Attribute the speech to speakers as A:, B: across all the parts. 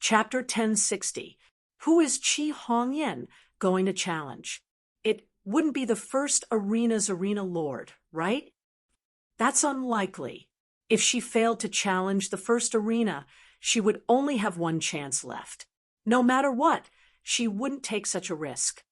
A: Chapter 1060. Who is Chi Hongyan going to challenge? It wouldn't be the first arena's arena lord, right? That's unlikely. If she failed to challenge the first arena, she would only have one chance left. No matter what, she wouldn't take such a risk.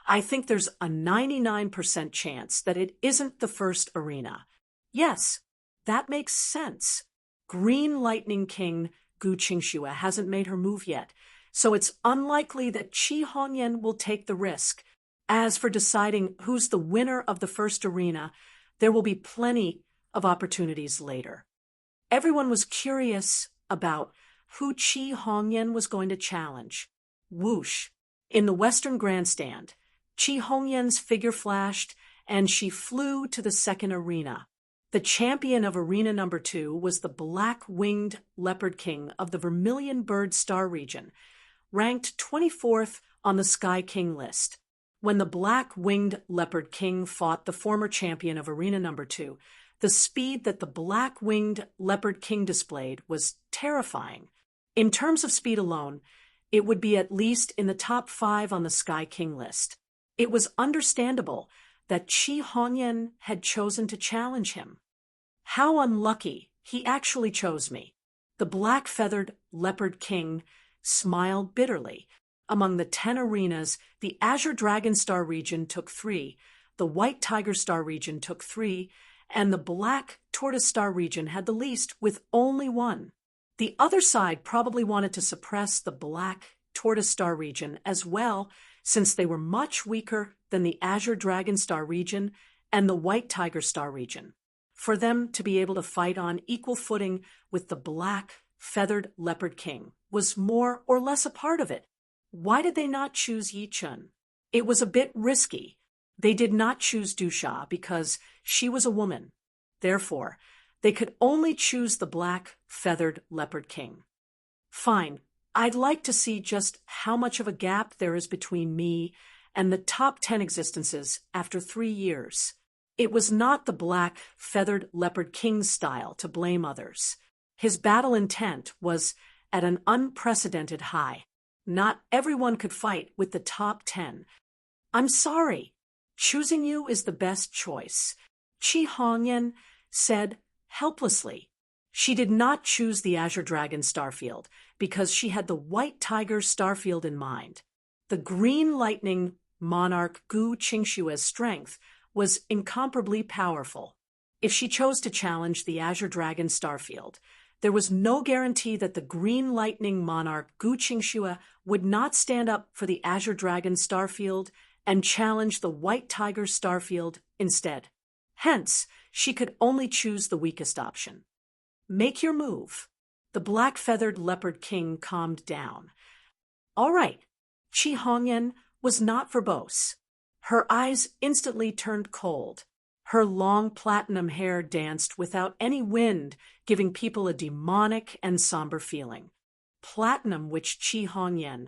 A: I think there's a 99% chance that it isn't the first arena. Yes, that makes sense. Green Lightning King Gu Qingxue hasn't made her move yet, so it's unlikely that Chi Hongyan will take the risk. As for deciding who's the winner of the first arena, there will be plenty of opportunities later. Everyone was curious about who Chi Hongyan was going to challenge. Whoosh! In the Western Grandstand, Chi Hongyan's figure flashed, and she flew to the second arena. The champion of arena number 2 was the black-winged leopard king of the Vermilion Bird Star region, ranked 24th on the Sky King list. When the black-winged leopard king fought the former champion of arena number 2, the speed that the black-winged leopard king displayed was terrifying. In terms of speed alone, it would be at least in the top 5 on the Sky King list. It was understandable that Chi Hongyan had chosen to challenge him. How unlucky, he actually chose me. The black-feathered leopard king smiled bitterly. Among the 10 arenas, the Azure Dragon Star region took 3, the White Tiger Star region took 3, and the Black Tortoise Star region had the least with only 1. The other side probably wanted to suppress the Black Tortoise Star region as well, since they were much weaker than the Azure Dragon Star region and the White Tiger Star region. For them to be able to fight on equal footing with the Black Feathered Leopard King was more or less a part of it. Why did they not choose Yi Chun? It was a bit risky. They did not choose Du Sha because she was a woman. Therefore, they could only choose the Black Feathered Leopard King. Fine, I'd like to see just how much of a gap there is between me and the top 10 existences after 3 years. It was not the Black Feathered Leopard King's style to blame others. His battle intent was at an unprecedented high. Not everyone could fight with the top 10. I'm sorry. Choosing you is the best choice, Chi Hongyan said helplessly. She did not choose the Azure Dragon Starfield because she had the White Tiger Starfield in mind. The Green Lightning Monarch Gu Qingxue's strength was incomparably powerful. If she chose to challenge the Azure Dragon Starfield, there was no guarantee that the Green Lightning Monarch Gu Qingxue would not stand up for the Azure Dragon Starfield and challenge the White Tiger Starfield instead. Hence, she could only choose the weakest option. Make your move. The black-feathered leopard king calmed down. All right. Chi Hongyan was not verbose. Her eyes instantly turned cold. Her long platinum hair danced without any wind, giving people a demonic and somber feeling. Platinum, which Chi Hongyan,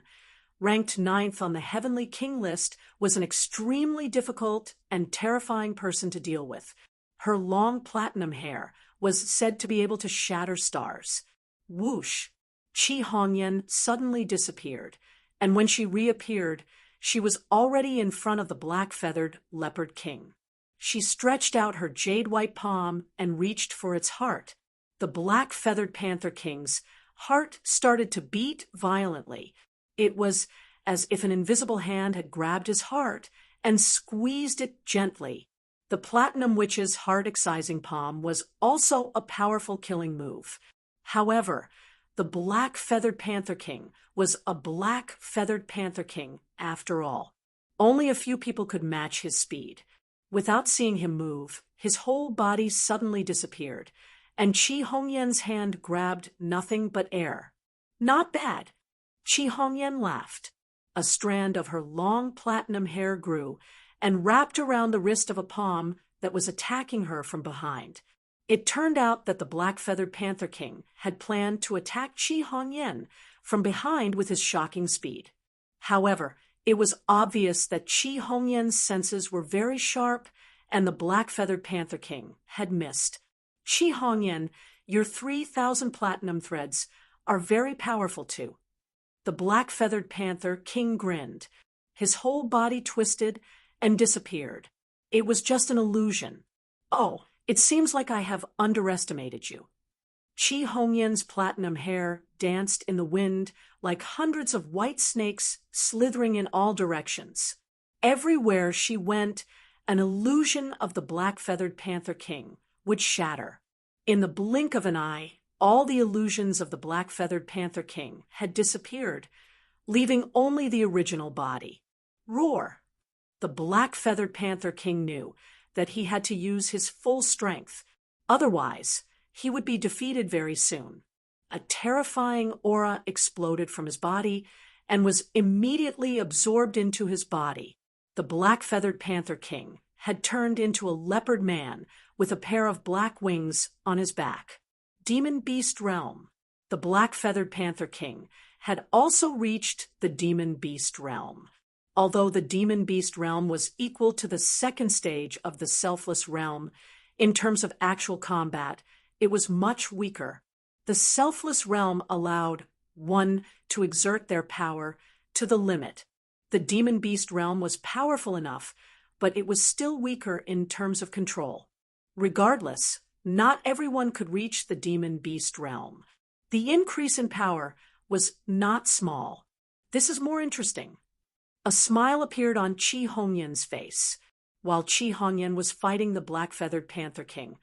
A: ranked 9th on the Heavenly King list, was an extremely difficult and terrifying person to deal with. Her long platinum hair was said to be able to shatter stars. Whoosh! Chi Hongyan suddenly disappeared, and when she reappeared, she was already in front of the black-feathered leopard king. She stretched out her jade-white palm and reached for its heart. The black-feathered panther king's heart started to beat violently. It was as if an invisible hand had grabbed his heart and squeezed it gently. The Platinum Witch's heart-excising palm was also a powerful killing move. However, the Black-Feathered Panther King was a Black-Feathered Panther King after all. Only a few people could match his speed. Without seeing him move, his whole body suddenly disappeared, and Chi Hongyan's hand grabbed nothing but air. Not bad. Chi Hongyan laughed. A strand of her long platinum hair grew and wrapped around the wrist of a palm that was attacking her from behind. It turned out that the Black-Feathered Panther King had planned to attack Chi Hongyan from behind with his shocking speed. However, it was obvious that Chi Hongyan's senses were very sharp, and the Black-Feathered Panther King had missed. Chi Hongyan, your 3,000 platinum threads are very powerful too. The black-feathered panther king grinned. His whole body twisted and disappeared. It was just an illusion. Oh, it seems like I have underestimated you. Chi Hongyan's platinum hair danced in the wind like hundreds of white snakes slithering in all directions. Everywhere she went, an illusion of the black-feathered panther king would shatter. In the blink of an eye, all the illusions of the black-feathered panther king had disappeared, leaving only the original body. Roar! The black-feathered panther king knew that he had to use his full strength. Otherwise, he would be defeated very soon. A terrifying aura exploded from his body and was immediately absorbed into his body. The black-feathered panther king had turned into a leopard man with a pair of black wings on his back. Demon Beast Realm. The black-feathered panther king had also reached the Demon Beast Realm. Although the Demon Beast Realm was equal to the second stage of the Selfless Realm in terms of actual combat, it was much weaker. The Selfless Realm allowed one to exert their power to the limit. The Demon Beast Realm was powerful enough, but it was still weaker in terms of control. Regardless, not everyone could reach the Demon Beast Realm. The increase in power was not small. This is more interesting. A smile appeared on Chi Hongyan's face, while Chi Hongyan was fighting the black-feathered panther king.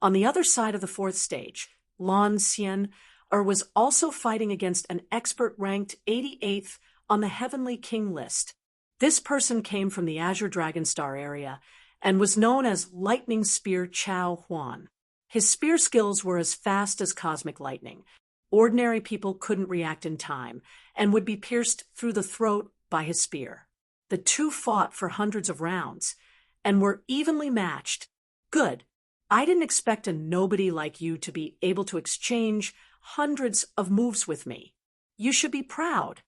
A: On the other side of the fourth stage, Lan Xian was also fighting against an expert ranked 88th on the Heavenly King list. This person came from the Azure Dragon Star area and was known as Lightning Spear Chao Huan. His spear skills were as fast as cosmic lightning. Ordinary people couldn't react in time and would be pierced through the throat by his spear. The two fought for hundreds of rounds and were evenly matched. Good. I didn't expect a nobody like you to be able to exchange hundreds of moves with me. You should be proud.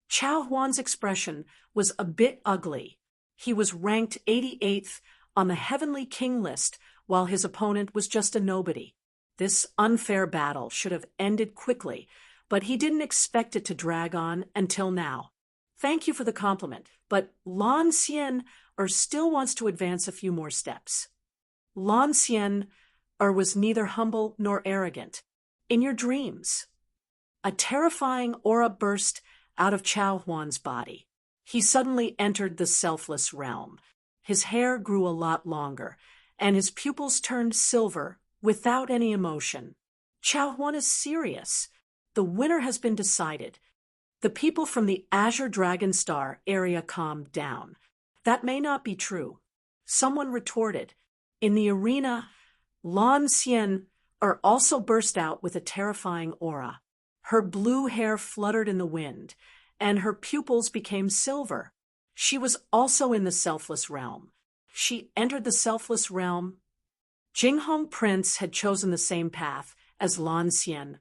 A: Chao Huan's expression was a bit ugly. He was ranked 88th on the Heavenly King list, while his opponent was just a nobody. This unfair battle should have ended quickly, but he didn't expect it to drag on until now. Thank you for the compliment, but Lan Xian still wants to advance a few more steps. Lan Xian was neither humble nor arrogant. In your dreams. A terrifying aura burst out of Chao Huan's body. He suddenly entered the Selfless Realm. His hair grew a lot longer, and his pupils turned silver without any emotion. Chao Huan is serious. The winner has been decided. The people from the Azure Dragon Star area calmed down. That may not be true. Someone retorted. In the arena, Lan Xian also burst out with a terrifying aura. Her blue hair fluttered in the wind, and her pupils became silver. She was also in the Selfless Realm. She entered the Selfless Realm. Jinghong Prince had chosen the same path as Lan Xian.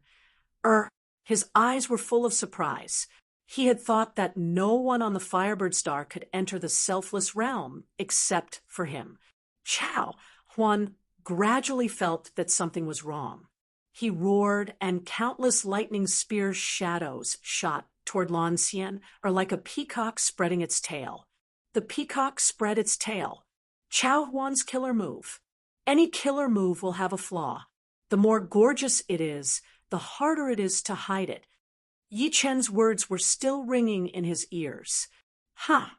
A: His eyes were full of surprise. He had thought that no one on the Firebird Star could enter the Selfless Realm except for him. Chao Huan gradually felt that something was wrong. He roared, and countless lightning spear shadows shot toward Lan Xian, like a peacock spreading its tail. The peacock spread its tail. Chao Huan's killer move. Any killer move will have a flaw. The more gorgeous it is, the harder it is to hide it. Yi Chen's words were still ringing in his ears. Ha!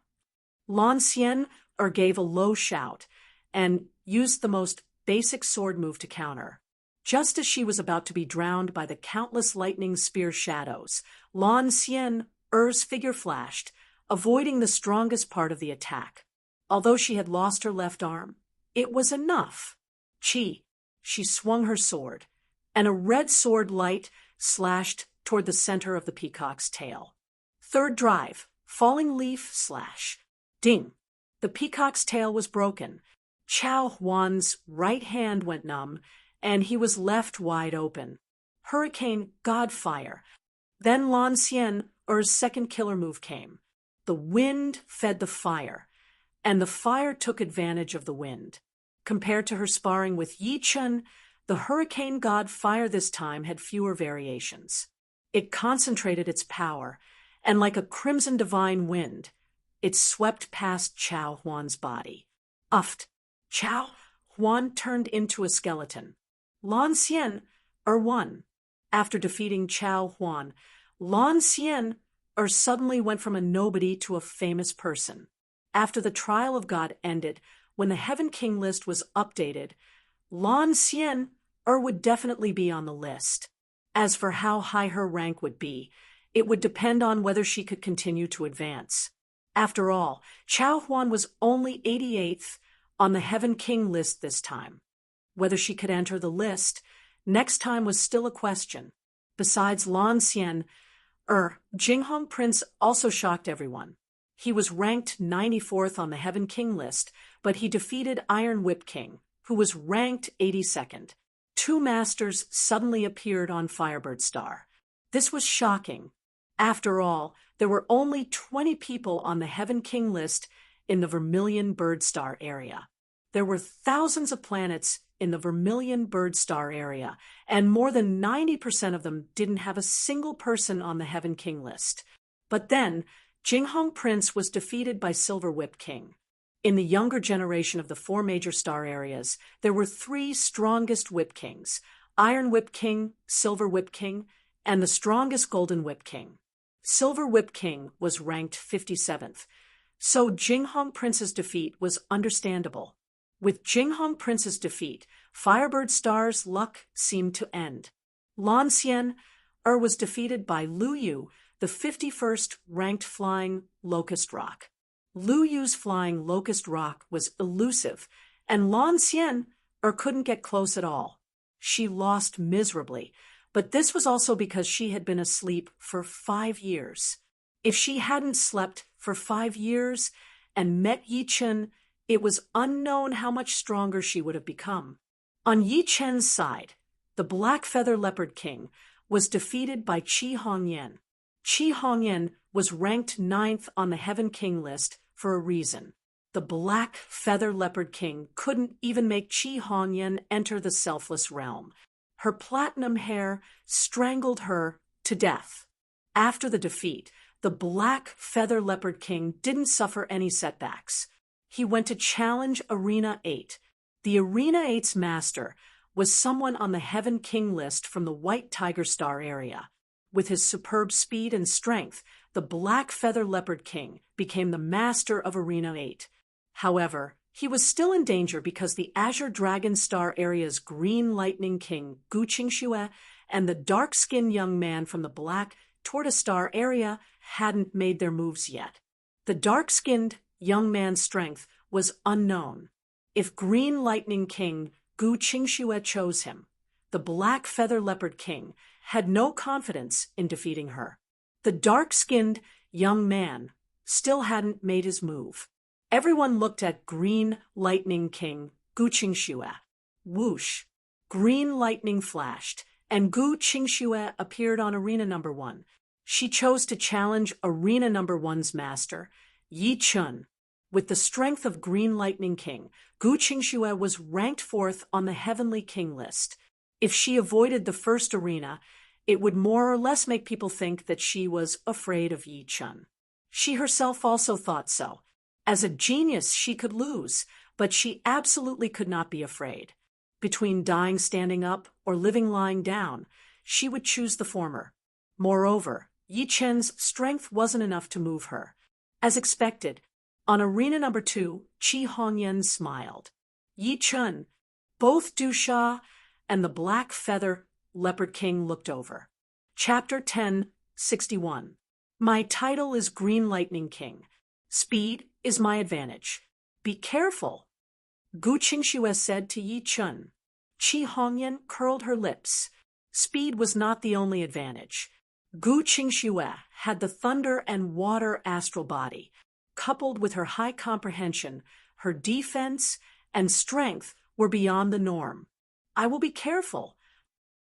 A: Lan Xian gave a low shout and used the most basic sword move to counter. Just as she was about to be drowned by the countless lightning spear shadows, Lan Xian's figure flashed, avoiding the strongest part of the attack. Although she had lost her left arm, it was enough. She swung her sword, and a red sword light slashed toward the center of the peacock's tail. Third drive, falling leaf slash. Ding! The peacock's tail was broken. Chao Huan's right hand went numb, and he was left wide open. Hurricane Godfire. Then Lan Xian's second killer move came. The wind fed the fire, and the fire took advantage of the wind. Compared to her sparring with Yi Chen, the Hurricane God Fire this time had fewer variations. It concentrated its power, and like a crimson divine wind, it swept past Chao Huan's body. Uffed. Chao Huan turned into a skeleton. Lan Xian won. After defeating Chao Huan, Lan Xian suddenly went from a nobody to a famous person. After the trial of God ended, when the Heaven King list was updated, Lan Xian would definitely be on the list. As for how high her rank would be, it would depend on whether she could continue to advance. After all, Chao Huan was only 88th on the Heaven King list this time. Whether she could enter the list next time was still a question. Besides Lan Xian, Jinghong Prince also shocked everyone. He was ranked 94th on the Heaven King list, but he defeated Iron Whip King, who was ranked 82nd. Two masters suddenly appeared on Firebird Star. This was shocking. After all, there were only 20 people on the Heaven King list in the Vermilion Bird Star area. There were thousands of planets in the Vermilion Bird Star area, and more than 90% of them didn't have a single person on the Heaven King list. But then, Jinghong Prince was defeated by Silver Whip King. In the younger generation of the four major star areas, there were three strongest Whip Kings: Iron Whip King, Silver Whip King, and the strongest Golden Whip King. Silver Whip King was ranked 57th, so Jinghong Prince's defeat was understandable. With Jinghong Prince's defeat, Firebird Star's luck seemed to end. Lan Xian was defeated by Lu Yu, the 51st ranked flying Locust Rock. Lu Yu's flying Locust Rock was elusive, and Lan Xian couldn't get close at all. She lost miserably, but this was also because she had been asleep for 5 years. If she hadn't slept for 5 years and met Yi Chen, it was unknown how much stronger she would have become. On Yi Chen's side, the Black Feather Leopard King was defeated by Qi Hongyan. Qi Hongyan was ranked 9th on the Heaven King list for a reason. The Black Feather Leopard King couldn't even make Qi Hongyan enter the Selfless Realm. Her platinum hair strangled her to death. After the defeat, the Black Feather Leopard King didn't suffer any setbacks. He went to challenge Arena 8. The Arena 8's master was someone on the Heaven King list from the White Tiger Star area. With his superb speed and strength, the Black Feather Leopard King became the master of Arena 8. However, he was still in danger because the Azure Dragon Star area's Green Lightning King, Gu Qingxue, and the dark-skinned young man from the Black Tortoise Star area hadn't made their moves yet. The dark-skinned young man's strength was unknown. If Green Lightning King Gu Qingxue chose him, the Black Feather Leopard King had no confidence in defeating her. The dark-skinned young man still hadn't made his move. Everyone looked at Green Lightning King Gu Qingxue. Whoosh! Green lightning flashed, and Gu Qingxue appeared on Arena Number 1. She chose to challenge Arena Number 1's master, Yi Chen. With the strength of Green Lightning King, Gu Qingxue was ranked 4th on the Heavenly King list. If she avoided the first arena, it would more or less make people think that she was afraid of Yi Chen. She herself also thought so. As a genius, she could lose, but she absolutely could not be afraid. Between dying standing up or living lying down, she would choose the former. Moreover, Yi Chen's strength wasn't enough to move her. As expected, on Arena Number 2, Qi Hongyan smiled. Yi Chen, both Du Sha and the Black Feather Leopard King looked over. Chapter 1061. My title is Green Lightning King. Speed is my advantage. Be careful, Gu Qingxue said to Yi Chen. Qi Hongyan curled her lips. Speed was not the only advantage. Gu Qingxue had the thunder and water astral body. Coupled with her high comprehension, her defense and strength were beyond the norm. I will be careful.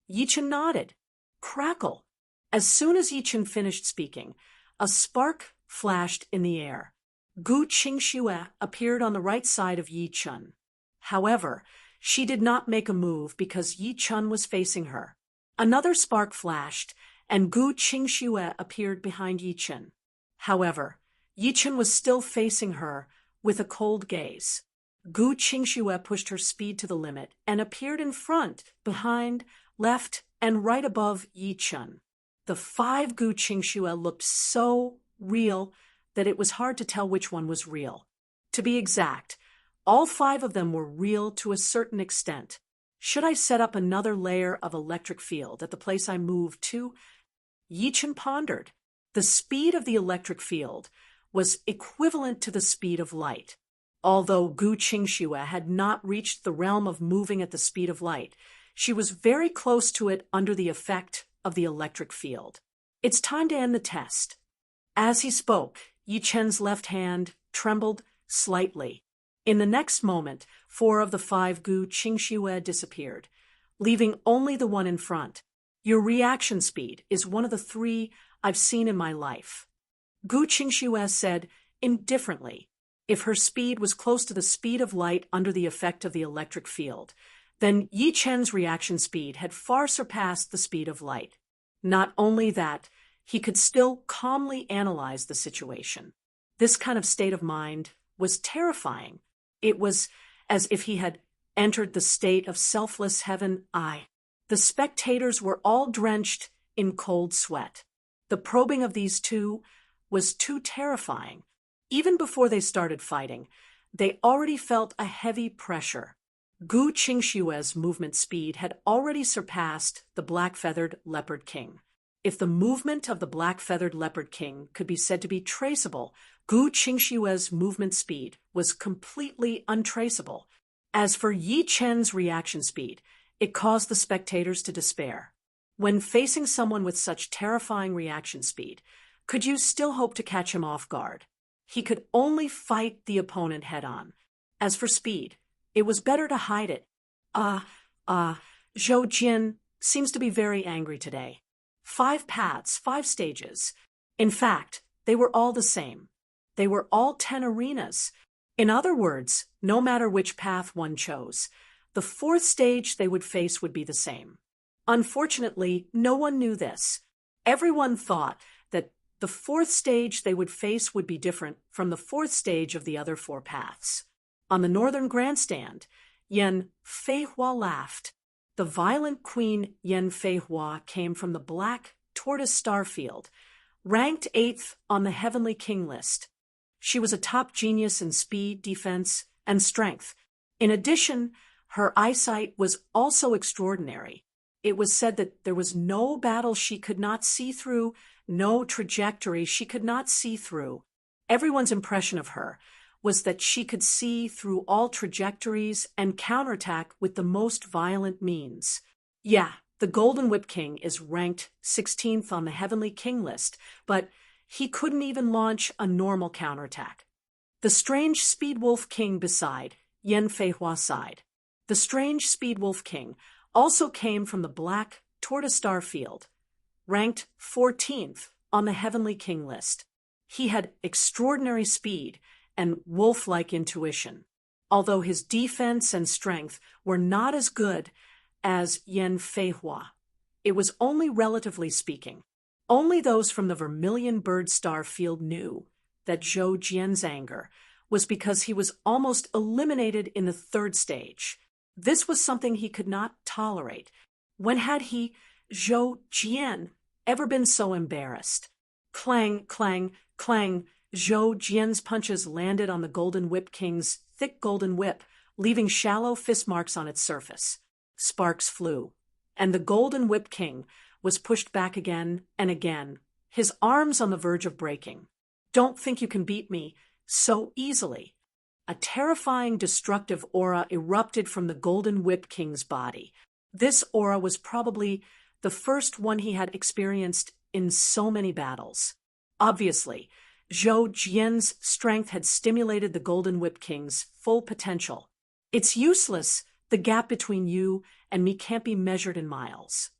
A: Yi Chen nodded. Crackle. As soon as Yi Chen finished speaking, a spark flashed in the air. Gu Qingxue appeared on the right side of Yi Chen. However, she did not make a move because Yi Chen was facing her. Another spark flashed, and Gu Qingxue appeared behind Yi Chen. However, Yi Chen was still facing her with a cold gaze. Gu Qingxue pushed her speed to the limit and appeared in front, behind, left, and right above Yi Chen. The 5 Gu Qingxue looked so real that it was hard to tell which one was real. To be exact, all 5 of them were real to a certain extent. Should I set up another layer of electric field at the place I moved to? Yi Chen pondered. The speed of the electric field was equivalent to the speed of light. Although Gu Qingxue had not reached the realm of moving at the speed of light, she was very close to it under the effect of the electric field. It's time to end the test. As he spoke, Yi Chen's left hand trembled slightly. In the next moment, 4 of the 5 Gu Qingxue disappeared, leaving only the one in front. Your reaction speed is one of the 3 I've seen in my life, Gu Qingxue said indifferently. If her speed was close to the speed of light under the effect of the electric field, then Yi Chen's reaction speed had far surpassed the speed of light. Not only that, he could still calmly analyze the situation. This kind of state of mind was terrifying. It was as if he had entered the state of selfless heaven. The spectators were all drenched in cold sweat. The probing of these 2 was too terrifying. Even before they started fighting, they already felt a heavy pressure. Gu Qingxue's movement speed had already surpassed the black-feathered leopard king. If the movement of the black-feathered leopard king could be said to be traceable, Gu Qingxue's movement speed was completely untraceable. As for Yi Chen's reaction speed, it caused the spectators to despair. When facing someone with such terrifying reaction speed, could you still hope to catch him off guard? He could only fight the opponent head-on. As for speed, it was better to hide it. Zhou Jin seems to be very angry today. 5 paths, 5 stages. In fact, they were all the same. They were all 10 arenas. In other words, no matter which path one chose, the 4th stage they would face would be the same. Unfortunately, no one knew this. Everyone thought that the 4th stage they would face would be different from the 4th stage of the other 4 paths. On the northern grandstand, Yan Feihua laughed. The violent queen Yan Feihua came from the black tortoise star field, ranked 8th on the heavenly king list. She was a top genius in speed, defense, and strength. In addition, her eyesight was also extraordinary. It was said that there was no battle she could not see through, no trajectory she could not see through. Everyone's impression of her was that she could see through all trajectories and counterattack with the most violent means. Yeah, the Golden Whip King is ranked 16th on the Heavenly King list, but he couldn't even launch a normal counterattack. The strange Speed Wolf King beside Yan Feihua sighed. The strange Speed Wolf King also came from the black tortoise star field, ranked 14th on the Heavenly King list. He had extraordinary speed and wolf-like intuition. Although his defense and strength were not as good as Yan Feihua, it was only relatively speaking. Only those from the Vermilion Bird Star field knew that Zhou Jian's anger was because he was almost eliminated in the 3rd stage. This was something he could not tolerate. When had he, Zhou Jian, ever been so embarrassed? Clang, clang, clang. Zhou Jian's punches landed on the Golden Whip King's thick golden whip, leaving shallow fist marks on its surface. Sparks flew, and the Golden Whip King was pushed back again and again, his arms on the verge of breaking. Don't think you can beat me so easily. A terrifying, destructive aura erupted from the Golden Whip King's body. This aura was probably the first one he had experienced in so many battles. Obviously, Zhou Jian's strength had stimulated the Golden Whip King's full potential. It's useless. The gap between you and me can't be measured in miles.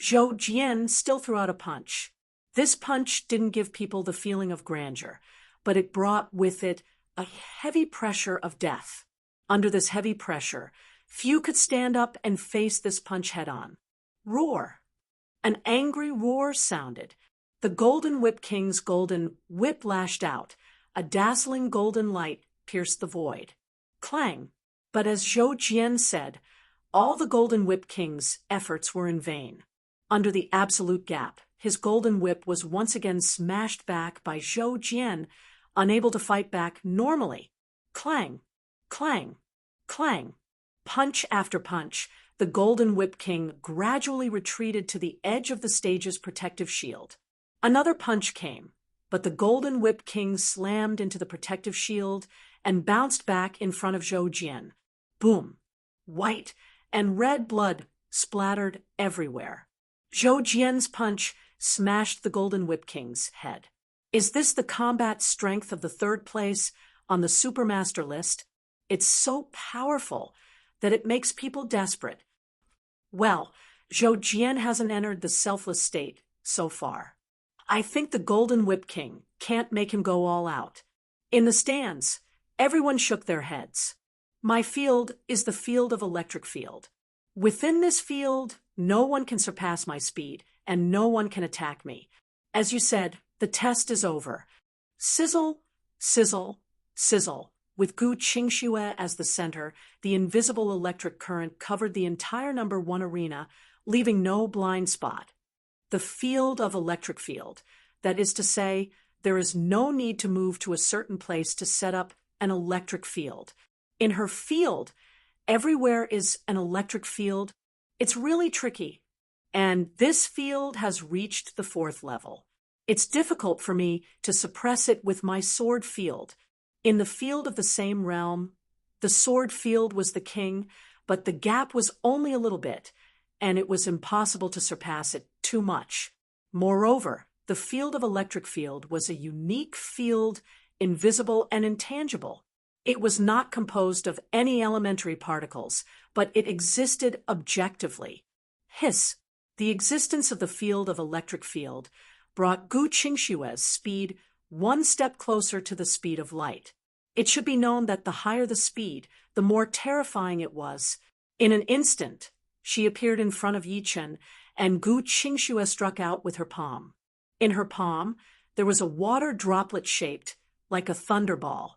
A: Zhou Jian still threw out a punch. This punch didn't give people the feeling of grandeur, but it brought with it a heavy pressure of death. Under this heavy pressure, few could stand up and face this punch head-on. Roar! An angry roar sounded. The Golden Whip King's golden whip lashed out. A dazzling golden light pierced the void. Clang! But as Zhou Jian said, all the Golden Whip King's efforts were in vain. Under the absolute gap, his golden whip was once again smashed back by Zhou Jian, unable to fight back normally. Clang! Clang! Clang! Punch after punch, the Golden Whip King gradually retreated to the edge of the stage's protective shield. Another punch came, but the Golden Whip King slammed into the protective shield and bounced back in front of Zhou Jian. Boom! White and red blood splattered everywhere. Zhou Jian's punch smashed the Golden Whip King's head. Is this the combat strength of the third place on the Supermaster list? It's so powerful that it makes people desperate. Well, Zhou Jian hasn't entered the selfless state so far. I think the Golden Whip King can't make him go all out. In the stands, everyone shook their heads. My field is the field of electric field. Within this field, no one can surpass my speed, and no one can attack me. As you said, the test is over. Sizzle, sizzle, sizzle. With Gu Qingxue as the center, the invisible electric current covered the entire number 1 arena, leaving no blind spot. The field of electric field. That is to say, there is no need to move to a certain place to set up an electric field. In her field, everywhere is an electric field. It's really tricky. And this field has reached the 4th level. It's difficult for me to suppress it with my sword field. In the field of the same realm, the sword field was the king, but the gap was only a little bit, and it was impossible to surpass it too much. Moreover, the field of electric field was a unique field, invisible and intangible. It was not composed of any elementary particles, but it existed objectively. Hiss! The existence of the field of electric field brought Gu Qingxue's speed 1 step closer to the speed of light. It should be known that the higher the speed, the more terrifying it was. In an instant, she appeared in front of Yi Chen, and Gu Qingxue struck out with her palm. In her palm, there was a water droplet shaped like a thunderball.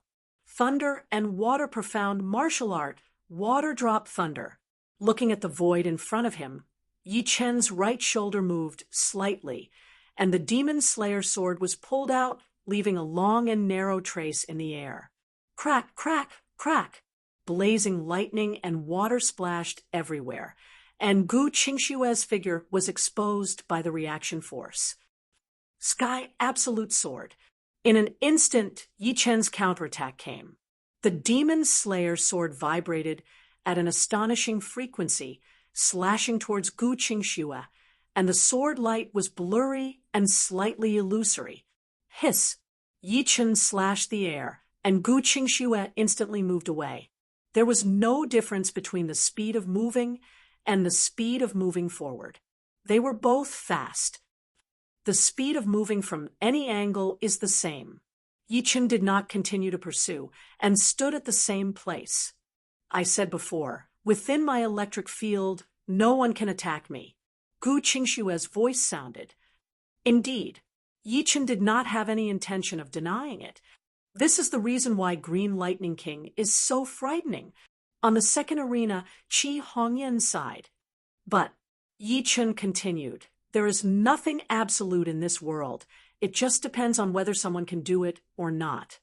A: Thunder and water profound martial art, water drop thunder. Looking at the void in front of him, Yi Chen's right shoulder moved slightly, and the Demon Slayer sword was pulled out, leaving a long and narrow trace in the air. Crack, crack, crack! Blazing lightning and water splashed everywhere, and Gu Qingxue's figure was exposed by the reaction force. Sky Absolute Sword. In an instant, Yi Chen's counterattack came. The Demon Slayer sword vibrated at an astonishing frequency, slashing towards Gu Qingxue, and the sword light was blurry and slightly illusory. Hiss! Yi Chen slashed the air, and Gu Qingxue instantly moved away. There was no difference between the speed of moving and the speed of moving forward. They were both fast. The speed of moving from any angle is the same. Yi Chen did not continue to pursue, and stood at the same place. I said before, within my electric field, no one can attack me. Gu Qingxue's voice sounded. Indeed, Yi Chen did not have any intention of denying it. This is the reason why Green Lightning King is so frightening. On the second arena, Qi Hongyan sighed. But, Yi Chen continued, there is nothing absolute in this world. It just depends on whether someone can do it or not.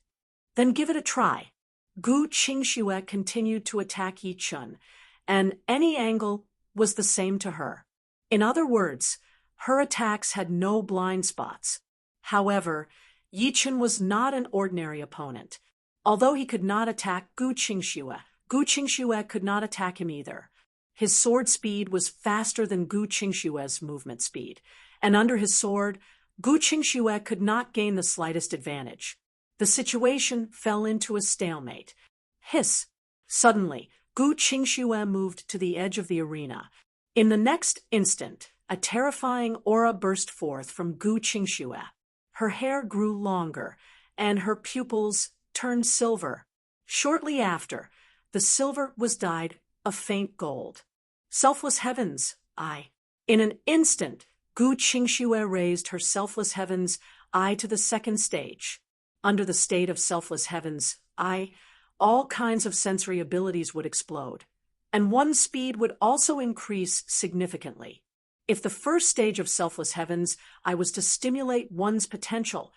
A: Then give it a try. Gu Qingxue continued to attack Yi Chen, and any angle was the same to her. In other words, her attacks had no blind spots. However, Yi Chen was not an ordinary opponent. Although he could not attack Gu Qingxue could not attack him either. His sword speed was faster than Gu Qingxue's movement speed, and under his sword, Gu Qingxue could not gain the slightest advantage. The situation fell into a stalemate. Hiss! Suddenly, Gu Qingxue moved to the edge of the arena. In the next instant, a terrifying aura burst forth from Gu Qingxue. Her hair grew longer, and her pupils turned silver. Shortly after, the silver was dyed a faint gold. Selfless heavens, in an instant, Gu Qingxue raised her selfless heaven's eye to the second stage. Under the state of selfless heaven's eye, all kinds of sensory abilities would explode, and one's speed would also increase significantly. If the first stage of selfless heavens eye was to stimulate one's potential,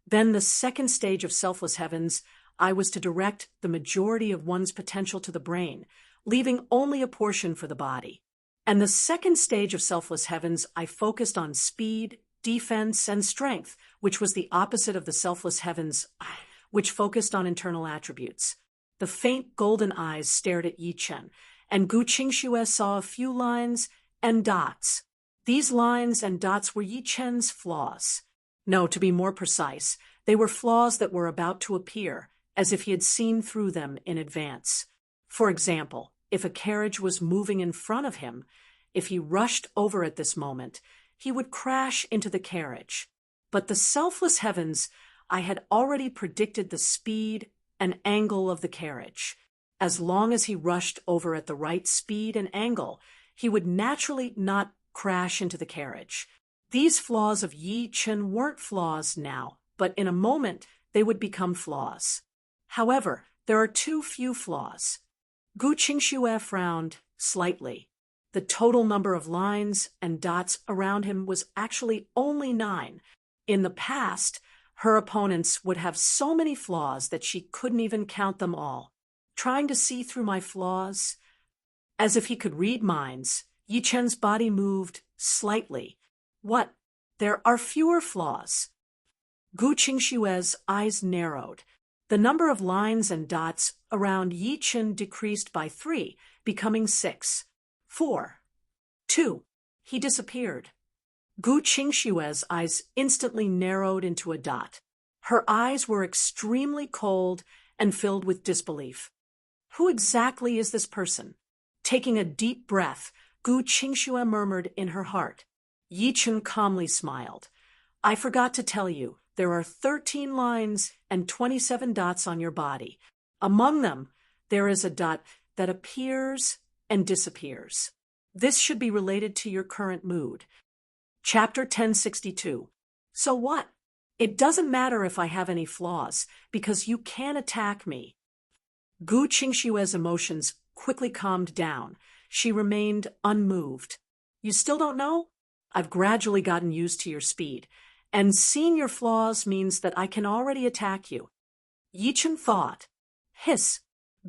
A: then the second stage of selfless heavens eye was to direct the majority of one's potential to the brain, leaving only a portion for the body. And the second stage of selfless heavens eye focused on speed, defense, and strength, which was the opposite of the selfless heavens eye, which focused on internal attributes. The faint golden eyes stared at Yi Chen, and Gu Qingxue saw a few lines and dots. These lines and dots were Yi Chen's flaws. No, to be more precise, they were flaws that were about to appear, as if he had seen through them in advance. For example, if a carriage was moving in front of him, if he rushed over at this moment, he would crash into the carriage. But the selfless heavens, I had already predicted the speed and angle of the carriage. As long as he rushed over at the right speed and angle, he would naturally not crash into the carriage. These flaws of Yi Chen weren't flaws now, but in a moment they would become flaws. However, there are too few flaws. Gu Qingxue frowned slightly. The total number of lines and dots around him was actually only 9. In the past, her opponents would have so many flaws that she couldn't even count them all. Trying to see through my flaws? As if he could read minds, Yi Chen's body moved slightly. What? There are fewer flaws. Gu Qingxue's eyes narrowed. The number of lines and dots around Yi Chen decreased by 3, becoming 6. 4. 2. He disappeared. Gu Qingxue's eyes instantly narrowed into a dot. Her eyes were extremely cold and filled with disbelief. Who exactly is this person? Taking a deep breath, Gu Qingxue murmured in her heart. Yi Chen calmly smiled. I forgot to tell you, there are 13 lines and 27 dots on your body. Among them, there is a dot that appears and disappears. This should be related to your current mood. Chapter 1062. So what? It doesn't matter if I have any flaws, because you can attack me. Gu Qingxue's emotions quickly calmed down. She remained unmoved. You still don't know? I've gradually gotten used to your speed, and seeing your flaws means that I can already attack you. Yi Chen thought. Hiss.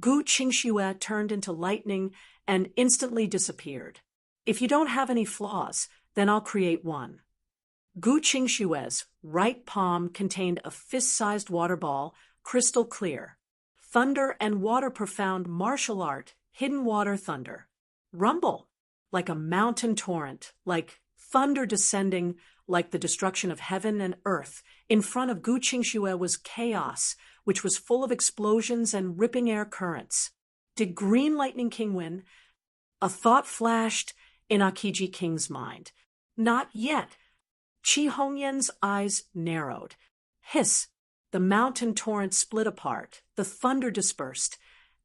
A: Gu Qingxue turned into lightning and instantly disappeared. If you don't have any flaws, then I'll create one. Gu Qingxue's right palm contained a fist-sized water ball, crystal clear. Thunder and water profound martial art, hidden water thunder. Rumble, like a mountain torrent, like thunder descending, like the destruction of heaven and earth. In front of Gu Qingxue was chaos, which was full of explosions and ripping air currents. Did Green Lightning King win? A thought flashed in Akiji King's mind. Not yet. Qi Hongyan's eyes narrowed. Hiss. The mountain torrent split apart, the thunder dispersed,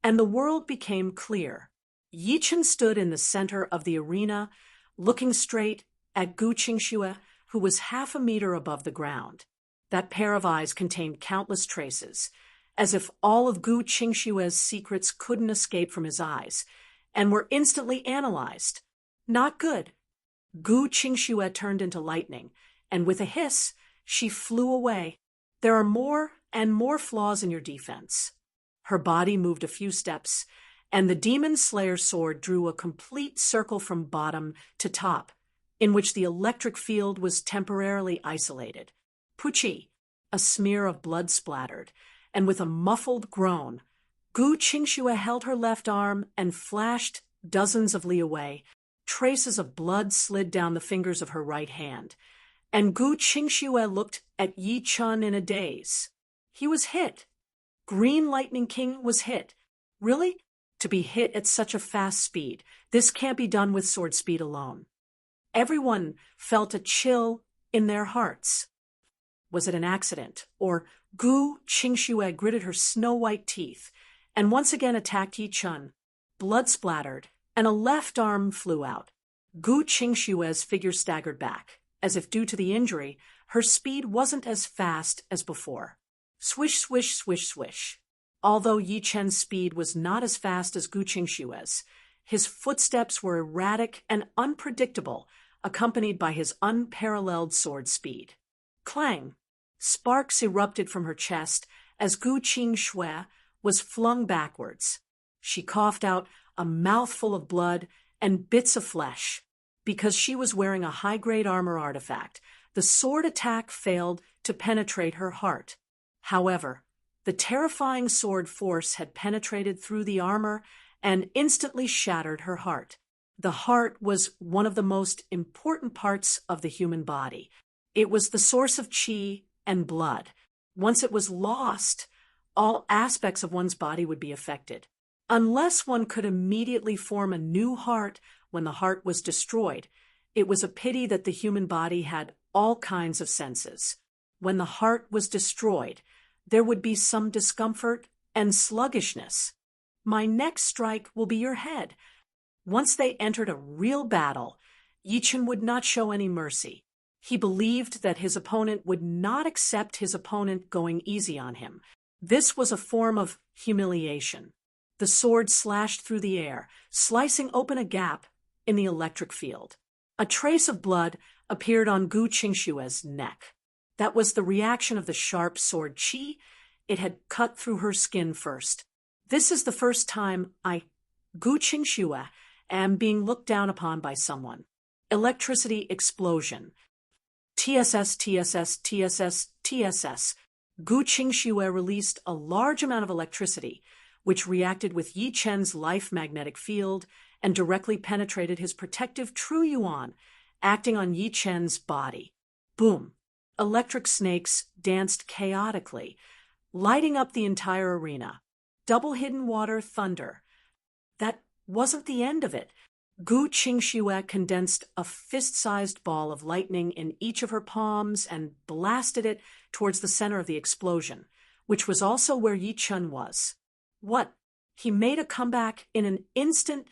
A: and the world became clear. Yi Chen stood in the center of the arena, looking straight at Gu Qingxue, who was half a meter above the ground. That pair of eyes contained countless traces, as if all of Gu Qingxue's secrets couldn't escape from his eyes, and were instantly analyzed. Not good. Gu Qingxue turned into lightning, and with a hiss, she flew away. There are more and more flaws in your defense. Her body moved a few steps, and the Demon Slayer's sword drew a complete circle from bottom to top, in which the electric field was temporarily isolated. Puchi, a smear of blood splattered, and with a muffled groan, Gu Qingxue held her left arm and flashed dozens of li away. Traces of blood slid down the fingers of her right hand, and Gu Qingxue looked at Yi Chen in a daze. He was hit. Green Lightning King was hit. Really? To be hit at such a fast speed. This can't be done with sword speed alone. Everyone felt a chill in their hearts. Was it an accident? Or Gu Qingxue gritted her snow-white teeth and once again attacked Yi Chen. Blood splattered, and a left arm flew out. Gu Qingxue's figure staggered back. as if due to the injury, her speed wasn't as fast as before. Swish, swish, swish, swish. Although Yi Chen's speed was not as fast as Gu Qingshue's, his footsteps were erratic and unpredictable, accompanied by his unparalleled sword speed. Clang! Sparks erupted from her chest as Gu Qingxue was flung backwards. She coughed out a mouthful of blood and bits of flesh. Because she was wearing a high-grade armor artifact, the sword attack failed to penetrate her heart. However, the terrifying sword force had penetrated through the armor and instantly shattered her heart. The heart was one of the most important parts of the human body. It was the source of qi and blood. Once it was lost, all aspects of one's body would be affected. Unless one could immediately form a new heart when the heart was destroyed, it was a pity that the human body had all kinds of senses. When the heart was destroyed, there would be some discomfort and sluggishness. My next strike will be your head. Once they entered a real battle, Yi Chen would not show any mercy. He believed that his opponent would not accept his opponent going easy on him. This was a form of humiliation. The sword slashed through the air, slicing open a gap in the electric field. A trace of blood appeared on Gu Qingshue's neck. That was the reaction of the sharp sword qi. It had cut through her skin first. This is the first time Gu Qingxue, am being looked down upon by someone. Electricity explosion. TSS, TSS, TSS, TSS. Gu Qingxue released a large amount of electricity, which reacted with Yi Chen's life magnetic field and directly penetrated his protective True Yuan, acting on Yi Chen's body. Boom! Electric snakes danced chaotically, lighting up the entire arena. Double hidden water thunder. That wasn't the end of it. Gu Qingxue condensed a fist-sized ball of lightning in each of her palms and blasted it towards the center of the explosion, which was also where Yi Chen was. What? He made a comeback in an instant?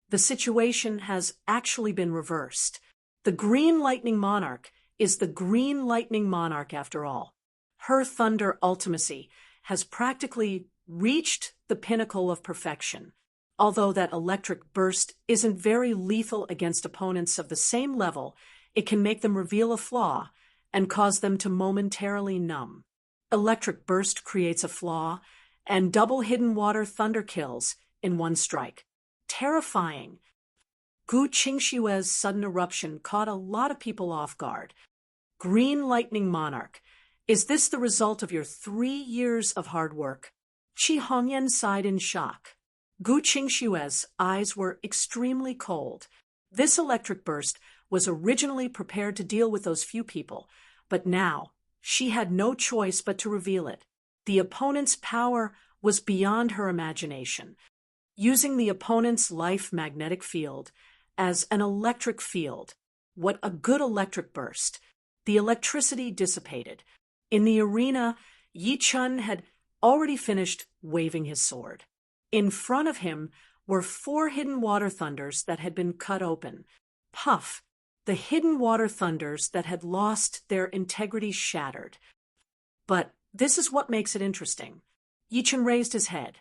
A: The situation has actually been reversed. The Green Lightning Monarch is the Green Lightning Monarch after all. Her thunder ultimacy has practically reached the pinnacle of perfection. Although that electric burst isn't very lethal against opponents of the same level, it can make them reveal a flaw and cause them to momentarily numb. Electric burst creates a flaw, and double hidden water thunder kills in one strike. Terrifying. Gu Qingshue's sudden eruption caught a lot of people off guard. Green Lightning Monarch, is this the result of your 3 years of hard work? Qi Hongyan sighed in shock. Gu Qingshue's eyes were extremely cold. This electric burst was originally prepared to deal with those few people, but now she had no choice but to reveal it. The opponent's power was beyond her imagination. Using the opponent's life magnetic field as an electric field. What a good electric burst. The electricity dissipated. In the arena, Yi Chen had already finished waving his sword. In front of him were 4 hidden water thunders that had been cut open. Puff! The hidden water thunders that had lost their integrity shattered. But this is what makes it interesting. Yi Chen raised his head.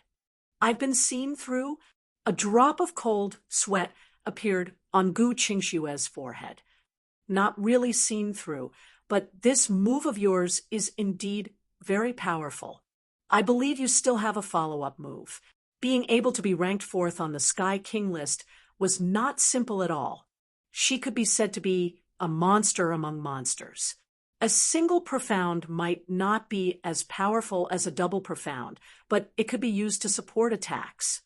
A: I've been seen through. A drop of cold sweat appeared on Gu Qingshue's forehead. Not really seen through, but this move of yours is indeed very powerful. I believe you still have a follow-up move. Being able to be ranked 4th on the Sky King list was not simple at all. She could be said to be a monster among monsters. A single profound might not be as powerful as a double profound, but it could be used to support attacks.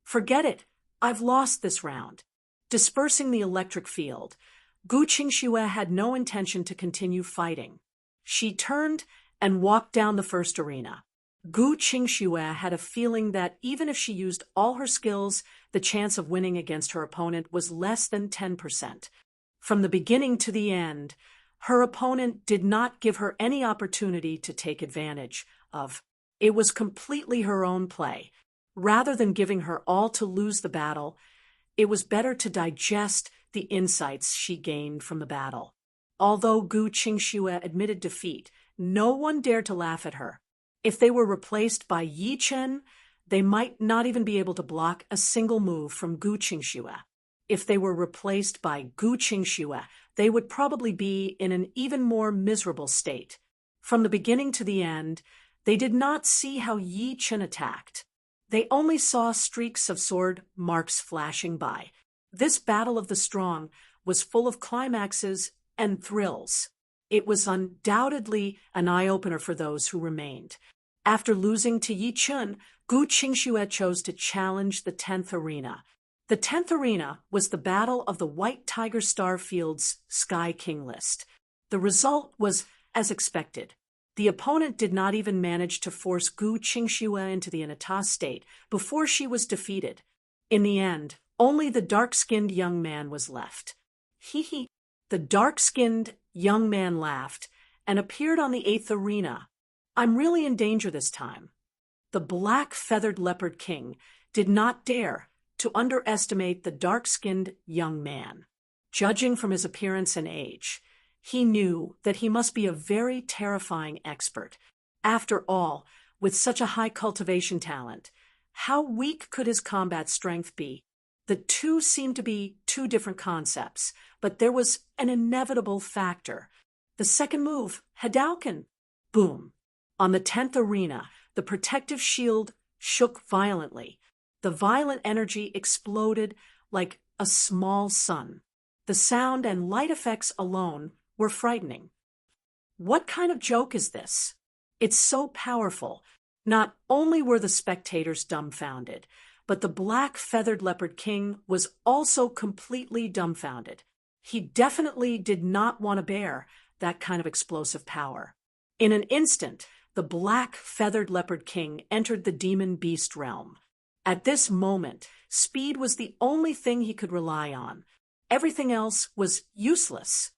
A: Forget it. I've lost this round. Dispersing the electric field, Gu Qingshuo had no intention to continue fighting. She turned and walked down the first arena. Gu Qingshuo had a feeling that even if she used all her skills, the chance of winning against her opponent was less than 10%. From the beginning to the end, her opponent did not give her any opportunity to take advantage of. It was completely her own play. Rather than giving her all to lose the battle, it was better to digest the insights she gained from the battle. Although Gu Qingxue admitted defeat, no one dared to laugh at her. If they were replaced by Yi Chen, they might not even be able to block a single move from Gu Qingxue. If they were replaced by Gu Qingxue, they would probably be in an even more miserable state. From the beginning to the end, they did not see how Yi Chen attacked. They only saw streaks of sword marks flashing by. This battle of the strong was full of climaxes and thrills. It was undoubtedly an eye-opener for those who remained. After losing to Yi Chen, Gu Qingxue chose to challenge the 10th arena. The 10th arena was the battle of the White Tiger Star Field's Sky King list. The result was as expected. The opponent did not even manage to force Gu Qingxue into the Inata state before she was defeated. In the end, only the dark-skinned young man was left. Hee. The dark-skinned young man laughed and appeared on the 8th arena. I'm really in danger this time. The black feathered leopard king did not dare to underestimate the dark-skinned young man. Judging from his appearance and age, he knew that he must be a very terrifying expert. After all, with such a high cultivation talent, how weak could his combat strength be? The two seemed to be two different concepts, but there was an inevitable factor. The second move, Hadouken. Boom. On the 10th arena, the protective shield shook violently. The violent energy exploded like a small sun. The sound and light effects alone were frightening. What kind of joke is this? It's so powerful. Not only were the spectators dumbfounded, but the black feathered leopard king was also completely dumbfounded. He definitely did not want to bear that kind of explosive power. In an instant, the black feathered leopard king entered the demon beast realm. At this moment, speed was the only thing he could rely on. Everything else was useless.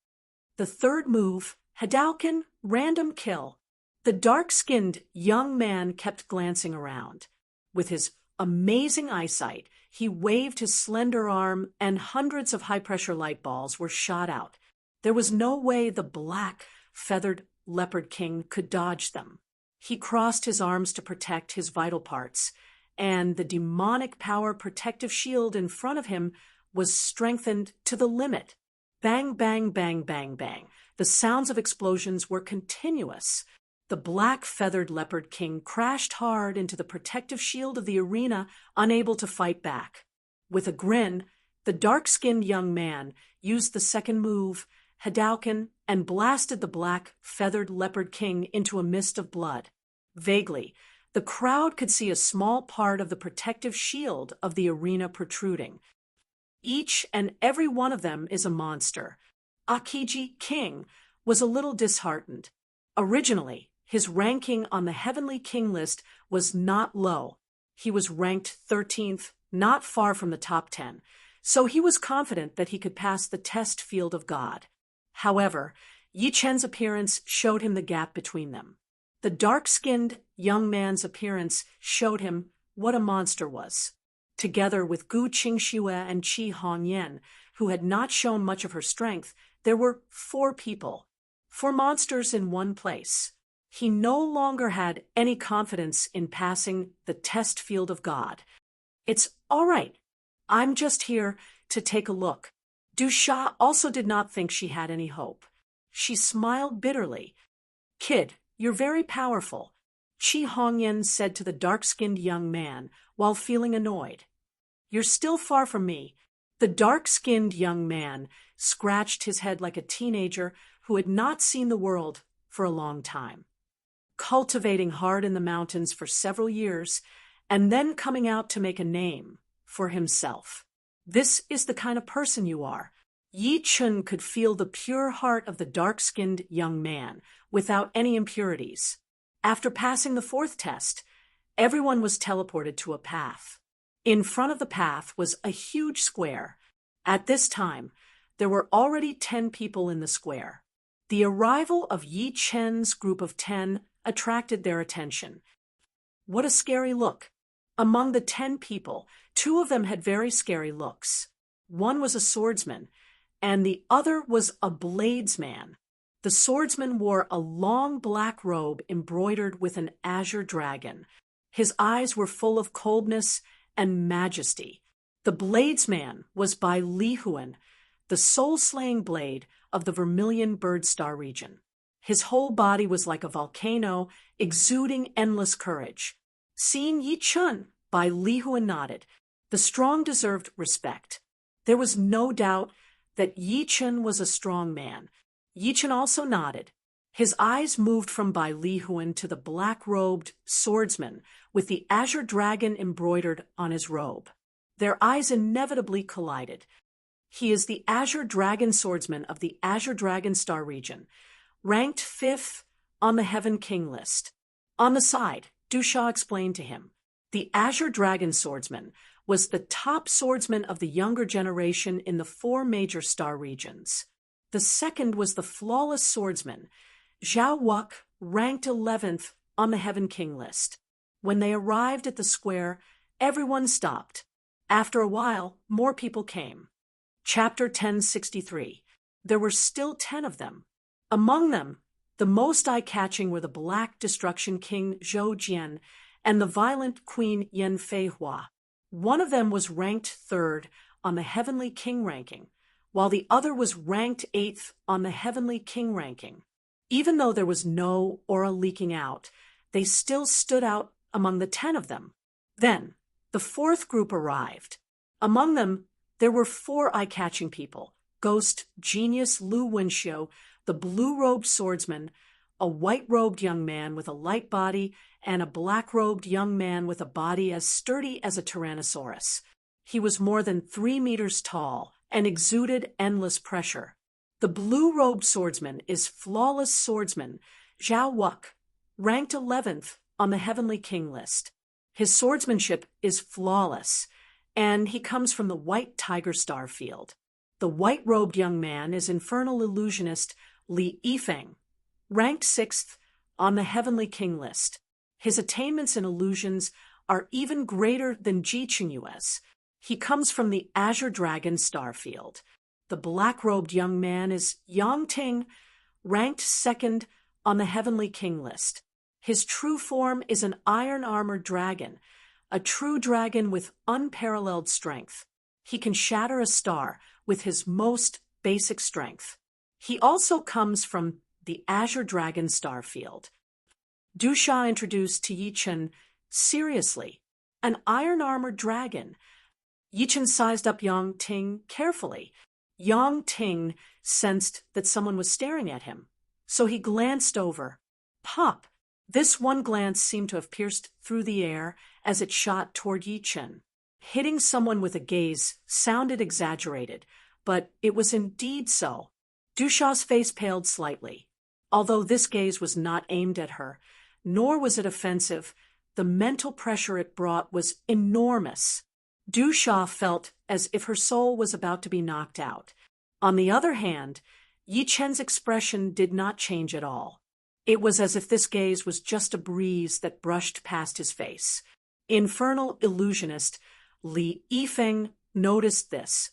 A: The third move, Hadouken, random kill. The dark-skinned young man kept glancing around. With his amazing eyesight, he waved his slender arm and hundreds of high-pressure light balls were shot out. There was no way the black feathered leopard king could dodge them. He crossed his arms to protect his vital parts, and the demonic power protective shield in front of him was strengthened to the limit. Bang, bang, bang, bang, bang. The sounds of explosions were continuous. The black feathered leopard king crashed hard into the protective shield of the arena, unable to fight back. With a grin, the dark-skinned young man used the second move, Hadouken, and blasted the black feathered leopard king into a mist of blood. Vaguely, the crowd could see a small part of the protective shield of the arena protruding. Each and every one of them is a monster. Akiji King was a little disheartened. Originally, his ranking on the Heavenly King list was not low. He was ranked 13th, not far from the top 10, so he was confident that he could pass the test field of God. However, Yi Chen's appearance showed him the gap between them. The dark-skinned young man's appearance showed him what a monster was. Together with Gu Qingxue and Qi Hongyan, who had not shown much of her strength, there were 4 people. 4 monsters in one place. He no longer had any confidence in passing the test field of God. It's all right. I'm just here to take a look. Du Sha also did not think she had any hope. She smiled bitterly. Kid, you're very powerful, Qi Hongyan said to the dark-skinned young man while feeling annoyed. You're still far from me. The dark-skinned young man scratched his head like a teenager who had not seen the world for a long time. Cultivating hard in the mountains for several years, and then coming out to make a name for himself. This is the kind of person you are. Yi Chen could feel the pure heart of the dark-skinned young man without any impurities. After passing the 4th test, everyone was teleported to a path. In front of the path was a huge square. At this time, there were already 10 people in the square. The arrival of Yi Chen's group of 10 attracted their attention. What a scary look. Among the 10 people, 2 of them had very scary looks. One was a swordsman, and the other was a bladesman. The swordsman wore a long black robe embroidered with an azure dragon. His eyes were full of coldness and majesty. The bladesman was by Lihuan, the soul-slaying blade of the Vermilion Bird Star region. His whole body was like a volcano, exuding endless courage. Seeing Yi Chun, by Lihuan nodded. The strong deserved respect. There was no doubt that Yi Chun was a strong man. Yi Chun also nodded. His eyes moved from Bai Lihuan to the black-robed swordsman with the azure dragon embroidered on his robe. Their eyes inevitably collided. He is the azure dragon swordsman of the Azure Dragon Star region, ranked 5th on the Heaven King list. On the side, Du Sha explained to him, the Azure Dragon swordsman was the top swordsman of the younger generation in the 4 major star regions. The second was the flawless swordsman, Zhao Wuk, ranked 11th on the Heaven King list. When they arrived at the square, everyone stopped. After a while, more people came. Chapter 1063. There were still 10 of them. Among them, the most eye-catching were the Black Destruction King Zhou Jian and the violent Queen Yen Feihua. One of them was ranked 3rd on the Heavenly King ranking, while the other was ranked 8th on the Heavenly King ranking. Even though there was no aura leaking out, they still stood out among the 10 of them. Then, the 4th group arrived. Among them, there were 4 eye-catching people: Ghost Genius Lu Wenxiu, the blue-robed swordsman, a white-robed young man with a light body, and a black-robed young man with a body as sturdy as a tyrannosaurus. He was more than 3 meters tall and exuded endless pressure. The blue-robed swordsman is flawless swordsman Zhao Wuk, ranked 11th on the Heavenly King list. His swordsmanship is flawless, and he comes from the White Tiger Star field. The white-robed young man is infernal illusionist Li Yifeng, ranked 6th on the Heavenly King list. His attainments in illusions are even greater than Ji Qingyue's. He comes from the Azure Dragon Star field. The black-robed young man is Yang Ting, ranked 2nd on the Heavenly King list. His true form is an iron-armored dragon, a true dragon with unparalleled strength. He can shatter a star with his most basic strength. He also comes from the Azure Dragon Star field. Du Sha introduced to Yi Chun, seriously, an iron-armored dragon. Yi Chun sized up Yang Ting carefully. Yang Ting sensed that someone was staring at him, so he glanced over. Pop! This one glance seemed to have pierced through the air as it shot toward Yi Chun. Hitting someone with a gaze sounded exaggerated, but it was indeed so. Du Sha's face paled slightly. Although this gaze was not aimed at her, nor was it offensive, the mental pressure it brought was enormous. Du Sha felt as if her soul was about to be knocked out. On the other hand, Yi Chen's expression did not change at all. It was as if this gaze was just a breeze that brushed past his face. Infernal illusionist Li Yifeng noticed this,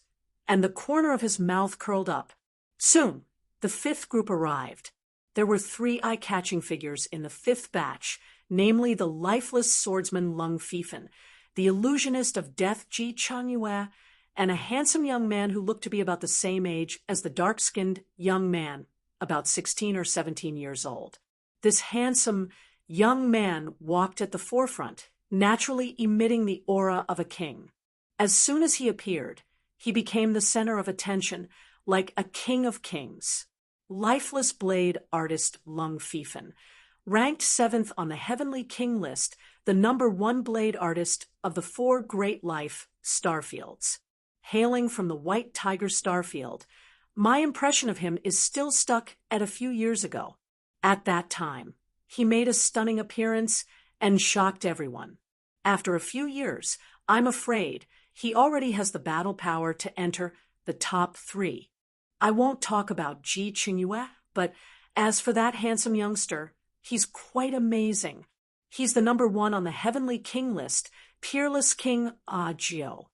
A: and the corner of his mouth curled up. Soon, the 5th group arrived. There were 3 eye-catching figures in the 5th batch, namely the lifeless swordsman Lung Fifen, the illusionist of death Ji Changyue, and a handsome young man who looked to be about the same age as the dark-skinned young man, about 16 or 17 years old. This handsome young man walked at the forefront, naturally emitting the aura of a king. As soon as he appeared, he became the center of attention, like a king of kings. Lifeless blade artist Lung Fifen, ranked 7th on the Heavenly King list, the #1 blade artist of the 4 Great Life starfields. Hailing from the White Tiger starfield, my impression of him is still stuck at a few years ago. At that time, he made a stunning appearance and shocked everyone. After a few years, I'm afraid he already has the battle power to enter the top 3. I won't talk about Ji Qingyue, but as for that handsome youngster, he's quite amazing. He's the #1 on the Heavenly King list, Peerless King Jiao.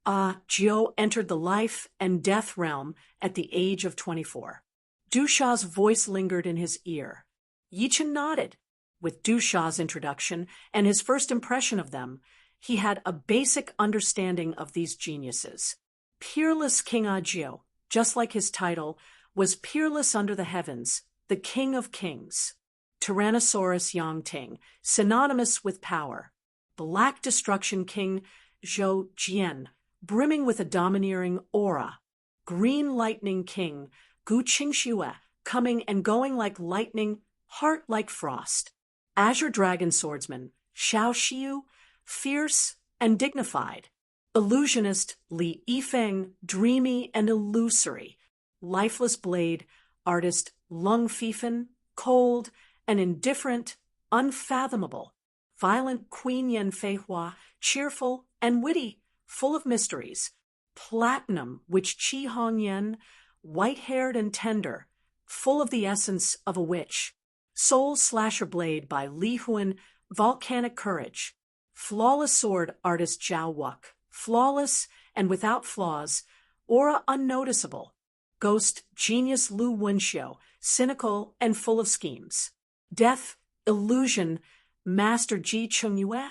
A: Jiao entered the life and death realm at the age of 24. Du Sha's voice lingered in his ear. Yichen nodded. With Du Sha's introduction and his first impression of them, he had a basic understanding of these geniuses. Peerless King Jiao, just like his title, was peerless under the heavens, the King of Kings. Tyrannosaurus Yangting, synonymous with power. Black Destruction King Zhou Jian, brimming with a domineering aura. Green Lightning King Gu Qingxue, coming and going like lightning, heart like frost. Azure Dragon Swordsman Xiao Xiu, fierce and dignified. Illusionist Li Yifeng, dreamy and illusory. Lifeless Blade artist Lung Fifen, cold and indifferent, unfathomable. Violent Queen Yan Feihua, cheerful and witty, full of mysteries. Platinum Witch Qi Hongyan, white-haired and tender, full of the essence of a witch. Soul Slasher Blade by Li Huan, volcanic courage. Flawless Sword artist Zhao Wuk, flawless and without flaws, aura unnoticeable. Ghost Genius Lu Wenxiu, cynical and full of schemes. Death, Illusion, Master Ji Chungyue,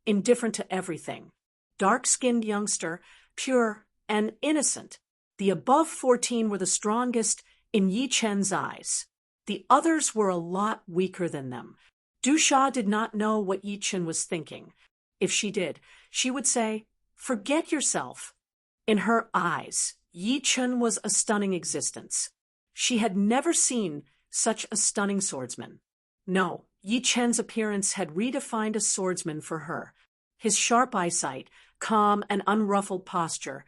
A: indifferent to everything. Dark-skinned youngster, pure and innocent. The above 14 were the strongest in Yi Chen's eyes. The others were a lot weaker than them. Du Sha did not know what Yi Chen was thinking. If she did, she would say, "Forget yourself." In her eyes, Yi Chen was a stunning existence. She had never seen such a stunning swordsman. No, Yi Chen's appearance had redefined a swordsman for her. His sharp eyesight, calm and unruffled posture,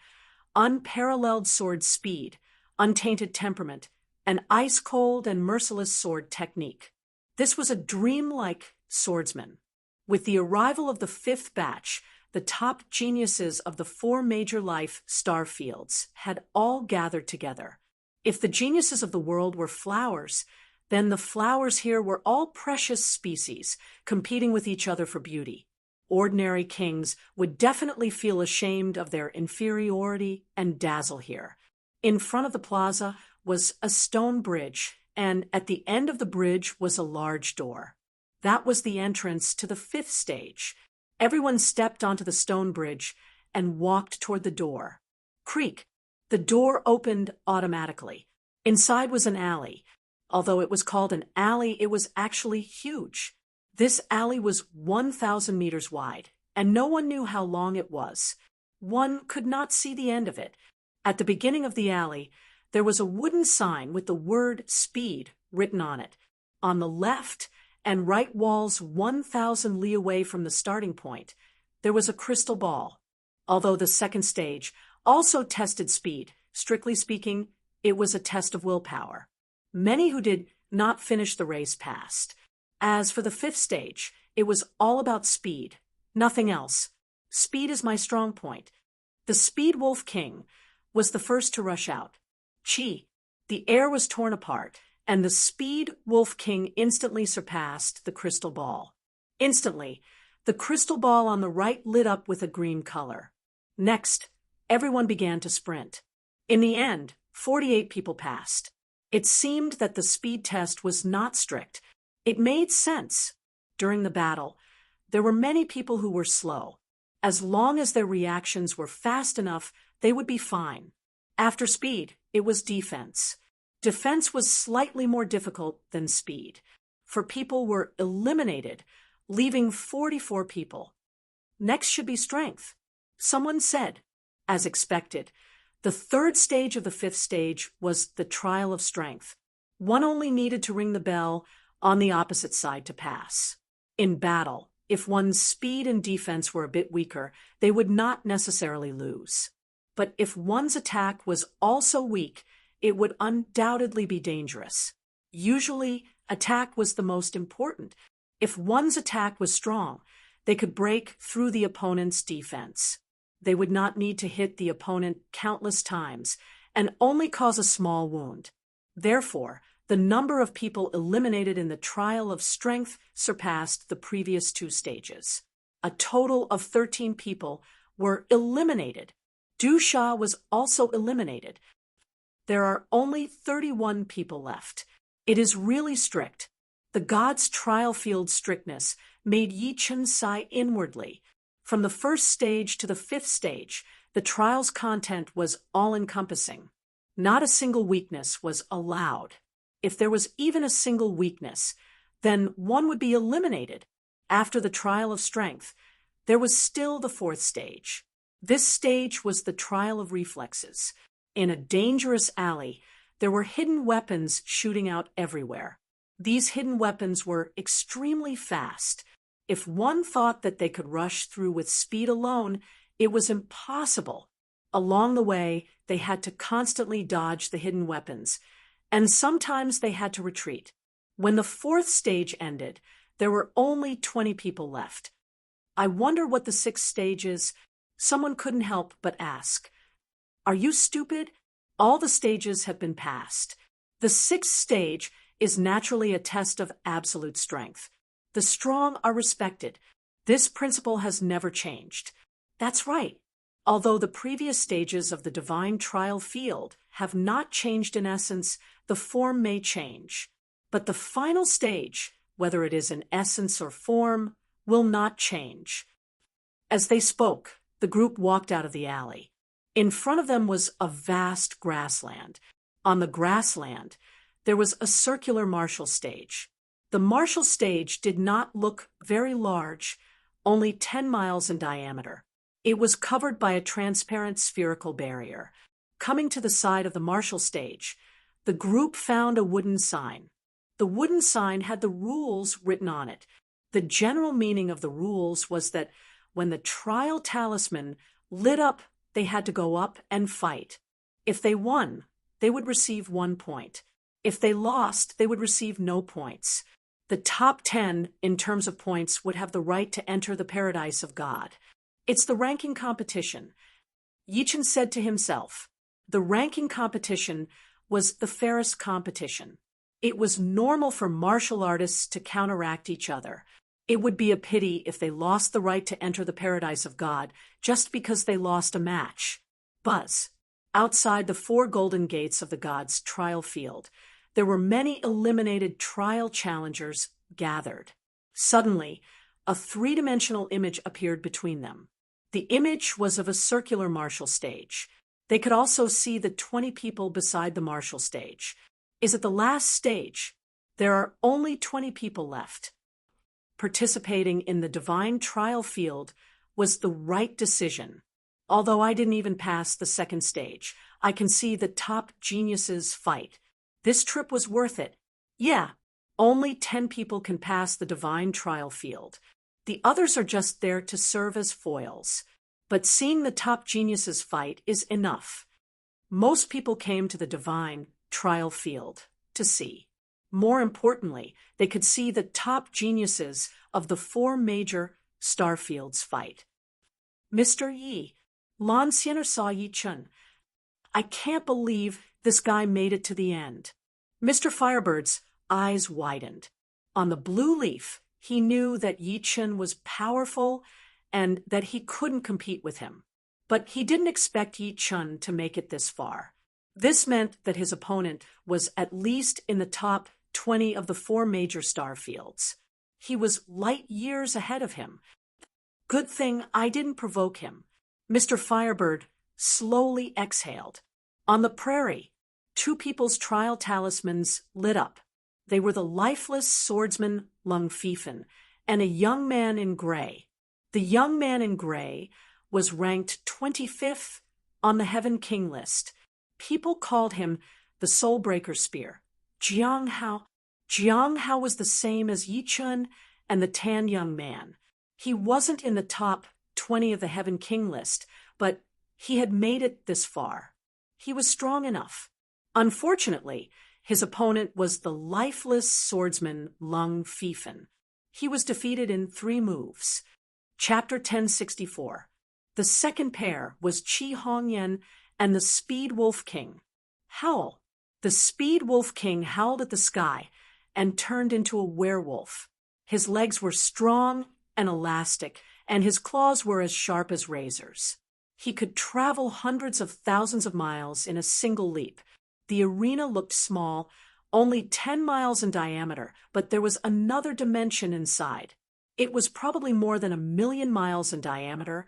A: unparalleled sword speed, untainted temperament, and ice-cold and merciless sword technique. This was a dream-like swordsman. With the arrival of the fifth batch, the top geniuses of the 4 major life star fields had all gathered together. If the geniuses of the world were flowers, then the flowers here were all precious species, competing with each other for beauty. Ordinary kings would definitely feel ashamed of their inferiority and dazzle here. In front of the plaza was a stone bridge, and at the end of the bridge was a large door. That was the entrance to the 5th stage. Everyone stepped onto the stone bridge and walked toward the door. Creak. The door opened automatically. Inside was an alley. Although it was called an alley, it was actually huge. This alley was 1,000 meters wide, and no one knew how long it was. One could not see the end of it. At the beginning of the alley, there was a wooden sign with the word speed written on it. On the left and right walls 1,000 li away from the starting point, there was a crystal ball. Although the 2nd stage also tested speed, strictly speaking, it was a test of willpower. Many who did not finish the race passed. As for the 5th stage, it was all about speed, nothing else. Speed is my strong point. The Speed Wolf King was the first to rush out. Chi, the air was torn apart, and the Speed Wolf King instantly surpassed the crystal ball. Instantly, the crystal ball on the right lit up with a green color. Next, everyone began to sprint. In the end, 48 people passed. It seemed that the speed test was not strict. It made sense. During the battle, there were many people who were slow. As long as their reactions were fast enough, they would be fine. After speed, it was defense. Defense was slightly more difficult than speed, for people were eliminated, leaving 44 people. Next should be strength. Someone said, as expected, the 3rd stage of the 5th stage was the trial of strength. One only needed to ring the bell on the opposite side to pass. In battle, if one's speed and defense were a bit weaker, they would not necessarily lose. But if one's attack was also weak, it would undoubtedly be dangerous. Usually, attack was the most important. If one's attack was strong, they could break through the opponent's defense. They would not need to hit the opponent countless times and only cause a small wound. Therefore, the number of people eliminated in the trial of strength surpassed the previous 2 stages. A total of 13 people were eliminated. Du Sha was also eliminated. There are only 31 people left. It is really strict. The gods' trial field strictness made Yi Chen sigh inwardly. From the first stage to the fifth stage, the trial's content was all-encompassing. Not a single weakness was allowed. If there was even a single weakness, then one would be eliminated. After the trial of strength, there was still the fourth stage. This stage was the trial of reflexes. In a dangerous alley, there were hidden weapons shooting out everywhere. These hidden weapons were extremely fast. If one thought that they could rush through with speed alone, it was impossible. Along the way, they had to constantly dodge the hidden weapons, and sometimes they had to retreat. When the fourth stage ended, there were only 20 people left. I wonder what the sixth stage is. Someone couldn't help but ask. Are you stupid? All the stages have been passed. The sixth stage is naturally a test of absolute strength. The strong are respected. This principle has never changed. That's right. Although the previous stages of the divine trial field have not changed in essence, the form may change. But the final stage, whether it is in essence or form, will not change. As they spoke, the group walked out of the alley. In front of them was a vast grassland. On the grassland, there was a circular martial stage. The martial stage did not look very large, only 10 miles in diameter. It was covered by a transparent spherical barrier. Coming to the side of the martial stage, the group found a wooden sign. The wooden sign had the rules written on it. The general meaning of the rules was that when the trial talisman lit up, they had to go up and fight. If they won, they would receive 1 point. If they lost, they would receive no points. The top 10, in terms of points, would have the right to enter the paradise of God. It's the ranking competition. Yi Chen said to himself, the ranking competition was the fairest competition. It was normal for martial artists to counteract each other. It would be a pity if they lost the right to enter the paradise of God just because they lost a match. Buzz. Outside the 4 golden gates of the gods' trial field, there were many eliminated trial challengers gathered. Suddenly, a 3-dimensional image appeared between them. The image was of a circular martial stage. They could also see the 20 people beside the martial stage. Is it the last stage? There are only 20 people left. Participating in the divine trial field was the right decision. Although I didn't even pass the second stage, I can see the top geniuses fight. This trip was worth it. Yeah, only 10 people can pass the divine trial field. The others are just there to serve as foils. But seeing the top geniuses fight is enough. Most people came to the divine trial field to see. More importantly, they could see the top geniuses of the 4 major star fields fight. Mr. Yi, Lan Xianer saw Yi Chen. I can't believe this guy made it to the end. Mr. Firebird's eyes widened. On the blue leaf, he knew that Yi Chen was powerful and that he couldn't compete with him. But he didn't expect Yi Chen to make it this far. This meant that his opponent was at least in the top 20 of the 4 major star fields. He was light years ahead of him. Good thing I didn't provoke him. Mr. Firebird slowly exhaled. On the prairie, 2 people's trial talismans lit up. They were the lifeless swordsman Lung Fifen and a young man in gray. The young man in gray was ranked 25th on the Heaven King list. People called him the Soulbreaker Spear. Jiang Hao was the same as Yi Chen and the tan young man. He wasn't in the top 20 of the Heaven King list, but he had made it this far. He was strong enough. Unfortunately, his opponent was the lifeless swordsman Lung Fifen. He was defeated in 3 moves. Chapter 1064. The second pair was Qi Hongyan and the Speed Wolf King. Howl. The Speed Wolf King howled at the sky and turned into a werewolf. His legs were strong and elastic, and his claws were as sharp as razors. He could travel hundreds of thousands of miles in a single leap. The arena looked small, only 10 miles in diameter, but there was another dimension inside. It was probably more than 1,000,000 miles in diameter,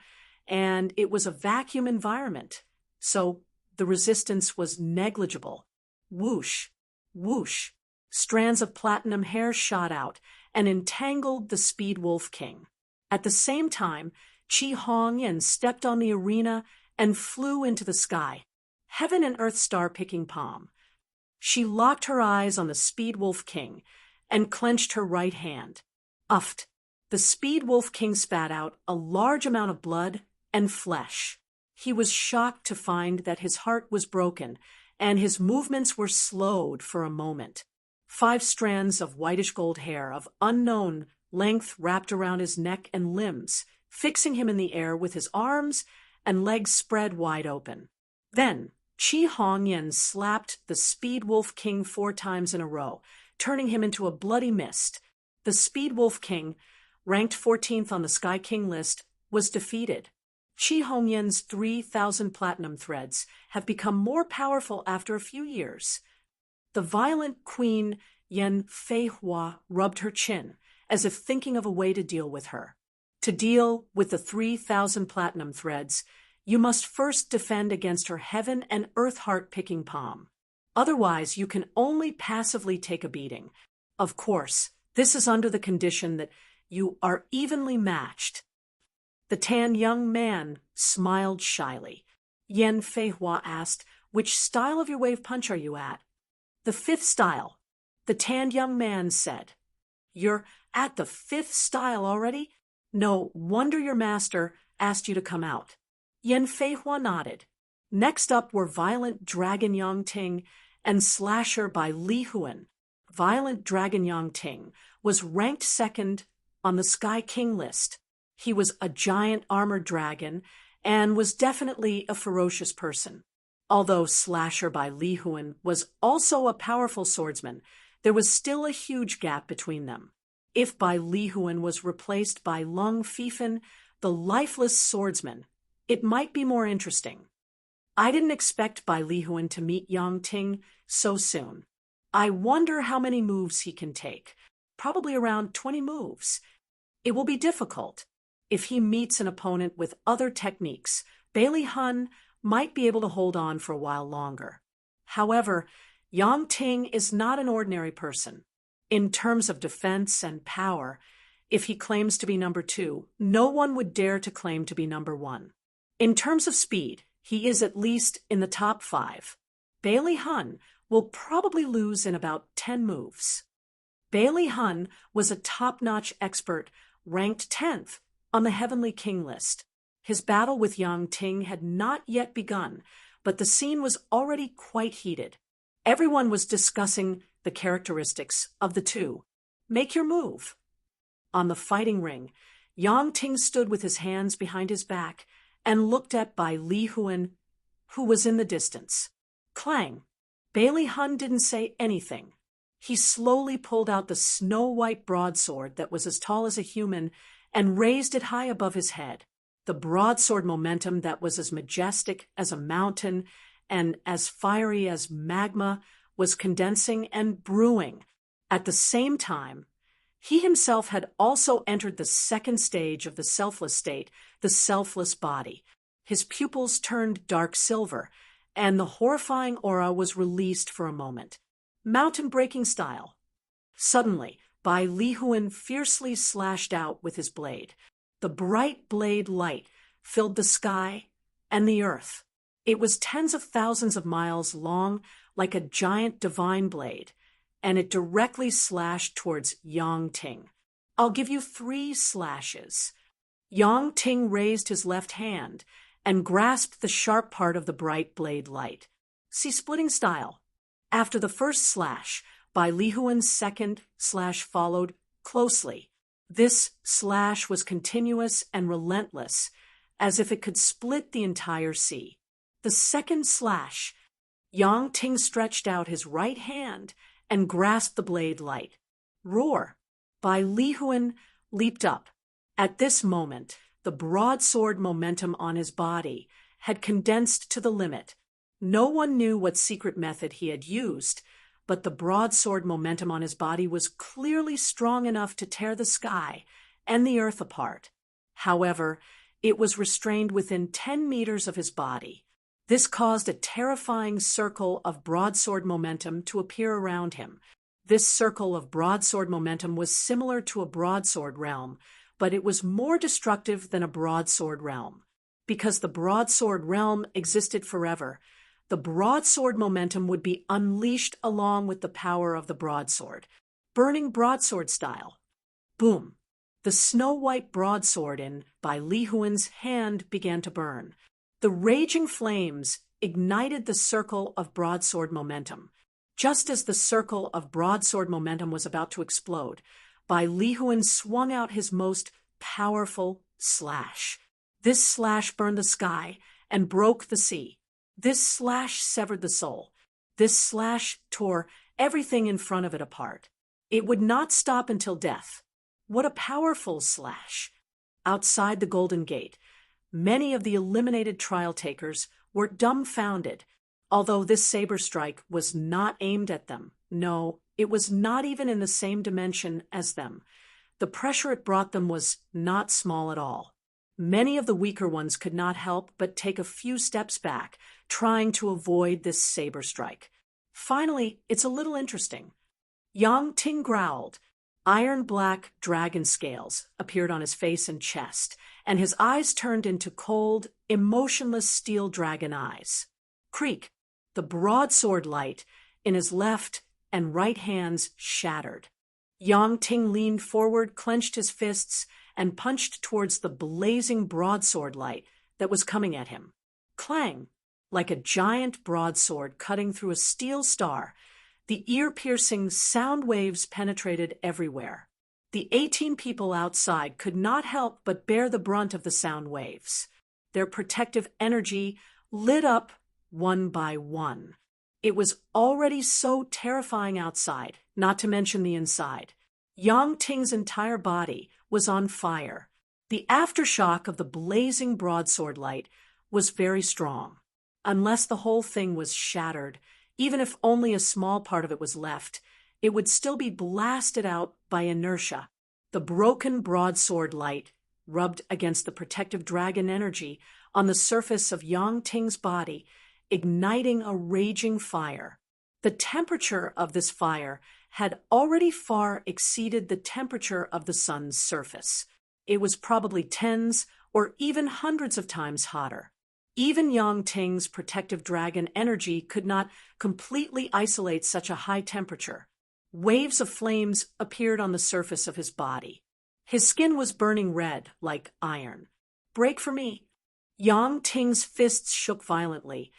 A: and it was a vacuum environment, so the resistance was negligible. Whoosh, whoosh. Strands of platinum hair shot out and entangled the Speed Wolf King. At the same time, Chi Hongyan stepped on the arena and flew into the sky, heaven and earth star-picking palm. She locked her eyes on the Speed Wolf King and clenched her right hand. Uffed. The Speed Wolf King spat out a large amount of blood and flesh. He was shocked to find that his heart was broken and his movements were slowed for a moment. 5 strands of whitish gold hair of unknown length wrapped around his neck and limbs, fixing him in the air with his arms and legs spread wide open. Then, Chi Hongyan slapped the Speed Wolf King 4 times in a row, turning him into a bloody mist. The Speed Wolf King, ranked 14th on the Sky King list, was defeated. Chi Hongyan's 3,000 platinum threads have become more powerful after a few years. The violent Queen Yen Feihua rubbed her chin, as if thinking of a way to deal with her. To deal with the 3,000 platinum threads, you must first defend against her heaven and earth heart-picking palm. Otherwise, you can only passively take a beating. Of course, this is under the condition that you are evenly matched. The tan young man smiled shyly. Yen Feihua asked, "Which style of your wave punch are you at?" "The 5th style," the tanned young man said. "You're at the 5th style already? No wonder your master asked you to come out." Yen Feihua nodded. Next up were Violent Dragon Yangting and Slasher by Li Huan. Violent Dragon Yangting was ranked 2nd on the Sky King list. He was a giant armored dragon and was definitely a ferocious person. Although Slasher by Li Huan was also a powerful swordsman, there was still a huge gap between them. If Bai Li Huan was replaced by Lung Fifan, the lifeless swordsman, it might be more interesting. I didn't expect Bai Li Huan to meet Yang Ting so soon. I wonder how many moves he can take. Probably around 20 moves. It will be difficult. If he meets an opponent with other techniques, Bai Li Huan might be able to hold on for a while longer. However, Yang Ting is not an ordinary person. In terms of defense and power, if he claims to be number 2, no one would dare to claim to be number 1. In terms of speed, he is at least in the top 5. Bai Li Huan will probably lose in about 10 moves. Bai Li Huan was a top-notch expert, ranked 10th on the Heavenly King list. His battle with Yang Ting had not yet begun, but the scene was already quite heated. Everyone was discussing the characteristics of the two. Make your move. On the fighting ring, Yang Ting stood with his hands behind his back and looked at Bai Li Huan, who was in the distance. Clang. Bai Li Huan didn't say anything. He slowly pulled out the snow-white broadsword that was as tall as a human and raised it high above his head. The broadsword momentum that was as majestic as a mountain and as fiery as magma was condensing and brewing. At the same time, he himself had also entered the 2nd stage of the selfless state, the selfless body. His pupils turned dark silver, and the horrifying aura was released for a moment. Mountain-breaking style. Suddenly, Bai Li Huan fiercely slashed out with his blade. The bright blade light filled the sky and the earth. It was tens of thousands of miles long, like a giant divine blade, and it directly slashed towards Yang Ting. "I'll give you 3 slashes." Yang Ting raised his left hand and grasped the sharp part of the bright blade light. See splitting style. After the first slash, Bai Li Huan's second slash followed closely. This slash was continuous and relentless, as if it could split the entire sea. The second slash, Yang Ting stretched out his right hand and grasped the blade light. Roar! Bai Li Huan leaped up. At this moment, The broadsword momentum on his body had condensed to the limit. No one knew what secret method he had used, but the broadsword momentum on his body was clearly strong enough to tear the sky and the earth apart. However, it was restrained within 10 meters of his body. This caused a terrifying circle of broadsword momentum to appear around him. This circle of broadsword momentum was similar to a broadsword realm, but it was more destructive than a broadsword realm. Because the broadsword realm existed forever, the broadsword momentum would be unleashed along with the power of the broadsword, burning broadsword style. Boom! The snow-white broadsword in Bai Lihuan's hand began to burn. The raging flames ignited the circle of broadsword momentum. Just as the circle of broadsword momentum was about to explode, Bai Lihuan swung out his most powerful slash. This slash burned the sky and broke the sea. This slash severed the soul. This slash tore everything in front of it apart. It would not stop until death. What a powerful slash! Outside the Golden Gate, many of the eliminated trial takers were dumbfounded. Although this saber strike was not aimed at them, no, it was not even in the same dimension as them. The pressure it brought them was not small at all. Many of the weaker ones could not help but take a few steps back, trying to avoid this saber strike. Finally, it's a little interesting. Yang Ting growled. Iron-black dragon scales appeared on his face and chest, and his eyes turned into cold, emotionless steel dragon eyes. Creak! The broadsword light in his left and right hands shattered. Yang Ting leaned forward, clenched his fists, and punched towards the blazing broadsword light that was coming at him. Clang! Like a giant broadsword cutting through a steel star, the ear-piercing sound waves penetrated everywhere. The 18 people outside could not help but bear the brunt of the sound waves. Their protective energy lit up one by one. It was already so terrifying outside, not to mention the inside. Yang Ting's entire body was on fire. The aftershock of the blazing broadsword light was very strong. Unless the whole thing was shattered, even if only a small part of it was left, it would still be blasted out by inertia. The broken broadsword light rubbed against the protective dragon energy on the surface of Yang Ting's body, igniting a raging fire. The temperature of this fire had already far exceeded the temperature of the sun's surface. It was probably tens or even hundreds of times hotter. Even Yang Ting's protective dragon energy could not completely isolate such a high temperature. Waves of flames appeared on the surface of his body. His skin was burning red like iron. Break for me! Yang Ting's fists shook violently,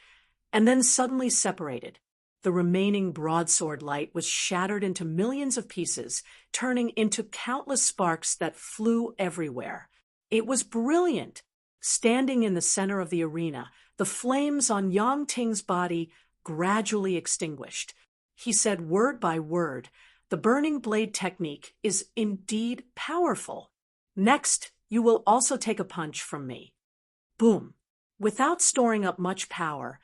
A: and then suddenly separated. The remaining broadsword light was shattered into millions of pieces, turning into countless sparks that flew everywhere. It was brilliant. Standing in the center of the arena, the flames on Yang Ting's body gradually extinguished. He said word by word, "The burning blade technique is indeed powerful. Next, you will also take a punch from me." Boom! Without storing up much power,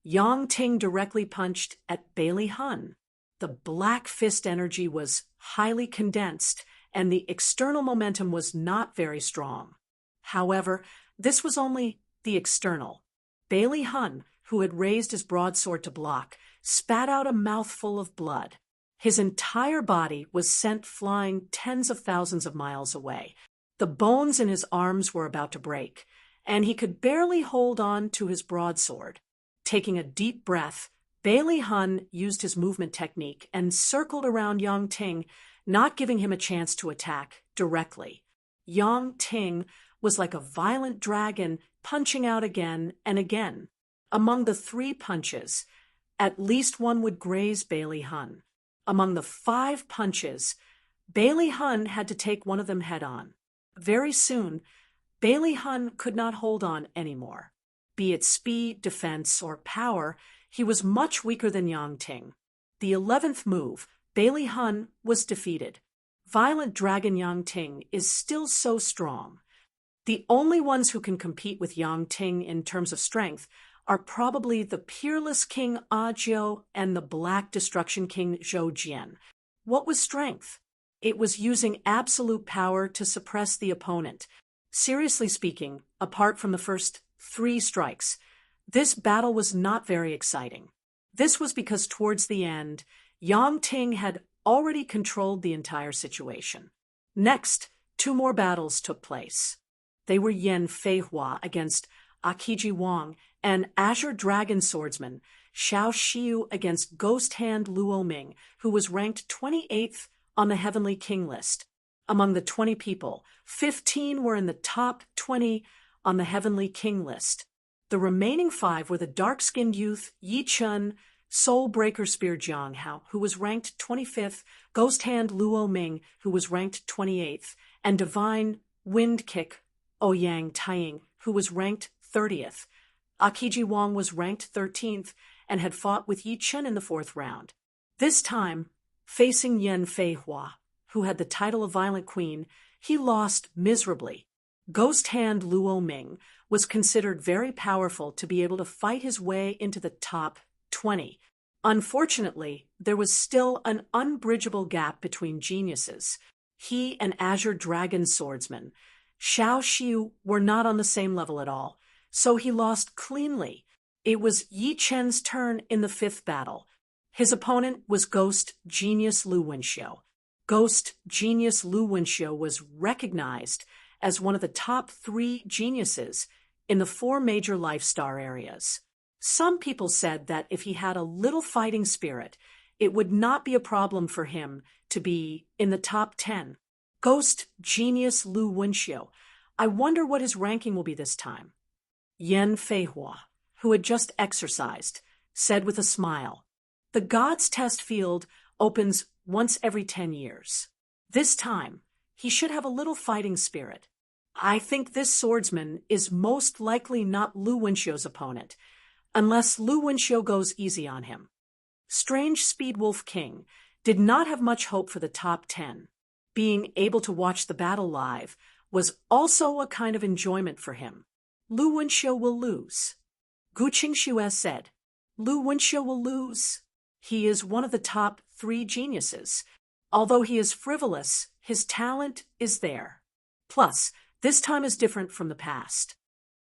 A: Yang Ting directly punched at Bai Lihuan. The black fist energy was highly condensed, and the external momentum was not very strong. However, this was only the external. Bai Lihuan, who had raised his broadsword to block, spat out a mouthful of blood. His entire body was sent flying tens of thousands of miles away. The bones in his arms were about to break, and he could barely hold on to his broadsword. Taking a deep breath, Bai Lihuan used his movement technique and circled around Yang Ting, not giving him a chance to attack directly. Yang Ting was like a violent dragon punching out again and again. Among the 3 punches, at least one would graze Bai Lihuan. Among the 5 punches, Bai Lihuan had to take one of them head-on. Very soon, Bai Lihuan could not hold on anymore. Be it speed, defense, or power, he was much weaker than Yang Ting. The 11th move, Bai Lihuan was defeated. Violent Dragon Yang Ting is still so strong. The only ones who can compete with Yang Ting in terms of strength are probably the peerless King Ajiu and the Black Destruction King Zhou Jian. What was strength? It was using absolute power to suppress the opponent. Seriously speaking, apart from the first 3 strikes, this battle was not very exciting. This was because towards the end, Yang Ting had already controlled the entire situation. Next, 2 more battles took place. They were Yan Feihua against Akiji Wang and Azure Dragon Swordsman Xiao Xiu against Ghost Hand Luo Ming, who was ranked 28th on the Heavenly King list. Among the 20 people, 15 were in the top 20 on the Heavenly King list. The remaining 5 were the dark-skinned youth Yi Chun, Soul Breaker Spear Jiang Hao, who was ranked 25th, Ghost Hand Luo Ming, who was ranked 28th, and Divine Wind Kick Ouyang Taiying, who was ranked 30th. Akiji Wang was ranked 13th and had fought with Yi Chun in the 4th round. This time, facing Yan Feihua, who had the title of Violent Queen, he lost miserably. Ghost Hand Luo Ming was considered very powerful to be able to fight his way into the top 20. Unfortunately, there was still an unbridgeable gap between geniuses. He and Azure Dragon Swordsman Xiao Xiu were not on the same level at all, so he lost cleanly. It was Yi Chen's turn in the 5th battle. His opponent was Ghost Genius Lu Wenxiu. Ghost Genius Lu Wenxiu was recognized as one of the top 3 geniuses in the 4 major life star areas. Some people said that if he had a little fighting spirit, it would not be a problem for him to be in the top 10. Ghost Genius Lu Wenxiu. I wonder what his ranking will be this time. Yan Feihua, who had just exercised, said with a smile, "The God's Test field opens once every 10 years. This time, he should have a little fighting spirit. I think this swordsman is most likely not Lu Wenxiu's opponent, unless Lu Wenxiu goes easy on him." Strange Speedwolf King did not have much hope for the top 10. Being able to watch the battle live was also a kind of enjoyment for him. Lu Wenxiu will lose. Gu Qingxue said, "Lu Wenxiu will lose. He is one of the top 3 geniuses. Although he is frivolous, his talent is there. Plus, this time is different from the past."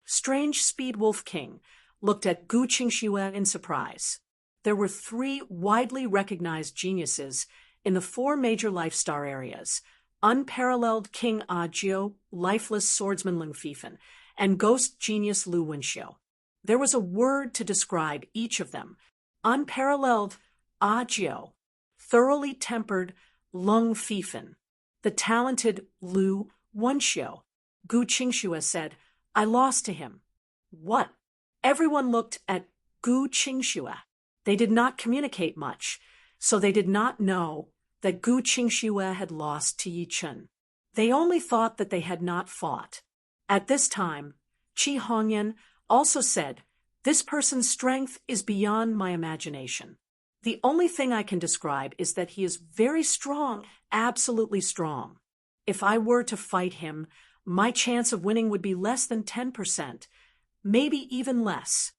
A: Strange Speedwolf King looked at Gu Qingxue in surprise. There were 3 widely recognized geniuses in the 4 major life star areas: Unparalleled King Ajiu, Lifeless Swordsman Lung Fifan, and Ghost Genius Lu Wenxiu. There was a word to describe each of them: Unparalleled Ajiu, Thoroughly Tempered Lung Fifan, the talented Lu Wenxiu. Gu Qingxue said, "I lost to him." What? Everyone looked at Gu Qingxue. They did not communicate much, so they did not know that Gu Qingxue had lost to Yi Chun. They only thought that they had not fought. At this time, Qi Hongyan also said, "This person's strength is beyond my imagination. The only thing I can describe is that he is very strong, absolutely strong. If I were to fight him, my chance of winning would be less than 10%, maybe even less."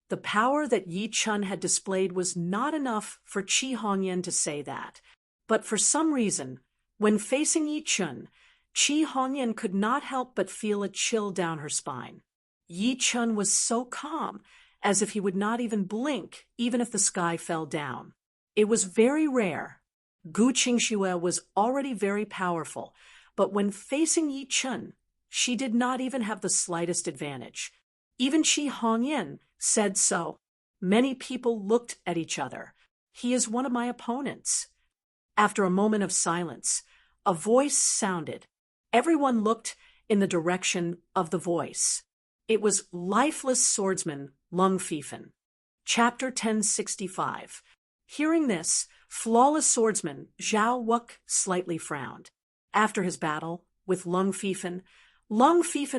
A: The power that Yi Chun had displayed was not enough for Qi Hongyan to say that. But for some reason, when facing Yi Chun, Qi Hongyan could not help but feel a chill down her spine. Yi Chun was so calm, as if he would not even blink, even if the sky fell down. It was very rare. Gu Qingxue was already very powerful, but when facing Yi Chun, she did not even have the slightest advantage. Even Qi Hongyan said so. Many people looked at each other. "He is one of my opponents." After a moment of silence, a voice sounded. Everyone looked in the direction of the voice. It was Lifeless Swordsman Lung Fifan. Chapter 1065. Hearing this, Flawless Swordsman Zhao Wuk slightly frowned. After his battle with Lung Fifan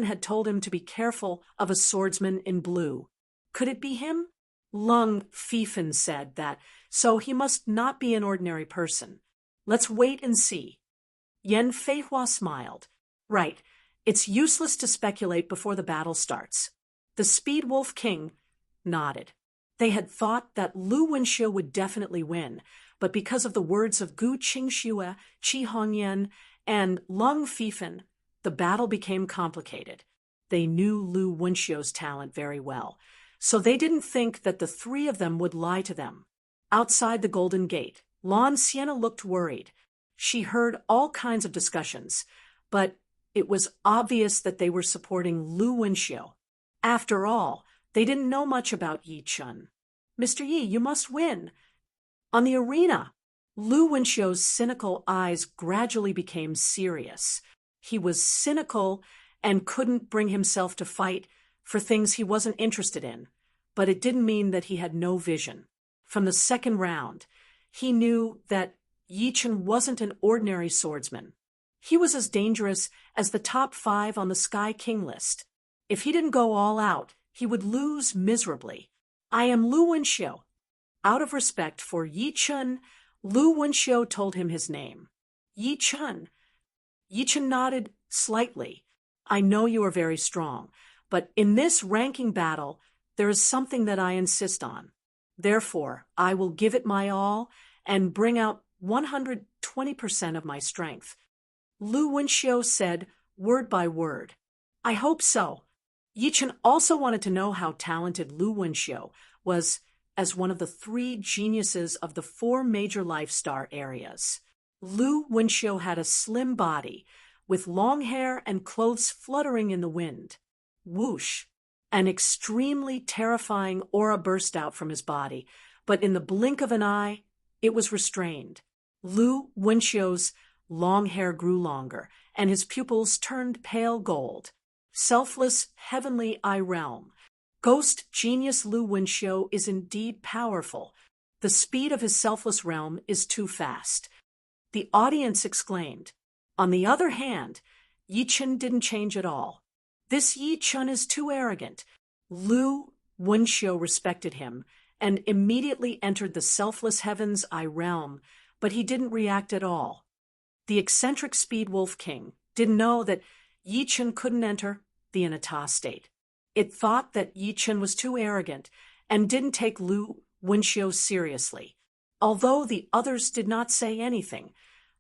A: had told him to be careful of a swordsman in blue. Could it be him? Lung Fifan said that, so he must not be an ordinary person. Let's wait and see. Yan Feihua smiled. Right, It's useless to speculate before the battle starts. The Speed Wolf King nodded. They had thought that Lu Wenxiu would definitely win, but because of the words of Gu Qingxue, Qi Hongyan, and Lung Fifan, the battle became complicated. They knew Lu Wenxiu's talent very well, so they didn't think that the three of them would lie to them. Outside the Golden Gate, Lan Sienna looked worried. She heard all kinds of discussions, but it was obvious that they were supporting Lu Wenxiu. After all, they didn't know much about Yi Chun. "Mr. Yi, you must win." On the arena, Lu Wenxiu's cynical eyes gradually became serious. He was cynical and couldn't bring himself to fight for things he wasn't interested in, but it didn't mean that he had no vision. From the second round, he knew that Yi Chun wasn't an ordinary swordsman. He was as dangerous as the top 5 on the Sky King list. If he didn't go all out, he would lose miserably. "I am Lu Wenxiu." Out of respect for Yi Chun, Lu Wenxiu told him his name. "Yi Chun." Yi Chun nodded slightly. "I know you are very strong, but in this ranking battle, there is something that I insist on. Therefore, I will give it my all and bring out 120% of my strength." Lu Wenxiu said, word by word, "I hope so." Yi Chun also wanted to know how talented Lu Wenxiu was as one of the 3 geniuses of the 4 major life star areas. Lu Wenxiu had a slim body, with long hair and clothes fluttering in the wind. Whoosh! An extremely terrifying aura burst out from his body, but in the blink of an eye, it was restrained. Lu Wenxiu's long hair grew longer, and his pupils turned pale gold. Selfless heavenly eye realm. Ghost genius Lu Wenxiu is indeed powerful. The speed of his selfless realm is too fast. The audience exclaimed. On the other hand, Yi Chun didn't change at all. "This Yi Chun is too arrogant." Lu Wenxiu respected him and immediately entered the selfless heaven's eye realm, but he didn't react at all. The eccentric Speed Wolf King didn't know that Yi Chun couldn't enter the Inata state. It thought that Yi Chun was too arrogant and didn't take Lu Wenxiu seriously. Although the others did not say anything,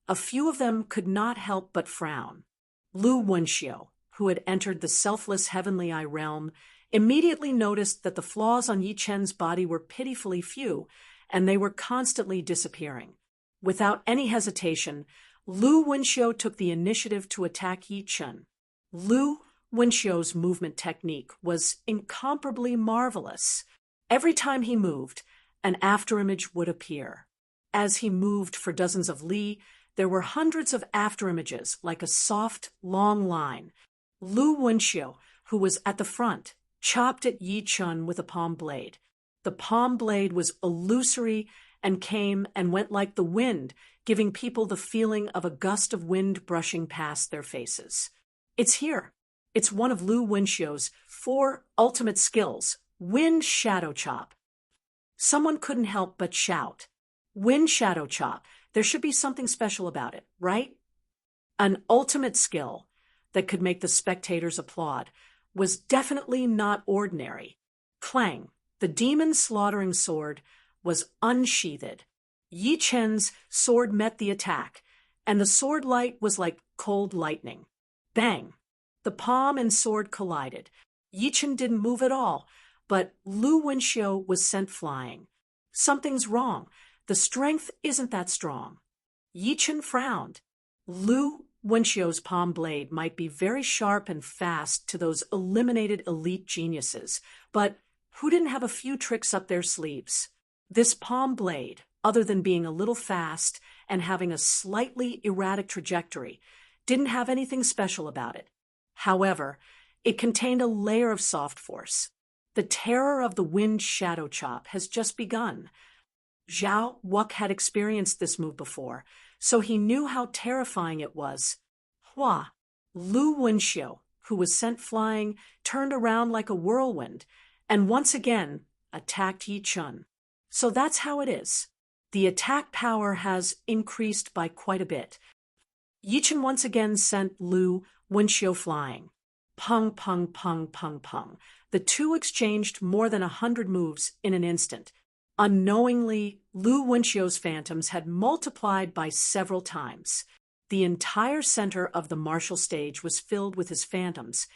A: a few of them could not help but frown. Lu Wenxiu, who had entered the selfless heavenly eye realm, immediately noticed that the flaws on Yi Chun's body were pitifully few, and they were constantly disappearing. Without any hesitation, Lu Wenxiu took the initiative to attack Yi Chun. Lu Wenxiu's movement technique was incomparably marvelous. Every time he moved, an afterimage would appear. As he moved for dozens of li, there were hundreds of afterimages like a soft, long line. Lu Wenxiu, who was at the front, chopped at Yi Chun with a palm blade. The palm blade was illusory and came and went like the wind, giving people the feeling of a gust of wind brushing past their faces. It's here. It's one of Lu Wenxiu's 4 ultimate skills, Wind Shadow Chop. Someone couldn't help but shout. Wind Shadow Chop. There should be something special about it, right? An ultimate skill that could make the spectators applaud was definitely not ordinary. Clang, the demon-slaughtering sword, was unsheathed. Yi Chun's sword met the attack, and the sword light was like cold lightning. Bang! The palm and sword collided. Yi Chun didn't move at all, but Lu Wenxiu was sent flying. Something's wrong. The strength isn't that strong. Yi Chun frowned. Lu Wenxiu's palm blade might be very sharp and fast to those eliminated elite geniuses, but who didn't have a few tricks up their sleeves? This palm blade, other than being a little fast and having a slightly erratic trajectory, didn't have anything special about it. However, it contained a layer of soft force. The terror of the Wind Shadow Chop has just begun. Zhao Wuk had experienced this move before, so he knew how terrifying it was. Hua, Lu Wenxiu, who was sent flying, turned around like a whirlwind, and once again attacked Yi Chun. So that's how it is. The attack power has increased by quite a bit. Yi Chun once again sent Lu Wenxiu flying. Pung, pung, pung, pung, pung. The two exchanged more than 100 moves in an instant. Unknowingly, Lu Wenxiu's phantoms had multiplied by several times. The entire center of the martial stage was filled with his phantoms,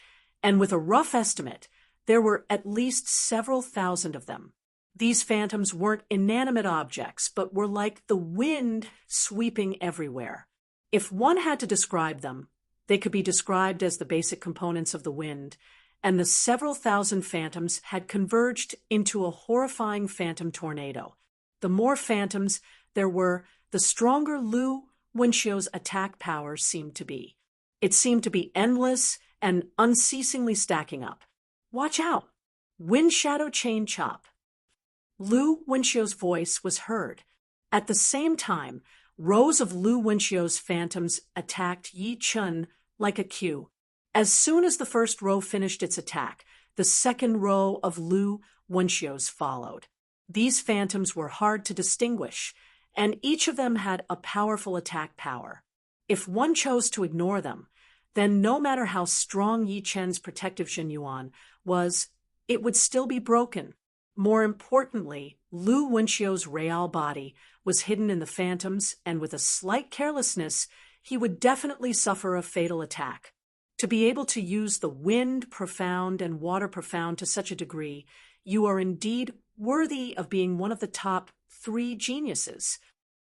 A: and with a rough estimate, there were at least several thousand of them. These phantoms weren't inanimate objects, but were like the wind sweeping everywhere. If one had to describe them, they could be described as the basic components of the wind, and the several thousand phantoms had converged into a horrifying phantom tornado. The more phantoms there were, the stronger Lu Wenxiu's attack power seemed to be. It seemed to be endless and unceasingly stacking up. Watch out! Wind Shadow Chain Chop. Lu Wenxiu's voice was heard. At the same time, rows of Lu Wenxiu's phantoms attacked Yi Chun like a queue. As soon as the first row finished its attack, the second row of Lu Wenxiu's followed. These phantoms were hard to distinguish, and each of them had a powerful attack power. If one chose to ignore them, then no matter how strong Yi Chen's protective Xingyuan was, it would still be broken. More importantly, Lu Wenxiu's real body was hidden in the phantoms, and with a slight carelessness, he would definitely suffer a fatal attack. To be able to use the wind profound and water profound to such a degree, you are indeed worthy of being one of the top 3 geniuses.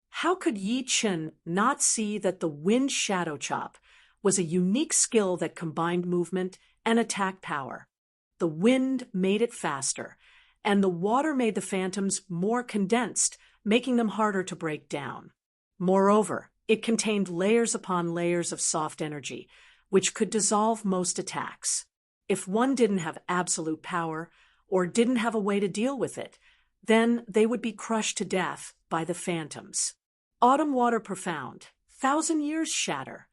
A: How could Yi Chen not see that the wind shadow chop was a unique skill that combined movement and attack power? The wind made it faster, and the water made the phantoms more condensed, making them harder to break down. Moreover, it contained layers upon layers of soft energy, which could dissolve most attacks. If one didn't have absolute power, or didn't have a way to deal with it, then they would be crushed to death by the phantoms. Autumn Water Profound, 1,000 Years Shatter.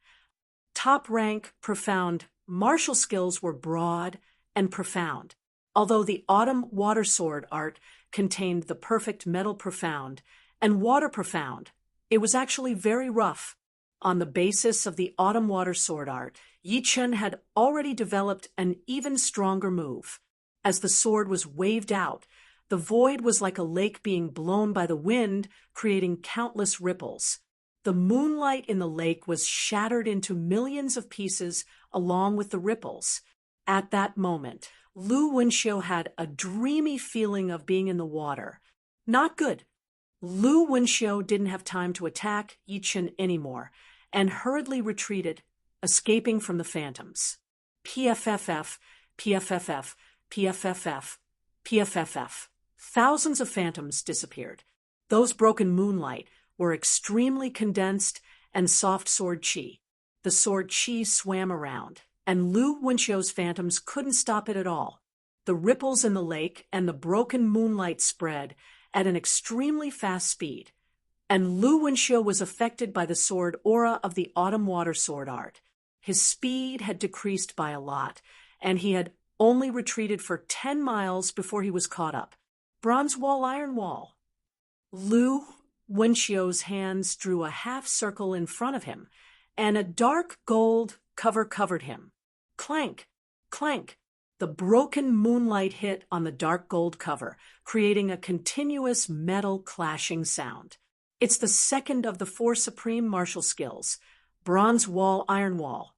A: Top rank Profound martial skills were broad and profound. Although the Autumn Water Sword art contained the perfect Metal Profound and Water Profound, it was actually very rough. On the basis of the Autumn Water Sword art, Yi Chen had already developed an even stronger move. As the sword was waved out, the void was like a lake being blown by the wind, creating countless ripples. The moonlight in the lake was shattered into millions of pieces along with the ripples. At that moment, Lu Wenxiu had a dreamy feeling of being in the water. Not good. Lu Wenxiu didn't have time to attack Yi Chen anymore, and hurriedly retreated, escaping from the phantoms. PFFF, PFFF, PFFF, PFFF. Thousands of phantoms disappeared. Those broken moonlight were extremely condensed and soft sword chi. The sword chi swam around, and Lu Wenxiu's phantoms couldn't stop it at all. The ripples in the lake and the broken moonlight spread at an extremely fast speed, and Lu Wenxiu was affected by the sword aura of the Autumn Water Sword art. His speed had decreased by a lot, and he had only retreated for 10 miles before he was caught up. Bronze Wall, Iron Wall. Lu Wenxiu's hands drew a half circle in front of him, and a dark gold cover covered him. Clank, clank. The broken moonlight hit on the dark gold cover, creating a continuous metal clashing sound. It's the second of the 4 supreme martial skills, Bronze Wall, Iron Wall.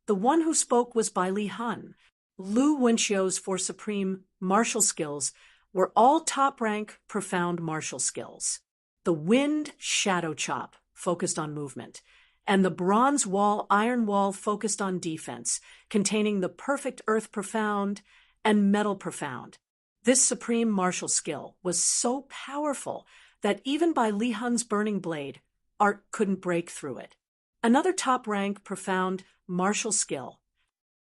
A: The one who spoke was Bai Li Han. Lu Wenxiu's 4 supreme martial skills were all top-rank, profound martial skills. The Wind Shadow Chop focused on movement, and the Bronze Wall, Iron Wall focused on defense, containing the perfect Earth Profound and Metal Profound. This supreme martial skill was so powerful that even by Li Han's burning blade, art couldn't break through it. Another top-rank, profound martial skill.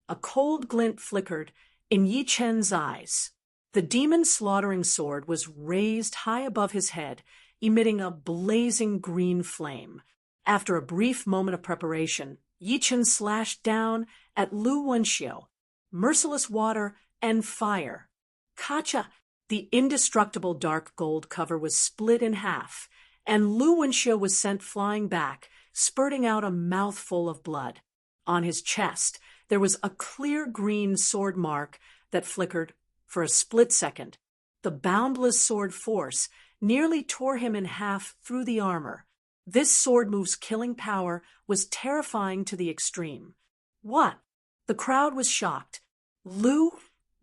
A: A cold glint flickered in Yi Chen's eyes. The demon slaughtering sword was raised high above his head, emitting a blazing green flame. After a brief moment of preparation, Yi Chen slashed down at Lu Wenxiu. Merciless water and fire. Kacha! The indestructible dark gold cover was split in half, and Lu Wenxiu was sent flying back, spurting out a mouthful of blood. On his chest, there was a clear green sword mark that flickered for a split second. The boundless sword force nearly tore him in half through the armor. This sword move's killing power was terrifying to the extreme. What? The crowd was shocked. Lu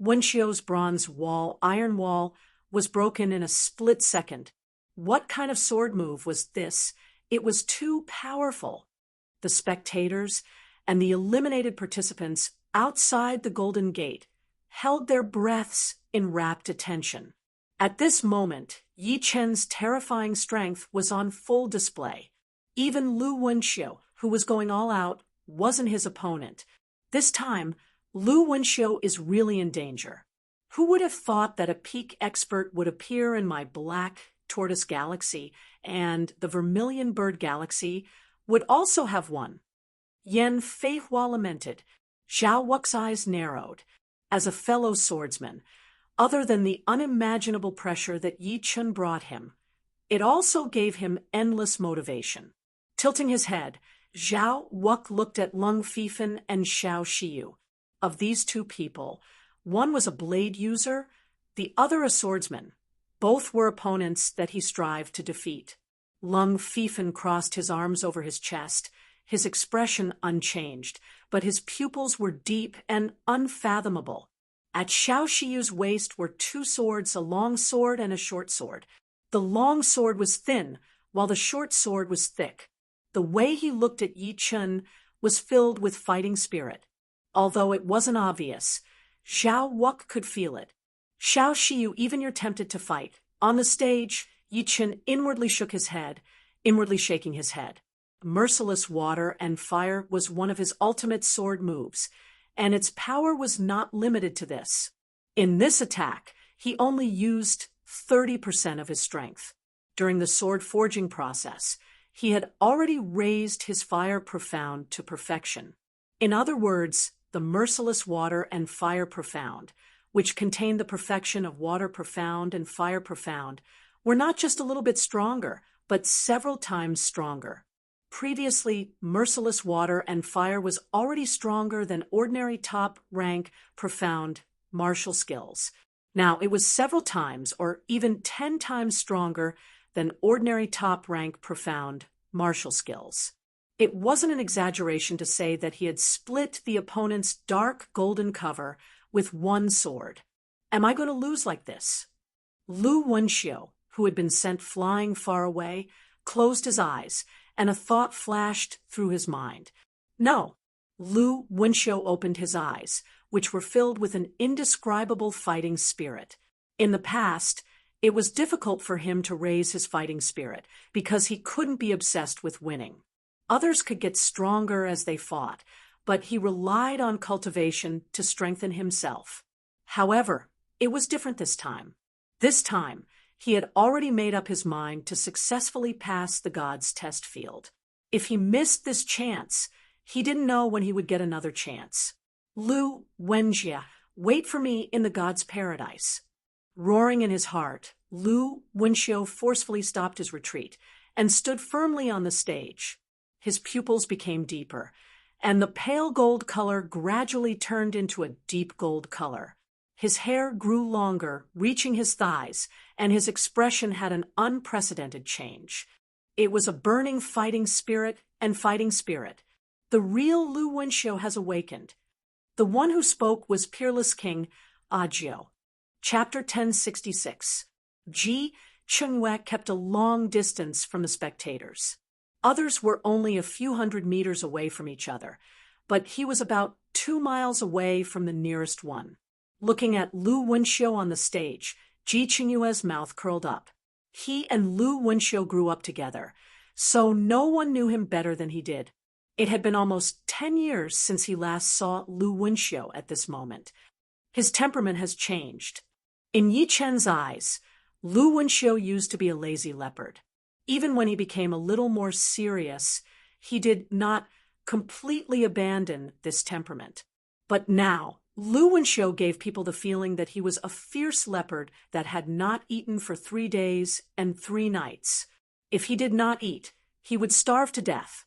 A: Wenxiu's bronze iron wall, was broken in a split second. What kind of sword move was this? It was too powerful. The spectators and the eliminated participants outside the Golden Gate held their breaths in rapt attention. At this moment, Yi Chen's terrifying strength was on full display. Even Lu Wenxiu, who was going all out, wasn't his opponent. This time, Lu Wenxiu is really in danger. Who would have thought that a peak expert would appear in my black tortoise galaxy and the vermilion bird galaxy would also have won? Yan Feihua lamented. Zhao Wux's eyes narrowed. As a fellow swordsman, other than the unimaginable pressure that Yi Chen brought him, it also gave him endless motivation. Tilting his head, Zhao Wux looked at Lung Fifan and Xiao Shiyu. Of these two people, one was a blade user, the other a swordsman. Both were opponents that he strived to defeat. Lung Fifan crossed his arms over his chest, his expression unchanged, but his pupils were deep and unfathomable. At Xiao Shiyu's waist were two swords, a long sword and a short sword. The long sword was thin, while the short sword was thick. The way he looked at Yi Chen was filled with fighting spirit. Although it wasn't obvious, Zhao Wux could feel it. Xiao Shiyu, even you're tempted to fight. On the stage, Yi Chen inwardly shook his head, inwardly shaking his head. Merciless water and fire was one of his ultimate sword moves, and its power was not limited to this. In this attack, he only used 30% of his strength. During the sword forging process, he had already raised his fire profound to perfection. In other words, the merciless water and fire profound, which contained the perfection of water profound and fire profound, were not just a little bit stronger, but several times stronger. Previously, merciless water and fire was already stronger than ordinary top-rank profound martial skills. Now, it was several times or even 10 times stronger than ordinary top-rank profound martial skills. It wasn't an exaggeration to say that he had split the opponent's dark golden cover with one sword. Am I going to lose like this? Lu Wenxiu, who had been sent flying far away, closed his eyes, and a thought flashed through his mind. No. Lu Wenxiu opened his eyes, which were filled with an indescribable fighting spirit. In the past, it was difficult for him to raise his fighting spirit because he couldn't be obsessed with winning. Others could get stronger as they fought, but he relied on cultivation to strengthen himself. However, it was different this time. This time, he had already made up his mind to successfully pass the gods' test field. If he missed this chance, he didn't know when he would get another chance. Lu Wenjia, wait for me in the gods' paradise. Roaring in his heart, Lu Wenxiu forcefully stopped his retreat and stood firmly on the stage. His pupils became deeper, and the pale gold color gradually turned into a deep gold color. His hair grew longer, reaching his thighs, and his expression had an unprecedented change. It was a burning fighting spirit and fighting spirit. The real Lu Wenxiu has awakened. The one who spoke was Peerless King Audiobook. Chapter 1066. Ji Chengwei kept a long distance from the spectators. Others were only a few hundred meters away from each other, but he was about 2 miles away from the nearest one. Looking at Lu Wenxiu on the stage, Ji Qingyue's mouth curled up. He and Lu Wenxiu grew up together, so no one knew him better than he did. It had been almost 10 years since he last saw Lu Wenxiu at this moment. His temperament has changed. In Yi Chen's eyes, Lu Wenxiu used to be a lazy leopard. Even when he became a little more serious, he did not completely abandon this temperament. But now, Lu Wenxiu gave people the feeling that he was a fierce leopard that had not eaten for 3 days and 3 nights. If he did not eat, he would starve to death.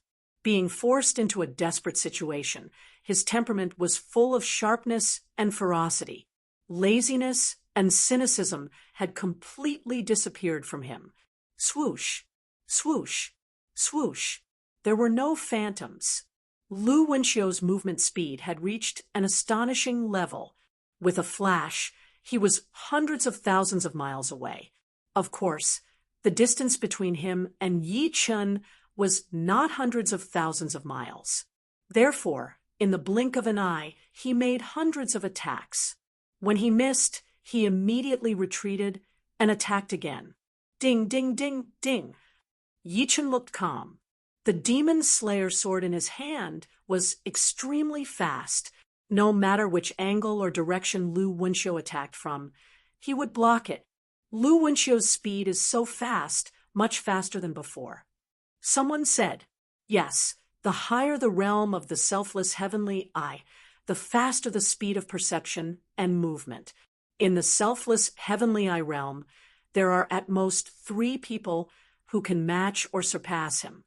A: being forced into a desperate situation. His temperament was full of sharpness and ferocity. Laziness and cynicism had completely disappeared from him. Swoosh, swoosh, swoosh. There were no phantoms. Lu Wenxiu's movement speed had reached an astonishing level. With a flash, he was hundreds of thousands of miles away. Of course, the distance between him and Yi Chen was not hundreds of thousands of miles. Therefore, in the blink of an eye, he made hundreds of attacks. When he missed, he immediately retreated and attacked again. Ding, ding, ding, ding. Yi Chen looked calm. The Demon Slayer sword in his hand was extremely fast. No matter which angle or direction Lu Wenxiu attacked from, he would block it. Lu Wenxiu's speed is so fast, much faster than before. Someone said, yes, the higher the realm of the selfless heavenly eye, the faster the speed of perception and movement. In the selfless heavenly eye realm, there are at most 3 people who can match or surpass him.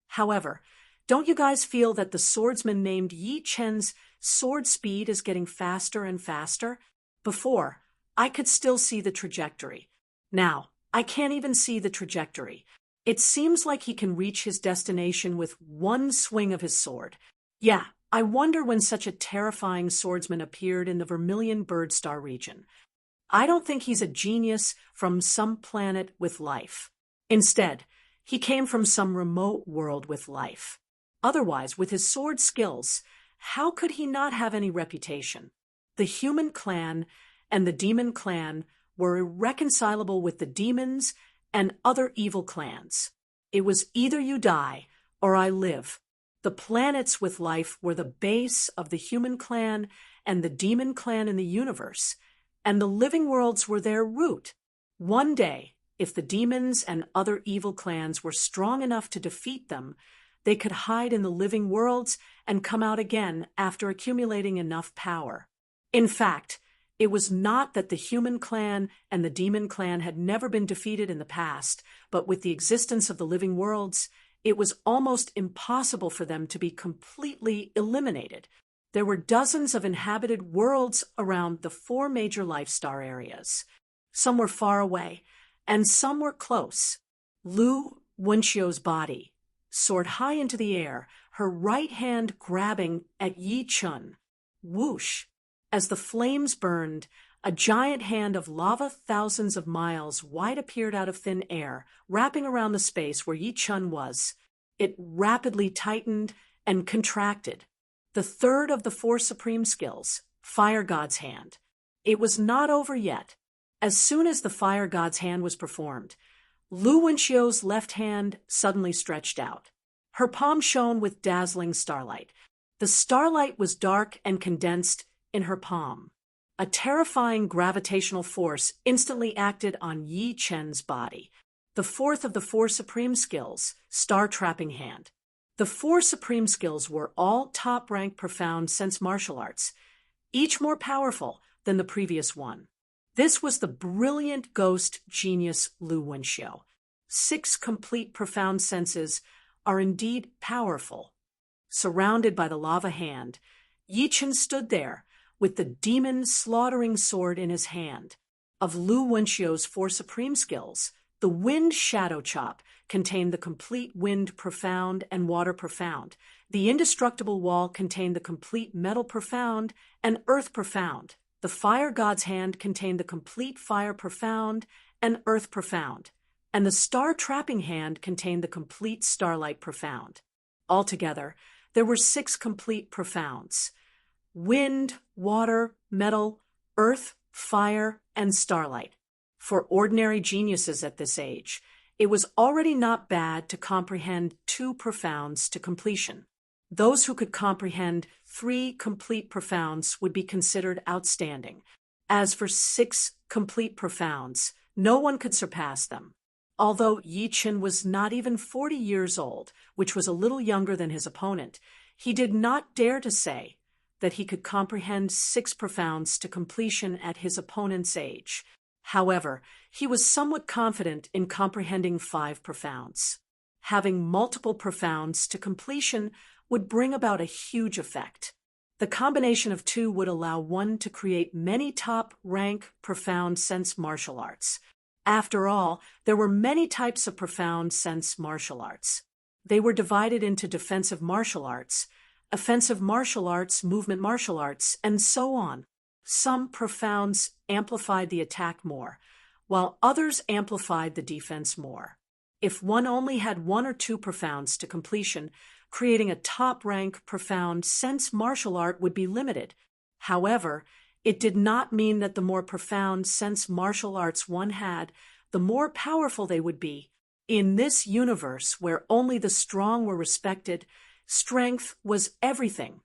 A: However, don't you guys feel that the swordsman named Yi Chen's sword speed is getting faster and faster? Before, I could still see the trajectory. Now, I can't even see the trajectory. It seems like he can reach his destination with one swing of his sword. Yeah, I wonder when such a terrifying swordsman appeared in the Vermilion Bird Star region. I don't think he's a genius from some planet with life. Instead, he came from some remote world with life. Otherwise, with his sword skills, how could he not have any reputation? The human clan and the demon clan were irreconcilable with the demons and other evil clans. It was either you die or I live. The planets with life were the base of the human clan and the demon clan in the universe, and the living worlds were their root. One day, if the demons and other evil clans were strong enough to defeat them, they could hide in the living worlds and come out again after accumulating enough power. In fact, it was not that the human clan and the demon clan had never been defeated in the past, but with the existence of the living worlds, it was almost impossible for them to be completely eliminated. There were dozens of inhabited worlds around the 4 major life star areas. Some were far away, and some were close. Lu Wenxiu's body soared high into the air, her right hand grabbing at Yi Chen. Whoosh! As the flames burned, a giant hand of lava thousands of miles wide appeared out of thin air, wrapping around the space where Yi Chen was. It rapidly tightened and contracted. The third of the 4 supreme skills, Fire God's Hand. It was not over yet. As soon as the Fire God's Hand was performed, Lu Wenxiu's left hand suddenly stretched out. Her palm shone with dazzling starlight. The starlight was dark and condensed in her palm. A terrifying gravitational force instantly acted on Yi Chen's body. The 4th of the 4 supreme skills, Star Trapping Hand. The 4 supreme skills were all top-rank profound sense martial arts, each more powerful than the previous one. This was the brilliant ghost genius Lu Wenxiu. 6 complete profound senses are indeed powerful. Surrounded by the lava hand, Yi Chen stood there with the demon slaughtering sword in his hand. Of Lu Wenxiu's 4 supreme skills, the Wind Shadow Chop contained the complete Wind Profound and Water Profound. The Indestructible Wall contained the complete Metal Profound and Earth Profound. The Fire God's Hand contained the complete Fire Profound and Earth Profound. And the Star Trapping Hand contained the complete Starlight Profound. Altogether, there were 6 complete profounds: wind, water, metal, earth, fire, and starlight. For ordinary geniuses at this age, it was already not bad to comprehend 2 profounds to completion. Those who could comprehend 3 complete profounds would be considered outstanding. As for 6 complete profounds, no one could surpass them. Although Yi Chen was not even 40 years old, which was a little younger than his opponent, he did not dare to say that he could comprehend 6 profounds to completion at his opponent's age. However, he was somewhat confident in comprehending 5 profounds. having multiple profounds to completion would bring about a huge effect. The combination of two would allow one to create many top-rank profound sense martial arts. After all, there were many types of profound sense martial arts. They were divided into defensive martial arts, offensive martial arts, movement martial arts, and so on. Some profounds amplified the attack more, while others amplified the defense more. If one only had one or two profounds to completion, creating a top-rank profound sense martial art would be limited. However, it did not mean that the more profound sense martial arts one had, the more powerful they would be. In this universe where only the strong were respected, strength was everything.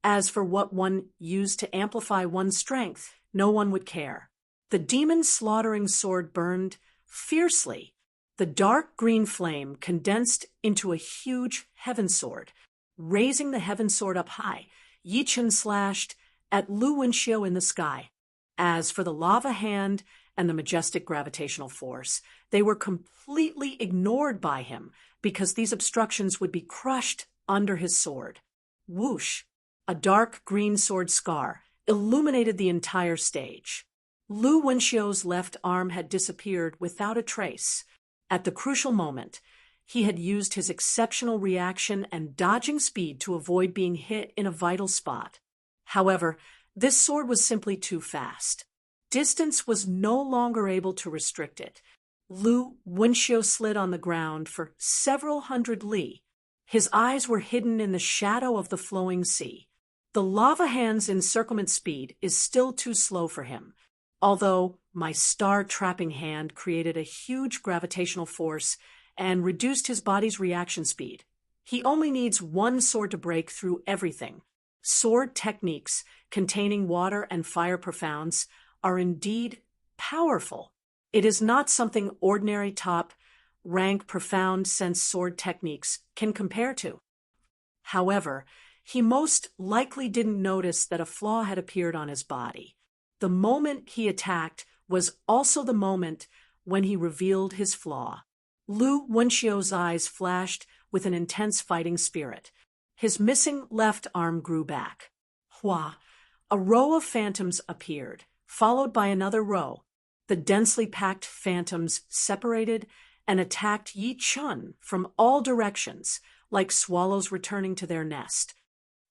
A: As for what one used to amplify one's strength, no one would care. The demon-slaughtering sword burned fiercely. The dark green flame condensed into a huge heaven sword. Raising the heaven sword up high, Yi Chen slashed at Lu Wenxiu in the sky. As for the lava hand and the majestic gravitational force, they were completely ignored by him because these obstructions would be crushed under his sword. Whoosh! A dark green sword scar illuminated the entire stage. Lu Wenxiu's left arm had disappeared without a trace. At the crucial moment, he had used his exceptional reaction and dodging speed to avoid being hit in a vital spot. However, this sword was simply too fast. Distance was no longer able to restrict it. Lu Wenxiu slid on the ground for several hundred li. His eyes were hidden in the shadow of the flowing sea. The lava hand's encirclement speed is still too slow for him. Although my star-trapping hand created a huge gravitational force and reduced his body's reaction speed, he only needs one sword to break through everything. Sword techniques containing water and fire profounds are indeed powerful. It is not something ordinary top-rank profound sense sword techniques can compare to. However, he most likely didn't notice that a flaw had appeared on his body. The moment he attacked was also the moment when he revealed his flaw. Lu Wenxiu's eyes flashed with an intense fighting spirit. His missing left arm grew back. Hua! A row of phantoms appeared, followed by another row. The densely packed phantoms separated and attacked Yi Chen from all directions, like swallows returning to their nest.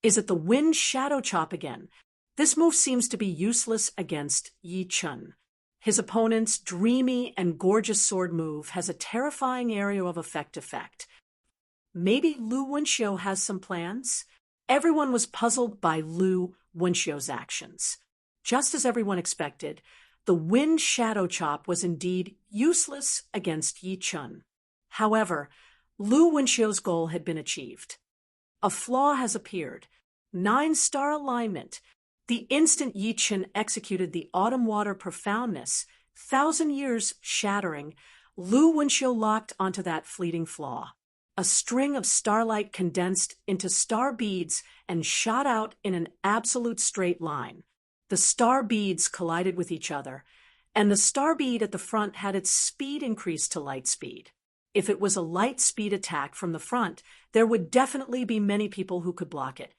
A: Is it the wind shadow chop again? This move seems to be useless against Yi Chen. His opponent's dreamy and gorgeous sword move has a terrifying area of effect. Maybe Lu Wenxiu has some plans? Everyone was puzzled by Lu Wenxiu's actions. Just as everyone expected, the wind shadow chop was indeed useless against Yi Chen. However, Lu Wenxiu's goal had been achieved. A flaw has appeared. 9-star alignment. The instant Yi Chen executed the autumn water profoundness, 1,000 years shattering, Lu Wenxiu locked onto that fleeting flaw. A string of starlight condensed into star beads and shot out in an absolute straight line. The star beads collided with each other, and the star bead at the front had its speed increased to light speed. If it was a light speed attack from the front, there would definitely be many people who could block it.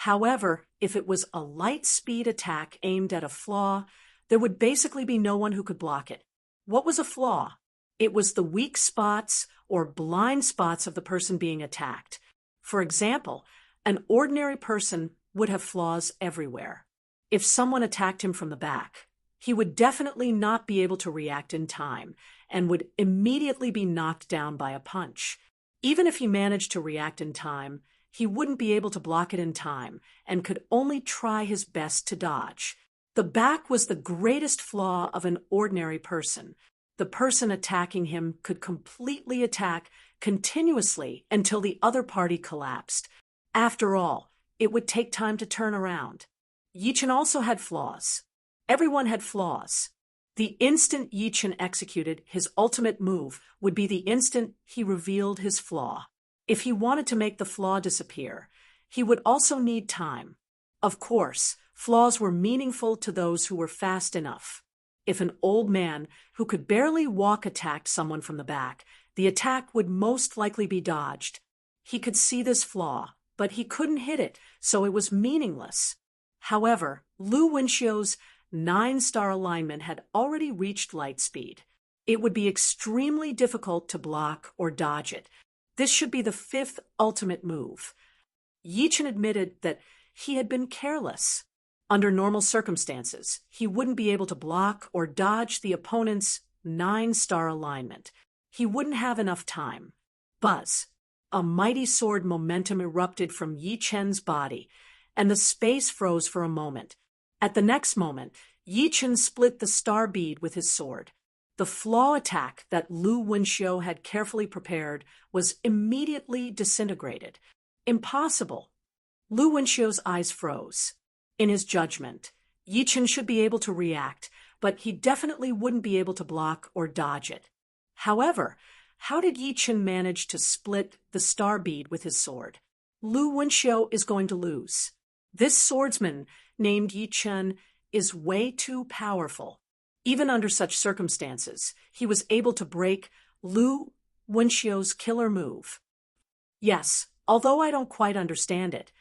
A: However, if it was a light speed attack aimed at a flaw, there would basically be no one who could block it. What was a flaw? It was the weak spots or blind spots of the person being attacked. For example, an ordinary person would have flaws everywhere. If someone attacked him from the back, he would definitely not be able to react in time and would immediately be knocked down by a punch. Even if he managed to react in time, he wouldn't be able to block it in time and could only try his best to dodge. The back was the greatest flaw of an ordinary person. The person attacking him could completely attack continuously until the other party collapsed. After all, it would take time to turn around. Yi Chen also had flaws. Everyone had flaws. The instant Yi Chen executed his ultimate move would be the instant he revealed his flaw. If he wanted to make the flaw disappear, he would also need time. Of course, flaws were meaningful to those who were fast enough. If an old man who could barely walk attacked someone from the back, The attack would most likely be dodged. He could see this flaw, but he couldn't hit it, so it was meaningless. However, Lu Wenxiu's 9-star alignment had already reached light speed. It would be extremely difficult to block or dodge it. This should be the 5th ultimate move. Yi Chen admitted that he had been careless. Under normal circumstances, he wouldn't be able to block or dodge the opponent's 9-star alignment. He wouldn't have enough time. Buzz! A mighty sword momentum erupted from Yi Chen's body, and the space froze for a moment. At the next moment, Yi Chen split the star bead with his sword. The flaw attack that Lu Wenxiu had carefully prepared was immediately disintegrated. Impossible! Lu Wenxiu's eyes froze. In his judgment, Yi Chen should be able to react, but he definitely wouldn't be able to block or dodge it. However, how did Yi Chen manage to split the star bead with his sword? Lu Wenxiu is going to lose. This swordsman, named Yi Chen, is way too powerful. Even under such circumstances, he was able to break Lu Wenxiu's killer move. Yes, although I don't quite understand it,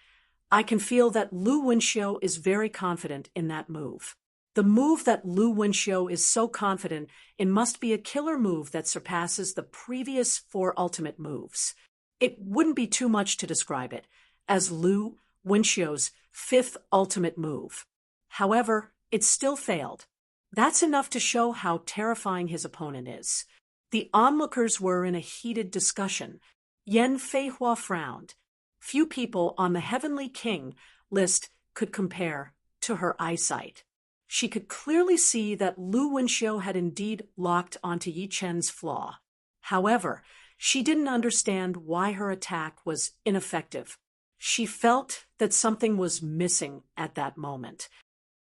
A: I can feel that Lu Wenxiu is very confident in that move. The move that Lu Wenxiu is so confident in must be a killer move that surpasses the previous 4 ultimate moves. It wouldn't be too much to describe it as Lu Wenxiu's 5th ultimate move. However, it still failed. That's enough to show how terrifying his opponent is. The onlookers were in a heated discussion. Yan Feihua frowned. Few people on the Heavenly King list could compare to her eyesight. She could clearly see that Lu Wenxiu had indeed locked onto Yi Chen's flaw. However, she didn't understand why her attack was ineffective. She felt that something was missing at that moment.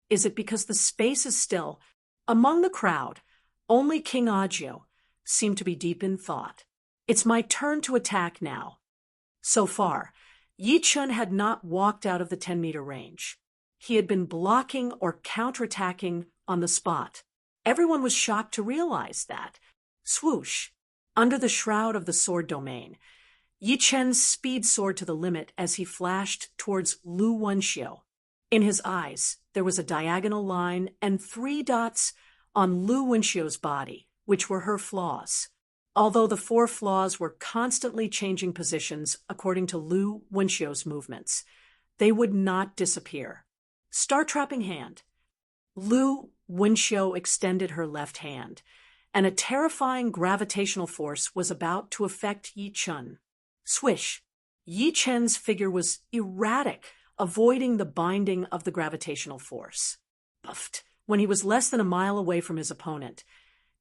A: Is it because the space is still? Among the crowd, only King Audiobook seemed to be deep in thought. It's my turn to attack now. So far, Yi Chen had not walked out of the 10-meter range. He had been blocking or counterattacking on the spot. Everyone was shocked to realize that. Swoosh! Under the shroud of the sword domain, Yi Chen speed soared to the limit as he flashed towards Lu Wenxiu. In his eyes, there was a diagonal line and 3 dots on Lu Wenxiu's body, which were her flaws. Although the 4 flaws were constantly changing positions according to Lu Wenxiu's movements, they would not disappear. Star-trapping hand. Lu Wenxiu extended her left hand, and a terrifying gravitational force was about to affect Yi Chen. Swish! Yi Chen's figure was erratic, avoiding the binding of the gravitational force. Puffed! When he was less than a mile away from his opponent,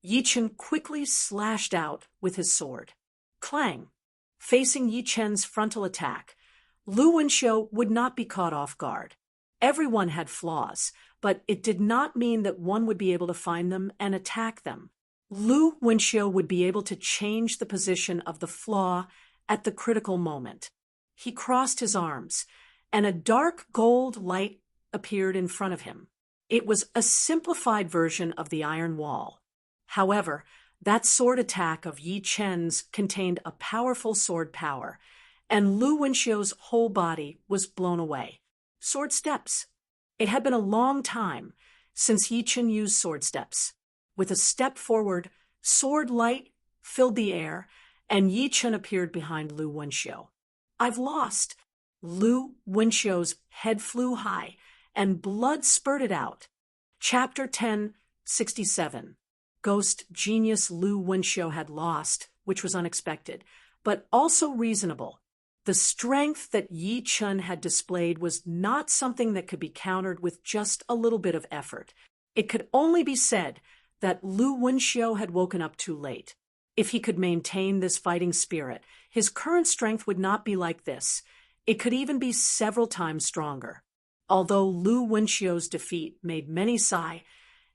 A: Yi Chen quickly slashed out with his sword. Clang! Facing Yi Chen's frontal attack, Lu Wenxiu would not be caught off guard. Everyone had flaws, but it did not mean that one would be able to find them and attack them. Lu Wenxiu would be able to change the position of the flaw at the critical moment. He crossed his arms, and a dark gold light appeared in front of him. It was a simplified version of the iron wall. However, that sword attack of Yi Chen's contained a powerful sword power, and Lu Wenxiu's whole body was blown away. Sword steps. It had been a long time since Yi Chen used sword steps. With a step forward, sword light filled the air, and Yi Chen appeared behind Lu Wenxiu. I've lost. Lu Wenxiu's head flew high, and blood spurted out. Chapter 1067. Ghost genius Lu Wenxiu had lost, which was unexpected, but also reasonable. The strength that Yi Chen had displayed was not something that could be countered with just a little bit of effort. It could only be said that Lu Wenxiu had woken up too late. If he could maintain this fighting spirit, his current strength would not be like this. It could even be several times stronger. Although Lu Wenxiu's defeat made many sigh,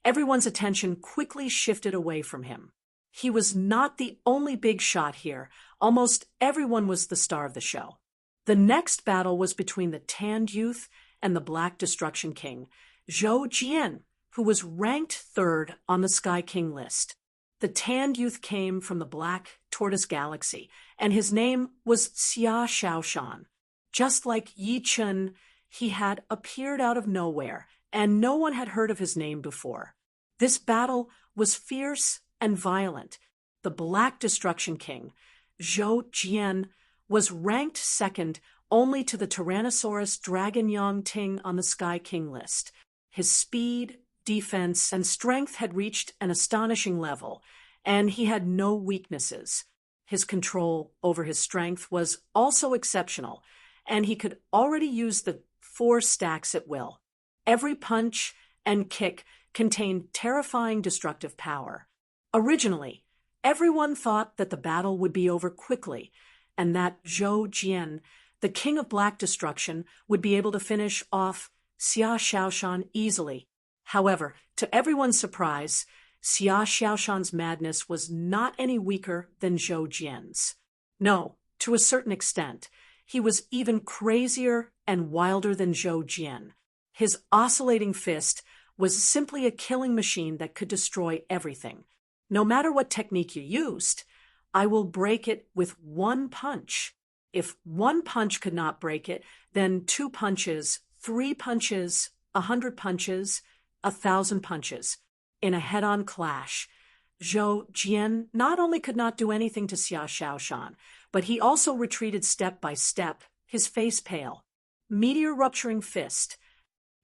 A: everyone's attention quickly shifted away from him. He was not the only big shot here. Almost everyone was the star of the show. The next battle was between the Tanned Youth and the Black Destruction King, Zhou Jian, who was ranked 3rd on the Sky King list. The tanned youth came from the black tortoise galaxy, and his name was Xia Shaoshan. Just like Yi Chun, he had appeared out of nowhere, and no one had heard of his name before. This battle was fierce and violent. The Black Destruction King, Zhou Jian, was ranked second only to the Tyrannosaurus Dragon Yang Ting on the Sky King list. His speed, defense, and strength had reached an astonishing level, and he had no weaknesses. His control over his strength was also exceptional, and he could already use the 4 stacks at will. Every punch and kick contained terrifying destructive power. Originally, everyone thought that the battle would be over quickly, and that Zhou Jian, the king of black destruction, would be able to finish off Xia Shaoshan easily. However, to everyone's surprise, Xia Shaoshan's madness was not any weaker than Zhou Jian's. No, to a certain extent, he was even crazier and wilder than Zhou Jian. His oscillating fist was simply a killing machine that could destroy everything. No matter what technique you used, I will break it with 1 punch. If 1 punch could not break it, then 2 punches, 3 punches, 100 punches, 1,000 punches. In a head-on clash, Zhou Jian not only could not do anything to Xia Shaoshan, but he also retreated step by step, his face pale. Meteor-rupturing fist.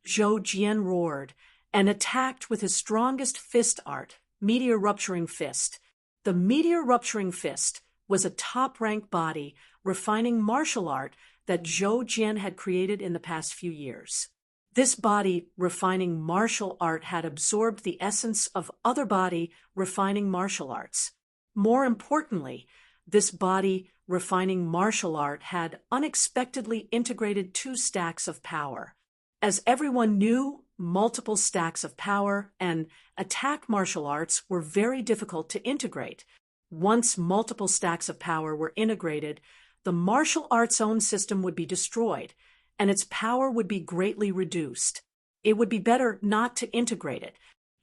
A: Zhou Jian roared and attacked with his strongest fist art, Meteor-rupturing fist. The Meteor-rupturing fist was a top-rank body refining martial art that Zhou Jian had created in the past few years. This body refining martial art had absorbed the essence of other body refining martial arts. More importantly, this body refining martial art had unexpectedly integrated 2 stacks of power. As everyone knew, multiple stacks of power and attack martial arts were very difficult to integrate. Once multiple stacks of power were integrated, the martial arts' own system would be destroyed, and its power would be greatly reduced. It would be better not to integrate it.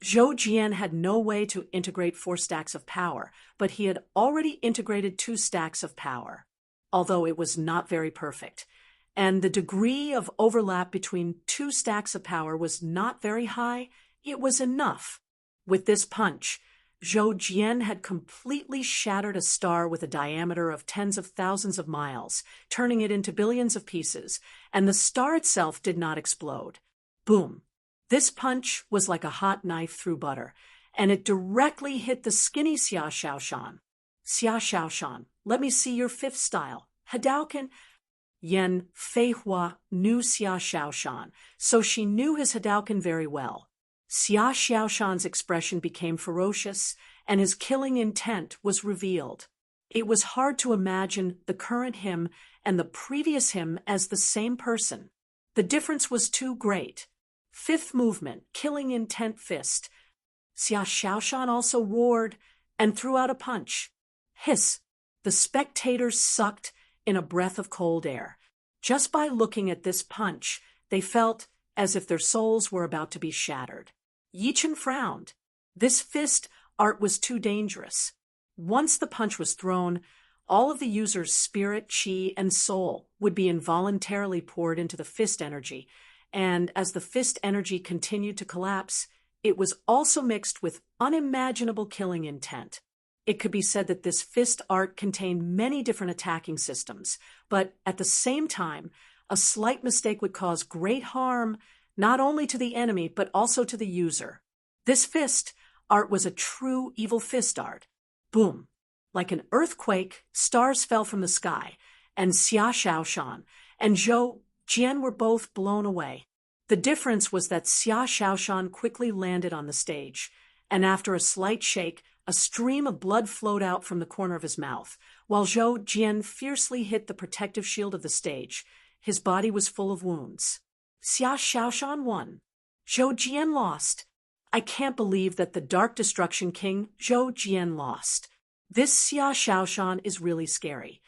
A: Zhou Jian had no way to integrate 4 stacks of power, but he had already integrated 2 stacks of power, although it was not very perfect. And the degree of overlap between 2 stacks of power was not very high. It was enough. With this punch, Zhou Jian had completely shattered a star with a diameter of tens of thousands of miles, turning it into billions of pieces, and the star itself did not explode. Boom! This punch was like a hot knife through butter, and it directly hit the skinny Xia Shaoshan. Xia Shaoshan, let me see your 5th style. Hadouken. Yan Feihua knew Xia Shaoshan, so she knew his Hadouken very well. Xia Shaoshan's expression became ferocious, and his killing intent was revealed. It was hard to imagine the current him and the previous him as the same person. The difference was too great. 5th movement, killing intent fist. Xia Shaoshan also roared and threw out a punch. Hiss! The spectators sucked in a breath of cold air. Just by looking at this punch, they felt as if their souls were about to be shattered. Yi Chun frowned. This fist art was too dangerous. Once the punch was thrown, all of the user's spirit, chi, and soul would be involuntarily poured into the fist energy, and as the fist energy continued to collapse, it was also mixed with unimaginable killing intent. It could be said that this fist art contained many different attacking systems, but at the same time, a slight mistake would cause great harm not only to the enemy but also to the user. This fist art was a true evil fist art. Boom! Like an earthquake, stars fell from the sky, and Xia Shaoshan and Zhou Jian were both blown away. The difference was that Xia Shaoshan quickly landed on the stage, and after a slight shake, a stream of blood flowed out from the corner of his mouth, while Zhou Jian fiercely hit the protective shield of the stage. His body was full of wounds. Xia Shaoshan won. Zhou Jian lost. I can't believe that the Dark Destruction King, Zhou Jian, lost. This Xia Shaoshan is really scary.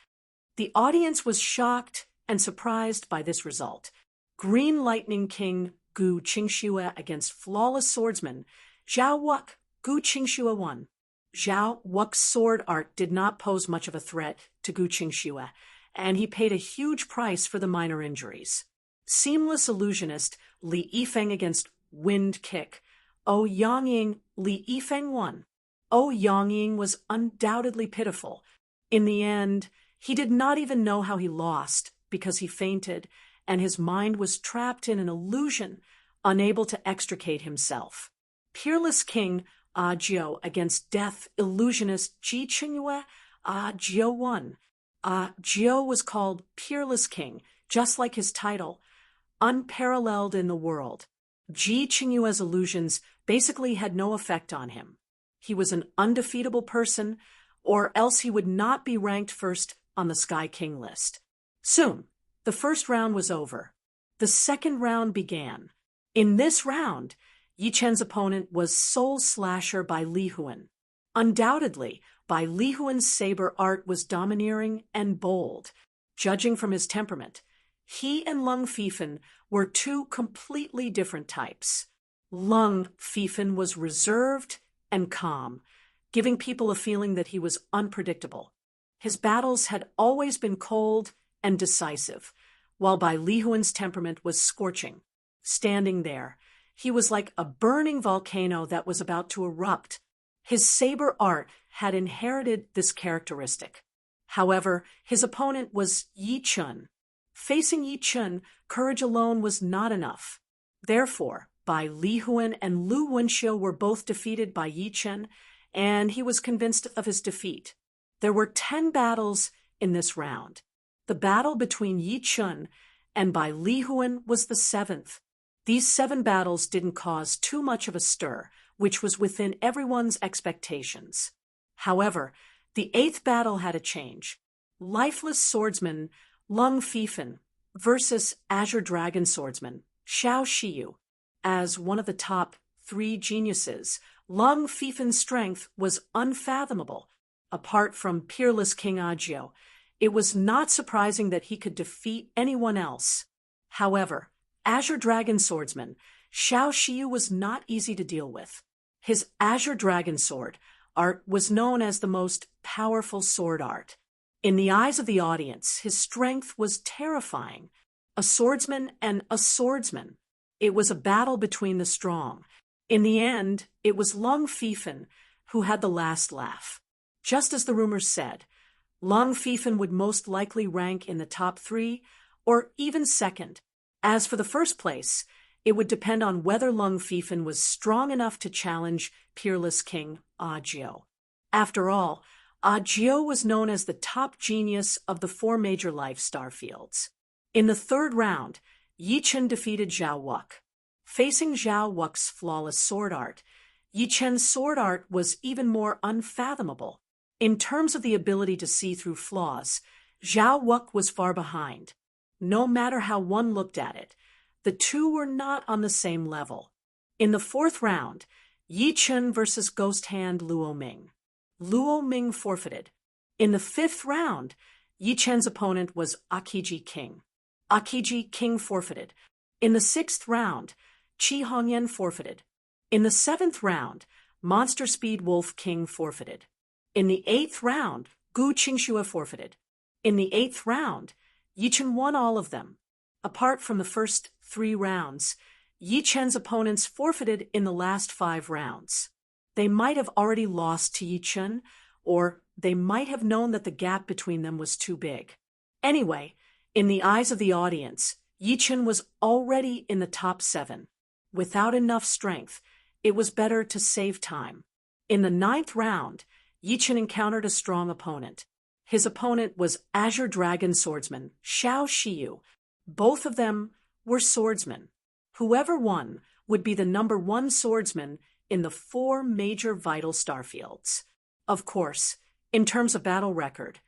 A: The audience was shocked and surprised by this result. Green Lightning King Gu Qingxue against flawless swordsman Zhao Wuk. Gu Qingxue won. Zhao Wu's sword art did not pose much of a threat to Gu Qingxue, and he paid a huge price for the minor injuries. Seamless illusionist Li Yifeng against Wind Kick. Ouyang Li Yifeng won. Ouyang was undoubtedly pitiful. In the end, he did not even know how he lost because he fainted, and his mind was trapped in an illusion, unable to extricate himself. Peerless King Jiao against Death Illusionist Ji Qingyue. Jiao won. Jiao was called Peerless King, just like his title, unparalleled in the world. Ji Qingyue's illusions basically had no effect on him. He was an undefeatable person, or else he would not be ranked first on the Sky King list. Soon, the first round was over. The second round began. In this round, Yi Chen's opponent was Soul Slasher by Li Huan. Undoubtedly, Bai Li Huan's saber art was domineering and bold. Judging from his temperament, he and Lung Fifan were two completely different types. Lung Fifan was reserved and calm, giving people a feeling that he was unpredictable. His battles had always been cold and decisive, while Bai Li Huan's temperament was scorching. Standing there, he was like a burning volcano that was about to erupt. His saber art had inherited this characteristic. However, his opponent was Yi Chun. Facing Yi Chun, courage alone was not enough. Therefore, Bai Li Huan and Lu Wenxiu were both defeated by Yi Chun, and he was convinced of his defeat. There were 10 battles in this round. The battle between Yi Chun and Bai Li Huan was the 7th. These 7 battles didn't cause too much of a stir, which was within everyone's expectations. However, the 8th battle had a change. Lifeless swordsman Lung Fifan versus Azure Dragon swordsman Xiao Shiyu. As one of the top 3 geniuses, Lung Fifan's strength was unfathomable. Apart from Peerless King Jiao, it was not surprising that he could defeat anyone else. However, Azure Dragon swordsman Xiao Shiyu was not easy to deal with. His Azure Dragon sword art was known as the most powerful sword art. In the eyes of the audience, his strength was terrifying. A swordsman and a swordsman. It was a battle between the strong. In the end, it was Lung Fifan who had the last laugh. Just as the rumors said, Lung Fifan would most likely rank in the top 3 or even second. As for the first place, it would depend on whether Lung Fifan was strong enough to challenge Peerless King Jiao. After all, Jiao was known as the top genius of the 4 major life star fields. In the 3rd round, Yi Chen defeated Zhao Wu. Facing Zhao Wu's flawless sword art, Yi Chen's sword art was even more unfathomable. In terms of the ability to see through flaws, Zhao Wu was far behind. No matter how one looked at it, the two were not on the same level. In the 4th round, Yi Chen versus Ghost Hand Luo Ming. Luo Ming forfeited. In the 5th round, Yi Chen's opponent was Akiji King. Akiji King forfeited. In the 6th round, Qi Hongyan forfeited. In the 7th round, Monster Speed Wolf King forfeited. In the 8th round, Gu Qingxue forfeited. In the 8th round, Yi Chen won all of them. Apart from the first 3 rounds, Yi Chen's opponents forfeited in the last 5 rounds. They might have already lost to Yi Chen, or they might have known that the gap between them was too big. Anyway, in the eyes of the audience, Yi Chen was already in the top 7. Without enough strength, it was better to save time. In the 9th round, Yi Chen encountered a strong opponent. His opponent was Azure Dragon swordsman Xiao Shiyu. Both of them were swordsmen. Whoever won would be the number 1 swordsman in the 4 major vital star fields. Of course, in terms of battle record,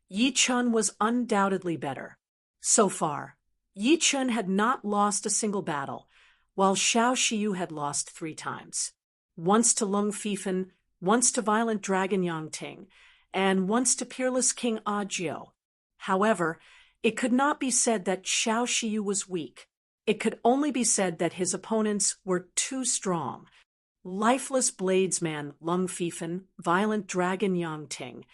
A: Yi Chen was undoubtedly better. So far, Yi Chen had not lost a single battle, while Xiao Shiyu had lost 3 times. Once to Lung Fifan, once to Violent Dragon Yang Ting, and once to Peerless King Jiao. However, it could not be said that Xiao Shiyu was weak. It could only be said that his opponents were too strong. lifeless bladesman Lung Fifan, violent dragon Yang Ting,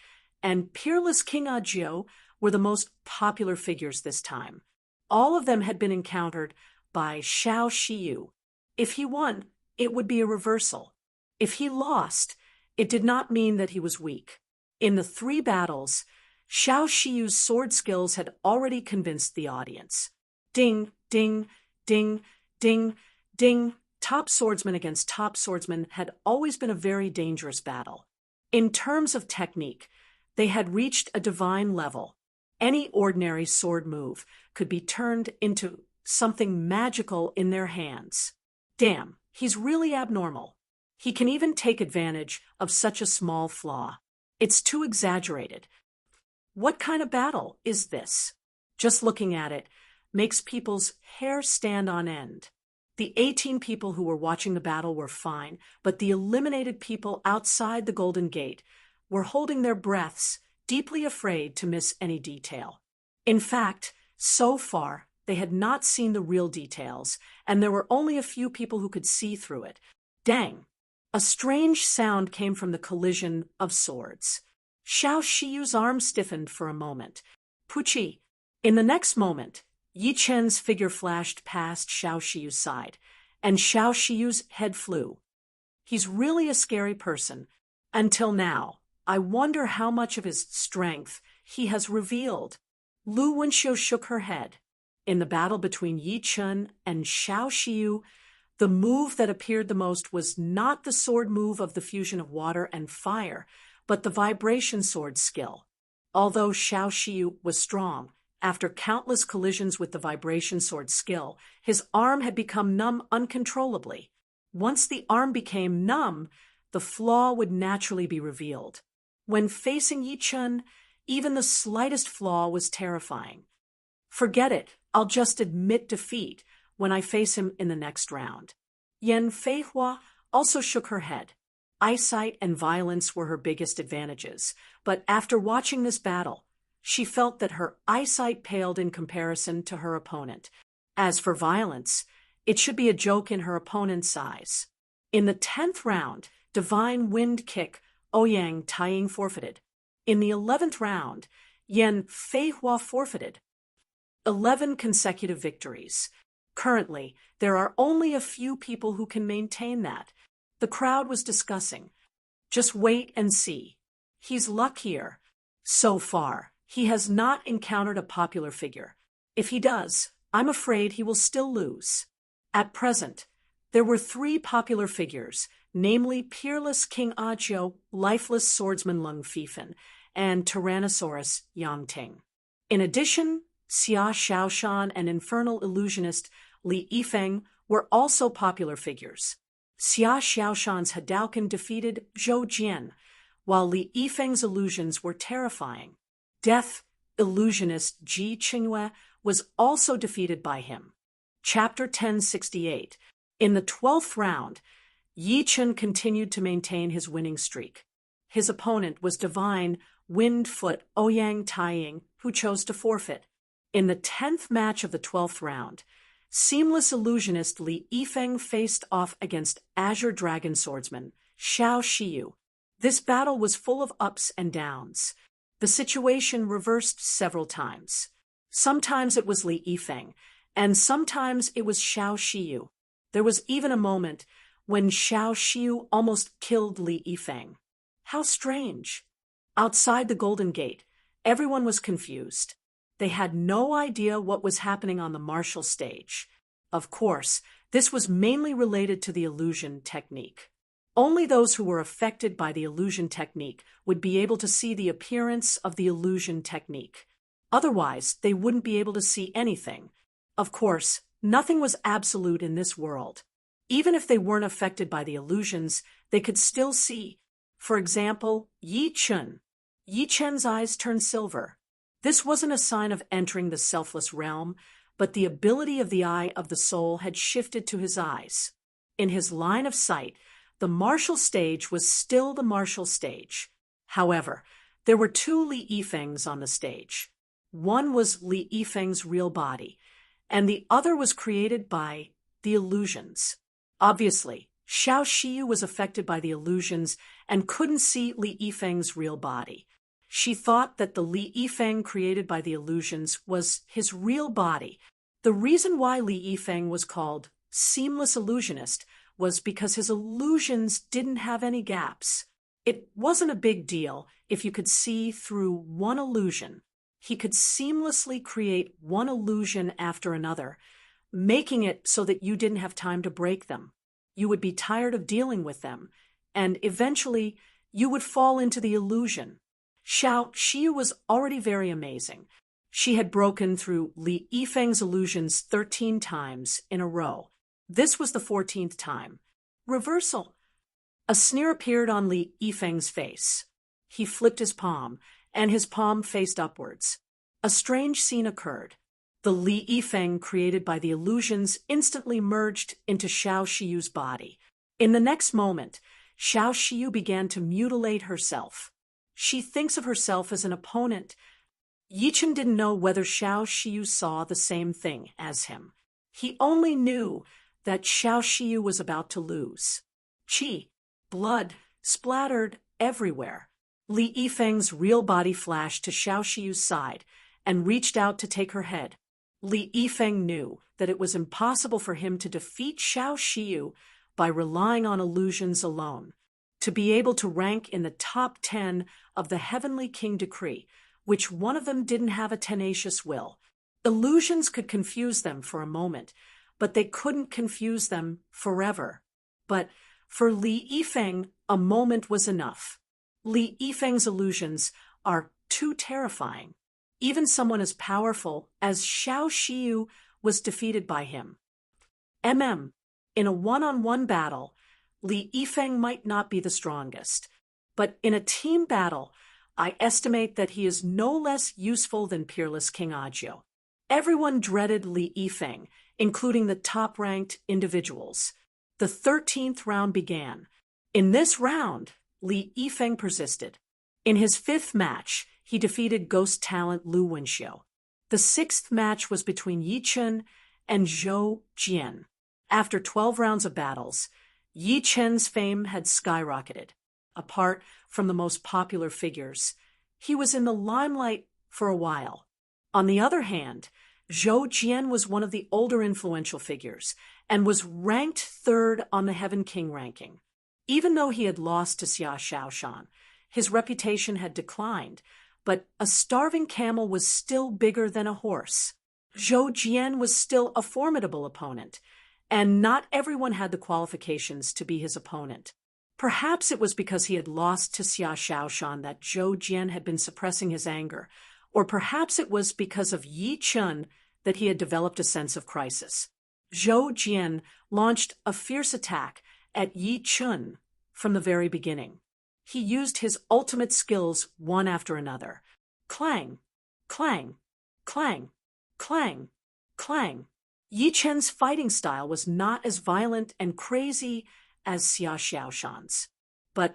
A: and peerless King Ajio were the most popular figures this time. All of them had been encountered by Xiao Shiyu. If he won, it would be a reversal. If he lost, it did not mean that he was weak. In the 3 battles, Xiao Shiyu's sword skills had already convinced the audience. Ding, ding, ding, ding, ding. Top swordsman against top swordsman had always been a very dangerous battle. In terms of technique, they had reached a divine level. Any ordinary sword move could be turned into something magical in their hands. Damn, he's really abnormal. He can even take advantage of such a small flaw. It's too exaggerated. What kind of battle is this? Just looking at it makes people's hair stand on end. The 18 people who were watching the battle were fine, but the eliminated people outside the Golden Gate were holding their breaths, deeply afraid to miss any detail. In fact, so far, they had not seen the real details, and there were only a few people who could see through it. Dang! A strange sound came from the collision of swords. Xiao Shiyu's arm stiffened for a moment. Puchi! In the next moment, Yi Chen's figure flashed past Xiao Shiyu's side, and Xiao Shiyu's head flew. He's really a scary person. Until now, I wonder how much of his strength he has revealed. Lu Wenxiu shook her head. In the battle between Yi Chen and Xiao Shiyu, the move that appeared the most was not the sword move of the fusion of water and fire, but the vibration sword skill. Although Xiao Shiyu was strong, after countless collisions with the vibration sword skill, his arm had become numb uncontrollably. Once the arm became numb, the flaw would naturally be revealed. When facing Yi Chen, even the slightest flaw was terrifying. Forget it, I'll just admit defeat when I face him in the next round. Yan Feihua also shook her head. Eyesight and violence were her biggest advantages, but after watching this battle, she felt that her eyesight paled in comparison to her opponent. As for violence, it should be a joke in her opponent's eyes. In the 10th round, Divine Wind Kick Ouyang Taiying forfeited. In the 11th round, Yan Feihua forfeited. 11 consecutive victories. Currently, there are only a few people who can maintain that. The crowd was discussing. Just wait and see. He's luckier. So far, he has not encountered a popular figure. If he does, I'm afraid he will still lose. At present, there were 3 popular figures, namely peerless King Ajio, lifeless swordsman Lung Fifan, and Tyrannosaurus Yang Ting. In addition, Xia Xiaoshan and infernal illusionist Li Yifeng were also popular figures. Xia Xiaoshan's Hadouken defeated Zhou Jian, while Li Yifeng's illusions were terrifying. Death illusionist Ji Qingyue was also defeated by him. Chapter 1068. In the 12th round, Yi Chen continued to maintain his winning streak. His opponent was Divine Windfoot Ouyang Taiying, who chose to forfeit. In the 10th match of the 12th round, seamless illusionist Li Yifeng faced off against Azure Dragon swordsman Xiao Shiyu. This battle was full of ups and downs. The situation reversed several times. Sometimes it was Li Yifeng, and sometimes it was Xiao Shiyu. There was even a moment when Xiao Shiyu almost killed Li Yifeng. How strange. Outside the Golden Gate, everyone was confused. They had no idea what was happening on the martial stage. Of course, this was mainly related to the illusion technique. Only those who were affected by the illusion technique would be able to see the appearance of the illusion technique. Otherwise, they wouldn't be able to see anything. Of course, nothing was absolute in this world. Even if they weren't affected by the illusions, they could still see. For example, Yi Chen. Yi Chen's eyes turned silver. This wasn't a sign of entering the selfless realm, but the ability of the eye of the soul had shifted to his eyes. In his line of sight, the martial stage was still the martial stage. However, there were 2 Li Yifengs on the stage. One was Li Yifeng's real body, and the other was created by the illusions. Obviously, Xiao Xiyu was affected by the illusions and couldn't see Li Yifeng's real body. She thought that the Li Yifeng created by the illusions was his real body. The reason why Li Yifeng was called Seamless Illusionist was because his illusions didn't have any gaps. It wasn't a big deal if you could see through one illusion. He could seamlessly create one illusion after another, making it so that you didn't have time to break them. You would be tired of dealing with them, and eventually you would fall into the illusion. Xiao Xiyu was already very amazing. She had broken through Li Yifeng's illusions 13 times in a row. This was the 14th time. Reversal. A sneer appeared on Li Yifeng's face. He flipped his palm, and his palm faced upwards. A strange scene occurred. The Li Yifeng created by the illusions instantly merged into Xiao Xiyu's body. In the next moment, Xiao Xiyu began to mutilate herself. She thinks of herself as an opponent. Yichen didn't know whether Xiao Xiyu saw the same thing as him. He only knew that Xiao Xiyu was about to lose. Qi, blood, splattered everywhere. Li Yifeng's real body flashed to Xiao Xiyu's side and reached out to take her head. Li Yifeng knew that it was impossible for him to defeat Xiao Xiyu by relying on illusions alone. To be able to rank in the top 10 of the Heavenly King decree, which one of them didn't have a tenacious will. Illusions could confuse them for a moment, but they couldn't confuse them forever. But for Li Yifeng, a moment was enough. Li Yifeng's illusions are too terrifying. Even someone as powerful as Xiao Xiyu was defeated by him. In a one-on-one battle, Li Yifeng might not be the strongest. But in a team battle, I estimate that he is no less useful than peerless King Ajio. Everyone dreaded Li Yifeng, including the top-ranked individuals. The 13th round began. In this round, Li Yifeng persisted. In his 5th match, he defeated ghost talent Lu Wenxiu. The 6th match was between Yi Chen and Zhou Jian. After 12 rounds of battles, Yi Chen's fame had skyrocketed. Apart from the most popular figures, he was in the limelight for a while. On the other hand, Zhou Jian was one of the older influential figures and was ranked 3rd on the Heaven King ranking. Even though he had lost to Xia Shaoshan, his reputation had declined, but a starving camel was still bigger than a horse. Zhou Jian was still a formidable opponent, and not everyone had the qualifications to be his opponent. Perhaps it was because he had lost to Xia Shaoshan that Zhou Jian had been suppressing his anger, or perhaps it was because of Yi Chen that he had developed a sense of crisis. Zhou Jian launched a fierce attack at Yi Chen from the very beginning. He used his ultimate skills one after another. Clang, clang, clang, clang, clang. Yi Chen's fighting style was not as violent and crazy as Xia Shaoshan's, but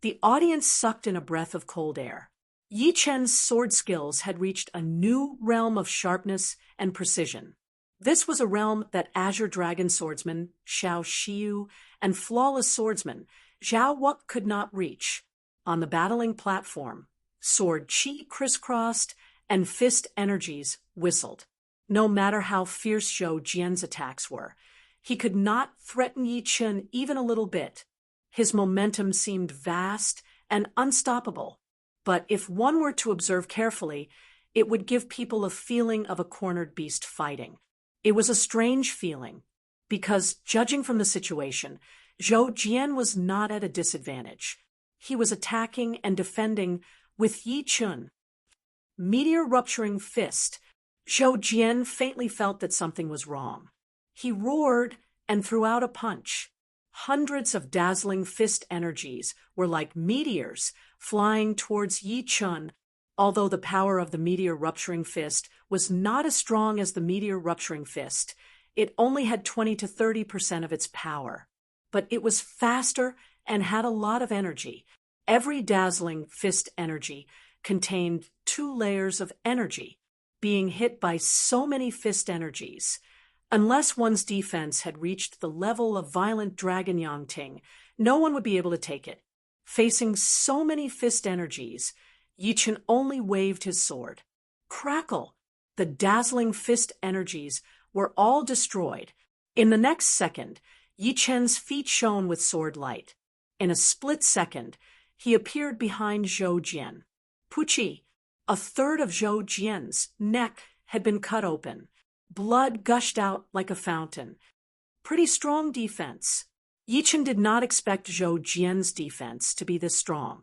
A: the audience sucked in a breath of cold air. Yi Chen's sword skills had reached a new realm of sharpness and precision. This was a realm that Azure Dragon swordsman Xiao Xiyu and flawless swordsman Zhao Wuk could not reach. On the battling platform, sword chi crisscrossed and fist energies whistled. No matter how fierce Zhou Jian's attacks were, he could not threaten Yi Chen even a little bit. His momentum seemed vast and unstoppable. But if one were to observe carefully, it would give people a feeling of a cornered beast fighting. It was a strange feeling, because, judging from the situation, Zhou Jian was not at a disadvantage. He was attacking and defending with Yi Chen. Meteor-rupturing fist, Zhou Jian faintly felt that something was wrong. He roared and threw out a punch. Hundreds of dazzling fist energies were like meteors flying towards Yi Chen, although the power of the meteor-rupturing fist was not as strong as the meteor-rupturing fist. It only had 20 to 30% of its power. But it was faster and had a lot of energy. Every dazzling fist energy contained 2 layers of energy. Being hit by so many fist energies, Unless one's defense had reached the level of violent dragon Yangting, no one would be able to take it. Facing so many fist energies, Yi Chen only waved his sword. Crackle! The dazzling fist energies were all destroyed. In the next second, Yi Chen's feet shone with sword light. In a split second, he appeared behind Zhou Jian. Puchi, a third of Zhou Jian's neck had been cut open. Blood gushed out like a fountain. Pretty strong defense. Yi Chen did not expect Zhou Jian's defense to be this strong.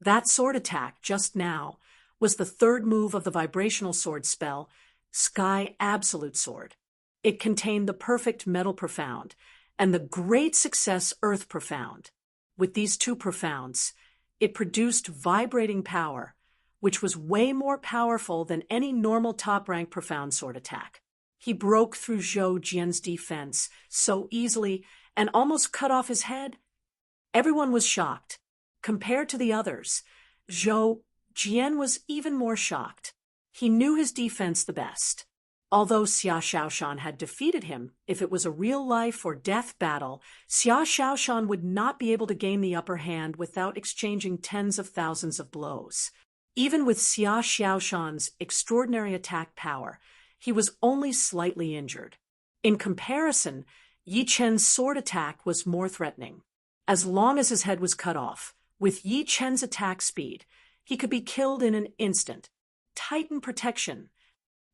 A: That sword attack just now was the third move of the vibrational sword spell, Sky Absolute Sword. It contained the perfect Metal Profound and the great success Earth Profound. With these two profounds, it produced vibrating power, which was way more powerful than any normal top-rank profound sword attack. He broke through Zhou Jian's defense so easily and almost cut off his head. Everyone was shocked. Compared to the others, Zhou Jian was even more shocked. He knew his defense the best. Although Xia Xiaoshan had defeated him, if it was a real-life-or-death battle, Xia Xiaoshan would not be able to gain the upper hand without exchanging tens of thousands of blows. Even with Xia Xiaoshan's extraordinary attack power, he was only slightly injured. In comparison, Yi Chen's sword attack was more threatening. As long as his head was cut off, with Yi Chen's attack speed, he could be killed in an instant. Titan protection.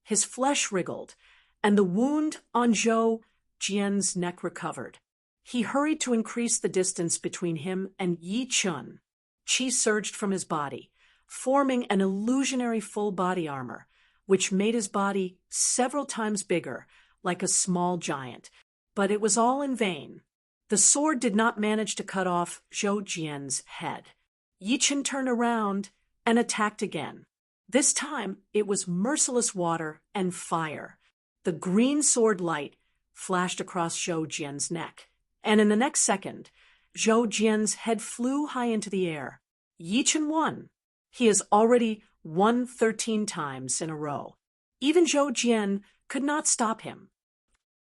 A: His flesh wriggled, and the wound on Zhou Jian's neck recovered. He hurried to increase the distance between him and Yi Chen. Qi surged from his body, forming an illusionary full body armor, which made his body several times bigger, like a small giant. But it was all in vain. The sword did not manage to cut off Zhou Jian's head. Yi Chen turned around and attacked again. This time, it was merciless water and fire. The green sword light flashed across Zhou Jian's neck, and in the next second, Zhou Jian's head flew high into the air. Yi Chen won. He has already won 13 times in a row. Even Zhou Jian could not stop him.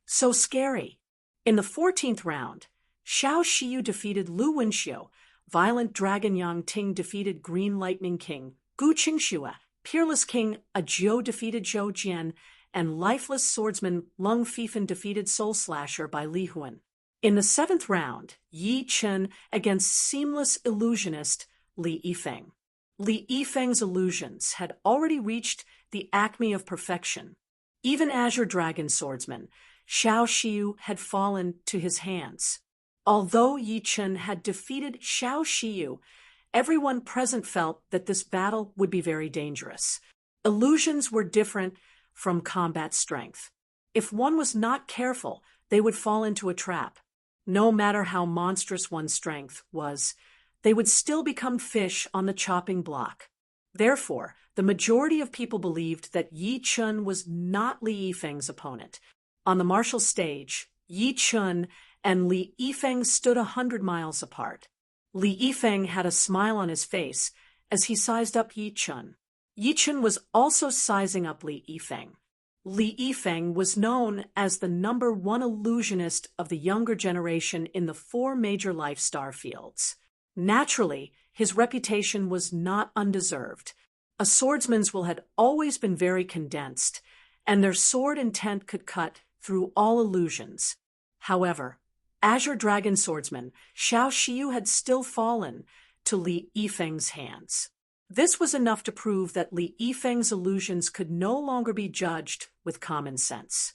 A: So scary. In the 14th round, Xiao Shiyu defeated Lu Wenxiu, Violent Dragon Yangting defeated Green Lightning King Gu Qingxue, Peerless King Ajiu defeated Zhou Jian, and Lifeless Swordsman Lung Fifan defeated Soul Slasher by Li Huan. In the 7th round, Yi Chen against Seamless Illusionist Li Yifeng. Li Yifeng's illusions had already reached the acme of perfection. Even Azure Dragon Swordsman Xiao Shiyu had fallen to his hands. Although Yi Chen had defeated Xiao Shiyu, everyone present felt that this battle would be very dangerous. Illusions were different from combat strength. If one was not careful, they would fall into a trap. No matter how monstrous one's strength was, they would still become fish on the chopping block. Therefore, the majority of people believed that Yi Chen was not Li Yifeng's opponent. On the martial stage, Yi Chen and Li Yifeng stood 100 miles apart. Li Yifeng had a smile on his face as he sized up Yi Chen. Yi Chen was also sizing up Li Yifeng. Li Yifeng was known as the #1 illusionist of the younger generation in the 4 major life star fields. Naturally, his reputation was not undeserved. A swordsman's will had always been very condensed, and their sword intent could cut through all illusions. However, Azure Dragon Swordsman Xiao Shiyu had still fallen to Li Yifeng's hands. This was enough to prove that Li Yifeng's illusions could no longer be judged with common sense.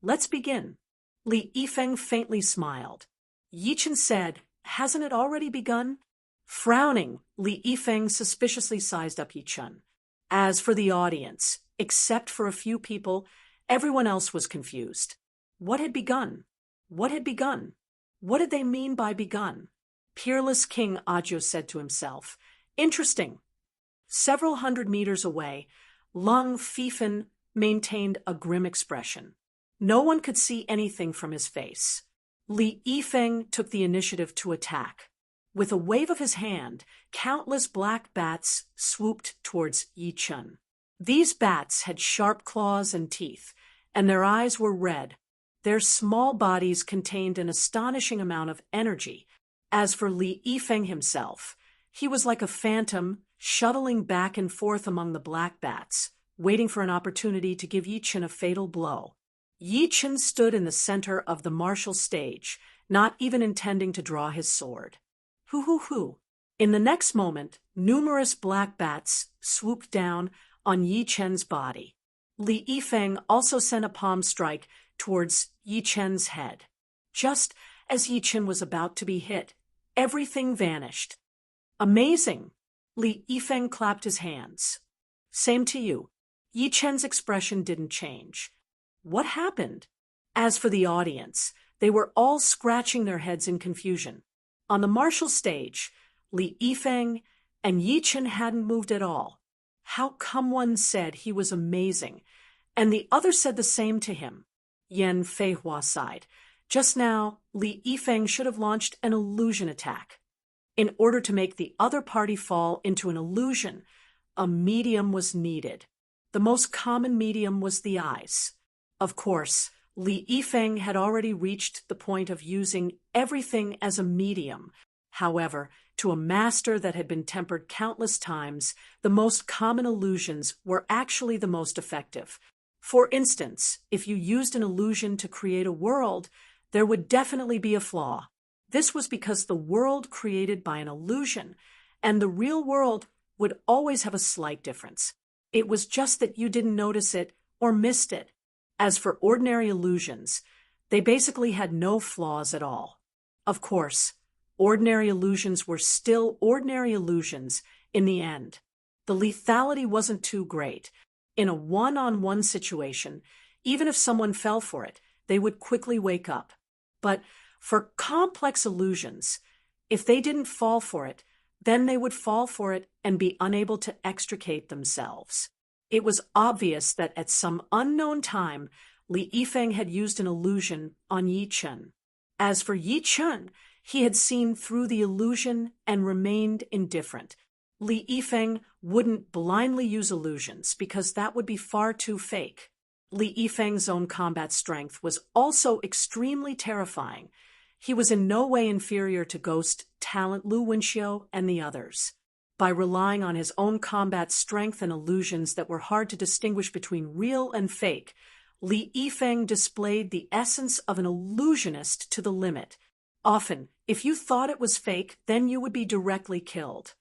A: Let's begin. Li Yifeng faintly smiled. Yi Chen said, "Hasn't it already begun?" Frowning, Li Yifeng suspiciously sized up Yi Chen. As for the audience, except for a few people, everyone else was confused. What had begun? What had begun? What did they mean by begun? Peerless King Ajiu said to himself, "Interesting." Several hundred meters away, Lung Fifan maintained a grim expression. No one could see anything from his face. Li Yifeng took the initiative to attack. With a wave of his hand, countless black bats swooped towards Yi Chen. These bats had sharp claws and teeth, and their eyes were red. Their small bodies contained an astonishing amount of energy. As for Li Yifeng himself, he was like a phantom, shuttling back and forth among the black bats, waiting for an opportunity to give Yi Chen a fatal blow. Yi Chen stood in the center of the martial stage, not even intending to draw his sword. Hoo. In the next moment, numerous black bats swooped down on Yi Chen's body. Li Yifeng also sent a palm strike towards Yi Chen's head. Just as Yi Chen was about to be hit, everything vanished. Amazing! Li Yifeng clapped his hands. Same to you. Yi Chen's expression didn't change. What happened? As for the audience, they were all scratching their heads in confusion. On the martial stage, Li Yifeng and Yi Chen hadn't moved at all. How come one said he was amazing, and the other said the same to him? Yan Feihua sighed. Just now, Li Yifeng should have launched an illusion attack. In order to make the other party fall into an illusion, a medium was needed. The most common medium was the eyes. Of course, Li Yifeng had already reached the point of using everything as a medium. However, to a master that had been tempered countless times, the most common illusions were actually the most effective. For instance, if you used an illusion to create a world, there would definitely be a flaw. This was because the world created by an illusion and the real world would always have a slight difference. It was just that you didn't notice it or missed it. As for ordinary illusions, they basically had no flaws at all. Of course, ordinary illusions were still ordinary illusions in the end. The lethality wasn't too great. In a one-on-one situation, even if someone fell for it, they would quickly wake up. But for complex illusions, if they didn't fall for it, then they would fall for it and be unable to extricate themselves. It was obvious that at some unknown time, Li Yifeng had used an illusion on Yi Chen. As for Yi Chen, he had seen through the illusion and remained indifferent. Li Yifeng wouldn't blindly use illusions because that would be far too fake. Li Yifeng's own combat strength was also extremely terrifying. He was in no way inferior to Ghost, Talent, Lu Wenxiu, and the others. By relying on his own combat strength and illusions that were hard to distinguish between real and fake, Li Yifeng displayed the essence of an illusionist to the limit. Often, if you thought it was fake, then you would be directly killed.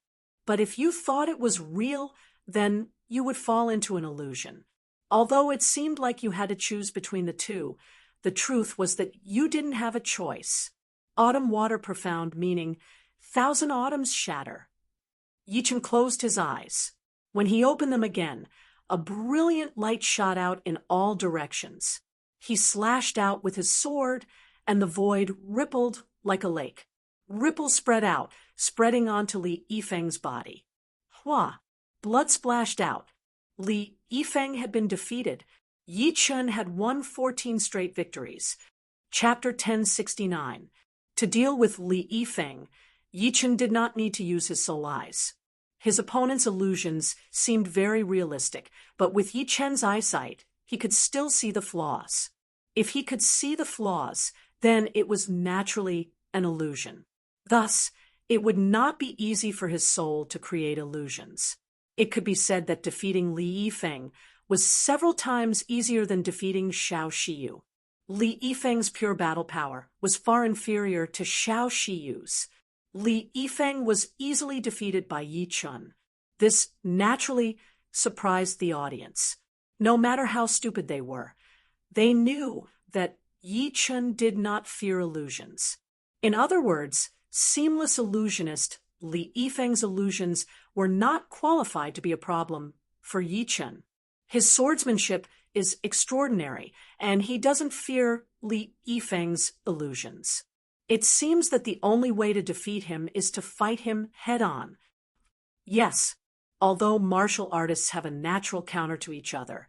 A: But if you thought it was real, then you would fall into an illusion. Although it seemed like you had to choose between the two, the truth was that you didn't have a choice. Autumn water profound, meaning 1,000 autumns shatter. Yi Chen closed his eyes. When he opened them again, a brilliant light shot out in all directions. He slashed out with his sword, and the void rippled like a lake. Ripples spread out, spreading onto Li Yifeng's body. Hua! Blood splashed out. Li Yifeng had been defeated. Yi Chen had won 14 straight victories. Chapter 1069. To deal with Li Yifeng, Yi Chen did not need to use his soul eyes. His opponent's illusions seemed very realistic, but with Yi Chen's eyesight, he could still see the flaws. If he could see the flaws, then it was naturally an illusion. Thus, it would not be easy for his soul to create illusions. It could be said that defeating Li Yifeng was several times easier than defeating Xiao Shiyu. Li Yifeng's pure battle power was far inferior to Xiao Shiyu's. Li Yifeng was easily defeated by Yi Chen. This naturally surprised the audience. No matter how stupid they were, they knew that Yi Chen did not fear illusions. In other words, seamless illusionist Li Yifeng's illusions were not qualified to be a problem for Yi Chen. His swordsmanship is extraordinary, and he doesn't fear Li Yifeng's illusions. It seems that the only way to defeat him is to fight him head-on. Yes, although martial artists have a natural counter to each other,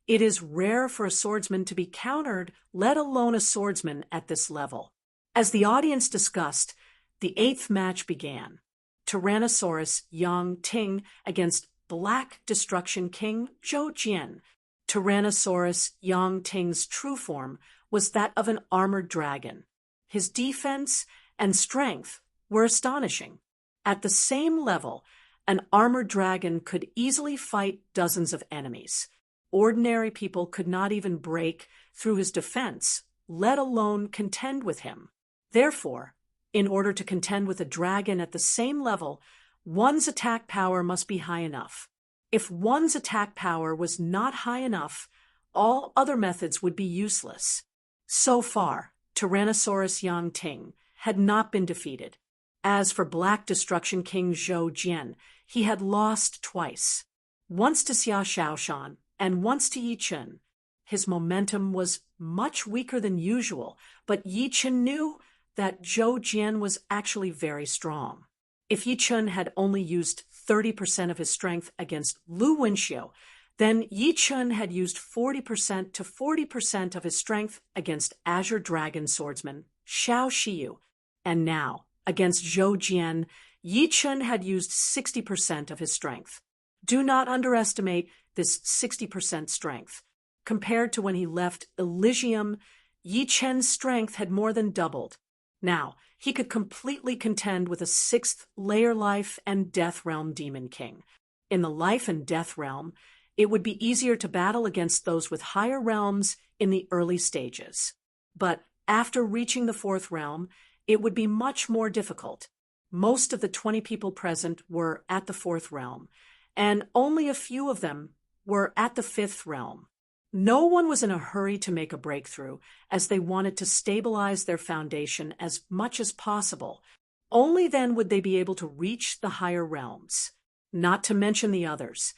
A: it is rare for a swordsman to be countered, let alone a swordsman at this level. As the audience discussed, the 8th match began. Tyrannosaurus Yang Ting against Black Destruction King Zhou Jian. Tyrannosaurus Yang Ting's true form was that of an armored dragon. His defense and strength were astonishing. At the same level, an armored dragon could easily fight dozens of enemies. Ordinary people could not even break through his defense, let alone contend with him. Therefore, in order to contend with a dragon at the same level, one's attack power must be high enough. If one's attack power was not high enough, all other methods would be useless. So far, Tyrannosaurus Yangting had not been defeated. As for Black Destruction King Zhou Jian, he had lost twice. Once to Xia Shaoshan and once to Yi Chen. His momentum was much weaker than usual, but Yi Chen knew that Zhou Jian was actually very strong. If Yi Chen had only used 30% of his strength against Lu Wenxiu, then Yi Chen had used 40% to 40% of his strength against Azure Dragon swordsman Xiao Shiyu. And now, against Zhou Jian, Yi Chen had used 60% of his strength. Do not underestimate this 60% strength. Compared to when he left Elysium, Yi Chen's strength had more than doubled. Now, he could completely contend with a 6th layer life and death realm demon king. In the life and death realm, it would be easier to battle against those with higher realms in the early stages. But after reaching the 4th realm, it would be much more difficult. Most of the 20 people present were at the 4th realm, and only a few of them were at the 5th realm. No one was in a hurry to make a breakthrough, as they wanted to stabilize their foundation as much as possible. Only then would they be able to reach the higher realms. Not to mention the others.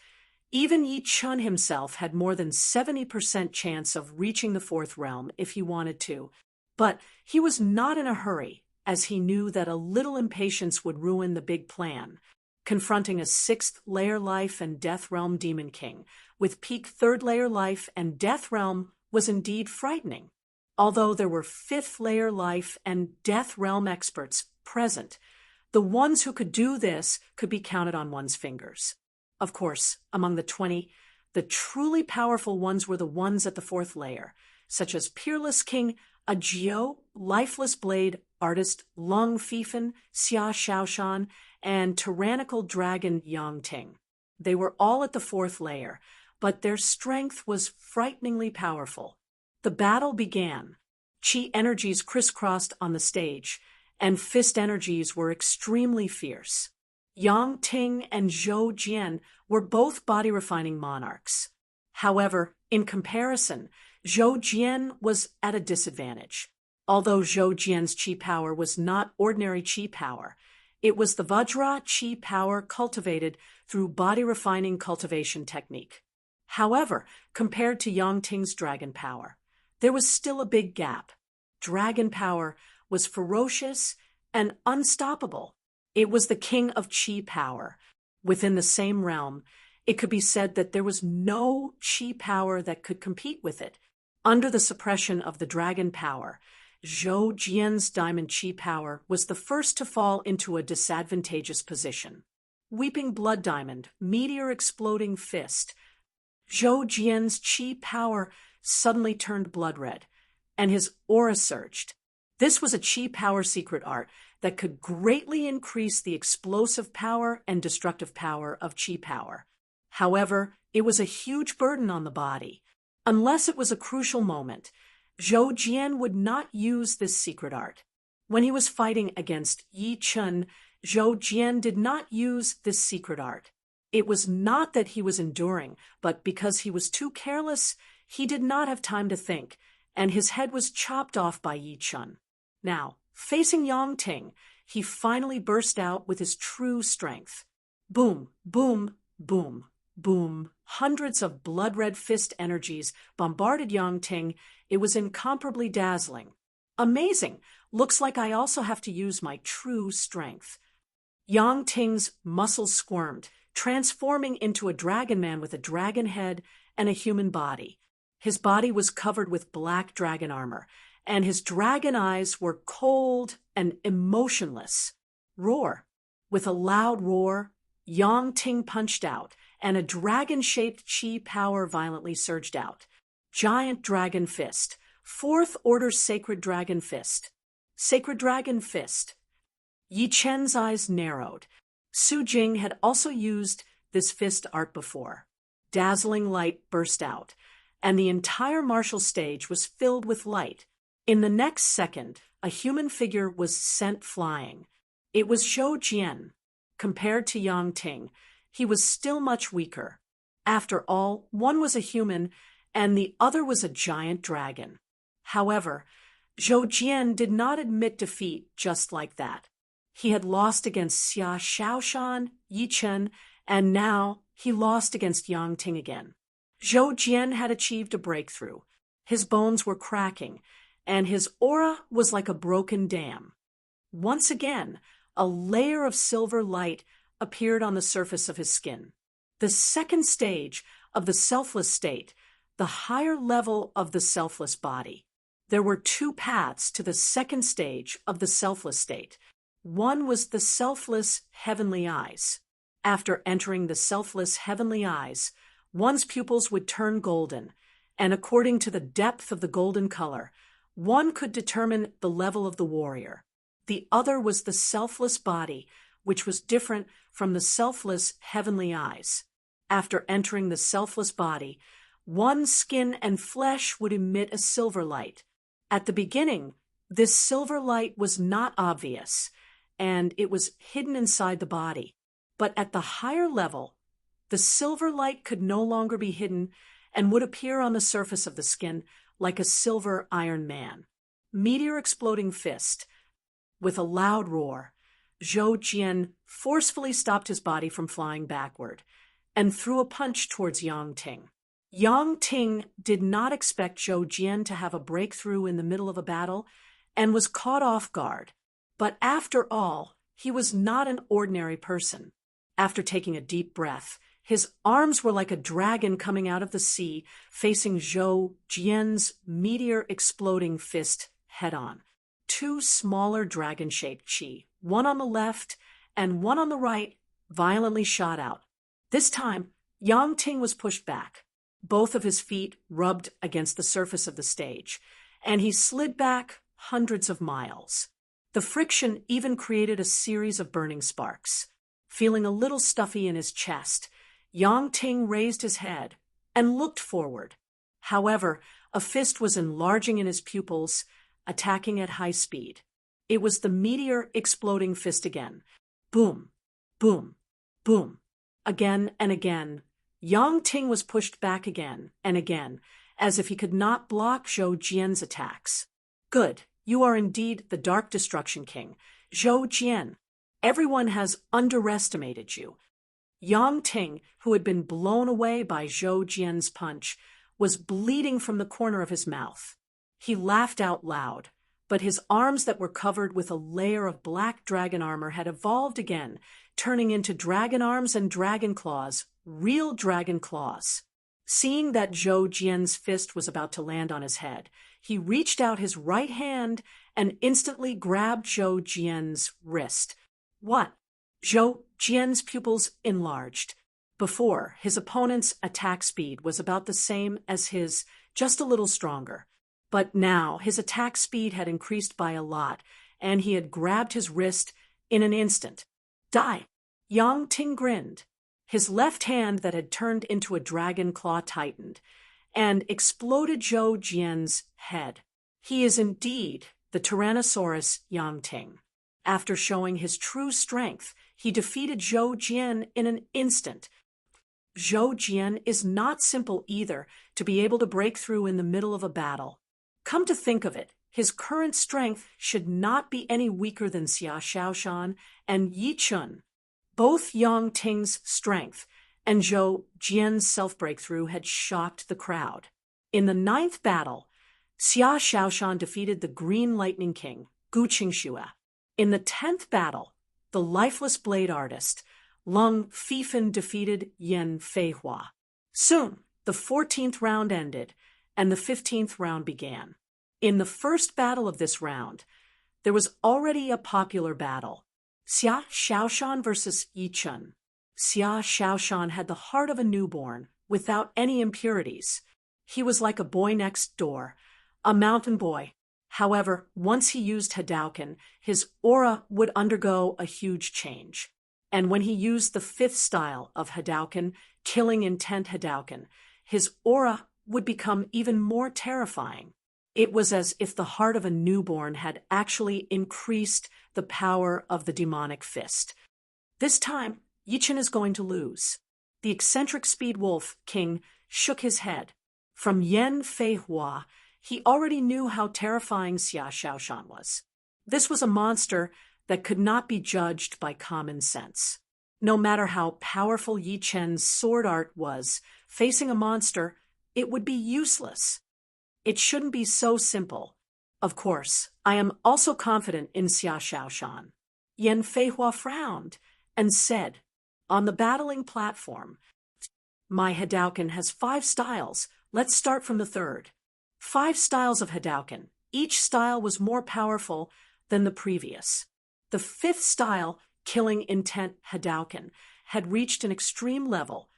A: Even Yi Chen himself had more than 70% chance of reaching the 4th realm if he wanted to, but he was not in a hurry, as he knew that a little impatience would ruin the big plan. Confronting a 6th layer life and death realm demon king with peak 3rd layer life and death realm was indeed frightening. Although there were 5th layer life and death realm experts present, the ones who could do this could be counted on one's fingers. Of course, among the 20, the truly powerful ones were the ones at the 4th layer, such as Peerless King Ajiu, Lifeless Blade Artist Lung Fifen, Xia Shaoshan, and Tyrannical Dragon Yangting. They were all at the 4th layer, but their strength was frighteningly powerful. The battle began. Qi energies crisscrossed on the stage, and fist energies were extremely fierce. Yangting and Zhou Jian were both body-refining monarchs. However, in comparison, Zhou Jian was at a disadvantage. Although Zhou Jian's qi power was not ordinary qi power, it was the Vajra qi power cultivated through body-refining cultivation technique. However, compared to Yangting's dragon power, there was still a big gap. Dragon power was ferocious and unstoppable. It was the king of qi power. Within the same realm, it could be said that there was no qi power that could compete with it. Under the suppression of the dragon power, Zhou Jian's diamond qi power was the first to fall into a disadvantageous position. Weeping Blood Diamond, Meteor Exploding Fist. Zhou Jian's qi power suddenly turned blood red, and his aura surged. This was a qi power secret art that could greatly increase the explosive power and destructive power of qi power. However, it was a huge burden on the body. Unless it was a crucial moment, Zhou Jian would not use this secret art. When he was fighting against Yi Chen, Zhou Jian did not use this secret art. It was not that he was enduring, but because he was too careless, he did not have time to think, and his head was chopped off by Yi Chen. Now, facing Yangting, he finally burst out with his true strength. Boom, boom, boom, boom. Hundreds of blood-red fist energies bombarded Yangting. It was incomparably dazzling. Amazing! Looks like I also have to use my true strength. Yangting's muscles squirmed, transforming into a dragon man with a dragon head and a human body. His body was covered with black dragon armor, and his dragon eyes were cold and emotionless. Roar! With a loud roar, Yangting punched out, and a dragon-shaped qi power violently surged out. Giant Dragon Fist, Fourth Order Sacred Dragon Fist. Sacred Dragon Fist. Yi Chen's eyes narrowed. Su Jing had also used this fist art before. Dazzling light burst out, and the entire martial stage was filled with light. In the next second, a human figure was sent flying. It was Zhou Jian. Compared to Yang Ting, he was still much weaker. After all, one was a human, and the other was a giant dragon. However, Zhou Jian did not admit defeat just like that. He had lost against Xia Shaoshan, Yi Chen, and now he lost against Yang Ting again. Zhou Jian had achieved a breakthrough. His bones were cracking, and his aura was like a broken dam. Once again, a layer of silver light appeared on the surface of his skin. The second stage of the selfless state, the higher level of the selfless body. There were two paths to the second stage of the selfless state. One was the selfless heavenly eyes. After entering the selfless heavenly eyes, one's pupils would turn golden, and according to the depth of the golden color, one could determine the level of the warrior. The other was the selfless body, which was different from the selfless heavenly eyes. After entering the selfless body, one's skin and flesh would emit a silver light. At the beginning, this silver light was not obvious, and it was hidden inside the body. But at the higher level, the silver light could no longer be hidden and would appear on the surface of the skin like a silver Iron Man. Meteor exploding fist. With a loud roar, Zhou Jian forcefully stopped his body from flying backward and threw a punch towards Yang Ting. Yang Ting did not expect Zhou Jian to have a breakthrough in the middle of a battle and was caught off guard. But after all, he was not an ordinary person. After taking a deep breath, his arms were like a dragon coming out of the sea, facing Zhou Jian's meteor-exploding fist head-on. Two smaller dragon-shaped chi, one on the left and one on the right, violently shot out. This time, Yang Ting was pushed back. Both of his feet rubbed against the surface of the stage, and he slid back hundreds of miles. The friction even created a series of burning sparks. Feeling a little stuffy in his chest, Yang Ting raised his head and looked forward. However, a fist was enlarging in his pupils, attacking at high speed. It was the meteor exploding fist again. Boom, boom, boom. Again and again, Yang Ting was pushed back again and again, as if he could not block Zhou Jian's attacks. Good, you are indeed the Dark Destruction King, Zhou Jian. Everyone has underestimated you. Yang Ting, who had been blown away by Zhou Jian's punch, was bleeding from the corner of his mouth. He laughed out loud, but his arms that were covered with a layer of black dragon armor had evolved again, turning into dragon arms and dragon claws, real dragon claws. Seeing that Zhou Jian's fist was about to land on his head, he reached out his right hand and instantly grabbed Zhou Jian's wrist. What? Zhou Jian's pupils enlarged. Before, his opponent's attack speed was about the same as his, just a little stronger. But now his attack speed had increased by a lot, and he had grabbed his wrist in an instant. Die! Yang Ting grinned. His left hand that had turned into a dragon claw tightened and exploded Zhou Jian's head. He is indeed the Tyrannosaurus Yang Ting. After showing his true strength, he defeated Zhou Jian in an instant. Zhou Jian is not simple either to be able to break through in the middle of a battle. Come to think of it, his current strength should not be any weaker than Xia Shaoshan and Yi Chun. Both Yang Ting's strength and Zhou Jian's self-breakthrough had shocked the crowd. In the 9th battle, Xia Shaoshan defeated the Green Lightning King, Gu Qingxue. In the 10th battle, the lifeless blade artist, Lung Fifan defeated Yan Feihua. Soon, the 14th round ended, and the 15th round began. In the first battle of this round, there was already a popular battle. Xia Shaoshan versus Yi Chun. Xia Shaoshan had the heart of a newborn, without any impurities. He was like a boy next door, a mountain boy. However, once he used Hadouken, his aura would undergo a huge change. And when he used the fifth style of Hadouken, Killing Intent Hadouken, his aura would become even more terrifying. It was as if the heart of a newborn had actually increased the power of the demonic fist. This time, Yichen is going to lose. The eccentric speed wolf king shook his head. From Yan Fei Hua, he already knew how terrifying Xia Xiaoshan was. This was a monster that could not be judged by common sense. No matter how powerful Yi Chen's sword art was, facing a monster, it would be useless. It shouldn't be so simple. Of course, I am also confident in Xia Xiaoshan. Yan Feihua frowned and said, on the battling platform, my Hadouken has 5 styles. Let's start from the third. 5 styles of Hadouken. Each style was more powerful than the previous. The 5th style, Killing Intent Hadouken, had reached an extreme level,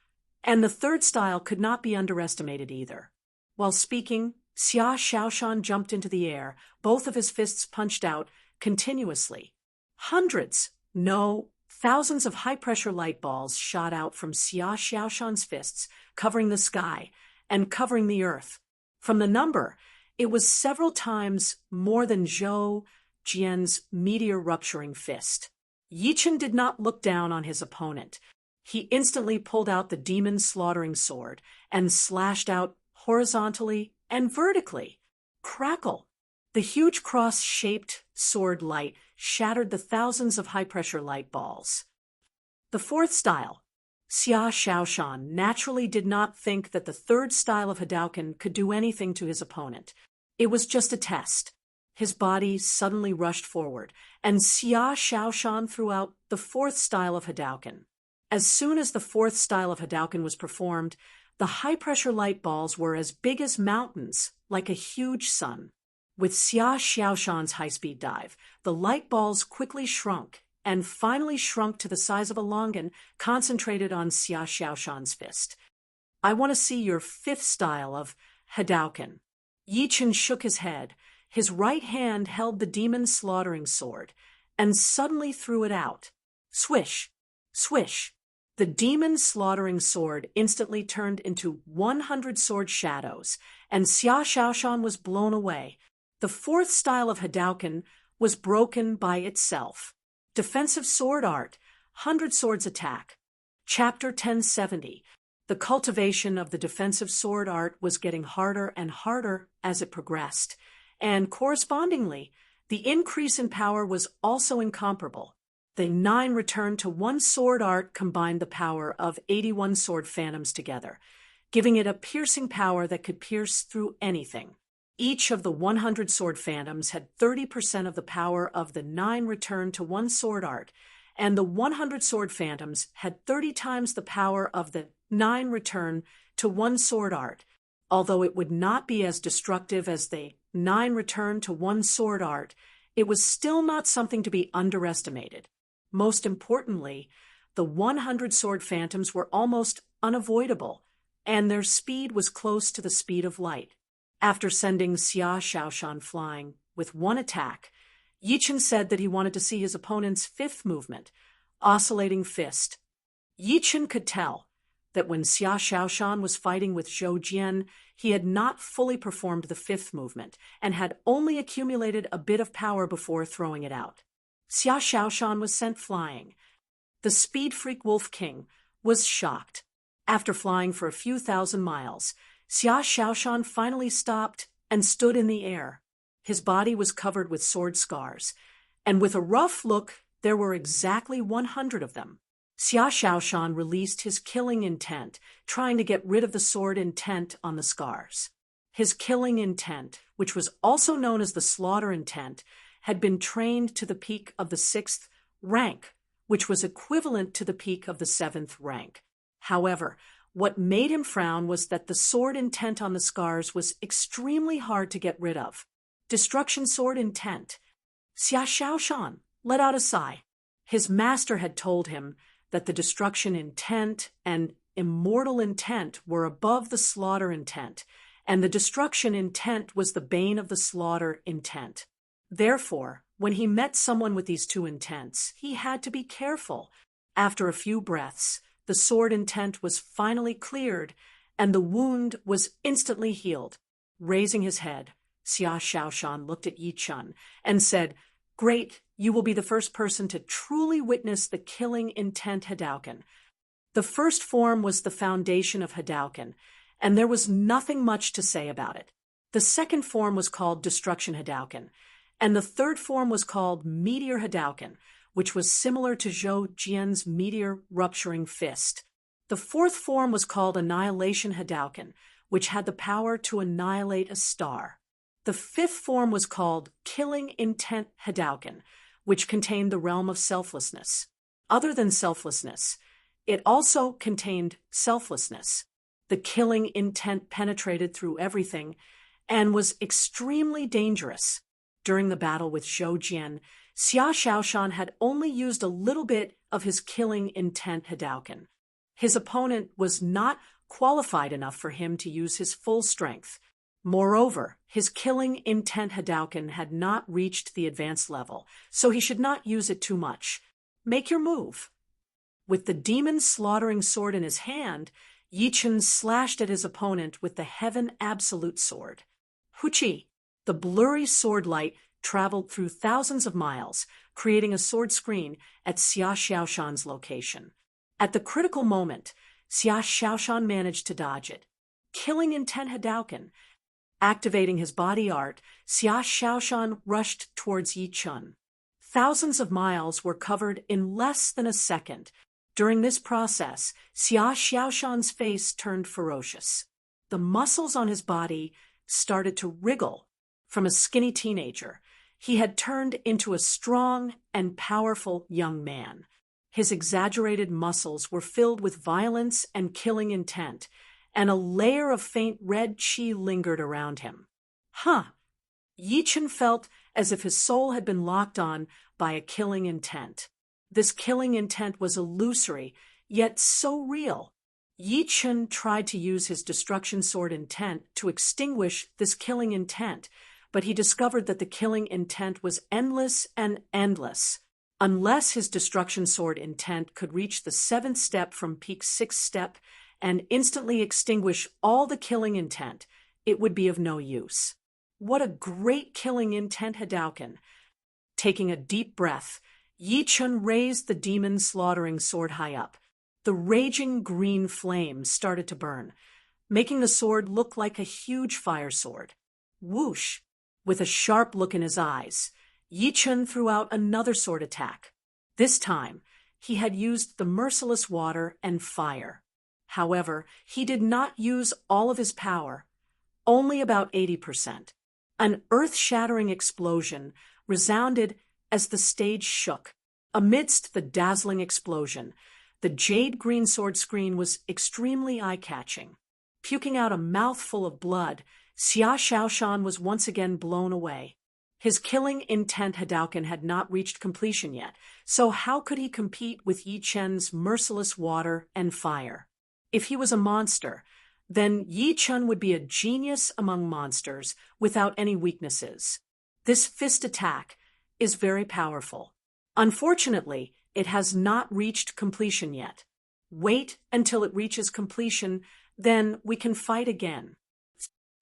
A: and the 3rd style could not be underestimated either. While speaking, Xia Xiaoshan jumped into the air, both of his fists punched out continuously. Hundreds, no, thousands of high-pressure light balls shot out from Xia Xiaoshan's fists, covering the sky and covering the earth. From the number, it was several times more than Zhou Jian's meteor-rupturing fist. Yichen did not look down on his opponent. He instantly pulled out the demon-slaughtering sword and slashed out horizontally and vertically. Crackle! The huge cross-shaped sword light shattered the thousands of high-pressure light balls. The 4th style, Xia Xiaoshan, naturally did not think that the 3rd style of Hadouken could do anything to his opponent. It was just a test. His body suddenly rushed forward, and Xia Xiaoshan threw out the 4th style of Hadouken. As soon as the 4th style of Hadouken was performed, the high-pressure light balls were as big as mountains, like a huge sun. With Xia Xiaoshan's high-speed dive, the light balls quickly shrunk, and finally shrunk to the size of a longan, concentrated on Xia Xiaoshan's fist. I want to see your 5th style of Hadouken. Yichen shook his head. His right hand held the demon-slaughtering sword, and suddenly threw it out. Swish! Swish! The demon-slaughtering sword instantly turned into 100 sword shadows, and Xia Xiaoshan was blown away. The 4th style of Hadouken was broken by itself. Defensive sword art, 100 swords attack. Chapter 1070. The cultivation of the defensive sword art was getting harder and harder as it progressed, and correspondingly, the increase in power was also incomparable. The 9 return to 1 sword art combined the power of 81 sword phantoms together, giving it a piercing power that could pierce through anything. Each of the 100 sword phantoms had 30% of the power of the 9 return to 1 sword art, and the 100 sword phantoms had 30 times the power of the 9 return to 1 sword art. Although it would not be as destructive as the 9 return to 1 sword art, it was still not something to be underestimated. Most importantly, the 100 sword phantoms were almost unavoidable, and their speed was close to the speed of light. After sending Xia Xiaoshan flying with 1 attack, Yichen said that he wanted to see his opponent's 5th movement, Oscillating Fist. Yichen could tell that when Xia Xiaoshan was fighting with Zhou Jian, he had not fully performed the 5th movement and had only accumulated a bit of power before throwing it out. Xia Xiaoshan was sent flying. The speed freak Wolf King was shocked. After flying for a few thousand miles, Xia Xiaoshan finally stopped and stood in the air. His body was covered with sword scars, and with a rough look, there were exactly 100 of them. Xia Xiaoshan released his killing intent, trying to get rid of the sword intent on the scars. His killing intent, which was also known as the slaughter intent, had been trained to the peak of the 6th rank, which was equivalent to the peak of the 7th rank. However, what made him frown was that the sword intent on the scars was extremely hard to get rid of. Destruction sword intent. Xia Xiaoshan let out a sigh. His master had told him that the destruction intent and immortal intent were above the slaughter intent, and the destruction intent was the bane of the slaughter intent. Therefore, when he met someone with these two intents, he had to be careful. After a few breaths, the sword intent was finally cleared, and the wound was instantly healed. Raising his head, Xia Xiaoshan looked at Yi Chun and said, "Great, you will be the first person to truly witness the killing intent Hadouken." The first form was the foundation of Hadouken, and there was nothing much to say about it. The second form was called Destruction Hadouken, and the third form was called Meteor Hadouken, which was similar to Zhou Jian's Meteor Rupturing Fist. The fourth form was called Annihilation Hadouken, which had the power to annihilate a star. The fifth form was called Killing Intent Hadouken, which contained the realm of selflessness. Other than selflessness, it also contained selflessness. The killing intent penetrated through everything and was extremely dangerous. During the battle with Zhou Jian, Xia Xiaoshan had only used a little bit of his killing intent Hadouken. His opponent was not qualified enough for him to use his full strength. Moreover, his killing intent Hadouken had not reached the advanced level, so he should not use it too much. Make your move. With the demon slaughtering sword in his hand, Yi Chun slashed at his opponent with the Heaven Absolute Sword. Huchi! The blurry sword light traveled through thousands of miles, creating a sword screen at Xia Xiaoshan's location. At the critical moment, Xia Xiaoshan managed to dodge it. Killing intent Hadouken. Activating his body art, Xia Xiaoshan rushed towards Yi Chun. Thousands of miles were covered in less than a second. During this process, Xia Xiaoshan's face turned ferocious. The muscles on his body started to wriggle. From a skinny teenager, he had turned into a strong and powerful young man. His exaggerated muscles were filled with violence and killing intent, and a layer of faint red qi lingered around him. Yi Chun felt as if his soul had been locked on by a killing intent. This killing intent was illusory, yet so real. Yi Chun tried to use his destruction sword intent to extinguish this killing intent, but he discovered that the killing intent was endless and endless. Unless his destruction sword intent could reach the 7th step from Peak's 6th step and instantly extinguish all the killing intent, it would be of no use. What a great killing intent Hadouken! Taking a deep breath, Yi Chun raised the demon slaughtering sword high up. The raging green flame started to burn, making the sword look like a huge fire sword. Whoosh! With a sharp look in his eyes, Yi Chun threw out another sword attack. This time, he had used the merciless water and fire. However, he did not use all of his power, only about 80%. An earth-shattering explosion resounded as the stage shook. Amidst the dazzling explosion, the jade green sword screen was extremely eye-catching. Puking out a mouthful of blood, Xia Xiaoshan was once again blown away. His killing intent Hadouken had not reached completion yet, so how could he compete with Yi Chun's merciless water and fire? If he was a monster, then Yi Chun would be a genius among monsters without any weaknesses. This fist attack is very powerful. Unfortunately, it has not reached completion yet. Wait until it reaches completion, then we can fight again.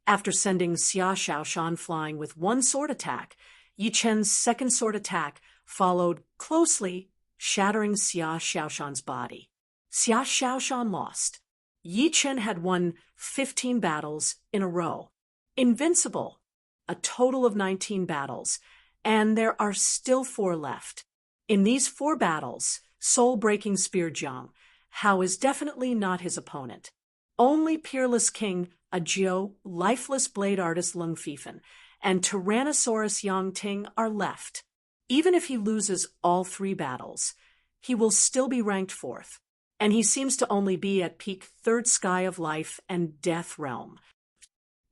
A: After sending Xia Xiaoshan flying with one sword attack, Yi Chun's second sword attack followed closely, shattering Xia Xiaoshan's body. Xia Xiaoshan lost. Yi Chun had won 15 battles in a row. Invincible. A total of 19 battles, and there are still 4 left. In these 4 battles, soul-breaking Spear Jiang, Hao is definitely not his opponent. Only Peerless King Ajiu, lifeless blade artist Lung Fifen, and Tyrannosaurus Yang Ting are left. Even if he loses all 3 battles, he will still be ranked 4th, and he seems to only be at peak 3rd sky of life and death realm.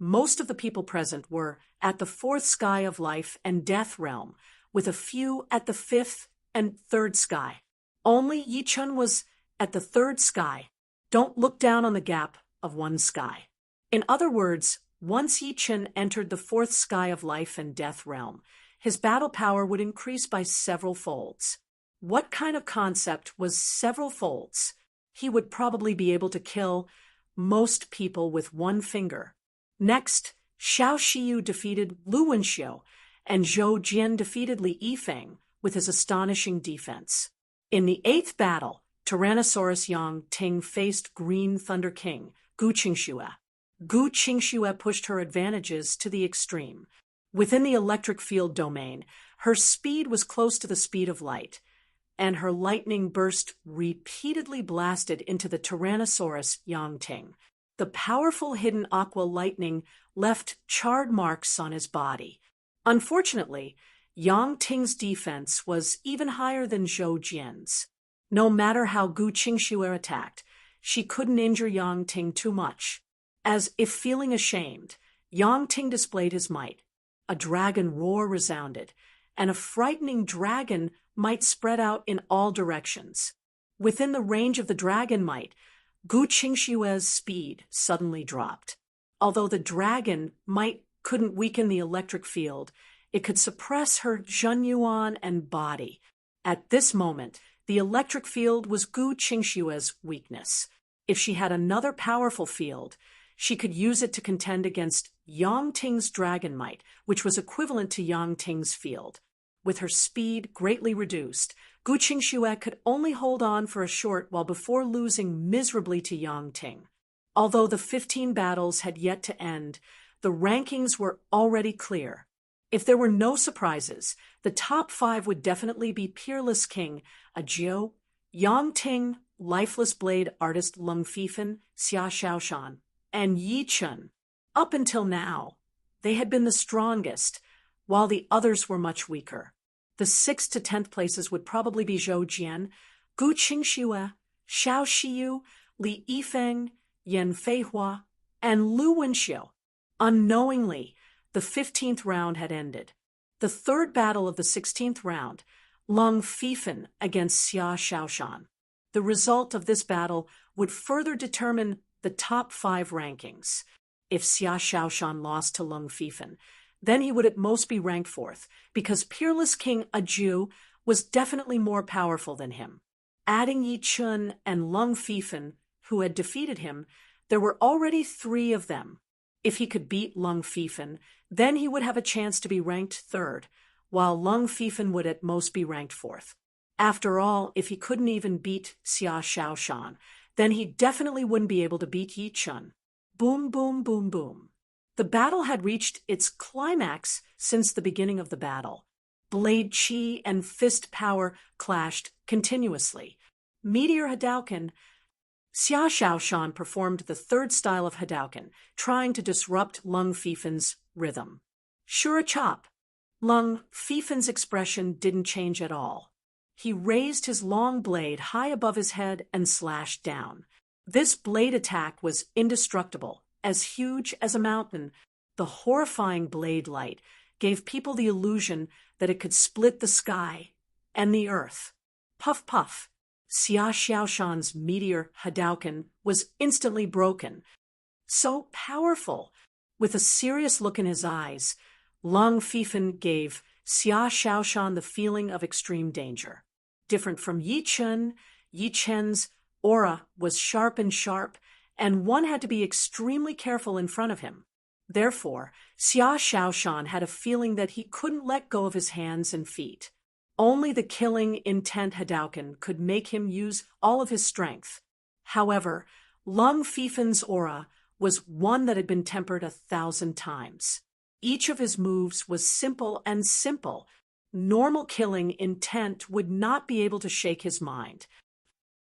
A: Most of the people present were at the 4th sky of life and death realm, with a few at the 5th and 3rd sky. Only Yi Chun was at the 3rd sky. Don't look down on the gap of 1 sky. In other words, Once Yi Chen entered the fourth sky of life and death realm, his battle power would increase by several folds. What kind of concept was several folds? He would probably be able to kill most people with one finger. Next, Xiao Shiyu defeated Lu Wenxiu, and Zhou Jian defeated Li Yifeng with his astonishing defense. In the eighth battle, Tyrannosaurus Yang Ting faced Green Thunder King, Gu Qingxue. Gu Qingxue pushed her advantages to the extreme. Within the electric field domain, her speed was close to the speed of light, and her lightning burst repeatedly blasted into the Tyrannosaurus Yang Ting. The powerful hidden aqua lightning left charred marks on his body. Unfortunately, Yang Ting's defense was even higher than Zhou Jian's. No matter how Gu Qingxue attacked, she couldn't injure Yang Ting too much. As if feeling ashamed, Yang Ting displayed his might. A dragon roar resounded, and a frightening dragon might spread out in all directions. Within the range of the dragon might, Gu Qingxue's speed suddenly dropped. Although the dragon might couldn't weaken the electric field, it could suppress her Zhenyuan and body. At this moment, the electric field was Gu Qingxue's weakness. If she had another powerful field, she could use it to contend against Yang Ting's dragon might, which was equivalent to Yang Ting's field. With her speed greatly reduced, Gu Qingxue could only hold on for a short while before losing miserably to Yang Ting. Although the 15 battles had yet to end, the rankings were already clear. If there were no surprises, the top 5 would definitely be Peerless King Ajiu, Yang Ting, Lifeless Blade artist Lung Fifan, Xia Xiaoshan, and Yi Chen. Up until now, they had been the strongest, while the others were much weaker. The 6th to 10th places would probably be Zhou Jian, Gu Qingxue, Xiao Shiyu, Li Yifeng, Yan Feihua, and Lu Wenxiu. Unknowingly, the 15th round had ended. The third battle of the 16th round, Lung Fifan against Xia Xiaoshan. The result of this battle would further determine the top 5 rankings. If Xia Xiaoshan lost to Lung Fifan, then he would at most be ranked 4th, because Peerless King Ajiu was definitely more powerful than him. Adding Yi Chen and Lung Fifan, who had defeated him, there were already 3 of them. If he could beat Lung Fifan, then he would have a chance to be ranked 3rd, while Lung Fifan would at most be ranked 4th. After all, if he couldn't even beat Xia Xiaoshan, then he definitely wouldn't be able to beat Yi Chen. Boom, boom, boom, boom. The battle had reached its climax since the beginning of the battle. Blade chi and fist power clashed continuously. Meteor Hadouken. Xia Xiaoshan performed the 3rd style of Hadouken, trying to disrupt Lung Fifan's rhythm. Shura Chop. Lung Fifan's expression didn't change at all. He raised his long blade high above his head and slashed down. This blade attack was indestructible, as huge as a mountain. The horrifying blade light gave people the illusion that it could split the sky and the earth. Puff puff. Xia Xiaoshan's meteor Hadouken was instantly broken. So powerful. With a serious look in his eyes, Lung Fifan gave Xia Xiaoshan the feeling of extreme danger. Different from Yi Chen, Yi Chen's aura was sharp, and one had to be extremely careful in front of him. Therefore, Xia Xiaoshan had a feeling that he couldn't let go of his hands and feet. Only the killing intent Hadouken could make him use all of his strength. However, Lung Fifan's aura was one that had been tempered 1,000 times. Each of his moves was simple. Normal killing intent would not be able to shake his mind.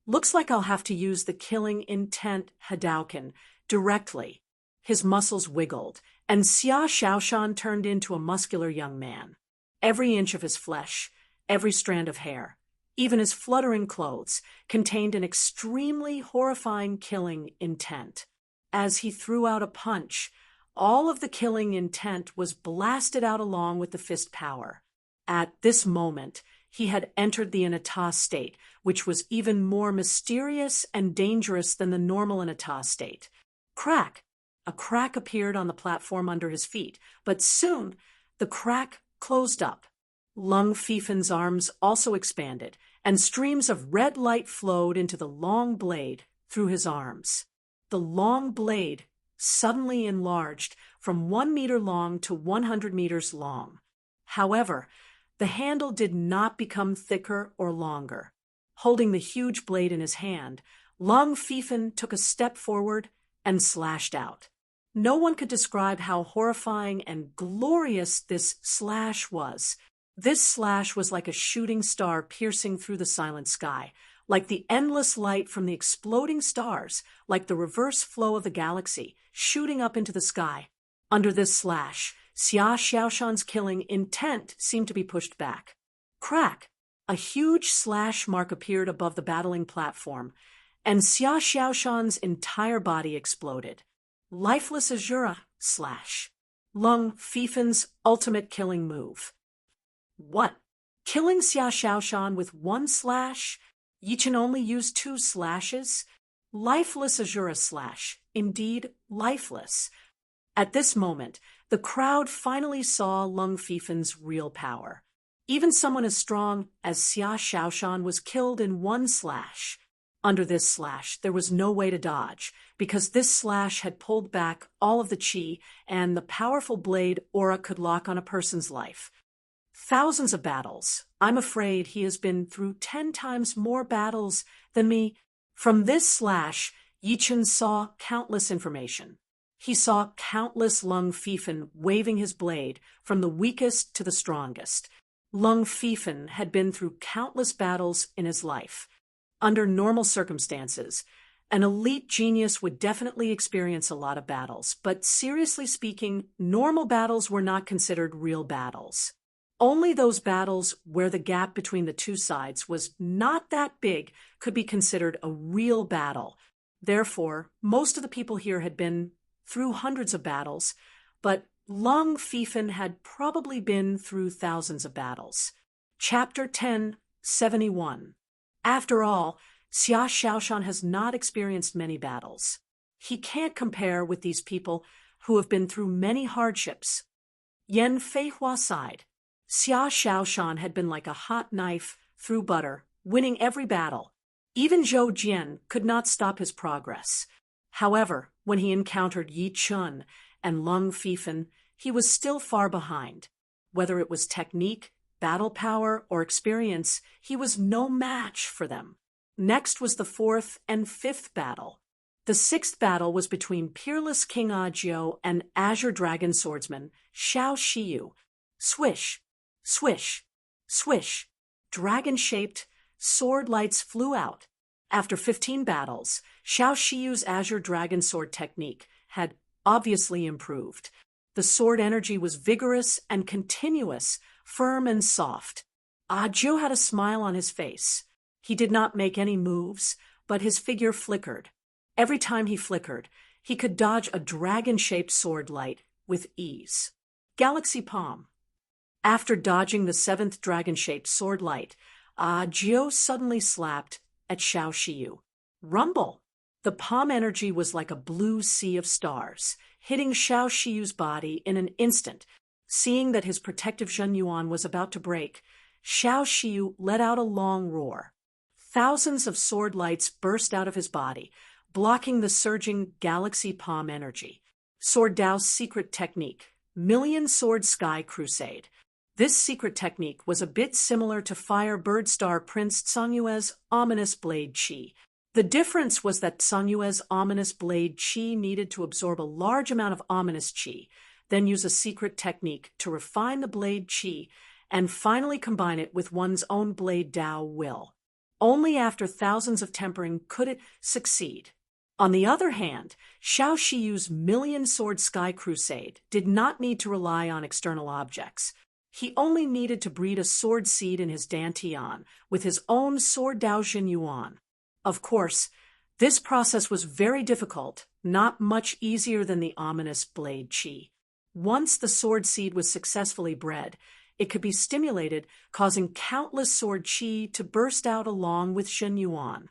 A: Looks like I'll have to use the killing intent Hadouken directly. His muscles wiggled, and Xia Xiaoshan turned into a muscular young man. Every inch of his flesh, every strand of hair, even his fluttering clothes, contained an extremely horrifying killing intent. As he threw out a punch, all of the killing intent was blasted out along with the fist power. At this moment, he had entered the Inata state, which was even more mysterious and dangerous than the normal Inata state. Crack! A crack appeared on the platform under his feet, but soon the crack closed up. Lung Fifen's arms also expanded, and streams of red light flowed into the long blade through his arms. The long blade suddenly enlarged from 1 meter long to 100 meters long. However, the handle did not become thicker or longer. Holding the huge blade in his hand, Lung Fifen took a step forward and slashed out. No one could describe how horrifying and glorious this slash was. This slash was like a shooting star piercing through the silent sky, like the endless light from the exploding stars, like the reverse flow of the galaxy, shooting up into the sky. Under this slash, Xia Xiaoshan's killing intent seemed to be pushed back. Crack! A huge slash mark appeared above the battling platform, and Xia Xiaoshan's entire body exploded. Lifeless Azura slash. Lung Fifen's ultimate killing move. What? Killing Xia Xiaoshan with one slash? Yichen only used 2 slashes? Lifeless Azura slash. Indeed, lifeless. At this moment, the crowd finally saw Lung Fifen's real power. Even someone as strong as Xia Xiaoshan was killed in 1 slash. Under this slash, there was no way to dodge, because this slash had pulled back all of the chi, and the powerful blade aura could lock on a person's life. Thousands of battles. I'm afraid he has been through 10 times more battles than me. From this slash, Yichen saw countless information. He saw countless Lung Fifen waving his blade from the weakest to the strongest. Lung Fifen had been through countless battles in his life. Under normal circumstances, an elite genius would definitely experience a lot of battles, but seriously speaking, normal battles were not considered real battles. Only those battles where the gap between the two sides was not that big could be considered a real battle. Therefore, most of the people here had been through hundreds of battles, but Lung Fifen had probably been through thousands of battles. Chapter 10:71. After all, Xia Xiaoshan has not experienced many battles. He can't compare with these people who have been through many hardships. Yan Feihua sighed. Xia Xiaoshan had been like a hot knife through butter, winning every battle. Even Zhou Jian could not stop his progress. However, when he encountered Yi Chun and Lung Fifen, he was still far behind. Whether it was technique, battle power, or experience, he was no match for them. Next was the 4th and 5th battle. The 6th battle was between Peerless King Ajiu and Azure Dragon Swordsman Xiao Shiyu. Swish, swish, swish. Dragon-shaped sword lights flew out. After 15 battles, Xiao Shiyu's Azure Dragon Sword technique had obviously improved. The sword energy was vigorous and continuous, firm and soft. Ajiu had a smile on his face. He did not make any moves, but his figure flickered. Every time he flickered, he could dodge a dragon-shaped sword light with ease. Galaxy Palm. After dodging the 7th dragon-shaped sword light, Ajiu suddenly slapped at Xiao Shiyu. Rumble! The palm energy was like a blue sea of stars, hitting Xiao Shiyu's body in an instant. Seeing that his protective Zhenyuan was about to break, Xiao Shiyu let out a long roar. Thousands of sword lights burst out of his body, blocking the surging Galaxy Palm energy. Sword Dao's secret technique, Million Sword Sky Crusade. This secret technique was a bit similar to Fire Bird Star Prince Tsongyue's Ominous Blade Chi. The difference was that Tsongyue's Ominous Blade Chi needed to absorb a large amount of Ominous Chi, then use a secret technique to refine the Blade Chi, and finally combine it with one's own Blade Dao will. Only after thousands of tempering could it succeed. On the other hand, Xiao Shiyu's Million Sword Sky Crusade did not need to rely on external objects. He only needed to breed a sword seed in his Dantian with his own Sword Dao Zhenyuan. Of course, this process was very difficult, not much easier than the ominous Blade Chi. Once the sword seed was successfully bred, it could be stimulated, causing countless sword chi to burst out along with Zhenyuan.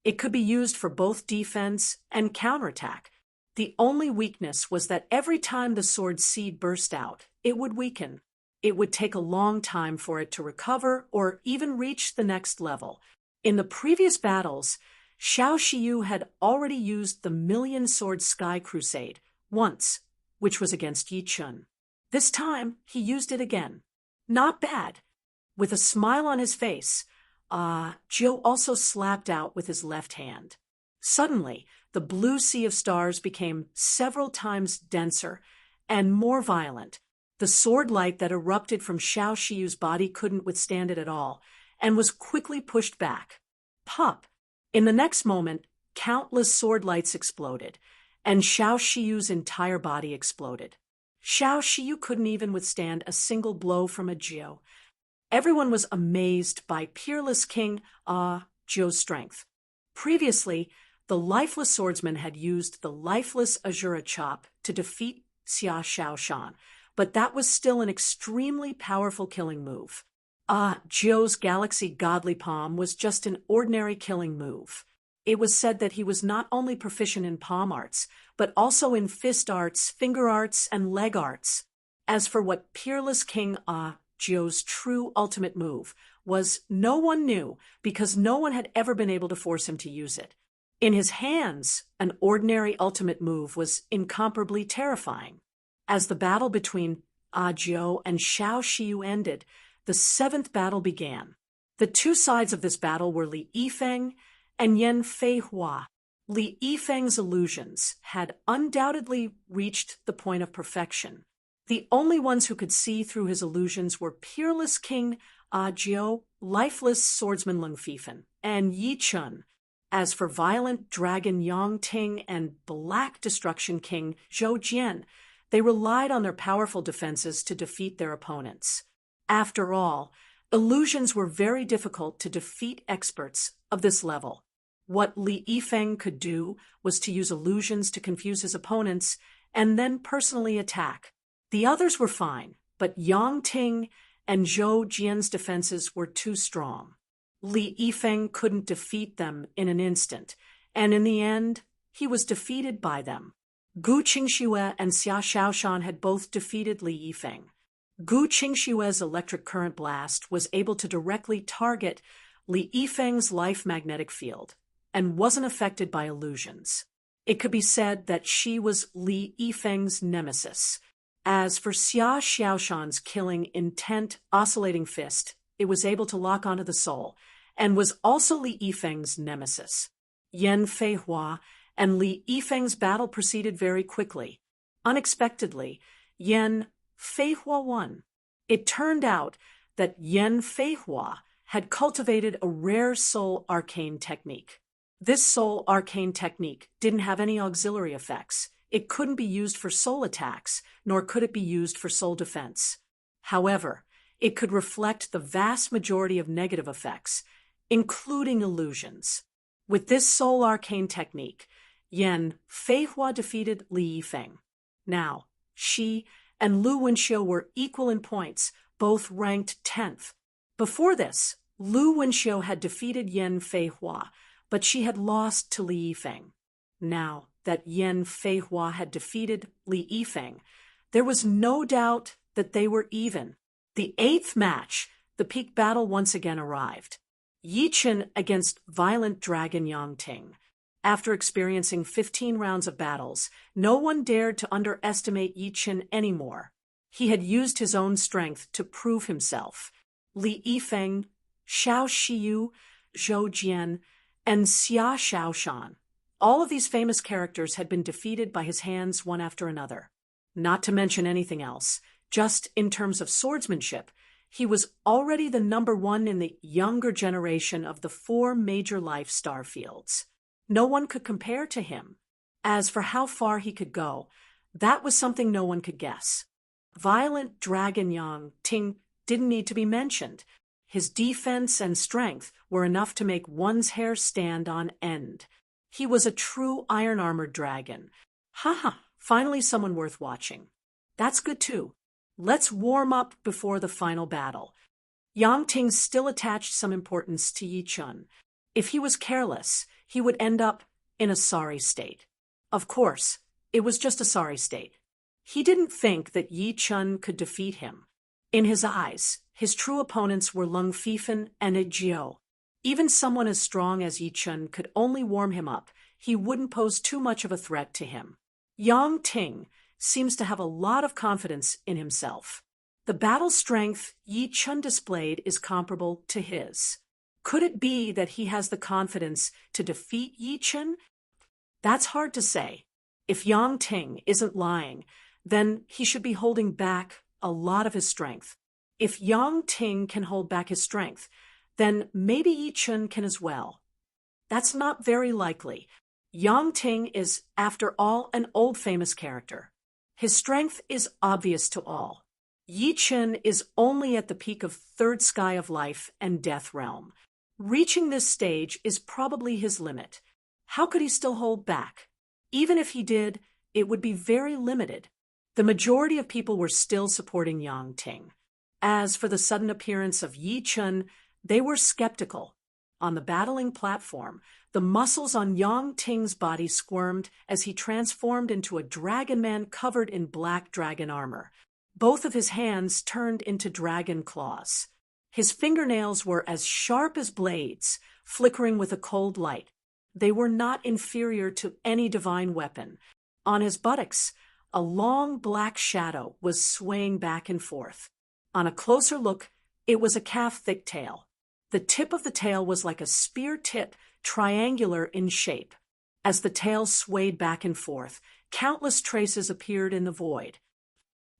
A: It could be used for both defense and counterattack. The only weakness was that every time the sword's seed burst out, it would weaken. It would take a long time for it to recover or even reach the next level. In the previous battles, Xiao Shiyu had already used the Million-Sword Sky Crusade once, which was against Yi Chun. This time, he used it again. Not bad. With a smile on his face, Jiu also slapped out with his left hand. Suddenly, the blue sea of stars became several times denser and more violent. The sword light that erupted from Xiao Shiyu's body couldn't withstand it at all, and was quickly pushed back. Pop! In the next moment, countless sword lights exploded, and Xiao Shiyu's entire body exploded. Xiao Shiyu couldn't even withstand a single blow from a Jiu. Everyone was amazed by peerless King Jiu's strength. Previously, the lifeless swordsman had used the lifeless Azura chop to defeat Xia Shaoshan, but that was still an extremely powerful killing move. Jiu's Galaxy Godly Palm was just an ordinary killing move. It was said that he was not only proficient in palm arts, but also in fist arts, finger arts, and leg arts. As for what peerless King Jiu's true ultimate move was, no one knew, because no one had ever been able to force him to use it. In his hands, an ordinary ultimate move was incomparably terrifying. As the battle between Jiu and Xiao Shiyu ended, the seventh battle began. The two sides of this battle were Li Yifeng and Yan Feihua. Li Yifeng's illusions had undoubtedly reached the point of perfection. The only ones who could see through his illusions were peerless King Jiu, lifeless swordsman Lung Fifan, and Yi Chun. As for violent dragon Yang Ting and black destruction king Zhou Jian, they relied on their powerful defenses to defeat their opponents. After all, illusions were very difficult to defeat experts of this level. What Li Yifeng could do was to use illusions to confuse his opponents and then personally attack. The others were fine, but Yang Ting and Zhou Jian's defenses were too strong. Li Yifeng couldn't defeat them in an instant, and in the end, he was defeated by them. Gu Qingxue and Xia Shaoshan had both defeated Li Yifeng. Gu Qingxue's electric current blast was able to directly target Li Yifeng's life magnetic field, and wasn't affected by illusions. It could be said that she was Li Yifeng's nemesis. As for Xia Shaoshan's killing intent oscillating fist, it was able to lock onto the soul, and was also Li Yifeng's nemesis. Yan Feihua and Li Yifeng's battle proceeded very quickly. Unexpectedly, Yan Feihua won. It turned out that Yan Feihua had cultivated a rare soul arcane technique. This soul arcane technique didn't have any auxiliary effects. It couldn't be used for soul attacks, nor could it be used for soul defense. However, it could reflect the vast majority of negative effects, including illusions. With this soul arcane technique, Yan Feihua defeated Li Yifeng. Now, she and Lu Wenxiu were equal in points, both ranked 10th. Before this, Lu Wenxiu had defeated Yan Feihua, but she had lost to Li Yifeng. Now that Yan Feihua had defeated Li Yifeng, there was no doubt that they were even. The 8th match, the peak battle once again arrived. Yi Chun against violent dragon Yang Ting. After experiencing 15 rounds of battles, no one dared to underestimate Yi Chun anymore. He had used his own strength to prove himself. Li Yifeng, Xiao Shiyu, Zhou Jian, and Xia Shaoshan. All of these famous characters had been defeated by his hands one after another. Not to mention anything else, just in terms of swordsmanship, he was already the number one in the younger generation of the 4 major life star fields. No one could compare to him. As for how far he could go, that was something no one could guess. Violent Dragon Yang Ting didn't need to be mentioned. His defense and strength were enough to make one's hair stand on end. He was a true iron-armored dragon. Finally someone worth watching. That's good too. Let's warm up before the final battle. Yang Ting still attached some importance to Yi Chun. If he was careless, he would end up in a sorry state. Of course, It was just a sorry state. He didn't think that Yi Chun could defeat him. In his eyes, his true opponents were Lung Fifan and Jiao. Even someone as strong as Yi Chun could only warm him up. He wouldn't pose too much of a threat to him. Yang Ting seems to have a lot of confidence in himself. The battle strength Yi Chun displayed is comparable to his. Could it be that he has the confidence to defeat Yi Chun? That's hard to say. If Yang Ting isn't lying, then he should be holding back a lot of his strength. If Yang Ting can hold back his strength, then maybe Yi Chun can as well. That's not very likely. Yang Ting is, after all, an old famous character. His strength is obvious to all. Yi Chun is only at the peak of third sky of life and death realm. Reaching this stage is probably his limit. How could he still hold back? Even if he did, it would be very limited. The majority of people were still supporting Yang Ting. As for the sudden appearance of Yi Chun, they were skeptical. On the battling platform, the muscles on Yang Ting's body squirmed as he transformed into a dragon man covered in black dragon armor. Both of his hands turned into dragon claws. His fingernails were as sharp as blades, flickering with a cold light. They were not inferior to any divine weapon. On his buttocks, a long black shadow was swaying back and forth. On a closer look, it was a calf-thick tail. The tip of the tail was like a spear tip, triangular in shape. As the tail swayed back and forth, countless traces appeared in the void.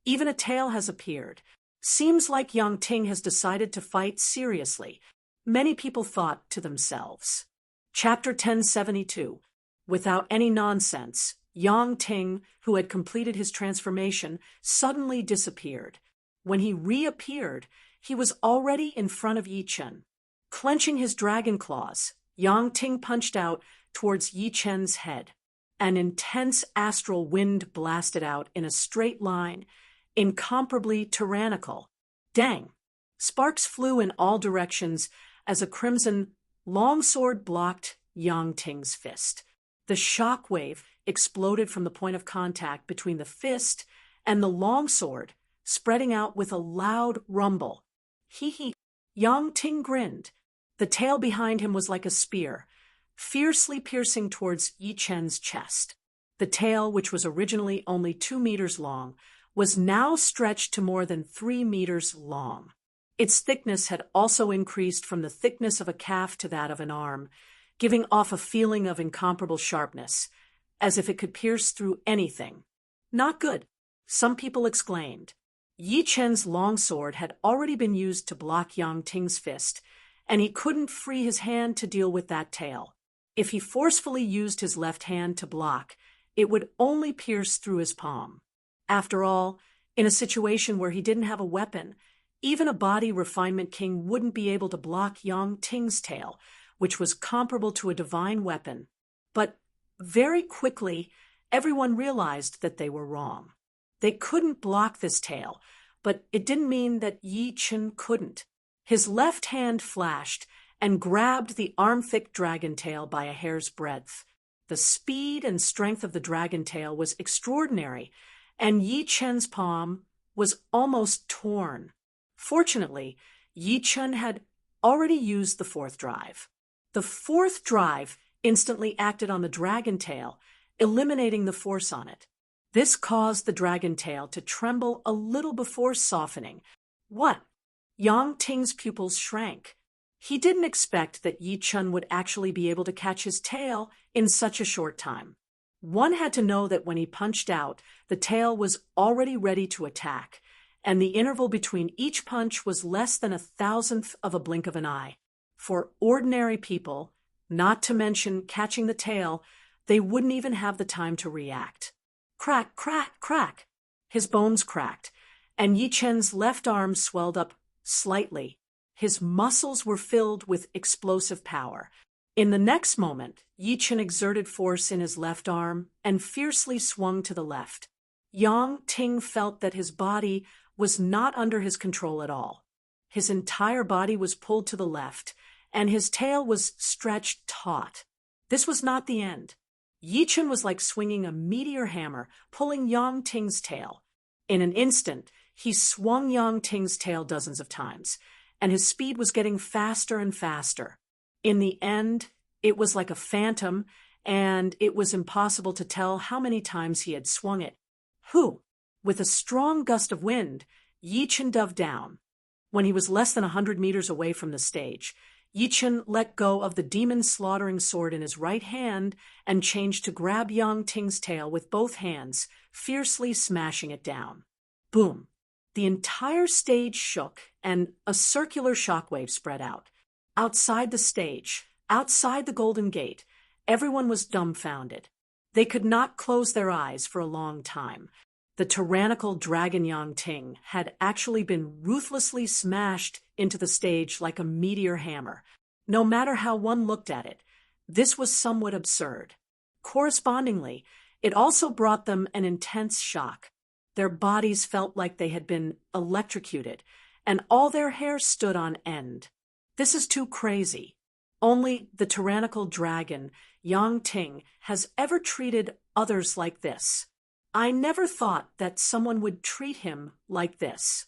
A: Even a tail has appeared. Seems like Yang Ting has decided to fight seriously. Many people thought to themselves. Chapter 1072. Without any nonsense, Yang Ting, who had completed his transformation, suddenly disappeared. When he reappeared, he was already in front of Yi Chun. Clenching his dragon claws, Yang Ting punched out towards Yi Chun's head. An intense astral wind blasted out in a straight line, incomparably tyrannical. Dang! Sparks flew in all directions as a crimson longsword blocked Yang Ting's fist. The shock wave exploded from the point of contact between the fist and the longsword, spreading out with a loud rumble. Hee. Yang Ting grinned. The tail behind him was like a spear, fiercely piercing towards Yi Chun's chest. The tail, which was originally only 2 meters long, was now stretched to more than 3 meters long. Its thickness had also increased from the thickness of a calf to that of an arm, giving off a feeling of incomparable sharpness, as if it could pierce through anything. Not good, some people exclaimed. Yi Chun's longsword had already been used to block Yang Ting's fist, and he couldn't free his hand to deal with that tail. If he forcefully used his left hand to block, it would only pierce through his palm. After all, in a situation where he didn't have a weapon, even a body refinement king wouldn't be able to block Yang Ting's tail, which was comparable to a divine weapon. But very quickly, everyone realized that they were wrong. They couldn't block this tail, but it didn't mean that Yi Chun couldn't. His left hand flashed and grabbed the arm-thick dragon tail by a hair's breadth. The speed and strength of the dragon tail was extraordinary, and Yi Chun's palm was almost torn. Fortunately, Yi Chun had already used the fourth drive. The fourth drive instantly acted on the dragon tail, eliminating the force on it. This caused the dragon tail to tremble a little before softening. What? Yang Ting's pupils shrank. He didn't expect that Yi Chun would actually be able to catch his tail in such a short time. One had to know that when he punched out, the tail was already ready to attack, and the interval between each punch was less than 1,000th of a blink of an eye. For ordinary people, not to mention catching the tail, they wouldn't even have the time to react. Crack, crack, crack. His bones cracked, and Yi Chun's left arm swelled up slightly. His muscles were filled with explosive power. In the next moment, Yi Chun exerted force in his left arm and fiercely swung to the left. Yang Ting felt that his body was not under his control at all. His entire body was pulled to the left, and his tail was stretched taut. This was not the end. Yi Chen was like swinging a meteor hammer, pulling Yang Ting's tail. In an instant, he swung Yang Ting's tail dozens of times, and his speed was getting faster and faster. In the end, it was like a phantom, and it was impossible to tell how many times he had swung it. With a strong gust of wind, Yi Chen dove down. When he was less than 100 meters away from the stage, Yi Chen let go of the demon-slaughtering sword in his right hand and changed to grab Yang Ting's tail with both hands, fiercely smashing it down. Boom! The entire stage shook, and a circular shockwave spread out. Outside the stage, outside the Golden Gate, everyone was dumbfounded. They could not close their eyes for a long time. The tyrannical dragon Yang Ting had actually been ruthlessly smashed into the stage like a meteor hammer. No matter how one looked at it, this was somewhat absurd. Correspondingly, it also brought them an intense shock. Their bodies felt like they had been electrocuted, and all their hair stood on end. This is too crazy. Only the tyrannical dragon, Yang Ting, has ever treated others like this. I never thought that someone would treat him like this.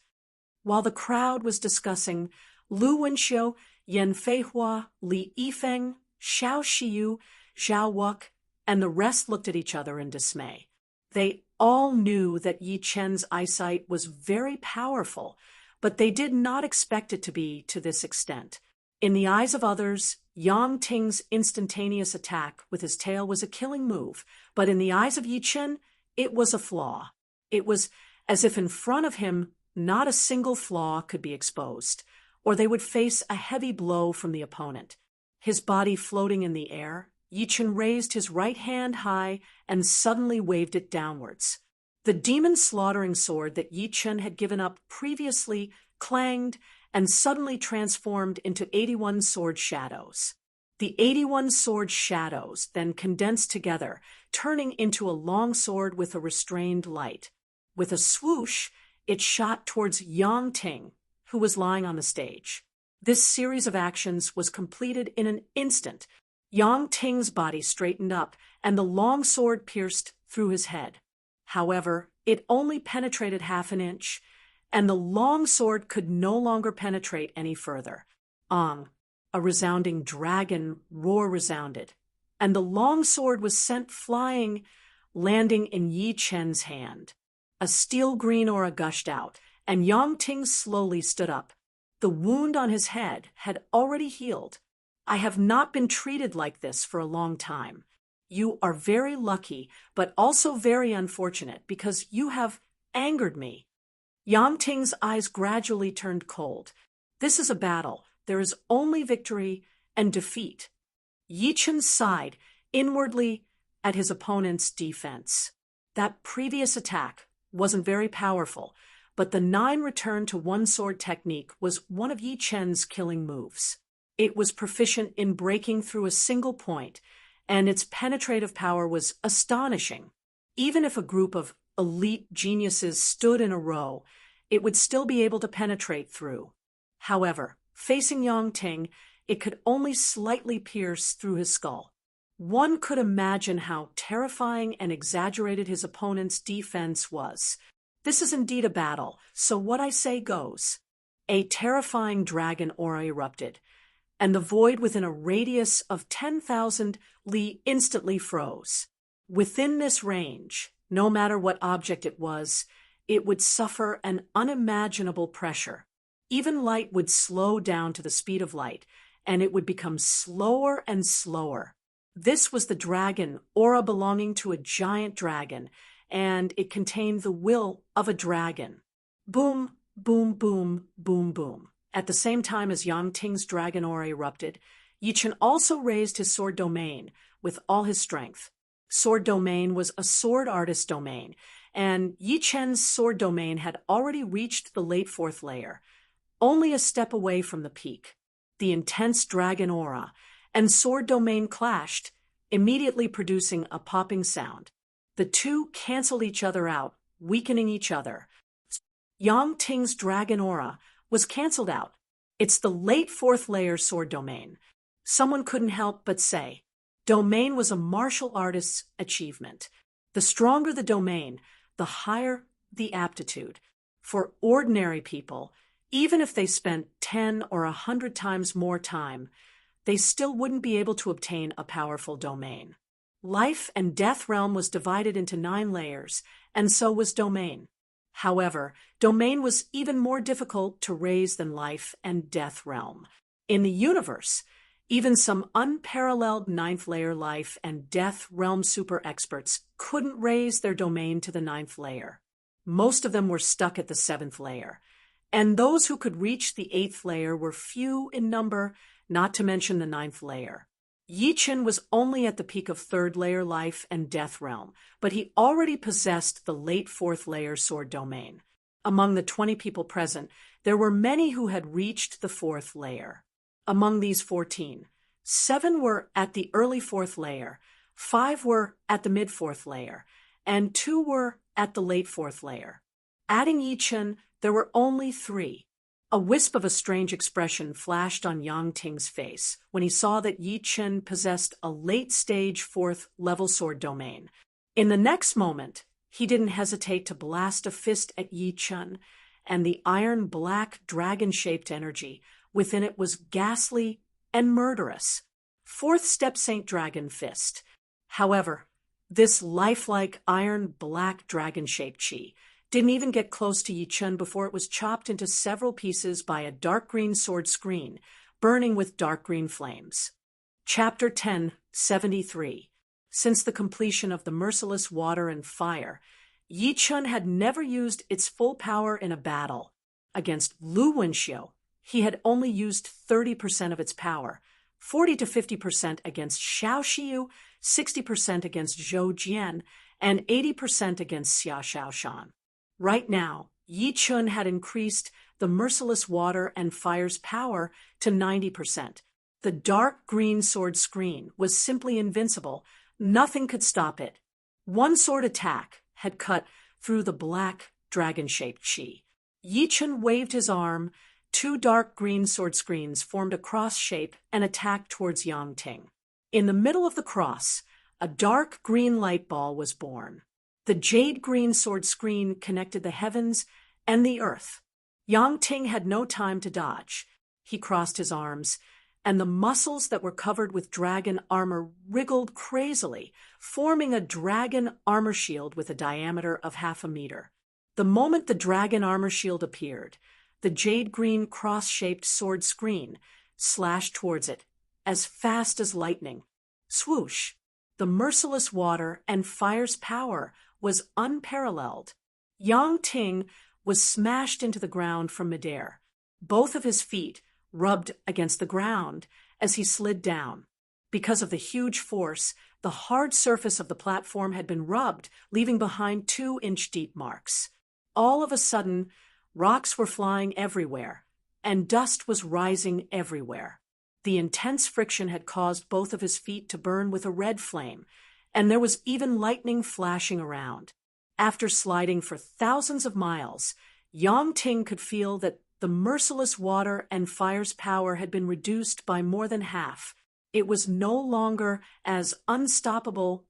A: While the crowd was discussing, Lu Wenxiu, Yan Feihua, Li Yifeng, Xiao Shiyu, Zhao Wuk, and the rest looked at each other in dismay. They all knew that Yi Chen's eyesight was very powerful, but they did not expect it to be to this extent. In the eyes of others, Yang Ting's instantaneous attack with his tail was a killing move, but in the eyes of Yi Chen, it was a flaw. It was as if in front of him, not a single flaw could be exposed, or they would face a heavy blow from the opponent. His body floating in the air, Yi Chen raised his right hand high and suddenly waved it downwards. The demon-slaughtering sword that Yi Chen had given up previously clanged and suddenly transformed into 81 sword shadows. The 81 sword shadows then condensed together, turning into a long sword with a restrained light. With a swoosh, it shot towards Yang Ting, who was lying on the stage. This series of actions was completed in an instant. Yang Ting's body straightened up, and the long sword pierced through his head. However, it only penetrated half an inch, and the long sword could no longer penetrate any further. A resounding dragon roar resounded, and the long sword was sent flying, landing in Yi Chen's hand. A steel green aura gushed out, and Yang Ting slowly stood up. The wound on his head had already healed. I have not been treated like this for a long time. You are very lucky, but also very unfortunate, because you have angered me. Yang Ting's eyes gradually turned cold. This is a battle. There is only victory and defeat. Yi Chen sighed inwardly at his opponent's defense. That previous attack wasn't very powerful, but the 9 return to one sword technique was one of Yi Chen's killing moves. It was proficient in breaking through a single point, and its penetrative power was astonishing. Even if a group of elite geniuses stood in a row, it would still be able to penetrate through. However, facing Yang Ting, it could only slightly pierce through his skull. One could imagine how terrifying and exaggerated his opponent's defense was. This is indeed a battle, so what I say goes. A terrifying dragon aura erupted, and the void within a radius of 10,000 li instantly froze. Within this range, no matter what object it was, it would suffer an unimaginable pressure. Even light would slow down to the speed of light, and it would become slower and slower. This was the dragon aura belonging to a giant dragon, and it contained the will of a dragon. Boom, boom, boom, boom, boom. At the same time as Yang Ting's dragon aura erupted, Yi Chen also raised his sword domain with all his strength. Sword domain was a sword artist domain, and Yi Chen's sword domain had already reached the late 4th layer, only a step away from the peak. The intense dragon aura and sword domain clashed, immediately producing a popping sound. The two canceled each other out, weakening each other. Yang Ting's dragon aura was cancelled out. It's the late 4th layer sword domain. Someone couldn't help but say. Domain was a martial artist's achievement. The stronger the domain, the higher the aptitude. For ordinary people, even if they spent 10 or 100 times more time, they still wouldn't be able to obtain a powerful domain. Life and Death Realm was divided into 9 layers, and so was Domain. However, Domain was even more difficult to raise than Life and Death Realm. In the universe, even some unparalleled 9th layer Life and Death Realm super experts couldn't raise their domain to the 9th layer. Most of them were stuck at the 7th layer, and those who could reach the 8th layer were few in number, not to mention the 9th layer. Yi Chen was only at the peak of 3rd layer Life and Death Realm, but he already possessed the late 4th layer Sword Domain. Among the 20 people present, there were many who had reached the 4th layer. Among these 14, 7 were at the early 4th layer, 5 were at the mid-4th layer, and 2 were at the late 4th layer. Adding Yi Chen, there were only 3. A wisp of a strange expression flashed on Yang Ting's face when he saw that Yi Chen possessed a late-stage 4th level sword domain. In the next moment, he didn't hesitate to blast a fist at Yi Chen, and the iron-black dragon-shaped energy within it was ghastly and murderous. 4th Step Saint Dragon Fist. However, this lifelike iron-black dragon-shaped chi didn't even get close to Yi Chen before it was chopped into several pieces by a dark green sword screen, burning with dark green flames. Chapter 1073. Since the completion of the merciless water and fire, Yi Chen had never used its full power in a battle. Against Lu Wenxiu, he had only used 30% of its power, 40 to 50% against Xiao Xiu, 60% against Zhou Jian, and 80% against Xia Xiaoshan. Right now, Yi Chen had increased the merciless water and fire's power to 90%. The dark green sword screen was simply invincible. Nothing could stop it. One sword attack had cut through the black dragon-shaped chi. Yi Chen waved his arm. 2 dark green sword screens formed a cross shape and attacked towards Yang Ting. In the middle of the cross, a dark green light ball was born. The jade green sword screen connected the heavens and the earth. Yang Ting had no time to dodge. He crossed his arms, and the muscles that were covered with dragon armor wriggled crazily, forming a dragon armor shield with a diameter of 0.5 meters. The moment the dragon armor shield appeared, the jade green cross-shaped sword screen slashed towards it, as fast as lightning. Swoosh! The merciless water and fire's power was unparalleled. Yang Ting was smashed into the ground from midair. Both of his feet rubbed against the ground as he slid down. Because of the huge force, the hard surface of the platform had been rubbed, leaving behind 2-inch-deep marks. All of a sudden, rocks were flying everywhere, and dust was rising everywhere. The intense friction had caused both of his feet to burn with a red flame, and there was even lightning flashing around. After sliding for thousands of miles, Yang Ting could feel that the merciless water and fire's power had been reduced by more than half. It was no longer as unstoppable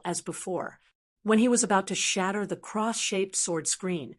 A: as before. When he was about to shatter the cross-shaped sword screen,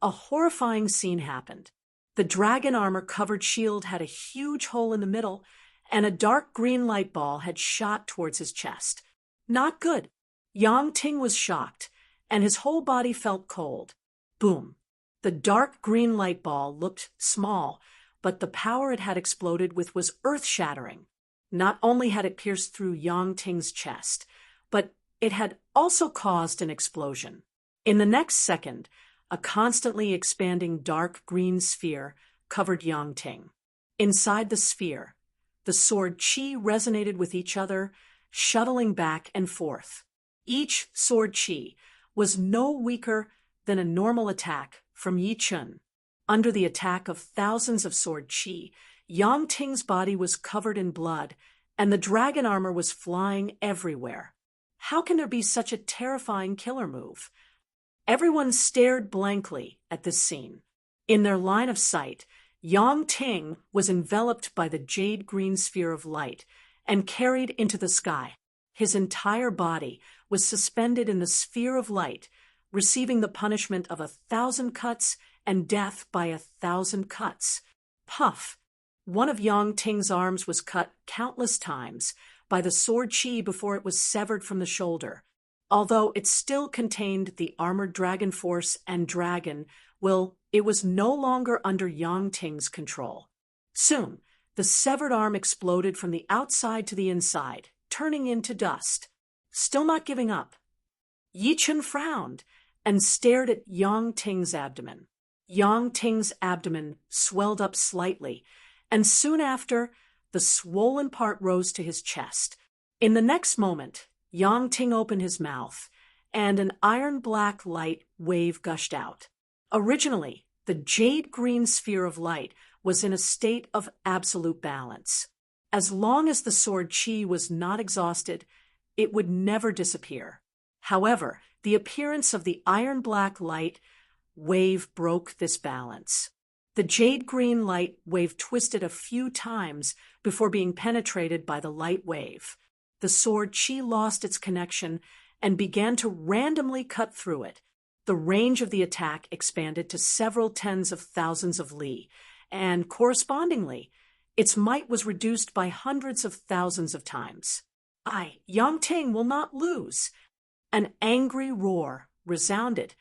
A: a horrifying scene happened. The dragon armor-covered shield had a huge hole in the middle, and a dark green light ball had shot towards his chest. Not good. Yang Ting was shocked, and his whole body felt cold. Boom. The dark green light ball looked small, but the power it had exploded with was earth-shattering. Not only had it pierced through Yang Ting's chest, but it had also caused an explosion. In the next second, a constantly expanding dark green sphere covered Yang Ting. Inside the sphere, the sword chi resonated with each other, shuttling back and forth. Each sword chi was no weaker than a normal attack from Yi Chen. Under the attack of thousands of sword chi, Yang Ting's body was covered in blood, and the dragon armor was flying everywhere. How can there be such a terrifying killer move? Everyone stared blankly at this scene. In their line of sight, Yang Ting was enveloped by the jade green sphere of light, and carried into the sky. His entire body was suspended in the sphere of light, receiving the punishment of 1,000 cuts and death by 1,000 cuts. Puff! One of Yang Ting's arms was cut countless times by the sword qi before it was severed from the shoulder. Although it still contained the armored dragon force and dragon, it was no longer under Yang Ting's control. Soon, the severed arm exploded from the outside to the inside, turning into dust. Still not giving up, Yi Chen frowned and stared at Yang Ting's abdomen. Yang Ting's abdomen swelled up slightly, and soon after, the swollen part rose to his chest. In the next moment, Yang Ting opened his mouth, and an iron-black light wave gushed out. Originally, the jade-green sphere of light was in a state of absolute balance. As long as the sword qi was not exhausted, it would never disappear. However, the appearance of the iron-black light wave broke this balance. The jade-green light wave twisted a few times before being penetrated by the light wave. The sword qi lost its connection and began to randomly cut through it. The range of the attack expanded to several tens of thousands of li, and correspondingly, its might was reduced by hundreds of thousands of times. Yang Ting will not lose. An angry roar resounded,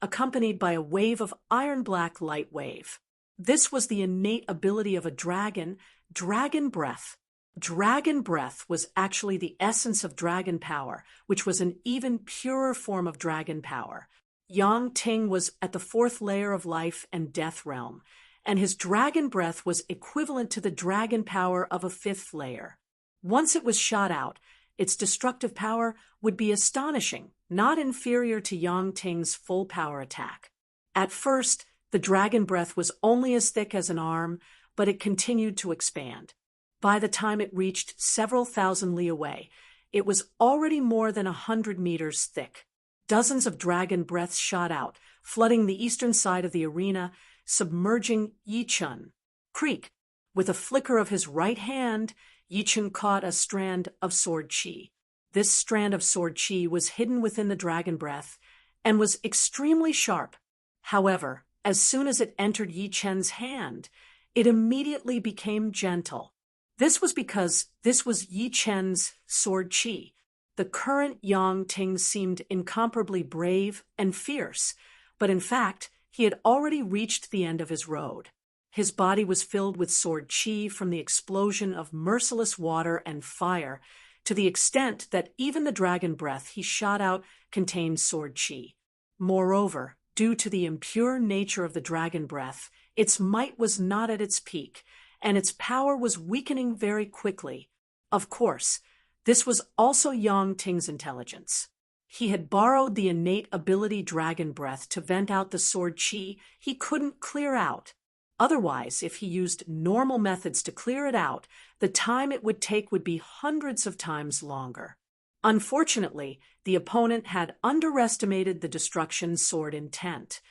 A: accompanied by a wave of iron-black light wave. This was the innate ability of a dragon, dragon breath. Dragon breath was actually the essence of dragon power, which was an even purer form of dragon power. Yang Ting was at the fourth layer of life and death realm, and his dragon breath was equivalent to the dragon power of a fifth layer. Once it was shot out, its destructive power would be astonishing, not inferior to Yang Ting's full power attack. At first, the dragon breath was only as thick as an arm, but it continued to expand. By the time it reached several thousand li away, it was already more than 100 meters thick. Dozens of dragon breaths shot out, flooding the eastern side of the arena, submerging Yi Chen. Creak! With a flicker of his right hand, Yi Chen caught a strand of sword qi. This strand of sword qi was hidden within the dragon breath and was extremely sharp. However, as soon as it entered Yi Chen's hand, it immediately became gentle. This was because this was Yi Chen's sword qi. The current Yang Ting seemed incomparably brave and fierce, but in fact, he had already reached the end of his road. His body was filled with sword qi from the explosion of merciless water and fire, to the extent that even the dragon breath he shot out contained sword qi. Moreover, due to the impure nature of the dragon breath, its might was not at its peak, and its power was weakening very quickly. Of course, this was also Yang Ting's intelligence. He had borrowed the innate ability dragon breath to vent out the sword qi he couldn't clear out. Otherwise, if he used normal methods to clear it out, the time it would take would be hundreds of times longer. Unfortunately, the opponent had underestimated the destruction sword intent.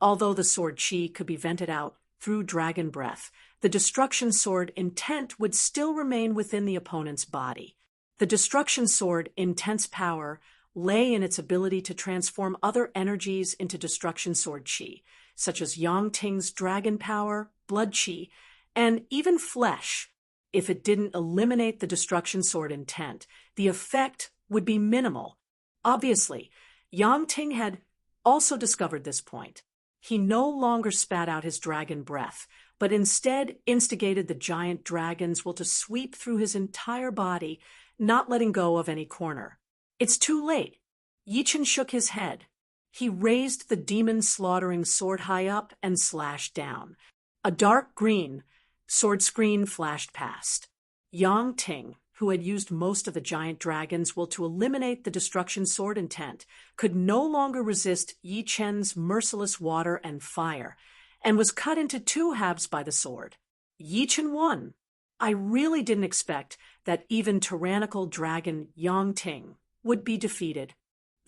A: Although the sword qi could be vented out through dragon breath, the destruction sword intent would still remain within the opponent's body. The destruction sword intent's power lay in its ability to transform other energies into destruction sword qi, such as Yang Ting's dragon power, blood qi, and even flesh. If it didn't eliminate the destruction sword intent, the effect would be minimal. Obviously, Yang Ting had also discovered this point. He no longer spat out his dragon breath, but instead instigated the giant dragons to sweep through his entire body, not letting go of any corner. It's too late. Yi Chen shook his head. He raised the demon-slaughtering sword high up and slashed down. A dark green sword screen flashed past. Yang Ting, who had used most of the giant dragons to eliminate the destruction sword intent, could no longer resist Yi Chen's merciless water and fire, and was cut into two halves by the sword. Yi Chen won. I really didn't expect that even tyrannical dragon Yang Ting would be defeated.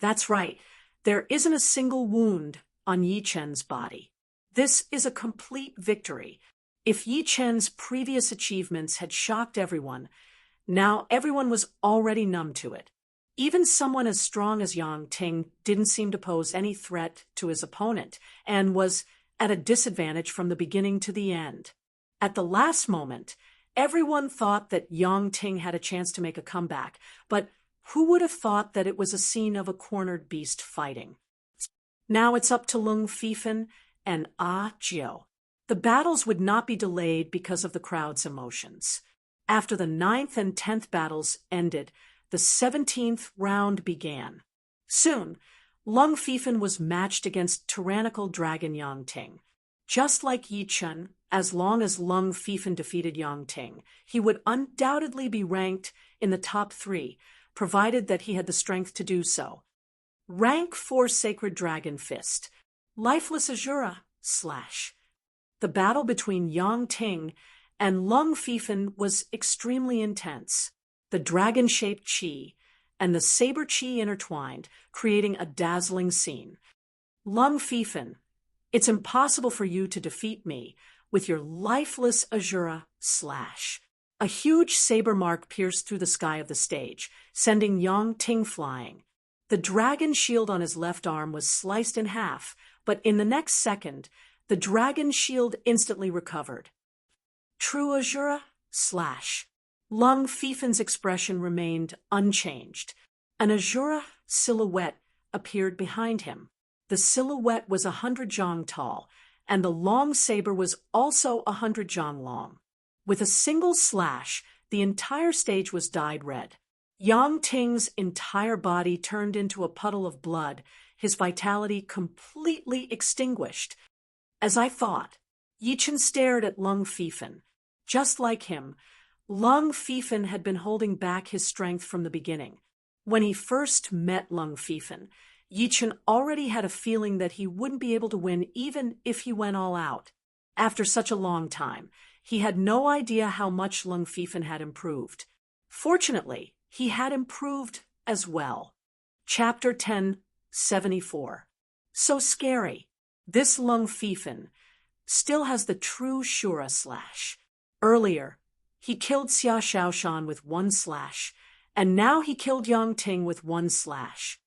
A: That's right, there isn't a single wound on Yi Chen's body. This is a complete victory. If Yi Chen's previous achievements had shocked everyone, Now everyone was already numb to it. Even someone as strong as Yang Ting didn't seem to pose any threat to his opponent and was at a disadvantage from the beginning to the end. At the last moment, everyone thought that Yang Ting had a chance to make a comeback, but who would have thought that it was a scene of a cornered beast fighting? Now it's up to Lung Fifan and Jiao. The battles would not be delayed because of the crowd's emotions. After the 9th and 10th battles ended, the 17th round began. Soon, Lung Fifan was matched against tyrannical dragon Yang Ting. Just like Yi Chen, as long as Lung Fifan defeated Yang Ting, he would undoubtedly be ranked in the top 3, provided that he had the strength to do so. Rank 4 Sacred Dragon Fist. Lifeless Azura / The battle between Yang Ting and Lung Fifan was extremely intense. The dragon-shaped chi and the saber chi intertwined, creating a dazzling scene. Lung Fifan, it's impossible for you to defeat me with your lifeless Azura / A huge saber mark pierced through the sky of the stage, sending Yang Ting flying. The dragon shield on his left arm was sliced in half, but in the next second, the dragon shield instantly recovered. True Azura / Lung Fifan's expression remained unchanged. An Azura silhouette appeared behind him. The silhouette was 100 zhang tall, and the long saber was also 100 zhang long. With a single slash, the entire stage was dyed red. Yang Ting's entire body turned into a puddle of blood, his vitality completely extinguished. As I thought, Yi Chen stared at Lung Fifan. Just like him, Lung Fifan had been holding back his strength from the beginning. When he first met Lung Fifan, Yi Chen already had a feeling that he wouldn't be able to win even if he went all out. After such a long time, he had no idea how much Lung Fifan had improved. Fortunately, he had improved as well. Chapter 1074. So scary. This Lung Fifan still has the true Shura / Earlier, he killed Xia Shaoshan with 1 slash, and now he killed Yang Ting with 1 slash.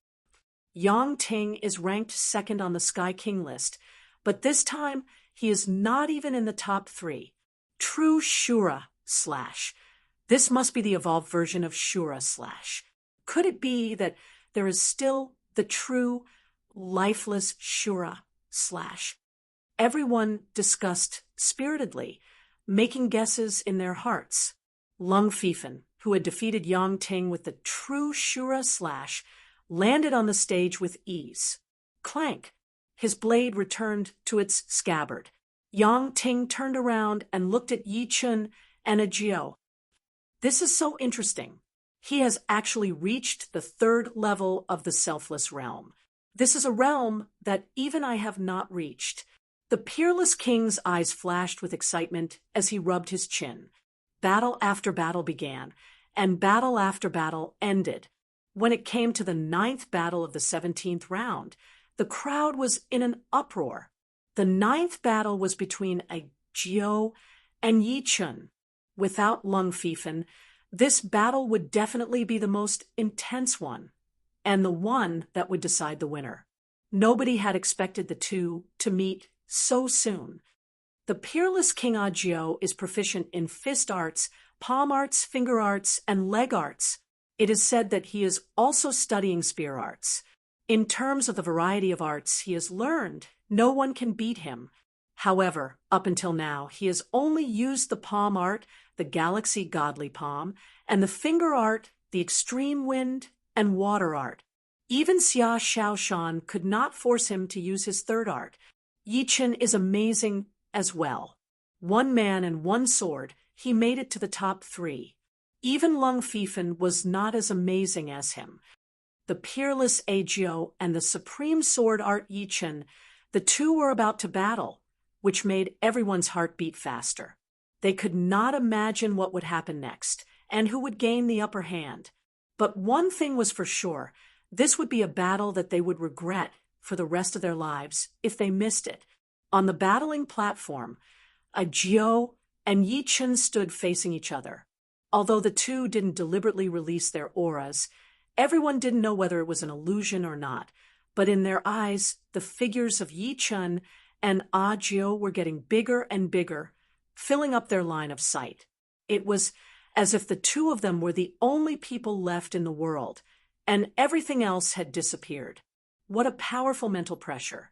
A: Yang Ting is ranked 2nd on the Sky King list, but this time he is not even in the top 3. True Shura / This must be the evolved version of Shura / Could it be that there is still the true, lifeless Shura / Everyone discussed spiritedly, making guesses in their hearts. Lung Fifan, who had defeated Yang Ting with the true Shura / landed on the stage with ease. Clank! His blade returned to its scabbard. Yang Ting turned around and looked at Yi Chen and Jiao. This is so interesting. He has actually reached the 3rd level of the Selfless Realm. This is a realm that even I have not reached. The Peerless King's eyes flashed with excitement as he rubbed his chin. Battle after battle began, and battle after battle ended. When it came to the 9th battle of the 17th round, the crowd was in an uproar. The 9th battle was between Jiao and Yi Chen. Without Lung Fifan, this battle would definitely be the most intense one, and the one that would decide the winner. Nobody had expected the two to meet so soon. The Peerless King Jiao is proficient in fist arts, palm arts, finger arts, and leg arts. It is said that he is also studying spear arts. In terms of the variety of arts he has learned, no one can beat him. However, up until now, he has only used the palm art, the Galaxy Godly Palm, and the finger art, the Extreme Wind, and water art. Even Xia Shaoshan could not force him to use his 3rd art. Yi Chen is amazing as well. 1 man and 1 sword, he made it to the top 3. Even Lung Fifan was not as amazing as him. The Peerless Jiao and the Supreme Sword Art Yi Chen, the two were about to battle, which made everyone's heart beat faster. They could not imagine what would happen next, and who would gain the upper hand. But one thing was for sure, this would be a battle that they would regret for the rest of their lives if they missed it. On the battling platform, Jiao and Yi Chen stood facing each other. Although the two didn't deliberately release their auras, everyone didn't know whether it was an illusion or not. But in their eyes, the figures of Yi Chun and Ah Jiu were getting bigger and bigger, filling up their line of sight. It was as if the two of them were the only people left in the world, and everything else had disappeared. What a powerful mental pressure.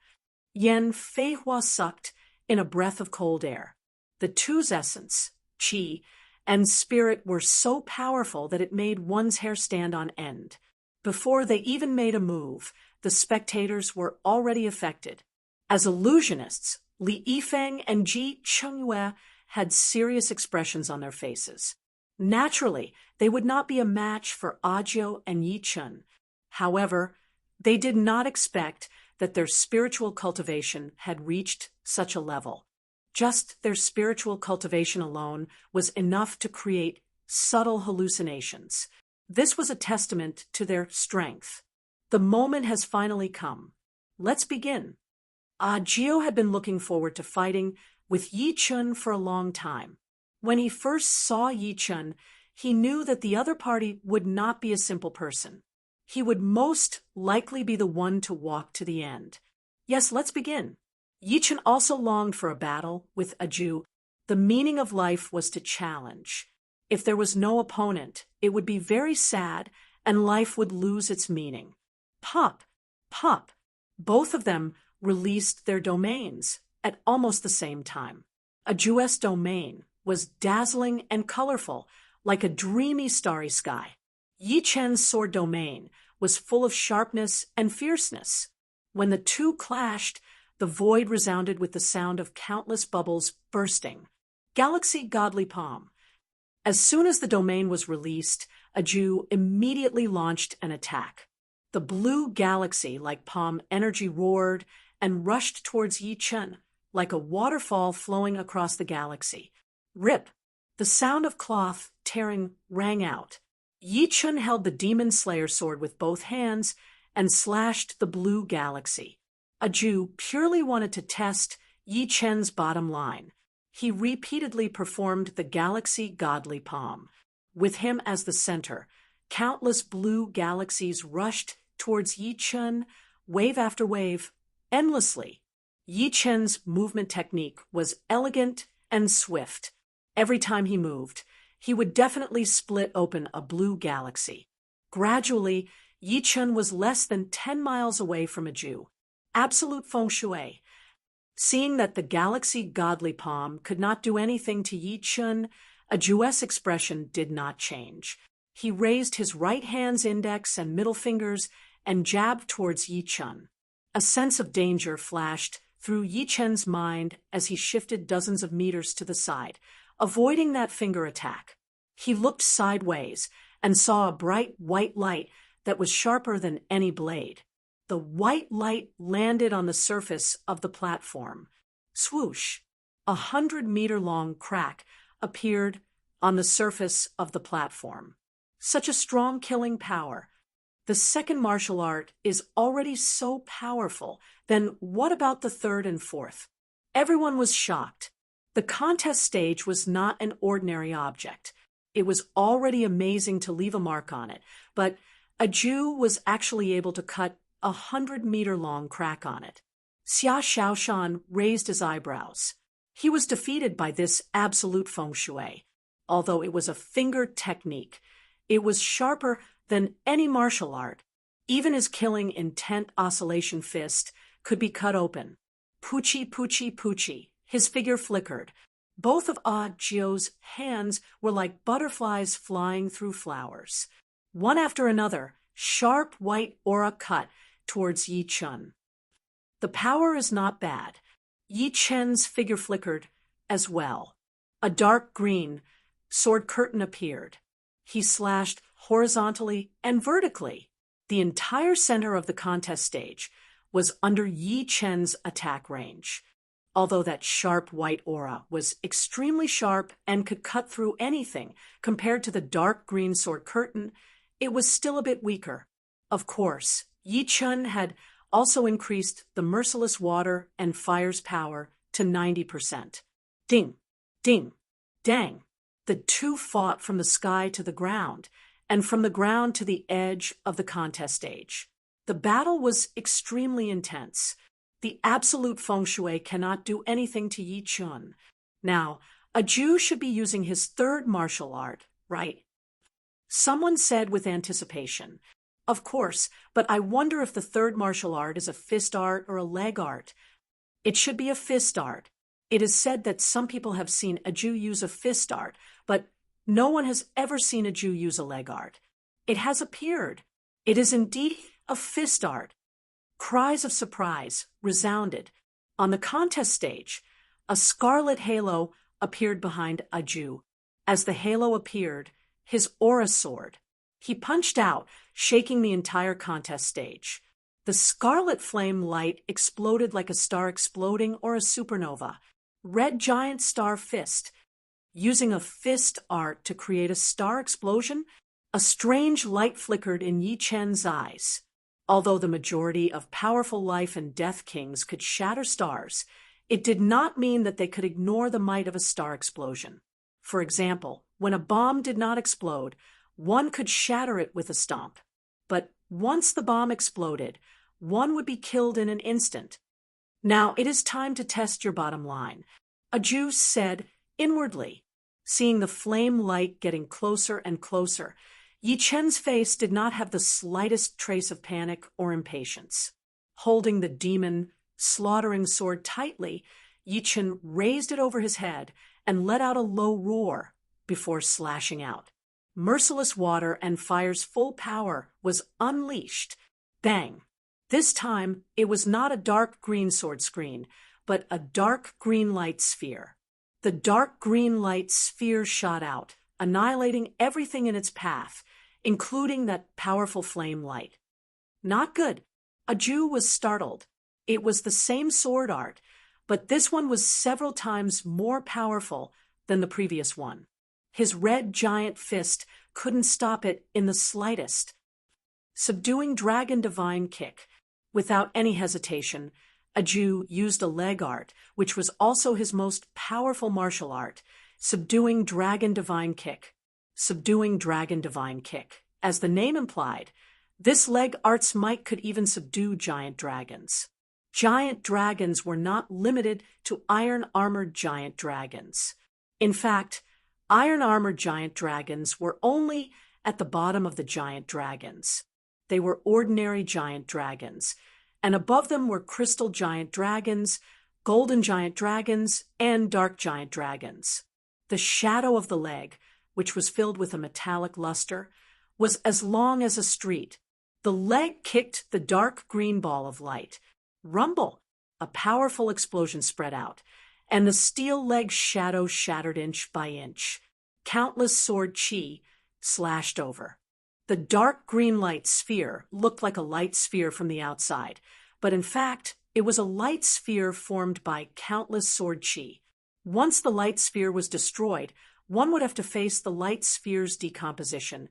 A: Yen Fei Hua sucked in a breath of cold air. The two's essence, qi, and spirit were so powerful that it made one's hair stand on end. Before they even made a move, the spectators were already affected. As illusionists, Li Yifeng and Ji Chengyue had serious expressions on their faces. Naturally, they would not be a match for Ajiu and Yi Chun. However, they did not expect that their spiritual cultivation had reached such a level. Just their spiritual cultivation alone was enough to create subtle hallucinations. This was a testament to their strength. The moment has finally come. Let's begin. Ajiu had been looking forward to fighting with Yi Chun for a long time. When he first saw Yi Chun, he knew that the other party would not be a simple person. He would most likely be the one to walk to the end. Yes, let's begin. Yi Chun also longed for a battle with Ajiu. The meaning of life was to challenge. If there was no opponent, it would be very sad and life would lose its meaning. Pop, pop. Both of them released their domains at almost the same time. Ajiu's domain was dazzling and colorful, like a dreamy starry sky. Yi Chen's sword domain was full of sharpness and fierceness. When the two clashed, the void resounded with the sound of countless bubbles bursting. Galaxy Godly Palm. As soon as the domain was released, Ajiu immediately launched an attack. The blue galaxy like palm energy roared and rushed towards Yi Chun, like a waterfall flowing across the galaxy. Rip! The sound of cloth tearing rang out. Yi Chun held the Demon Slayer sword with both hands and slashed the blue galaxy. Ajiu purely wanted to test Yi Chen's bottom line. He repeatedly performed the Galaxy Godly Palm. With him as the center, countless blue galaxies rushed towards Yi Chun, wave after wave, endlessly. Yi Chen's movement technique was elegant and swift. Every time he moved, he would definitely split open a blue galaxy. Gradually, Yi Chun was less than 10 miles away from Ajiu. Absolute feng shui. Seeing that the Galaxy Godly Palm could not do anything to Yi Chun, Ajiu's expression did not change. He raised his right hand's index and middle fingers and jabbed towards Yi Chun. A sense of danger flashed through Yi Chun's mind as he shifted dozens of meters to the side, avoiding that finger attack. He looked sideways and saw a bright white light that was sharper than any blade. The white light landed on the surface of the platform. Swoosh! 100-meter-long crack appeared on the surface of the platform. Such a strong killing power. The second martial art is already so powerful. Then what about the third and fourth? Everyone was shocked. The contest stage was not an ordinary object. It was already amazing to leave a mark on it, but Ajiu was actually able to cut a 100-meter-long crack on it. Xia Shaoshan raised his eyebrows. He was defeated by this absolute feng shui. Although it was a finger technique, it was sharper than any martial art. Even his killing intent oscillation fist could be cut open. Poochie, poochie, poochie. His figure flickered. Both of Ah Jiu's hands were like butterflies flying through flowers. One after another, sharp white aura cut towards Yi Chun. The power is not bad. Yi Chen's figure flickered as well. A dark green sword curtain appeared. He slashed horizontally and vertically. The entire center of the contest stage was under Yi Chen's attack range. Although that sharp white aura was extremely sharp and could cut through anything compared to the dark green sword curtain, it was still a bit weaker. Of course, Yi Chun had also increased the merciless water and fire's power to 90%. Ding, ding, dang. The two fought from the sky to the ground, and from the ground to the edge of the contest stage. The battle was extremely intense. The absolute feng shui cannot do anything to Yi Chun. Now, a Jew should be using his third martial art, right? Someone said with anticipation, "Of course, but I wonder if the third martial art is a fist art or a leg art." It should be a fist art. It is said that some people have seen a Jew use a fist art, but no one has ever seen a Jew use a leg art. It has appeared. It is indeed a fist art. Cries of surprise resounded. On the contest stage, a scarlet halo appeared behind a Jew. As the halo appeared, his aura soared. He punched out, shaking the entire contest stage. The scarlet flame light exploded like a star exploding or a supernova. Red giant star fist. Using a fist art to create a star explosion, a strange light flickered in Yi Chen's eyes. Although the majority of powerful life and death kings could shatter stars, it did not mean that they could ignore the might of a star explosion. For example, when a bomb did not explode, one could shatter it with a stomp. But once the bomb exploded, one would be killed in an instant. Now it is time to test your bottom line. A Jew said inwardly, seeing the flame light getting closer and closer. Yi Chen's face did not have the slightest trace of panic or impatience. Holding the demon, slaughtering sword tightly, Yi Chen raised it over his head and let out a low roar before slashing out. Merciless water and fire's full power was unleashed. Bang! This time, it was not a dark green sword screen, but a dark green light sphere. The dark green light sphere shot out, annihilating everything in its path, including that powerful flame light. Not good. A Jew was startled. It was the same sword art, but this one was several times more powerful than the previous one. His red giant fist couldn't stop it in the slightest. Subduing Dragon Divine Kick. Without any hesitation, a Jew used a leg art, which was also his most powerful martial art, Subduing Dragon Divine Kick. Subduing Dragon Divine Kick. As the name implied, this leg art's might could even subdue giant dragons. Giant dragons were not limited to iron-armored giant dragons. In fact, iron-armored giant dragons were only at the bottom of the giant dragons. They were ordinary giant dragons, and above them were crystal giant dragons, golden giant dragons, and dark giant dragons. The shadow of the leg, which was filled with a metallic luster, was as long as a street. The leg kicked the dark green ball of light. Rumble! A powerful explosion spread out, and the steel leg's shadow shattered inch by inch. Countless sword chi slashed over. The dark green light sphere looked like a light sphere from the outside, but in fact, it was a light sphere formed by countless sword chi. Once the light sphere was destroyed, one would have to face the light sphere's decomposition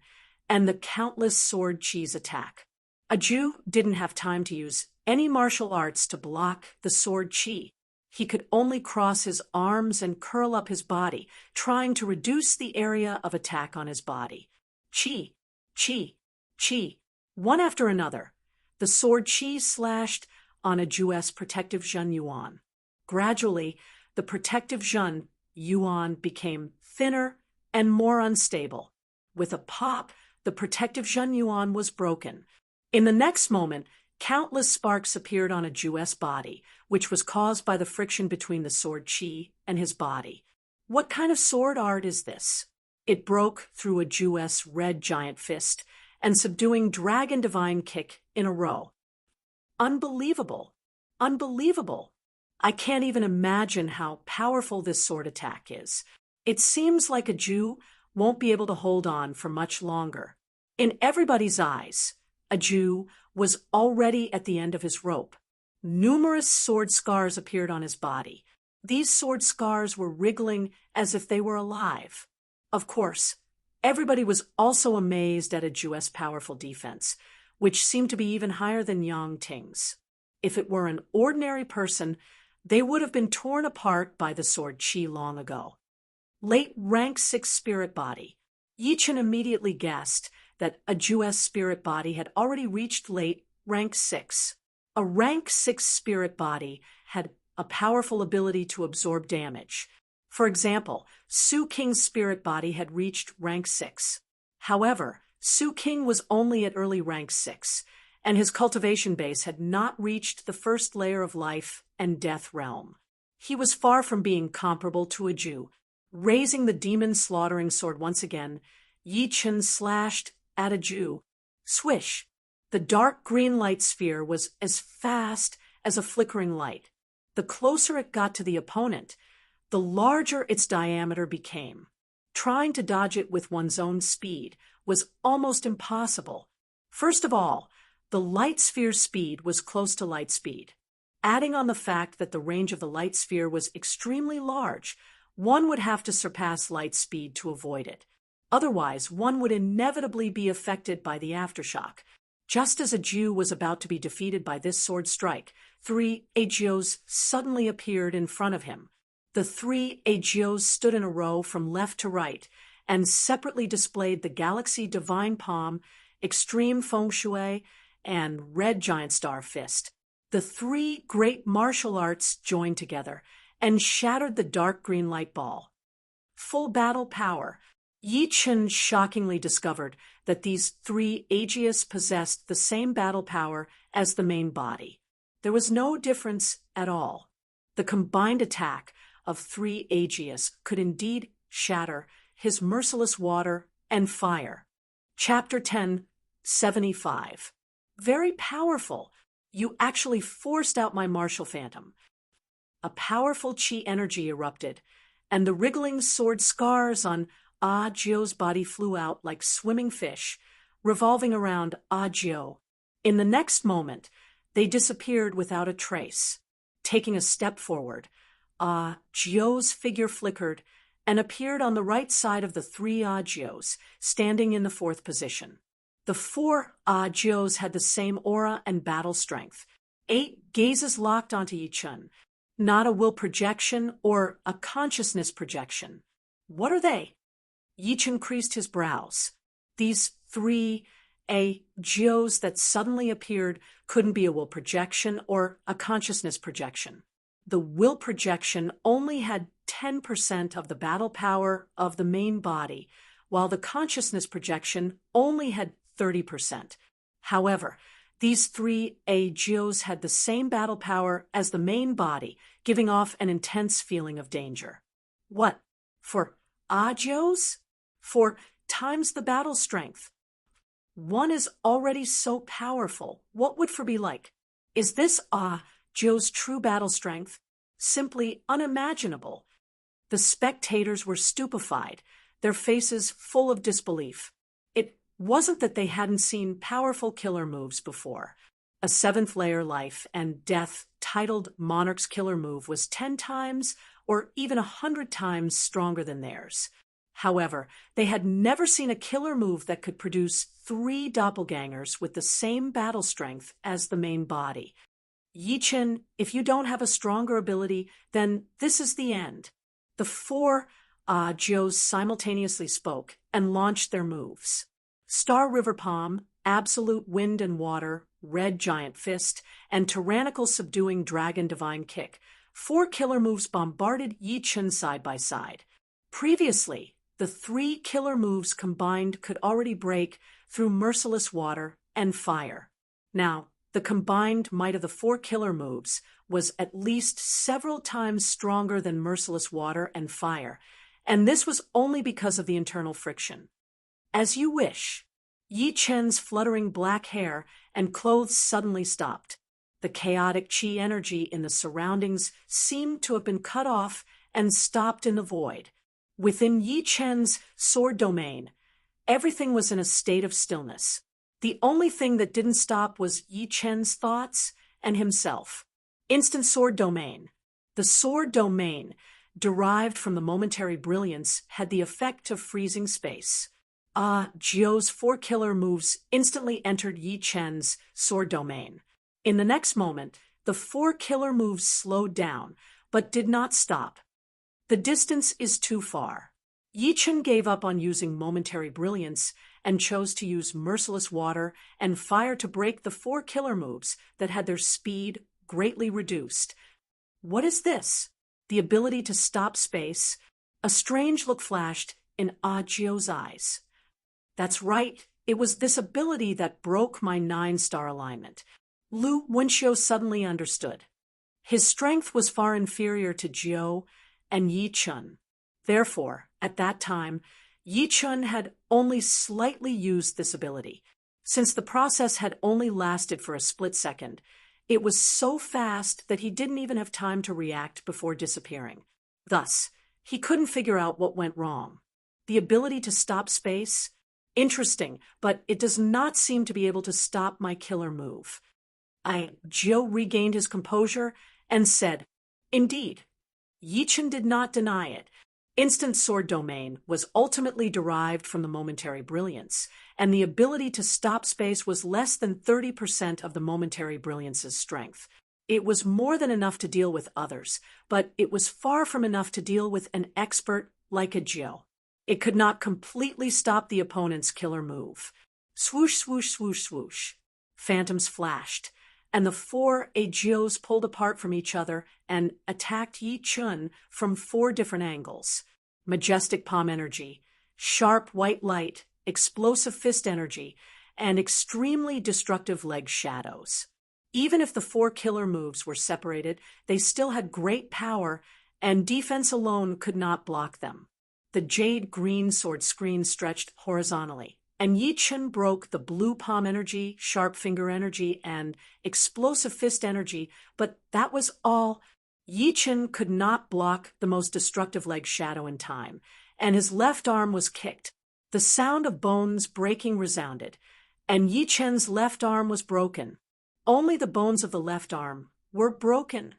A: and the countless sword chi's attack. A Jew didn't have time to use any martial arts to block the sword chi. He could only cross his arms and curl up his body, trying to reduce the area of attack on his body. Chi, chi, chi, one after another. The sword chi slashed on a Jewess protective Zhen Yuan. Gradually, the protective Zhen Yuan became thinner and more unstable. With a pop, the protective Zhen Yuan was broken. In the next moment, countless sparks appeared on a Jewess body, which was caused by the friction between the sword chi and his body. What kind of sword art is this? It broke through a Jewess red giant fist and subduing Dragon Divine Kick in a row. Unbelievable! Unbelievable! I can't even imagine how powerful this sword attack is. It seems like a Jew won't be able to hold on for much longer. In everybody's eyes, a Jew was already at the end of his rope. Numerous sword scars appeared on his body. These sword scars were wriggling as if they were alive. Of course, everybody was also amazed at a Jewess' powerful defense, which seemed to be even higher than Yang Ting's. If it were an ordinary person, they would have been torn apart by the sword chi long ago. late rank 6 spirit body. Yi Chen immediately guessed that a Jewess spirit body had already reached late rank 6. A rank 6 spirit body had a powerful ability to absorb damage. For example, Su King's spirit body had reached rank 6. However, Su King was only at early rank 6, and his cultivation base had not reached the first layer of life and death realm. He was far from being comparable to a Jew. Raising the demon-slaughtering sword once again, Yi Chen slashed at a Jew. Swish! The dark green light sphere was as fast as a flickering light. The closer it got to the opponent, the larger its diameter became. Trying to dodge it with one's own speed was almost impossible. First of all, the light sphere's speed was close to light speed. Adding on the fact that the range of the light sphere was extremely large, one would have to surpass light speed to avoid it. Otherwise, one would inevitably be affected by the aftershock. Just as a Jew was about to be defeated by this sword strike, 3 Agios suddenly appeared in front of him. The 3 Agios stood in a row from left to right and separately displayed the Galaxy Divine Palm, Extreme Feng Shui, and Red Giant Star Fist. The 3 great martial arts joined together and shattered the dark green light ball. Full battle power. Yi Chen shockingly discovered that these 3 Agios possessed the same battle power as the main body. There was no difference at all. The combined attack of 3 Agios could indeed shatter his merciless water and fire. Chapter 10, 75. Very powerful. You actually forced out my martial phantom. A powerful chi energy erupted, and the wriggling sword scars on Ah Jio's body flew out like swimming fish, revolving around Ah Jio. In the next moment, they disappeared without a trace. Taking a step forward, Ah Jio's figure flickered and appeared on the right side of the 3 Ah Jios, standing in the 4th position. The 4 Ah Jios had the same aura and battle strength. 8 gazes locked onto Yi Chen. Not a will projection or a consciousness projection. What are they? Yi Chen creased his brows. These 3 Jios that suddenly appeared couldn't be a will projection or a consciousness projection. The will projection only had 10% of the battle power of the main body, while the consciousness projection only had 30%. However, these 3 Jios had the same battle power as the main body, giving off an intense feeling of danger. What? For Jios? 4 times the battle strength. One is already so powerful. What would 4 be like? Is this Jio's true battle strength? Simply unimaginable. The spectators were stupefied, their faces full of disbelief. It wasn't that they hadn't seen powerful killer moves before. A 7th layer life and death titled Monarch's killer move was 10 times or even 100 times stronger than theirs. However, they had never seen a killer move that could produce 3 doppelgangers with the same battle strength as the main body. Yi Chen, if you don't have a stronger ability, then this is the end. The 4 Jios simultaneously spoke and launched their moves. Star River Palm, Absolute Wind and Water, Red Giant Fist, and Tyrannical Subduing Dragon Divine Kick. 4 killer moves bombarded Yi Chen side by side. Previously, the 3 killer moves combined could already break through merciless water and fire. Now, the combined might of the 4 killer moves was at least several times stronger than merciless water and fire, and this was only because of the internal friction. As you wish. Yi Chen's fluttering black hair and clothes suddenly stopped. The chaotic chi energy in the surroundings seemed to have been cut off and stopped in the void. Within Yi Chen's sword domain, everything was in a state of stillness. The only thing that didn't stop was Yi Chen's thoughts and himself. Instant sword domain. The sword domain, derived from the momentary brilliance, had the effect of freezing space. Jio's 4 killer moves instantly entered Yi Chen's sword domain. In the next moment, the 4 killer moves slowed down, but did not stop. The distance is too far. Yi Chen gave up on using momentary brilliance and chose to use merciless water and fire to break the 4 killer moves that had their speed greatly reduced. What is this? The ability to stop space? A strange look flashed in Ajio's eyes. That's right, it was this ability that broke my 9-star alignment. Lu Wenxiu suddenly understood. His strength was far inferior to Jiu and Yi Chen. Therefore, at that time, Yi Chen had only slightly used this ability. Since the process had only lasted for a split second, it was so fast that he didn't even have time to react before disappearing. Thus, he couldn't figure out what went wrong. The ability to stop space? Interesting, but it does not seem to be able to stop my killer move. Jiu regained his composure and said, "Indeed." Yi Chen did not deny it. Instant sword domain was ultimately derived from the momentary brilliance, and the ability to stop space was less than 30% of the momentary brilliance's strength. It was more than enough to deal with others, but it was far from enough to deal with an expert like a Jiu. It could not completely stop the opponent's killer move. Swoosh, swoosh, swoosh, swoosh. Phantoms flashed, and the 4 Ajios pulled apart from each other and attacked Yi Chen from 4 different angles. Majestic palm energy, sharp white light, explosive fist energy, and extremely destructive leg shadows. Even if the 4 killer moves were separated, they still had great power, and defense alone could not block them. The jade green sword screen stretched horizontally, and Yi Chen broke the blue palm energy, sharp finger energy, and explosive fist energy, but that was all. Yi Chen could not block the most destructive leg shadow in time, and his left arm was kicked. The sound of bones breaking resounded, and Yi Chen's left arm was broken. Only the bones of the left arm were broken.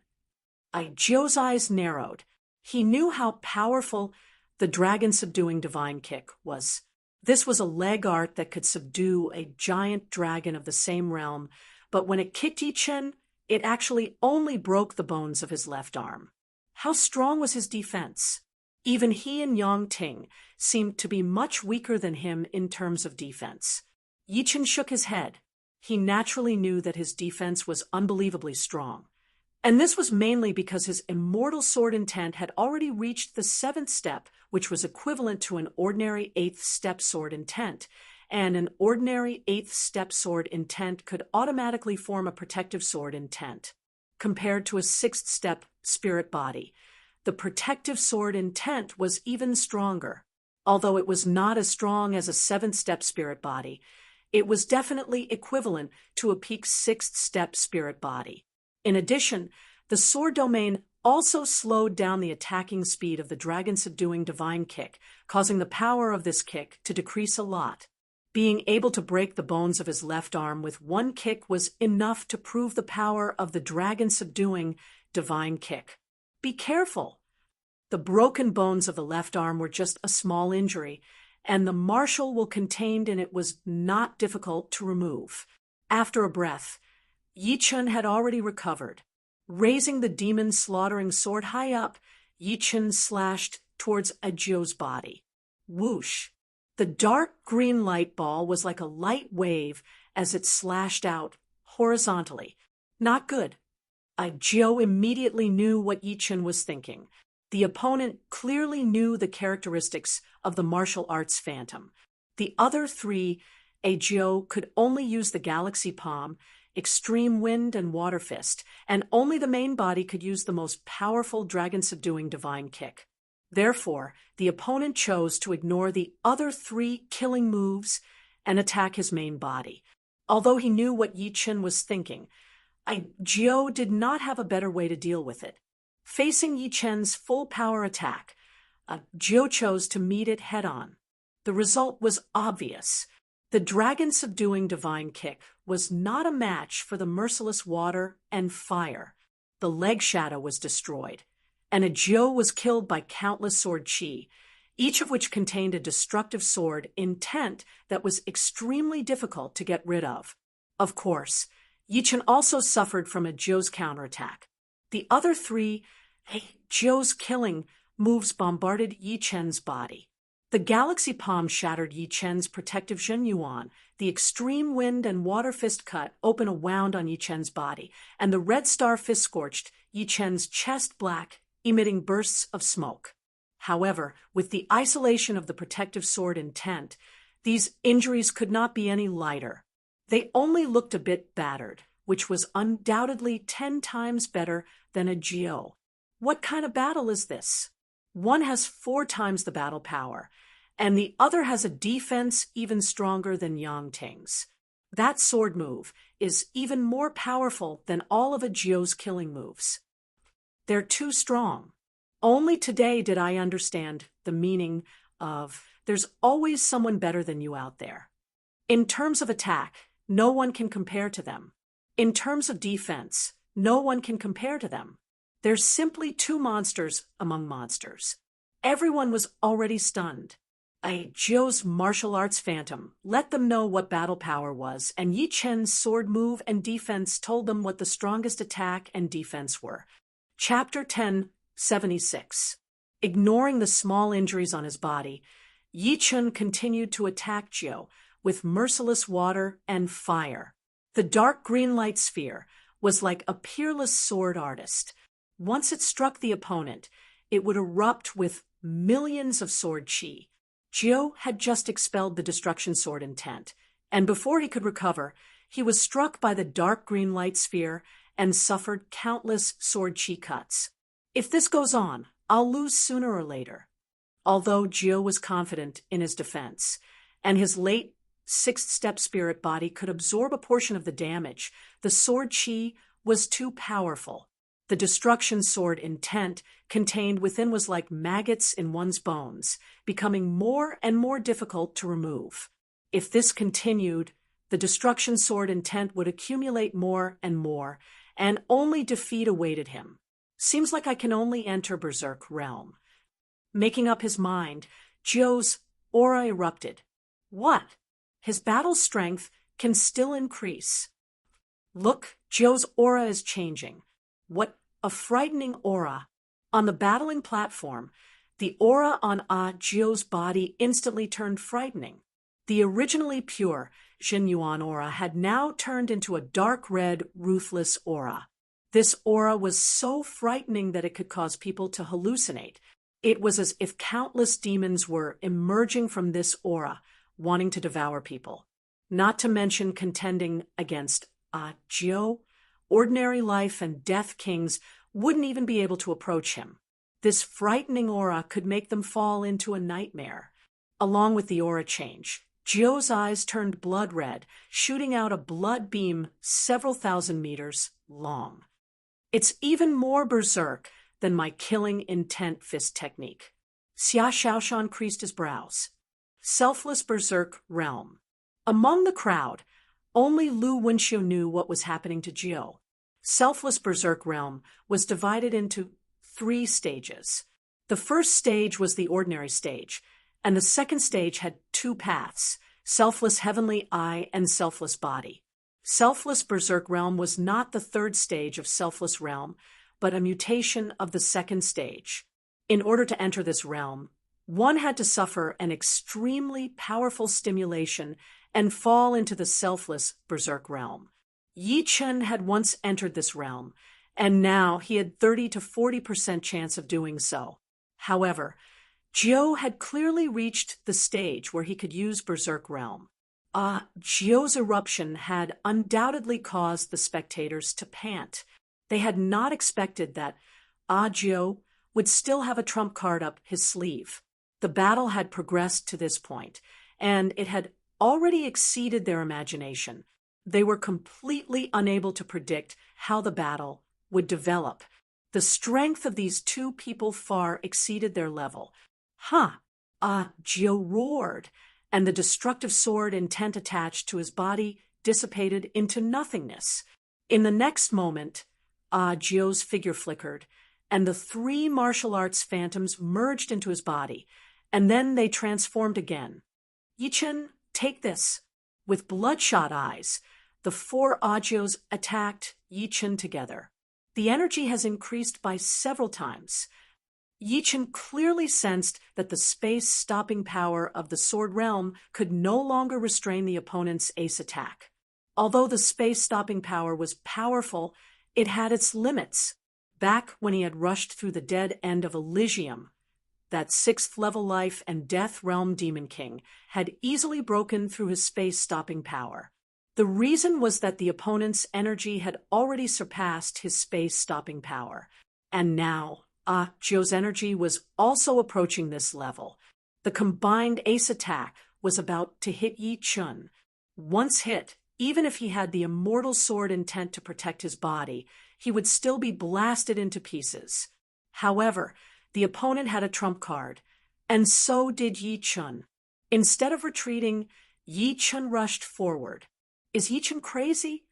A: Jiu's eyes narrowed. He knew how powerful the dragon-subduing divine kick was. This was a leg art that could subdue a giant dragon of the same realm, but when it kicked Yi Chen, it actually only broke the bones of his left arm. How strong was his defense? Even he and Yang Ting seemed to be much weaker than him in terms of defense. Yi Chen shook his head. He naturally knew that his defense was unbelievably strong. And this was mainly because his immortal sword intent had already reached the 7th step, which was equivalent to an ordinary 8th step sword intent, and an ordinary 8th step sword intent could automatically form a protective sword intent. Compared to a 6th step spirit body, the protective sword intent was even stronger. Although it was not as strong as a 7th step spirit body, it was definitely equivalent to a peak 6th step spirit body. In addition, the sword domain also slowed down the attacking speed of the dragon-subduing divine kick, causing the power of this kick to decrease a lot. Being able to break the bones of his left arm with one kick was enough to prove the power of the dragon-subduing divine kick. Be careful! The broken bones of the left arm were just a small injury, and the martial will contained in it was not difficult to remove. After a breath, Yi Chen had already recovered. Raising the demon-slaughtering sword high up, Yi Chen slashed towards Jiu's body. Whoosh! The dark green light ball was like a light wave as it slashed out horizontally. Not good. Jiu immediately knew what Yi Chen was thinking. The opponent clearly knew the characteristics of the martial arts phantom. The other 3, Jiu could only use the galaxy palm, extreme wind, and water fist, and only the main body could use the most powerful dragon-subduing divine kick. Therefore, the opponent chose to ignore the other 3 killing moves and attack his main body. Although he knew what Yi Chen was thinking, Jiu did not have a better way to deal with it. Facing Yi Chen's full power attack, Jiu chose to meet it head-on. The result was obvious. The dragon-subduing divine kick was not a match for the merciless water and fire. The leg shadow was destroyed, and Jiu was killed by countless sword chi, each of which contained a destructive sword intent that was extremely difficult to get rid of. Of course, Yi Chen also suffered from Jiu's counterattack. The other 3, Jiu's killing moves bombarded Yi Chen's body. The galaxy palm shattered Yi Chen's protective Zhenyuan. The extreme wind and water fist cut open a wound on Yi Chen's body, and the red star fist scorched Yi Chen's chest black, emitting bursts of smoke. However, with the isolation of the protective sword intent, these injuries could not be any lighter. They only looked a bit battered, which was undoubtedly 10 times better than a Jiu. What kind of battle is this? One has 4 times the battle power, and the other has a defense even stronger than Yangting's. That sword move is even more powerful than all of a Jiu's killing moves. They're too strong. Only today did I understand the meaning of there's always someone better than you out there. In terms of attack, no one can compare to them. In terms of defense, no one can compare to them. There's simply 2 monsters among monsters. Everyone was already stunned. A Jiu's martial arts phantom let them know what battle power was, and Yi Chen's sword move and defense told them what the strongest attack and defense were. Chapter 1076. Ignoring the small injuries on his body, Yi Chen continued to attack Jiu with merciless water and fire. The dark green light sphere was like a peerless sword artist. Once it struck the opponent, it would erupt with millions of sword chi. Jiu had just expelled the destruction sword intent, and before he could recover, he was struck by the dark green light sphere and suffered countless sword chi cuts. If this goes on, I'll lose sooner or later. Although Jiu was confident in his defense, and his late 6th step spirit body could absorb a portion of the damage, the sword chi was too powerful. The destruction sword intent contained within was like maggots in one's bones, becoming more and more difficult to remove. If this continued, the destruction sword intent would accumulate more, and only defeat awaited him. Seems like I can only enter Berserk realm. Making up his mind, Jiu's aura erupted. What? His battle strength can still increase. Look, Jiu's aura is changing. What a frightening aura. On the battling platform, the aura on Jiu's body instantly turned frightening. The originally pure Zhenyuan aura had now turned into a dark red, ruthless aura. This aura was so frightening that it could cause people to hallucinate. It was as if countless demons were emerging from this aura, wanting to devour people. Not to mention contending against Jiu. Ordinary life and death kings wouldn't even be able to approach him. This frightening aura could make them fall into a nightmare. Along with the aura change, Jiu's eyes turned blood red, shooting out a blood beam several thousand meters long. It's even more berserk than my killing intent fist technique. Xia Xiaoshan creased his brows. Selfless berserk realm. Among the crowd, only Lu Wenxiu knew what was happening to Jiu. Selfless berserk realm was divided into 3 stages. The first stage was the ordinary stage, and the second stage had 2 paths, selfless heavenly eye and selfless body. Selfless berserk realm was not the 3rd stage of selfless realm, but a mutation of the 2nd stage. In order to enter this realm, one had to suffer an extremely powerful stimulation and fall into the selfless berserk realm. Yi Chen had once entered this realm, and now he had 30 to 40% chance of doing so. However, Jiu had clearly reached the stage where he could use berserk realm. Jiu's eruption had undoubtedly caused the spectators to pant. They had not expected that Jiu would still have a trump card up his sleeve. The battle had progressed to this point, and it had already exceeded their imagination. They were completely unable to predict how the battle would develop. The strength of these 2 people far exceeded their level. Jiu roared, and the destructive sword intent attached to his body dissipated into nothingness. In the next moment, Jiu's figure flickered, and the 3 martial arts phantoms merged into his body, and then they transformed again. Yi Chen, take this. With bloodshot eyes, the 4 Jius attacked Yi Chen together. The energy has increased by several times. Yi Chen clearly sensed that the space-stopping power of the Sword Realm could no longer restrain the opponent's ace attack. Although the space-stopping power was powerful, it had its limits. Back when he had rushed through the dead end of Elysium, that 6th-level life and death realm Demon King had easily broken through his space-stopping power. The reason was that the opponent's energy had already surpassed his space-stopping power. And now, Zhou's energy was also approaching this level. The combined ace attack was about to hit Yi Chen. Once hit, even if he had the immortal sword intent to protect his body, he would still be blasted into pieces. However, the opponent had a trump card, and so did Yi Chen. Instead of retreating, Yi Chen rushed forward. Is Yi Chen crazy?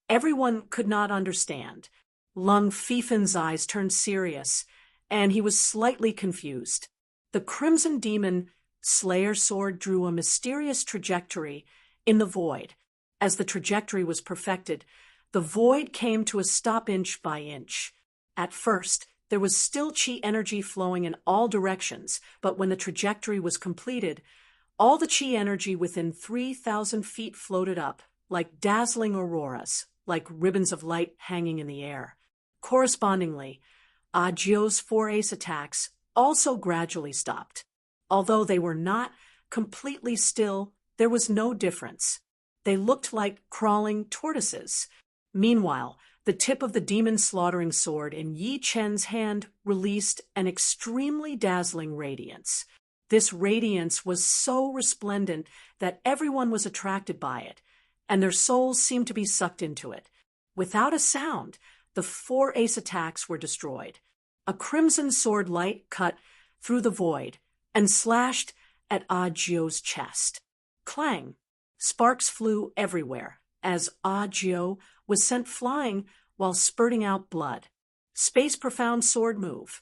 A: Everyone could not understand. Lung Fifen's eyes turned serious, and he was slightly confused. The Crimson Demon Slayer sword drew a mysterious trajectory in the void. As the trajectory was perfected, the void came to a stop inch by inch. At first, there was still chi energy flowing in all directions, but when the trajectory was completed, all the chi energy within 3,000 feet floated up, like dazzling auroras, like ribbons of light hanging in the air. Correspondingly, Zhou's 4 ace attacks also gradually stopped. Although they were not completely still, there was no difference. They looked like crawling tortoises. Meanwhile, the tip of the demon slaughtering sword in Yi Chen's hand released an extremely dazzling radiance. This radiance was so resplendent that everyone was attracted by it, and their souls seemed to be sucked into it. Without a sound, the 4 ace attacks were destroyed. A crimson sword light cut through the void and slashed at Zhou's chest. Clang! Sparks flew everywhere as Zhou was sent flying while spurting out blood. Space Profound sword move.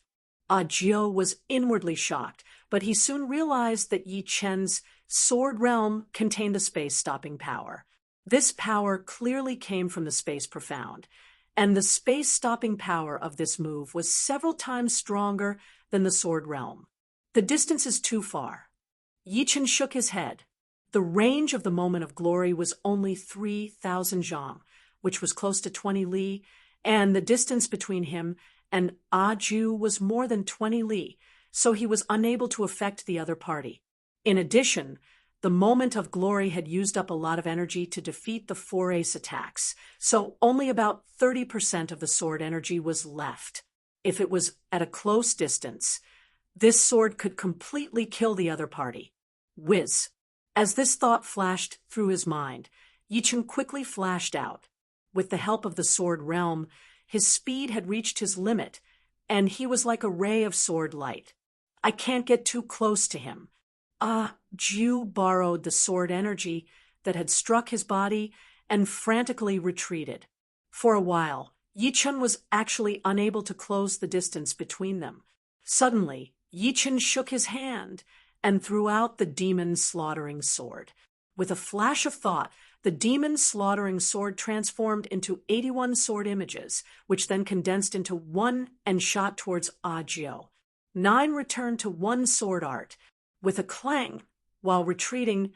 A: Zhou was inwardly shocked, but he soon realized that Yi Chen's sword realm contained a space-stopping power. This power clearly came from the Space Profound, and the space-stopping power of this move was several times stronger than the sword realm. The distance is too far. Yi Chen shook his head. The range of the moment of glory was only 3,000 zhang, which was close to 20 li, and the distance between him and Zhou was more than 20 li, so he was unable to affect the other party. In addition, the moment of glory had used up a lot of energy to defeat the 4 ace attacks, so only about 30% of the sword energy was left. If it was at a close distance, this sword could completely kill the other party. Whiz! As this thought flashed through his mind, Yi Chen quickly flashed out. With the help of the sword realm, his speed had reached his limit, and he was like a ray of sword light. I can't get too close to him. Zhou borrowed the sword energy that had struck his body and frantically retreated. For a while, Yi Chen was actually unable to close the distance between them. Suddenly, Yi Chen shook his hand and threw out the demon slaughtering sword. With a flash of thought, the demon slaughtering sword transformed into 81 sword images, which then condensed into 1 and shot towards Zhou. 9 returned to 1 sword art. With a clang, while retreating,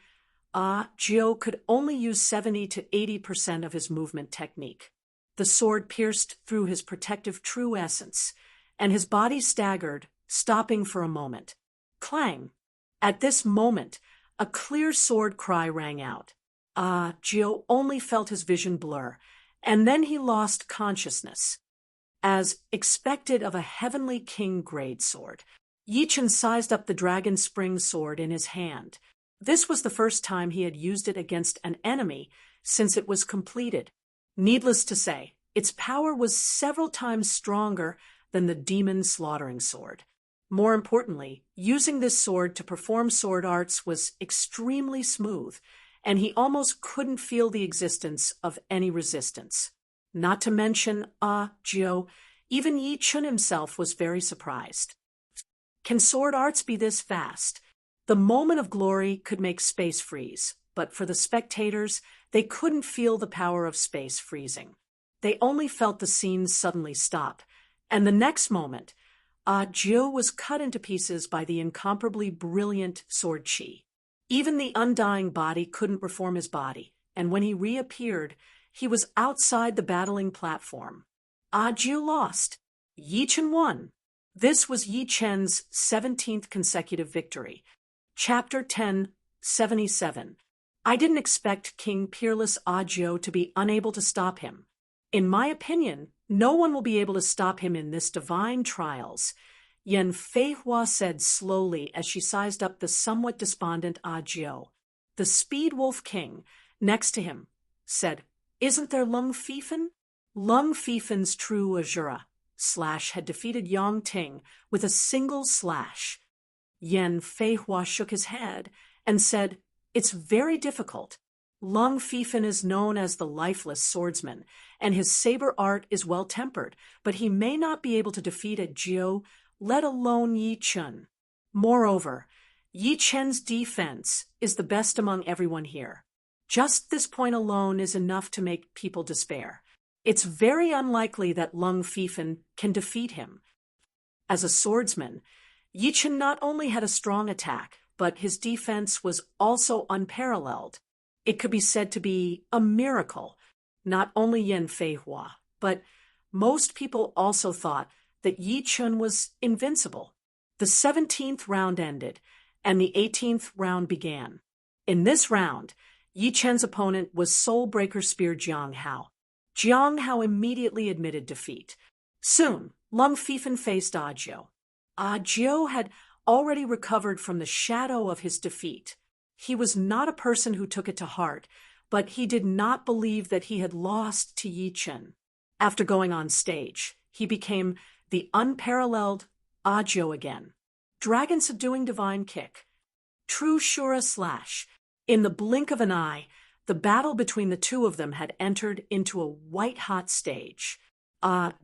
A: Zhou could only use 70 to 80% of his movement technique. The sword pierced through his protective true essence, and his body staggered, stopping for a moment. Clang! At this moment, a clear sword cry rang out. Zhou only felt his vision blur, and then he lost consciousness. As expected of a heavenly king grade sword, Yi Chen sized up the dragon spring sword in his hand. This was the first time he had used it against an enemy since it was completed. Needless to say, its power was several times stronger than the demon slaughtering sword. More importantly, using this sword to perform sword arts was extremely smooth, and he almost couldn't feel the existence of any resistance. Not to mention, Zhou, even Yi Chen himself was very surprised. Can sword arts be this fast? The moment of glory could make space freeze, but for the spectators, they couldn't feel the power of space freezing. They only felt the scene suddenly stop, and the next moment, Jiu was cut into pieces by the incomparably brilliant sword chi. Even the undying body couldn't reform his body, and when he reappeared, he was outside the battling platform. Jiu lost. Yi Chen won. This was Yi Chen's 17th consecutive victory. Chapter 10:77. I didn't expect King Peerless Jiu to be unable to stop him. In my opinion, no one will be able to stop him in this divine trials, Yan Feihua said slowly as she sized up the somewhat despondent Jiu. The Speed Wolf King, next to him, said, "Isn't there Lung Fifen?" Lung Fifen's true Azura slash had defeated Yang Ting with a single slash. Yan Feihua shook his head and said, "It's very difficult. Lung Fifen is known as the lifeless swordsman, and his saber art is well-tempered, but he may not be able to defeat a Jiu, let alone Yi Chen. Moreover, Yi Chen's defense is the best among everyone here. Just this point alone is enough to make people despair. It's very unlikely that Lung Fifen can defeat him." As a swordsman, Yi Chen not only had a strong attack, but his defense was also unparalleled. It could be said to be a miracle. Not only Yan Feihua, but most people also thought that Yi Chen was invincible. The 17th round ended, and the 18th round began. In this round, Yi Chen's opponent was Soul Breaker Spear Jiang Hao. Jiang Hao immediately admitted defeat. Soon, Lung Fifen faced Jiu. Jiu had already recovered from the shadow of his defeat. He was not a person who took it to heart, but he did not believe that he had lost to Yi Chen. After going on stage, he became the unparalleled Jiu again. Dragon Subduing Divine Kick. True Shura slash. In the blink of an eye, the battle between the two of them had entered into a white-hot stage.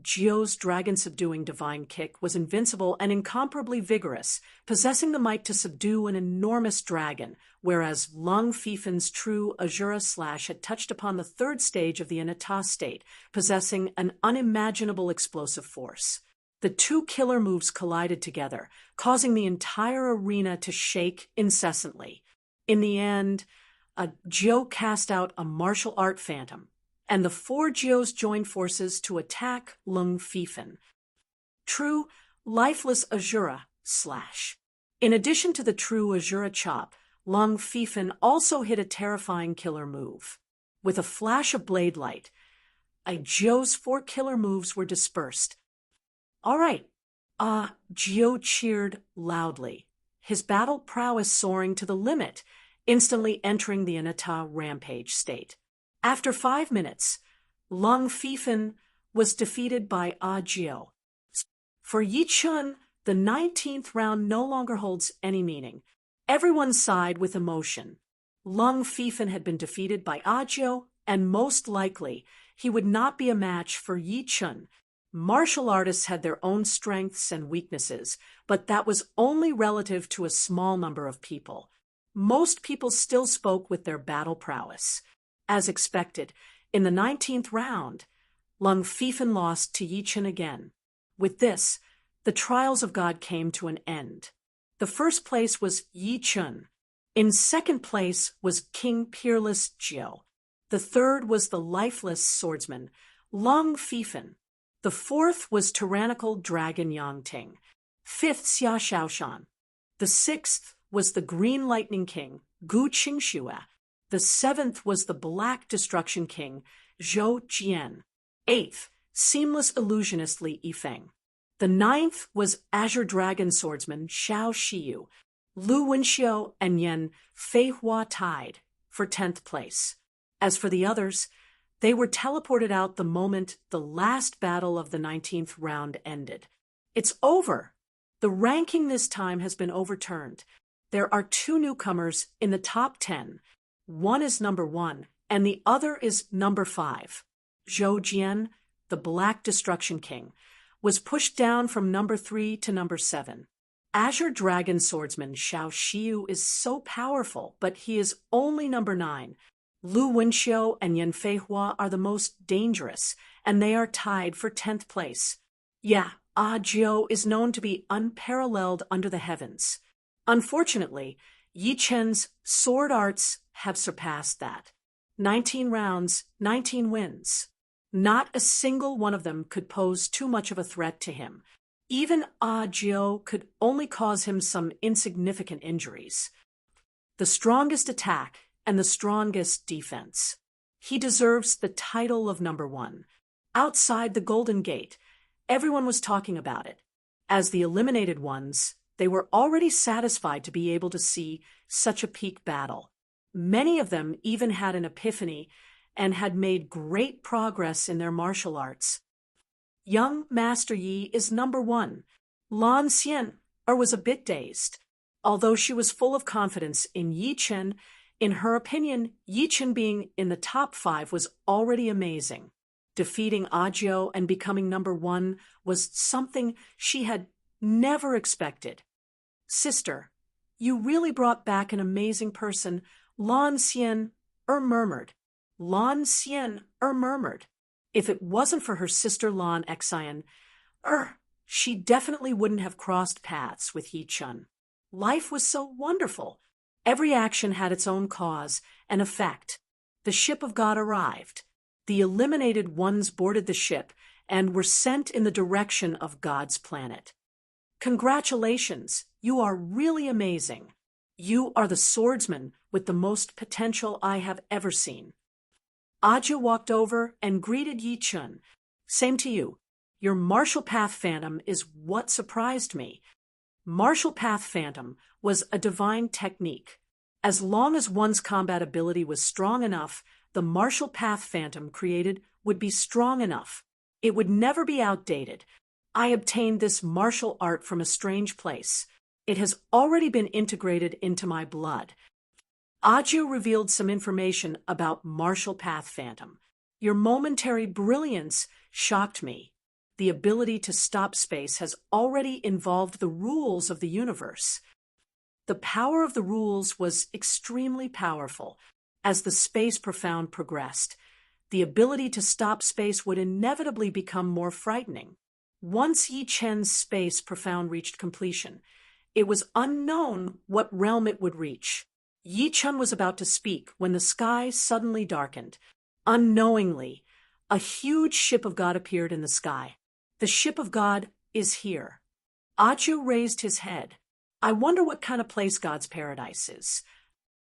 A: Jiu's dragon-subduing divine kick was invincible and incomparably vigorous, possessing the might to subdue an enormous dragon, whereas Lung Fifen's true Azura slash had touched upon the third stage of the Anata state, possessing an unimaginable explosive force. The two killer moves collided together, causing the entire arena to shake incessantly. In the end, Jiu cast out a martial art phantom, and the four Jius joined forces to attack Lung Fifen. True lifeless Azura slash. In addition to the true Azura chop, Lung Fifen also hit a terrifying killer move. With a flash of blade light, Jiu's four killer moves were dispersed. "All right," Jiu cheered loudly, his battle prowess soaring to the limit, instantly entering the Anata rampage state. After 5 minutes, Lung Fifen was defeated by Jiu. For Yi Chen, the 19th round no longer holds any meaning. Everyone sighed with emotion. Lung Fifen had been defeated by Jiu, and most likely he would not be a match for Yi Chen. Martial artists had their own strengths and weaknesses, but that was only relative to a small number of people. Most people still spoke with their battle prowess. As expected, in the 19th round, Lung Fifen lost to Yi Chen again. With this, the trials of God came to an end. The first place was Yi Chen. In second place was King Peerless Jiu. The third was the lifeless swordsman, Lung Fifen. The fourth was tyrannical dragon Yang Ting. Fifth, Xia Shaoshan. The sixth was the Green Lightning King, Gu Qingxue. The seventh was the Black Destruction King, Zhou Jian. Eighth, Seamless Illusionist Li Yifeng. The ninth was Azure Dragon Swordsman Xiao Shiyu. Lu Wenxiu and Yan Feihua tied for 10th place. As for the others, they were teleported out the moment the last battle of the 19th round ended. It's over. The ranking this time has been overturned. There are two newcomers in the top 10. One is number 1, and the other is number 5. Zhou Jian, the Black Destruction King, was pushed down from number 3 to number 7. Azure Dragon Swordsman Xiao Shiyu is so powerful, but he is only number 9. Lu Wenxiu and Yan Feihua are the most dangerous, and they are tied for 10th place. Yeah, Audiobook is known to be unparalleled under the heavens. Unfortunately, Yi Chen's sword arts have surpassed that. 19 rounds, 19 wins. Not a single one of them could pose too much of a threat to him. Even Audiobook could only cause him some insignificant injuries. The strongest attack and the strongest defense. He deserves the title of number one. Outside the Golden Gate, everyone was talking about it. As the eliminated ones, they were already satisfied to be able to see such a peak battle. Many of them even had an epiphany and had made great progress in their martial arts. Young Master Yi is number one. Lan Xian was a bit dazed. Although she was full of confidence in Yi Chen, in her opinion, Yi Chen being in the top 5 was already amazing. Defeating Audiobook and becoming number one was something she had never expected. Sister, you really brought back an amazing person, Lan Xian murmured. Lan Xian murmured. If it wasn't for her sister Lan Xian, she definitely wouldn't have crossed paths with Yi Chen. Life was so wonderful. Every action had its own cause and effect. The ship of God arrived. The eliminated ones boarded the ship and were sent in the direction of God's planet. Congratulations, you are really amazing. You are the swordsman with the most potential I have ever seen. Audiobook walked over and greeted Yi Chen. Same to you. Your martial path phantom is what surprised me. Martial path phantom was a divine technique. As long as one's combat ability was strong enough, the martial path phantom created would be strong enough. It would never be outdated. I obtained this martial art from a strange place. It has already been integrated into my blood. Audiobook revealed some information about martial path phantom. Your momentary brilliance shocked me. The ability to stop space has already involved the rules of the universe. The power of the rules was extremely powerful. As the space profound progressed, the ability to stop space would inevitably become more frightening. Once Yi Chen's space profound reached completion, it was unknown what realm it would reach. Yi Chen was about to speak when the sky suddenly darkened. Unknowingly, a huge ship of God appeared in the sky. The ship of God is here. Audiobook raised his head. I wonder what kind of place God's paradise is.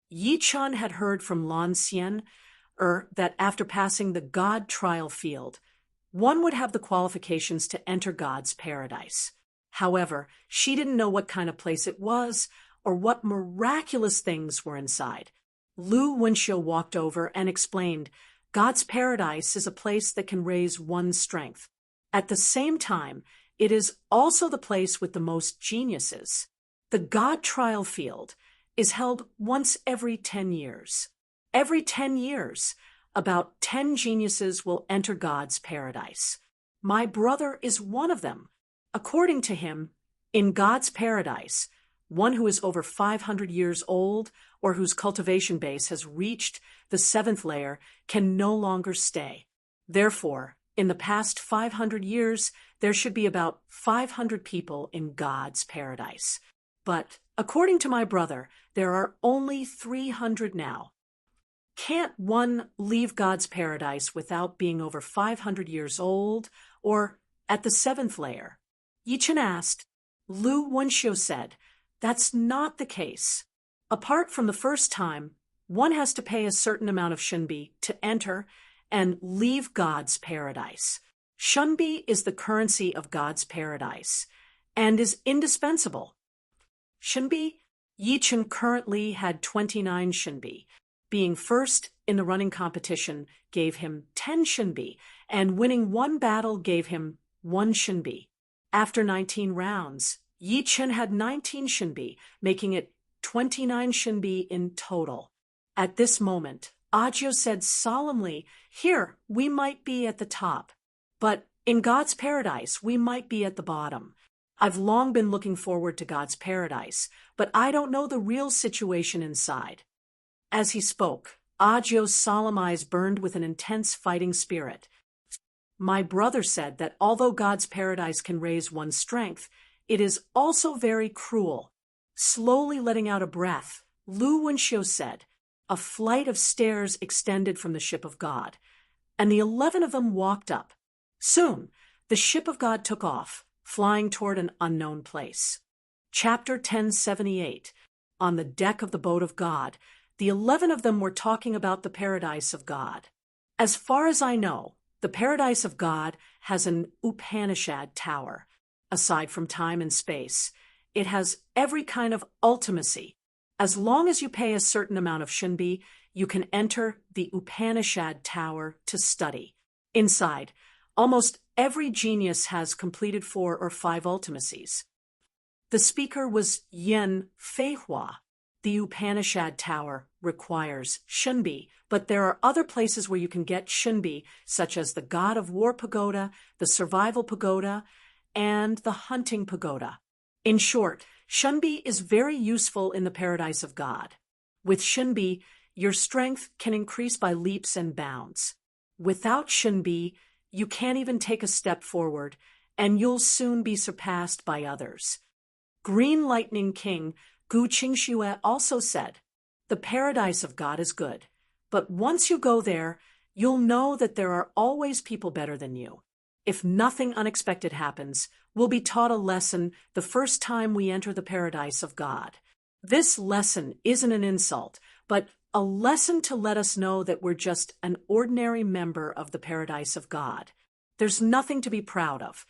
A: Yi Chen had heard from Lan Xian that after passing the God trial field, one would have the qualifications to enter God's paradise. However, she didn't know what kind of place it was or what miraculous things were inside. Lu Wenxiu walked over and explained, God's paradise is a place that can raise one's strength. At the same time, it is also the place with the most geniuses. The God trial field is held once every 10 years. Every 10 years, about 10 geniuses will enter God's paradise. My brother is one of them. According to him, in God's paradise, one who is over 500 years old or whose cultivation base has reached the 7th layer can no longer stay. Therefore, in the past 500 years, there should be about 500 people in God's paradise. But according to my brother, there are only 300 now. Can't one leave God's paradise without being over 500 years old or at the 7th layer? Yi Chen asked. Lu Wenxiu said, that's not the case. Apart from the first time, one has to pay a certain amount of shunbi to enter and leave God's paradise. Shunbi is the currency of God's paradise and is indispensable. Shunbi, Yi Chen currently had 29 shunbi. Being first in the running competition gave him 10 shunbi, and winning one battle gave him 1 shunbi. After 19 rounds, Yi Chen had 19 shunbi, making it 29 shunbi in total. At this moment, Audiobook said solemnly, here, we might be at the top, but in God's paradise, we might be at the bottom. I've long been looking forward to God's paradise, but I don't know the real situation inside. As he spoke, Audiobook's solemn eyes burned with an intense fighting spirit. My brother said that although God's paradise can raise one's strength, it is also very cruel. Slowly letting out a breath, Lu Wenxiu said, a flight of stairs extended from the ship of God, and the 11 of them walked up. Soon, the ship of God took off, flying toward an unknown place. Chapter 1078. On the deck of the boat of God, the 11 of them were talking about the paradise of God. As far as I know, the paradise of God has an Upanishad tower. Aside from time and space, it has every kind of ultimacy. As long as you pay a certain amount of Shunbi, you can enter the Upanishad tower to study. Inside, almost every genius has completed 4 or 5 ultimacies. The speaker was Yen Feihua. The Upanishad tower requires Shunbi, but there are other places where you can get Shunbi, such as the God of War Pagoda, the Survival Pagoda, and the Hunting Pagoda. In short, Shunbi is very useful in the paradise of God. With Shunbi, your strength can increase by leaps and bounds. Without Shunbi, you can't even take a step forward, and you'll soon be surpassed by others. Green Lightning King Gu Qingxue also said, the paradise of God is good, but once you go there, you'll know that there are always people better than you. If nothing unexpected happens, we'll be taught a lesson the first time we enter the paradise of God. This lesson isn't an insult, but a lesson to let us know that we're just an ordinary member of the paradise of God. There's nothing to be proud of.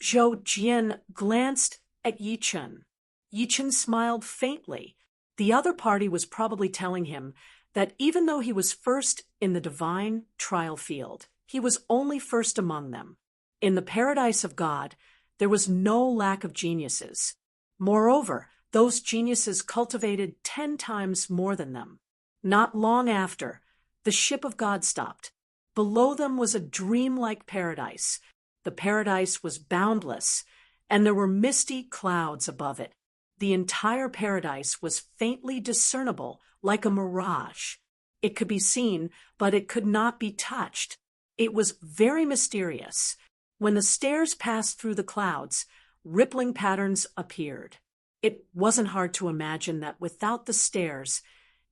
A: Zhou Jian glanced at Yi Chen. Yi Chen smiled faintly. The other party was probably telling him that even though he was first in the divine trial field, he was only first among them. In the paradise of God, there was no lack of geniuses. Moreover, those geniuses cultivated 10 times more than them. Not long after, the ship of God stopped. Below them was a dreamlike paradise. The paradise was boundless, and there were misty clouds above it. The entire paradise was faintly discernible, like a mirage. It could be seen, but it could not be touched. It was very mysterious. When the stairs passed through the clouds, rippling patterns appeared. It wasn't hard to imagine that without the stairs,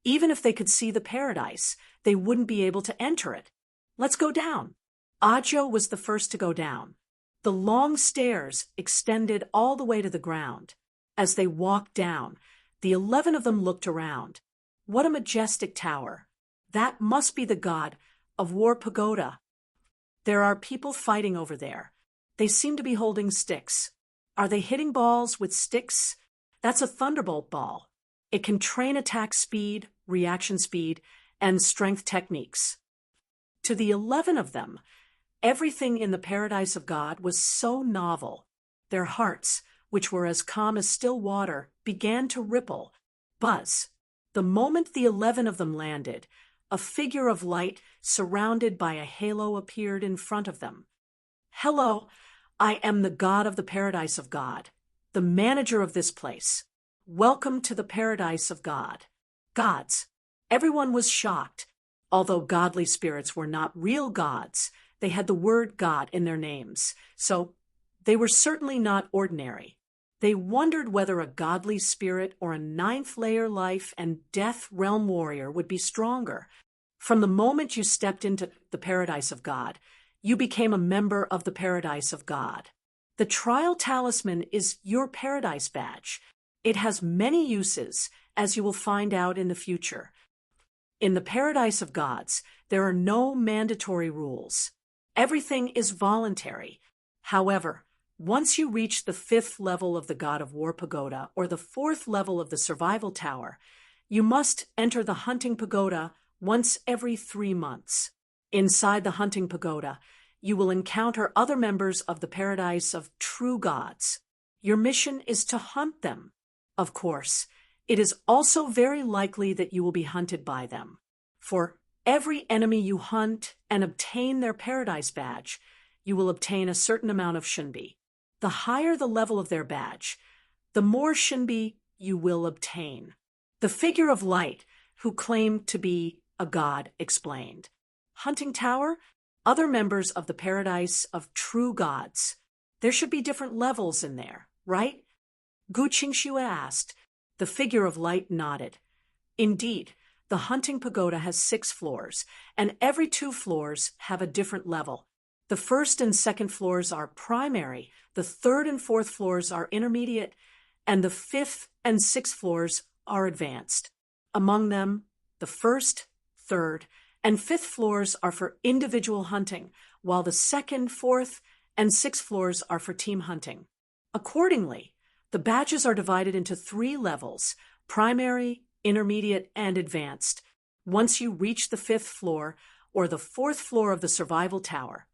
A: even if they could see the paradise, they wouldn't be able to enter it. Let's go down. Ajo was the first to go down. The long stairs extended all the way to the ground. As they walked down, the 11 of them looked around. What a majestic tower. That must be the god of War Pagoda. There are people fighting over there. They seem to be holding sticks. Are they hitting balls with sticks? That's a thunderbolt ball. It can train attack speed, reaction speed, and strength techniques. To the 11 of them, everything in the paradise of God was so novel. Their hearts, which were as calm as still water, began to ripple, buzz. The moment the 11 of them landed, a figure of light surrounded by a halo appeared in front of them. Hello, I am the god of the paradise of God, the manager of this place. Welcome to the paradise of God. Gods. Everyone was shocked. Although godly spirits were not real gods, they had the word God in their names, so they were certainly not ordinary. They wondered whether a godly spirit or a 9th layer life and death realm warrior would be stronger. From the moment you stepped into the paradise of God, you became a member of the paradise of God. The trial talisman is your paradise badge. It has many uses, as you will find out in the future. In the paradise of gods, there are no mandatory rules. Everything is voluntary. However, once you reach the 5th level of the God of War Pagoda or the 4th level of the Survival Tower, you must enter the Hunting Pagoda once every 3 months. Inside the Hunting Pagoda, you will encounter other members of the paradise of true gods. Your mission is to hunt them. Of course, it is also very likely that you will be hunted by them. For every enemy you hunt and obtain their paradise badge, you will obtain a certain amount of Shunbi. The higher the level of their badge, the more Shunbi you will obtain. The figure of light, who claimed to be a god, explained. Hunting Tower? other members of the paradise of true gods. There should be different levels in there, right? Gu Qingxue asked. The figure of light nodded. Indeed, the hunting pagoda has 6 floors, and every 2 floors have a different level. The first and second floors are primary, the third and fourth floors are intermediate, and the fifth and sixth floors are advanced. Among them, the first, third, and fifth floors are for individual hunting, while the second, fourth, and sixth floors are for team hunting. Accordingly, the badges are divided into 3 levels: primary, intermediate, and advanced. Once you reach the 5th floor or the 4th floor of the survival tower,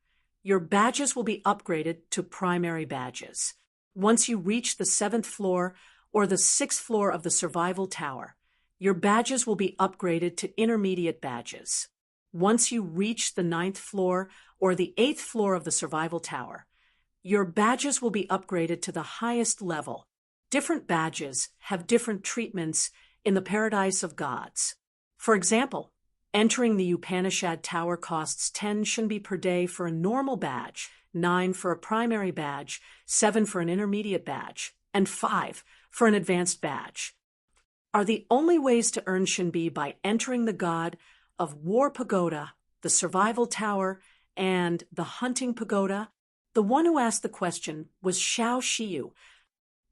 A: your badges will be upgraded to primary badges. Once you reach the 7th floor or the 6th floor of the survival tower, your badges will be upgraded to intermediate badges. Once you reach the 9th floor or the 8th floor of the survival tower, your badges will be upgraded to the highest level. Different badges have different treatments in the paradise of gods. For example, entering the Upanishad Tower costs 10 shinbi per day for a normal badge, 9 for a primary badge, 7 for an intermediate badge, and 5 for an advanced badge. Are the only ways to earn shinbi by entering the god of War Pagoda, the Survival Tower, and the Hunting Pagoda? The one who asked the question was Xiao Shiyu.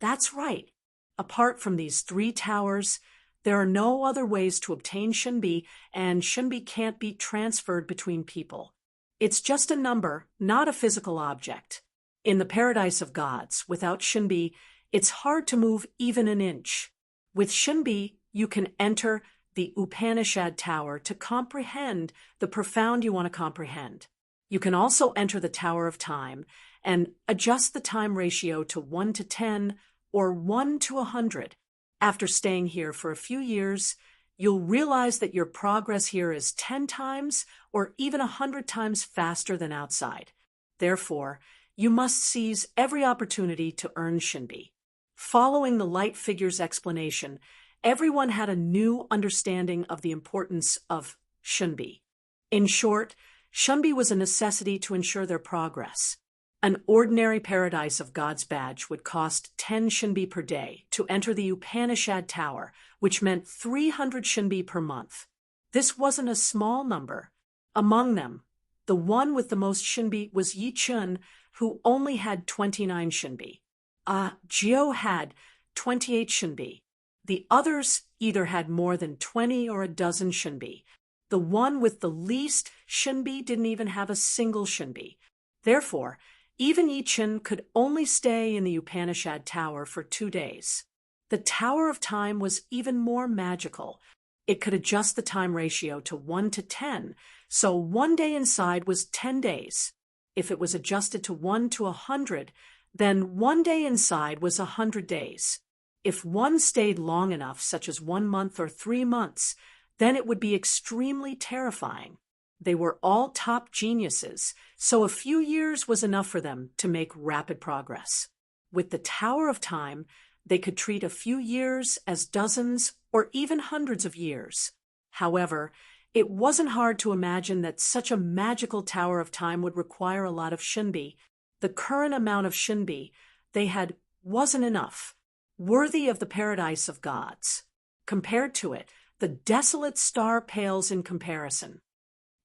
A: That's right. Apart from these 3 towers, there are no other ways to obtain shinbi, and shinbi can't be transferred between people. It's just a number, not a physical object. In the paradise of gods, without shinbi, it's hard to move even an inch. With shinbi, you can enter the Upanishad Tower to comprehend the profound you want to comprehend. You can also enter the Tower of Time and adjust the time ratio to 1 to 10 or 1 to 100. After staying here for a few years, you'll realize that your progress here is 10 times or even 100 times faster than outside. Therefore, you must seize every opportunity to earn shinbi. Following the light figure's explanation, everyone had a new understanding of the importance of shinbi. In short, shinbi was a necessity to ensure their progress. An ordinary paradise of God's badge would cost 10 shinbi per day to enter the Upanishad Tower, which meant 300 shinbi per month. This wasn't a small number. Among them, the one with the most shinbi was Yi Chun, who only had 29 shinbi. Jiao had 28 shinbi. The others either had more than 20 or a dozen shinbi. The one with the least shinbi didn't even have a single shinbi. Therefore, even Yi Chun could only stay in the Upanishad Tower for 2 days. The Tower of Time was even more magical. It could adjust the time ratio to 1 to 10, so 1 day inside was 10 days. If it was adjusted to 1 to 100, then 1 day inside was 100 days. If one stayed long enough, such as 1 month or 3 months, then it would be extremely terrifying. They were all top geniuses, so a few years was enough for them to make rapid progress. With the Tower of Time, they could treat a few years as dozens or even hundreds of years. However, it wasn't hard to imagine that such a magical Tower of Time would require a lot of shinbi. The current amount of shinbi they had wasn't enough, worthy of the paradise of gods. Compared to it, the desolate star pales in comparison.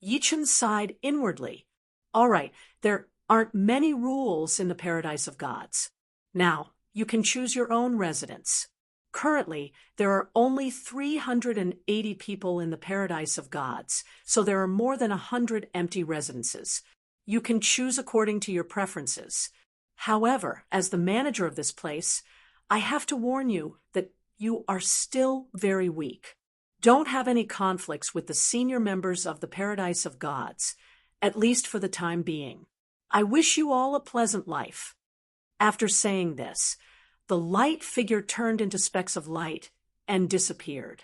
A: Yi Chun sighed inwardly. All right, there aren't many rules in the paradise of gods. Now, you can choose your own residence. Currently, there are only 380 people in the paradise of gods, so there are more than 100 empty residences. You can choose according to your preferences. However, as the manager of this place, I have to warn you that you are still very weak. Don't have any conflicts with the senior members of the paradise of gods, at least for the time being. I wish you all a pleasant life. After saying this, the light figure turned into specks of light and disappeared.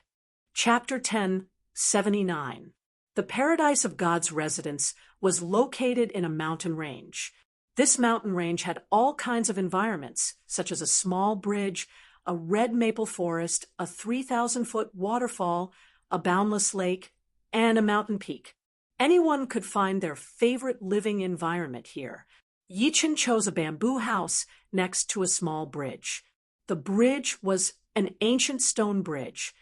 A: Chapter 10, 79. The paradise of God's residence was located in a mountain range. This mountain range had all kinds of environments, such as a small bridge, a red maple forest, a 3,000-foot waterfall, a boundless lake, and a mountain peak. Anyone could find their favorite living environment here. Yichen chose a bamboo house next to a small bridge. The bridge was an ancient stone bridge,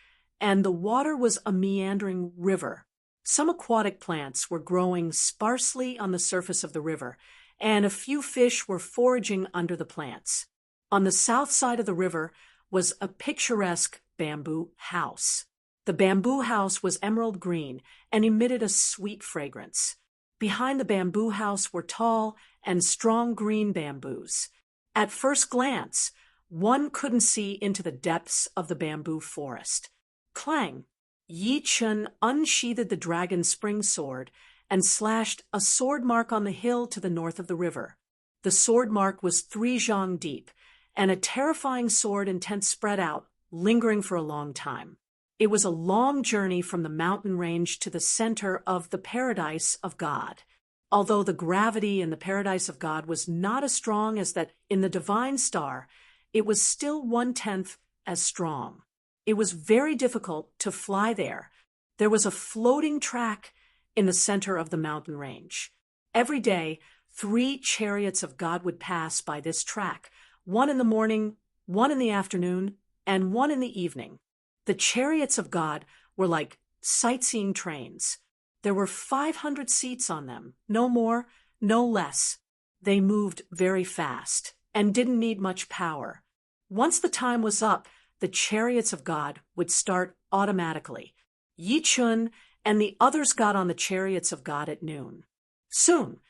A: and the water was a meandering river. Some aquatic plants were growing sparsely on the surface of the river, and a few fish were foraging under the plants. On the south side of the river was a picturesque bamboo house. The bamboo house was emerald green and emitted a sweet fragrance. Behind the bamboo house were tall and strong green bamboos. At first glance, one couldn't see into the depths of the bamboo forest. Clang! Yi Chun unsheathed the dragon's spring sword and slashed a sword mark on the hill to the north of the river. The sword mark was 3 zhang deep, and a terrifying sword intent spread out, lingering for a long time. It was a long journey from the mountain range to the center of the paradise of God. Although the gravity in the paradise of God was not as strong as that in the divine star, it was still 1/10 as strong. It was very difficult to fly there. There was a floating track in the center of the mountain range. Every day, 3 chariots of God would pass by this track, one in the morning, one in the afternoon, and one in the evening. The chariots of God were like sightseeing trains. There were 500 seats on them, no more, no less. They moved very fast and didn't need much power. Once the time was up, the chariots of God would start automatically. Yi Chun and the others got on the chariots of God at noon. Soon,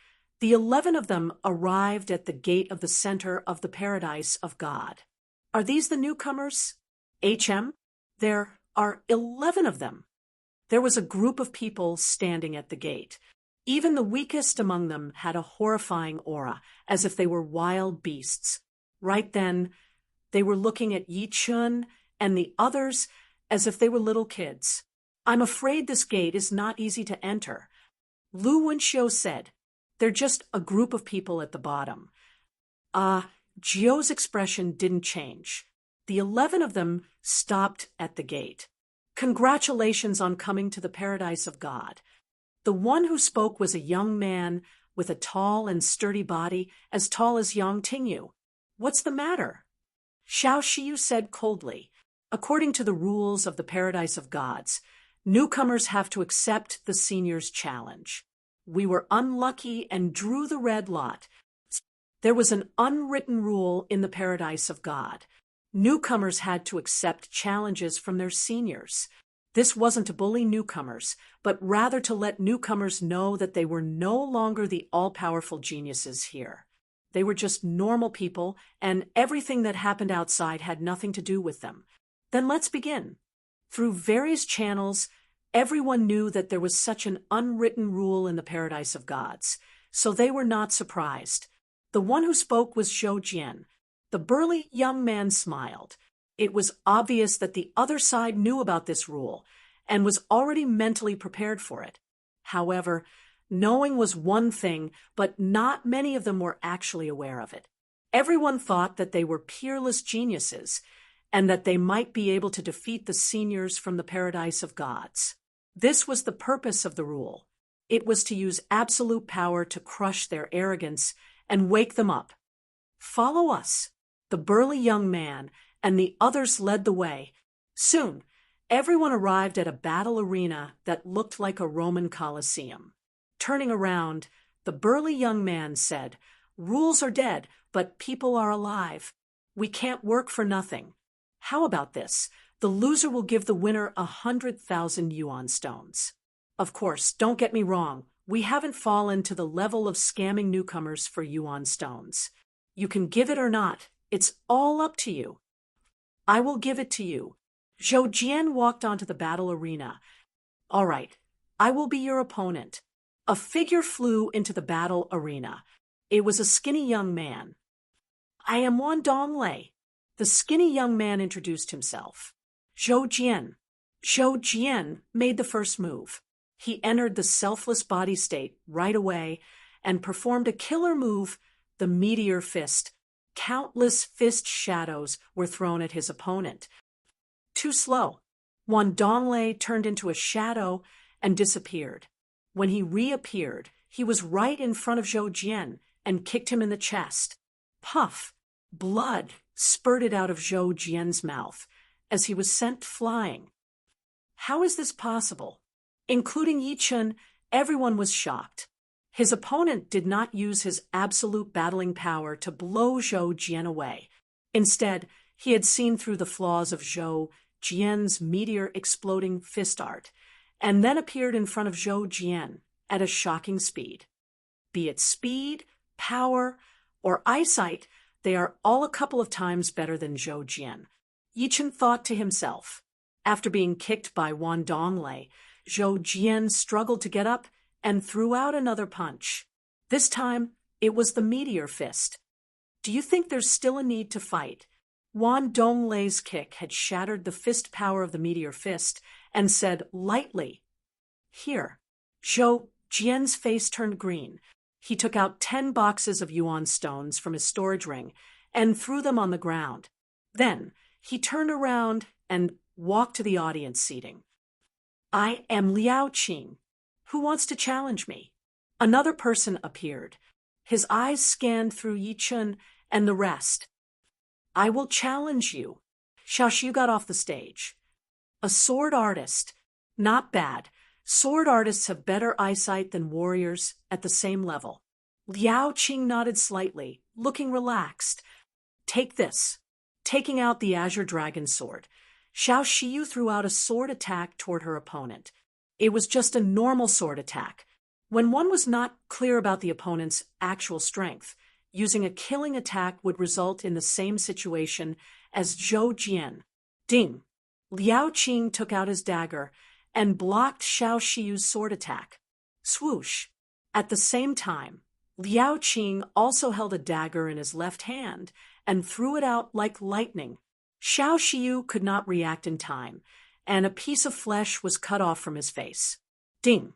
A: the 11 of them arrived at the gate of the center of the paradise of God. Are these the newcomers? HM? There are 11 of them. There was a group of people standing at the gate. Even the weakest among them had a horrifying aura, as if they were wild beasts. Right then, they were looking at Yi Chun and the others as if they were little kids. I'm afraid this gate is not easy to enter. Lu Wenxiu said, they're just a group of people at the bottom. Jiu's expression didn't change. The 11 of them stopped at the gate. Congratulations on coming to the paradise of God. The one who spoke was a young man with a tall and sturdy body, as tall as Yang Tingyu. What's the matter? Xiao Shiyu said coldly, according to the rules of the paradise of gods, newcomers have to accept the seniors' challenge. We were unlucky and drew the red lot. There was an unwritten rule in the paradise of God. Newcomers had to accept challenges from their seniors. This wasn't to bully newcomers, but rather to let newcomers know that they were no longer the all-powerful geniuses here. They were just normal people, and everything that happened outside had nothing to do with them. Then let's begin. Through various channels, everyone knew that there was such an unwritten rule in the paradise of gods, so they were not surprised. The one who spoke was Zhou Jian. The burly young man smiled. It was obvious that the other side knew about this rule and was already mentally prepared for it. However, knowing was one thing, but not many of them were actually aware of it. Everyone thought that they were peerless geniuses and that they might be able to defeat the seniors from the paradise of gods. This was the purpose of the rule. It was to use absolute power to crush their arrogance and wake them up. Follow us. The burly young man and the others led the way. Soon, everyone arrived at a battle arena that looked like a Roman Colosseum. Turning around, the burly young man said, "Rules are dead, but people are alive. We can't work for nothing. How about this? The loser will give the winner 100,000 yuan stones." Of course, don't get me wrong, we haven't fallen to the level of scamming newcomers for yuan stones. You can give it or not. It's all up to you. I will give it to you. Zhou Jian walked onto the battle arena. All right, I will be your opponent. A figure flew into the battle arena. It was a skinny young man. I am Wan Donglei. The skinny young man introduced himself. Zhou Jian. Zhou Jian made the first move. He entered the selfless body state right away and performed a killer move, the meteor fist. Countless fist shadows were thrown at his opponent. Too slow. Wan Donglei turned into a shadow and disappeared. When he reappeared, he was right in front of Zhou Jian and kicked him in the chest. Puff! Blood spurted out of Zhou Jian's mouth as he was sent flying. How is this possible? Including Yi Chun, everyone was shocked. His opponent did not use his absolute battling power to blow Zhou Jian away. Instead, he had seen through the flaws of Zhou Jian's meteor-exploding fist art, and then appeared in front of Zhou Jian at a shocking speed. Be it speed, power, or eyesight, they are all a couple of times better than Zhou Jian. Yi Chun thought to himself. After being kicked by Wan Donglei, Zhou Jian struggled to get up and threw out another punch. This time, it was the meteor fist. Do you think there's still a need to fight? Wan Donglei's kick had shattered the fist power of the meteor fist and said lightly, "Here." Zhou Jian's face turned green. He took out 10 boxes of yuan stones from his storage ring and threw them on the ground. Then he turned around and walked to the audience seating. "I am Liao Qing. Who wants to challenge me?" Another person appeared. His eyes scanned through Yi Chun and the rest. "I will challenge you." Xiao Xiu got off the stage. A sword artist. Not bad. Sword artists have better eyesight than warriors at the same level. Liao Qing nodded slightly, looking relaxed. "Take this." Taking out the Azure Dragon sword, Xiao Xiu threw out a sword attack toward her opponent. It was just a normal sword attack. When one was not clear about the opponent's actual strength, using a killing attack would result in the same situation as Zhou Jian. Ding! Liao Qing took out his dagger and blocked Xiao Xiu's sword attack. Swoosh! At the same time, Liao Qing also held a dagger in his left hand and threw it out like lightning. Xiao Xiu could not react in time, and a piece of flesh was cut off from his face. Ding!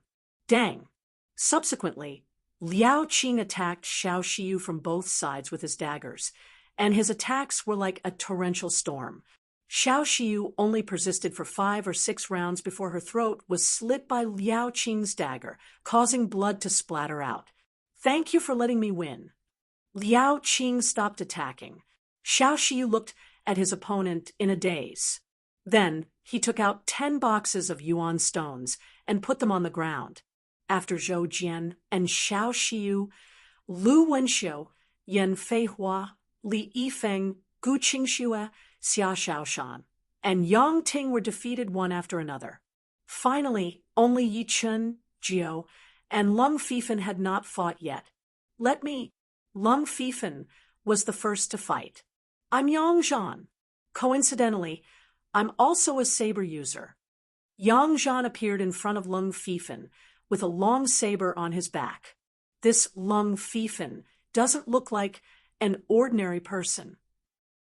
A: Dang! Subsequently, Liao Qing attacked Xiao Xiu from both sides with his daggers, and his attacks were like a torrential storm. Xiao Xiu only persisted for 5 or 6 rounds before her throat was slit by Liao Qing's dagger, causing blood to splatter out. "Thank you for letting me win." Liao Qing stopped attacking. Xiao Xiu looked at his opponent in a daze. Then he took out 10 boxes of yuan stones and put them on the ground. After Zhou Jian and Xiao Xiu, Lu Wenxiu, Yan Feihua, Li Yifeng, Gu Qingxue, Xia Shaoshan, and Yang Ting were defeated one after another. Finally, only Yi Chun, Jiao, and Lung Fifen had not fought yet. Lung Fifen was the first to fight. "I'm Yang Zhan. Coincidentally, I'm also a saber user." Yang Zhan appeared in front of Lung Fifen with a long saber on his back. This Lung Fifen doesn't look like an ordinary person.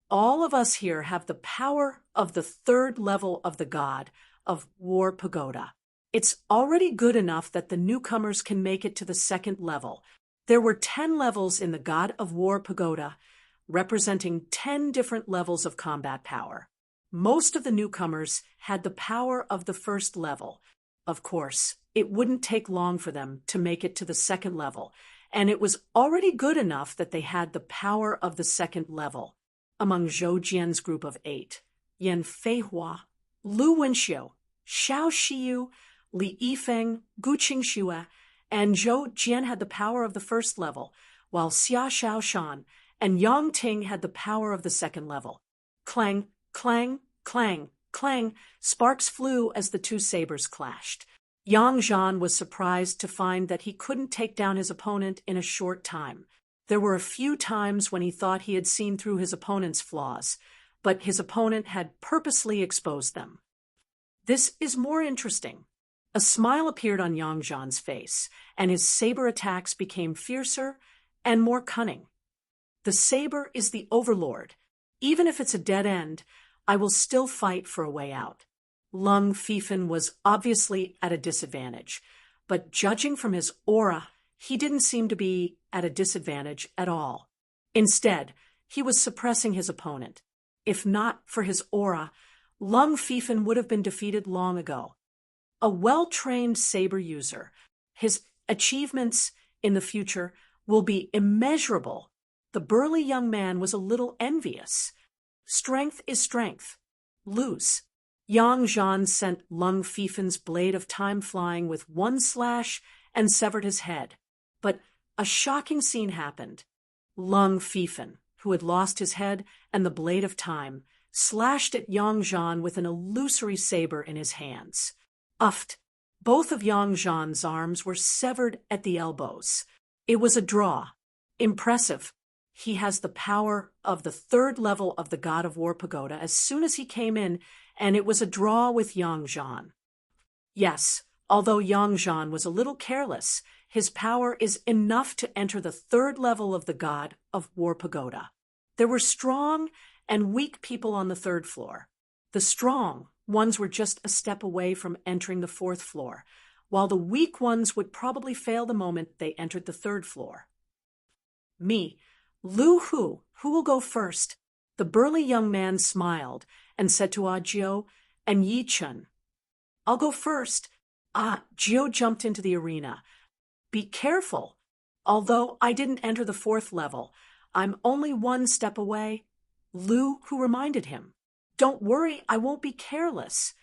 A: All of us here have the power of the 3rd level of the god of War Pagoda. It's already good enough that the newcomers can make it to the 2nd level. There were 10 levels in the God of War Pagoda, representing 10 different levels of combat power. Most of the newcomers had the power of the 1st level. Of course, it wouldn't take long for them to make it to the 2nd level, and it was already good enough that they had the power of the 2nd level. Among Zhou Jian's group of 8, Yan Feihua, Lu Wenxiu, Xiao Xiu, Li Yifeng, Gu Qingxue, and Zhou Jian had the power of the 1st level, while Xia Shaoshan and Yang Ting had the power of the 2nd level. Clang, clang, clang, clang, sparks flew as the 2 sabers clashed. Yang Zhan was surprised to find that he couldn't take down his opponent in a short time. There were a few times when he thought he had seen through his opponent's flaws, but his opponent had purposely exposed them. "This is more interesting." A smile appeared on Yang Zhan's face, and his saber attacks became fiercer and more cunning. "The saber is the overlord. Even if it's a dead end, I will still fight for a way out." Lung Fifen was obviously at a disadvantage, but judging from his aura, he didn't seem to be at a disadvantage at all. Instead, he was suppressing his opponent. If not for his aura, Lung Fifen would have been defeated long ago. A well-trained saber user, His achievements in the future will be immeasurable. The burly young man was a little envious. Strength is strength. Loose. Yang Zhan sent Lung Fifen's blade of time flying with one slash and severed his head. But a shocking scene happened. Lung Fifen, who had lost his head and the blade of time, slashed at Yang Zhan with an illusory saber in his hands. Uffed. Both of Yang Zhan's arms were severed at the elbows. It was a draw. Impressive. He has the power of the third level of the God of War pagoda as soon as he came in, and it was a draw with Yang Zhan. Yes, although Yang Zhan was a little careless, his power is enough to enter the third level of the God of War pagoda. There were strong and weak people on the third floor. The strong ones were just a step away from entering the fourth floor, while the weak ones would probably fail the moment they entered the third floor. Me, Lu Hu, who will go first? The burly young man smiled and said to Jiao and Yi Chun, I'll go first. Jiao jumped into the arena. Be careful. Although I didn't enter the fourth level, I'm only one step away. Lu Hu reminded him. Don't worry, I won't be careless.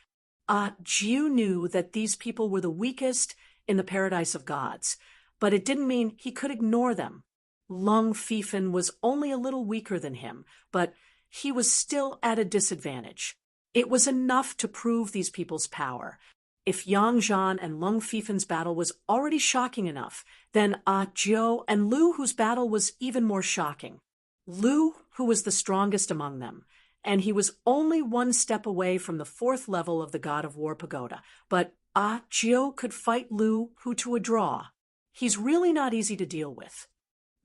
A: Jiu knew that these people were the weakest in the paradise of gods, but it didn't mean he could ignore them. Lung Fifen was only a little weaker than him, but he was still at a disadvantage. It was enough to prove these people's power. If Yang Zhan and Lung Fifen's battle was already shocking enough, then Jiao and Lu Hu's battle was even more shocking. Lu Hu was the strongest among them, and he was only one step away from the fourth level of the God of War pagoda, but Jiao could fight Lu Hu to a draw. He's really not easy to deal with.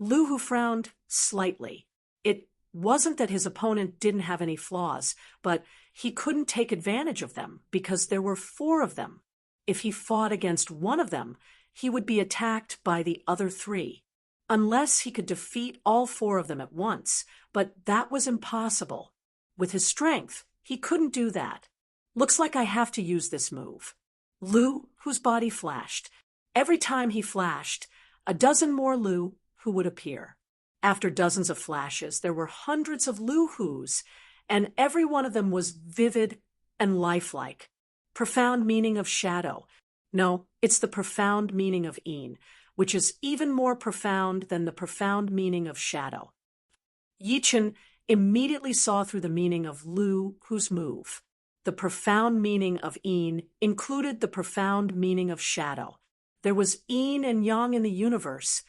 A: Lu Hu frowned slightly. It wasn't that his opponent didn't have any flaws, but he couldn't take advantage of them because there were 4 of them. If he fought against one of them, he would be attacked by the other 3. Unless he could defeat all 4 of them at once, but that was impossible. With his strength, he couldn't do that. Looks like I have to use this move. Lu Hu's body flashed. Every time he flashed, a dozen more Lu Hu would appear. After dozens of flashes, there were hundreds of Lu Hus, and every one of them was vivid and lifelike. Profound meaning of shadow. No, it's the profound meaning of Yin, which is even more profound than the profound meaning of shadow. Yi Chun immediately saw through the meaning of Lu Hu's move. The profound meaning of Yin included the profound meaning of shadow. There was Yin and Yang in the universe,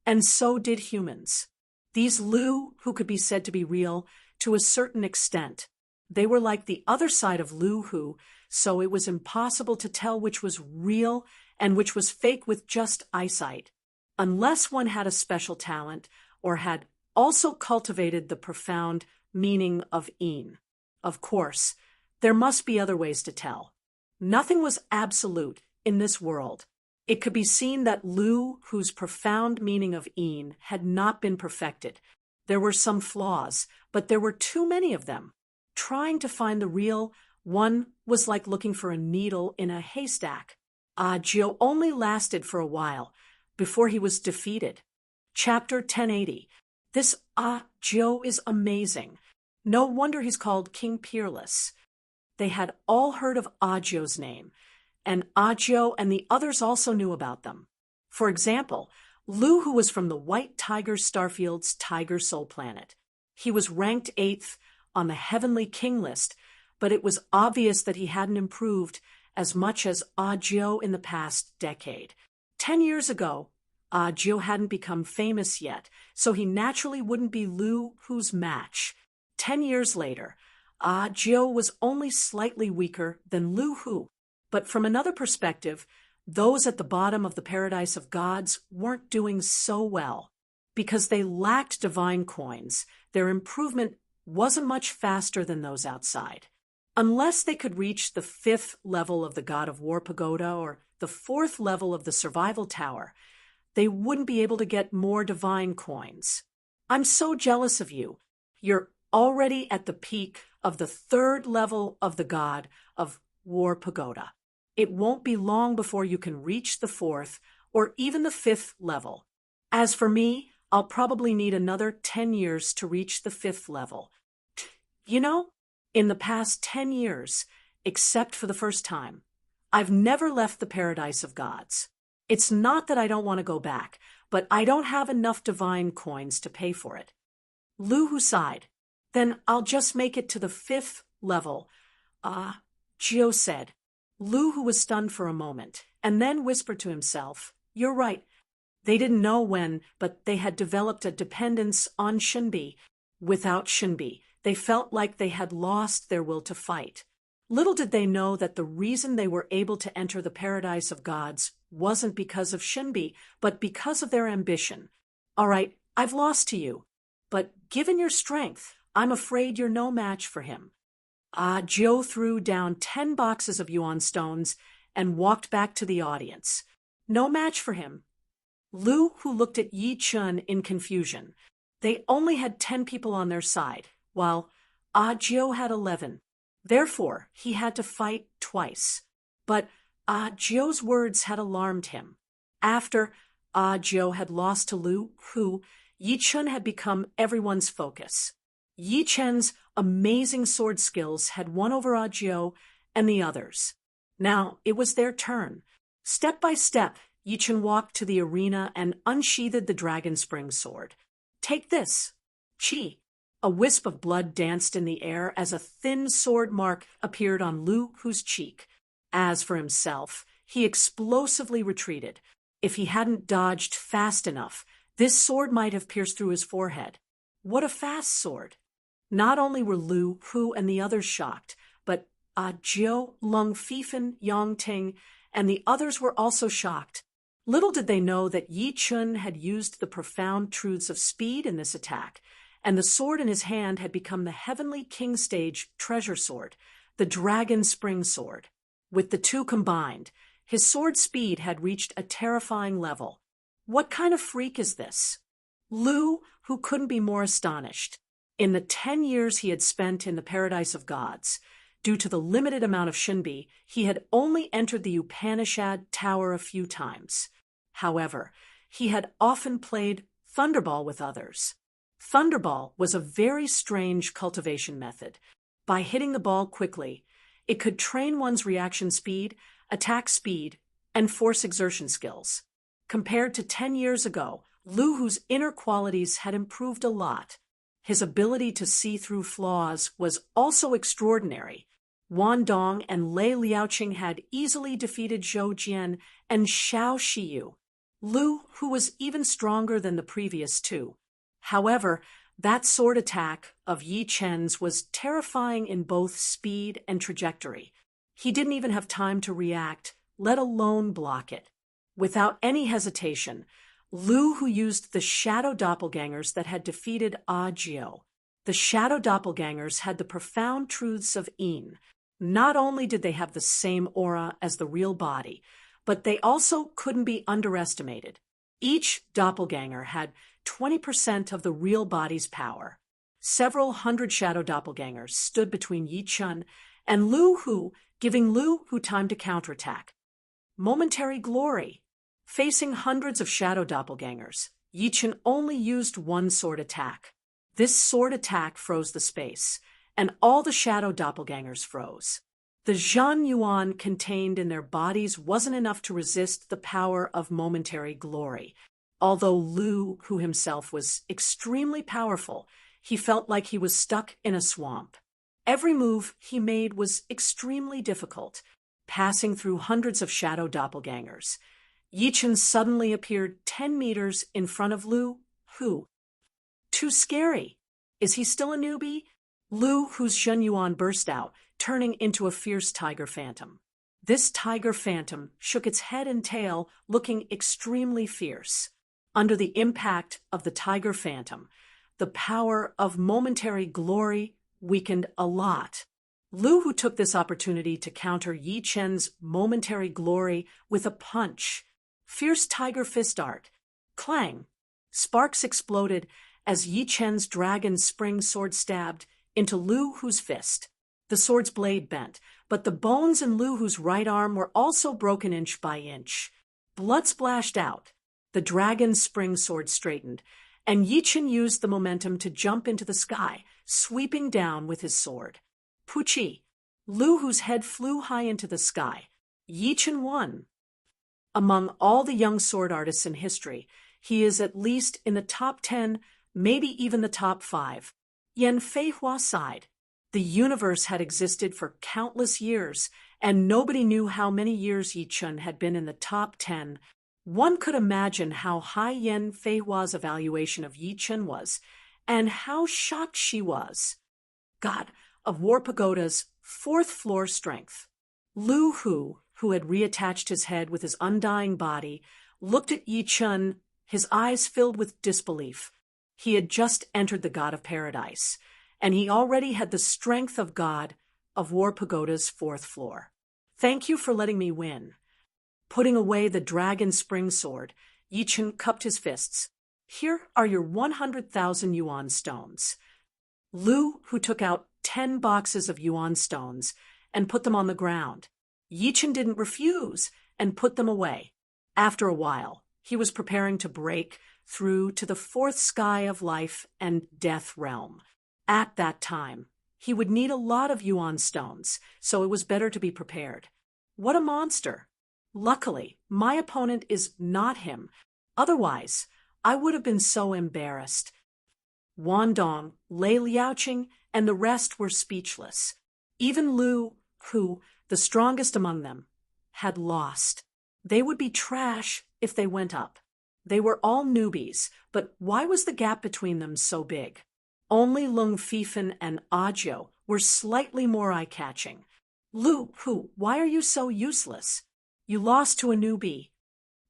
A: and so did humans. These Lu Hu could be said to be real to a certain extent. They were like the other side of Lu Hu, so it was impossible to tell which was real and which was fake with just eyesight, unless one had a special talent or had also cultivated the profound meaning of Yin. Of course, there must be other ways to tell. Nothing was absolute in this world. It could be seen that Lu Hu's profound meaning of Yin had not been perfected. There were some flaws, but there were too many of them. Trying to find the real one was like looking for a needle in a haystack. Jiao only lasted for a while before he was defeated. Chapter 1080. This Jiao is amazing. No wonder he's called King Peerless. They had all heard of Jiao's name, and Jiao and the others also knew about them. For example, Lu Hu was from the White Tiger Starfield's Tiger Soul Planet. He was ranked 8th on the Heavenly King list, but it was obvious that he hadn't improved as much as Jiao in the past decade. 10 years ago, Jiao hadn't become famous yet, so he naturally wouldn't be Lu Hu's match. 10 years later, Jiao was only slightly weaker than Lu Hu. But from another perspective, those at the bottom of the paradise of gods weren't doing so well. Because they lacked divine coins, their improvement wasn't much faster than those outside. Unless they could reach the 5th level of the God of War pagoda or the 4th level of the survival tower, they wouldn't be able to get more divine coins. I'm so jealous of you. You're already at the peak of the 3rd level of the God of War pagoda. It won't be long before you can reach the 4th or even the 5th level. As for me, I'll probably need another 10 years to reach the 5th level. You know, in the past 10 years, except for the first time, I've never left the paradise of gods. It's not that I don't want to go back, but I don't have enough divine coins to pay for it. Lu sighed. Then I'll just make it to the 5th level. Gio said. Lu was stunned for a moment, and then whispered to himself, "You're right. They didn't know when, but they had developed a dependence on Shinbi. Without Shinbi, they felt like they had lost their will to fight. Little did they know that the reason they were able to enter the paradise of gods wasn't because of Shinbi, but because of their ambition. All right, I've lost to you, but given your strength, I'm afraid you're no match for him." Joe threw down 10 boxes of yuan stones and walked back to the audience. No match for him. Lu looked at Yi Chun in confusion. They only had 10 people on their side, while Joe had 11. Therefore, he had to fight twice. But Joe's words had alarmed him. After Joe had lost to Lu, Yi Chun had become everyone's focus. Yi Chen's amazing sword skills had won over Jiao and the others. Now it was their turn. Step by step, Yi Chen walked to the arena and unsheathed the dragon spring sword. "Take this." Chi. A wisp of blood danced in the air as a thin sword mark appeared on Lu's cheek. As for himself, he explosively retreated. If he hadn't dodged fast enough, this sword might have pierced through his forehead. What a fast sword! Not only were Lu and the others shocked, but Jiao, Lung Fifen, Yang Ting, and the others were also shocked. Little did they know that Yi Chun had used the profound truths of speed in this attack, and the sword in his hand had become the Heavenly King Stage treasure sword, the Dragon Spring Sword. With the two combined, his sword speed had reached a terrifying level. What kind of freak is this? Lu, who couldn't be more astonished. In the 10 years he had spent in the paradise of gods, due to the limited amount of Shinbi, he had only entered the Upanishad Tower a few times. However, he had often played Thunderball with others. Thunderball was a very strange cultivation method. By hitting the ball quickly, it could train one's reaction speed, attack speed, and force exertion skills. Compared to 10 years ago, Lu's inner qualities had improved a lot. His ability to see through flaws was also extraordinary. Wan Dong and Lei Liaoqing had easily defeated Zhou Jian and Xiao Shiyu. Lu, who was even stronger than the previous two. However, that sword attack of Yi Chen's was terrifying in both speed and trajectory. He didn't even have time to react, let alone block it. Without any hesitation, Lu used the shadow doppelgangers that had defeated Jiao. The shadow doppelgangers had the profound truths of Yin. Not only did they have the same aura as the real body, but they also couldn't be underestimated. Each doppelganger had 20% of the real body's power. Several hundred shadow doppelgangers stood between Yi Chun and Lu, giving Lu time to counterattack. Momentary glory. Facing hundreds of shadow doppelgangers, Yi Chun only used one sword attack. This sword attack froze the space, and all the shadow doppelgangers froze. The Zhan Yuan contained in their bodies wasn't enough to resist the power of momentary glory. Although Lu himself was extremely powerful, he felt like he was stuck in a swamp. Every move he made was extremely difficult, passing through hundreds of shadow doppelgangers. Yi Chun suddenly appeared 10 meters in front of Lu. Too scary. Is he still a newbie? Lu's Zhen Yuan burst out, turning into a fierce tiger phantom. This tiger phantom shook its head and tail, looking extremely fierce. Under the impact of the tiger phantom, the power of momentary glory weakened a lot. Lu took this opportunity to counter Yi Chen's momentary glory with a punch. Fierce tiger fist art. Clang. Sparks exploded as Yi Chen's dragon spring sword stabbed into Lu's fist. The sword's blade bent, but the bones in Lu's right arm were also broken inch by inch. Blood splashed out. The dragon's spring sword straightened, and Yichen used the momentum to jump into the sky, sweeping down with his sword. Puchi, Lu Hu's head flew high into the sky. Yichen won. Among all the young sword artists in history, he is at least in the top 10, maybe even the top 5. Yan Feihua sighed. The universe had existed for countless years, and nobody knew how many years Yichen had been in the top 10. One could imagine how high Yan Feihua's evaluation of Yichen was, and how shocked she was. God of War Pagoda's 4th floor strength. Lu Hu, who had reattached his head with his undying body, looked at Yichen, his eyes filled with disbelief. He had just entered the God of Paradise, and he already had the strength of God of War Pagoda's 4th floor. Thank you for letting me win. Putting away the dragon spring sword, Yichen cupped his fists. Here are your 100,000 yuan stones. Lu, who took out 10 boxes of yuan stones and put them on the ground. Yichen didn't refuse and put them away. After a while, he was preparing to break through to the 4th sky of life and death realm. At that time, he would need a lot of yuan stones, so it was better to be prepared. What a monster! Luckily, my opponent is not him. Otherwise, I would have been so embarrassed. Wan Dong, Lei Liaoqing, and the rest were speechless. Even Lu, who, the strongest among them, had lost. They would be trash if they went up. They were all newbies, but why was the gap between them so big? Only Lung Fifan and Ajo were slightly more eye-catching. Lu Hu, why are you so useless? You lost to a newbie.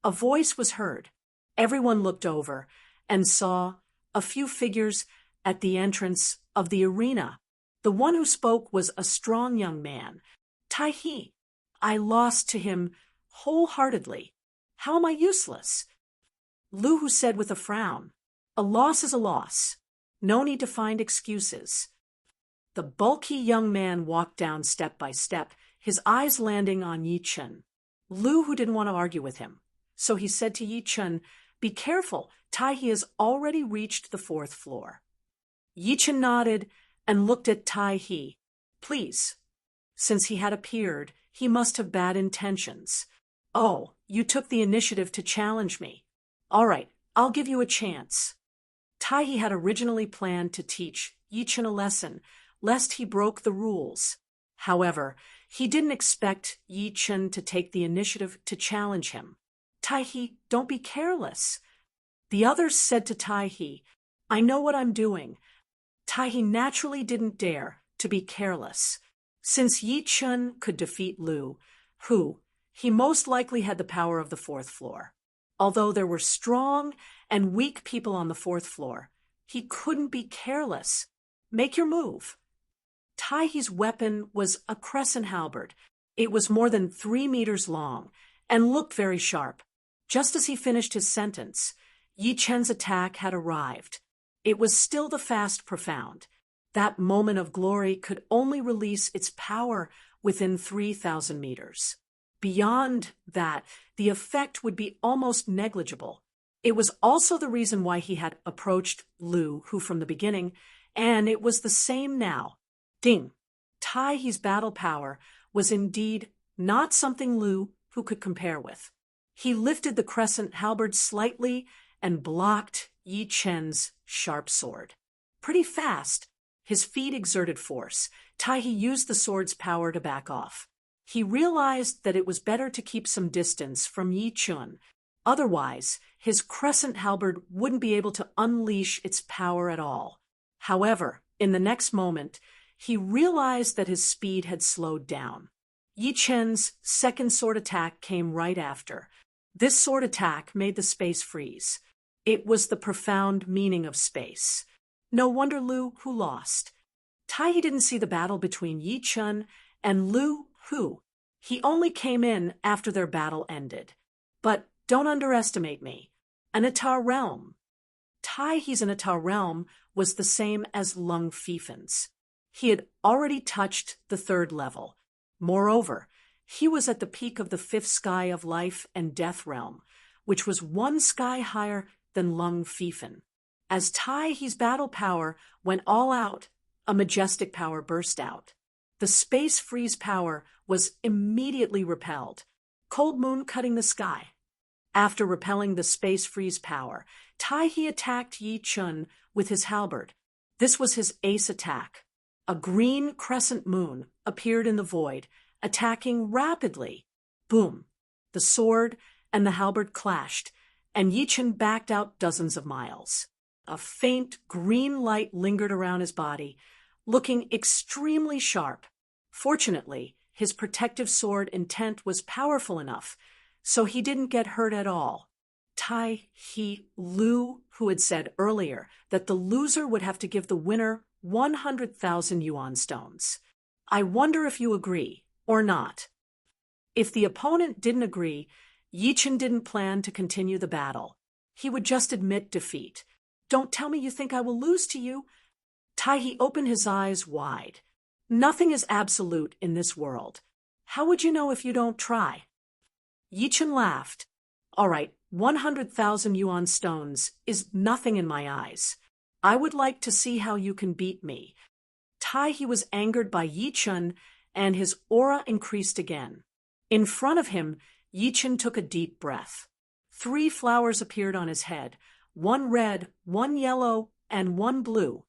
A: A voice was heard. Everyone looked over and saw a few figures at the entrance of the arena. The one who spoke was a strong young man. Tai He, I lost to him wholeheartedly. How am I useless? Lu Hu said with a frown, a loss is a loss. No need to find excuses. The bulky young man walked down step by step, his eyes landing on Yichen. Lu Hu didn't want to argue with him, so he said to Yichen, be careful, Tai He has already reached the 4th floor. Yichen nodded and looked at Tai He. Please. Since he had appeared, he must have bad intentions. Oh, you took the initiative to challenge me. All right, I'll give you a chance. Tai He had originally planned to teach Yichen a lesson, lest he broke the rules. However, he didn't expect Yichen to take the initiative to challenge him. Tai He, don't be careless. The others said to Tai He, I know what I'm doing. Tai He naturally didn't dare to be careless. Since Yichen could defeat Lu Hu, he most likely had the power of the 4th floor. Although there were strong and weak people on the 4th floor, he couldn't be careless. Make your move. Tai He's weapon was a crescent halberd. It was more than 3 meters long and looked very sharp. Just as he finished his sentence, Yichen's attack had arrived. It was still the fast profound. That moment of glory could only release its power within 3,000 meters. Beyond that, the effect would be almost negligible. It was also the reason why he had approached Lu Hu from the beginning, and it was the same now. Ding! Tai He's battle power was indeed not something Lu Hu could compare with. He lifted the crescent halberd slightly and blocked Yichen's sharp sword. Pretty fast. His feet exerted force. Tai He used the sword's power to back off. He realized that it was better to keep some distance from Yichen. Otherwise, his crescent halberd wouldn't be able to unleash its power at all. However, in the next moment, he realized that his speed had slowed down. Yichen's second sword attack came right after. This sword attack made the space freeze. It was the profound meaning of space. No wonder Lu Hu lost. Tai He didn't see the battle between Yichen and Lu Hu. He only came in after their battle ended. But don't underestimate me. An Atar realm. Tai He's Atar realm was the same as Lung Fifan's. He had already touched the 3rd level. Moreover, He was at the peak of the fifth sky of life and death realm, which was one sky higher than Lung Fifan. As Taihee's battle power went all out, a majestic power burst out. The space freeze power was immediately repelled, cold moon cutting the sky. After repelling the space freeze power, Taihee attacked Yi Chun with his halberd. This was his ace attack. A green crescent moon appeared in the void, attacking rapidly. Boom! The sword and the halberd clashed, and Yi Chun backed out dozens of miles. A faint green light lingered around his body, looking extremely sharp. Fortunately, his protective sword intent was powerful enough, so he didn't get hurt at all. Taihee Lu, who had said earlier that the loser would have to give the winner 100,000 yuan stones. I wonder if you agree or not. If the opponent didn't agree, Yi Chun didn't plan to continue the battle. He would just admit defeat. Don't tell me you think I will lose to you. Taihee opened his eyes wide. Nothing is absolute in this world. How would you know if you don't try? Yi Chun laughed. All right, 100,000 yuan stones is nothing in my eyes. I would like to see how you can beat me. Taihee was angered by Yi Chun, and his aura increased again. In front of him, Yi Chun took a deep breath. 3 flowers appeared on his head, 1 red, 1 yellow, and 1 blue.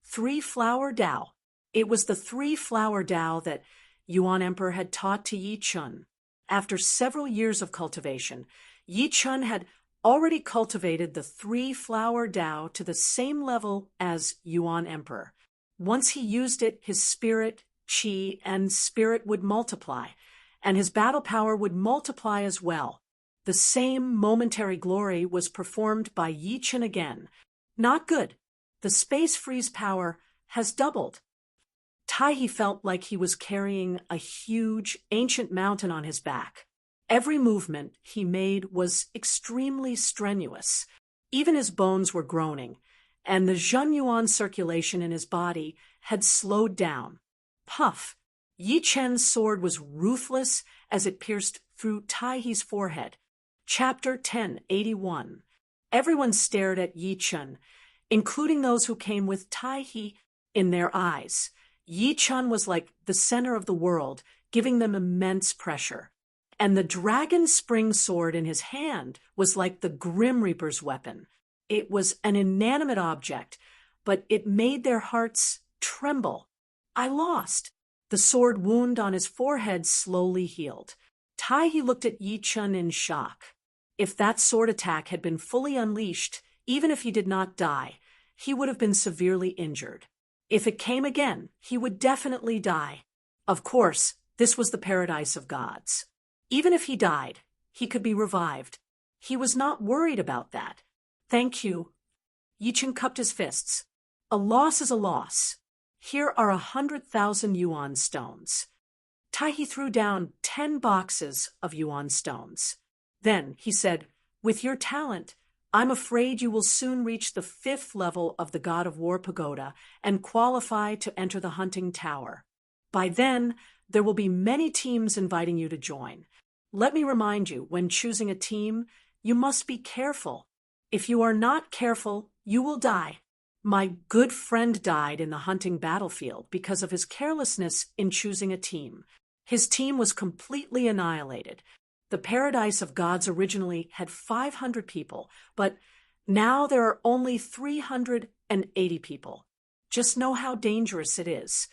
A: 3-flower Dao. It was the 3-flower Dao that Yuan Emperor had taught to Yi Chun. After several years of cultivation, Yi Chun had already cultivated the 3-flower Dao to the same level as Yuan Emperor. Once he used it, his spirit, qi, and spirit would multiply, and his battle power would multiply as well. The same momentary glory was performed by Yi Chun again. Not good. The space freeze power has doubled. Taihee felt like he was carrying a huge, ancient mountain on his back. Every movement he made was extremely strenuous. Even his bones were groaning, and the Zhenyuan circulation in his body had slowed down. Puff! Yi Chun's sword was ruthless as it pierced through Taihee's forehead. Chapter 1081. Everyone stared at Yi Chun, including those who came with Taihee in their eyes. Yi Chun was like the center of the world, giving them immense pressure. And the dragon spring sword in his hand was like the Grim Reaper's weapon. It was an inanimate object, but it made their hearts tremble. I lost. The sword wound on his forehead slowly healed. Taihee looked at Yi Chun in shock. If that sword attack had been fully unleashed, even if he did not die, he would have been severely injured. If it came again, he would definitely die. Of course, this was the paradise of gods. Even if he died, he could be revived. He was not worried about that. Thank you. Yi Chun cupped his fists. A loss is a loss. Here are 100,000 yuan stones. Taihee threw down 10 boxes of yuan stones. Then he said, with your talent, I'm afraid you will soon reach the 5th level of the God of War Pagoda and qualify to enter the hunting tower. By then, there will be many teams inviting you to join. Let me remind you, when choosing a team, you must be careful. If you are not careful, you will die. My good friend died in the hunting battlefield because of his carelessness in choosing a team. His team was completely annihilated. The Paradise of Gods originally had 500 people, but now there are only 380 people. Just know how dangerous it is.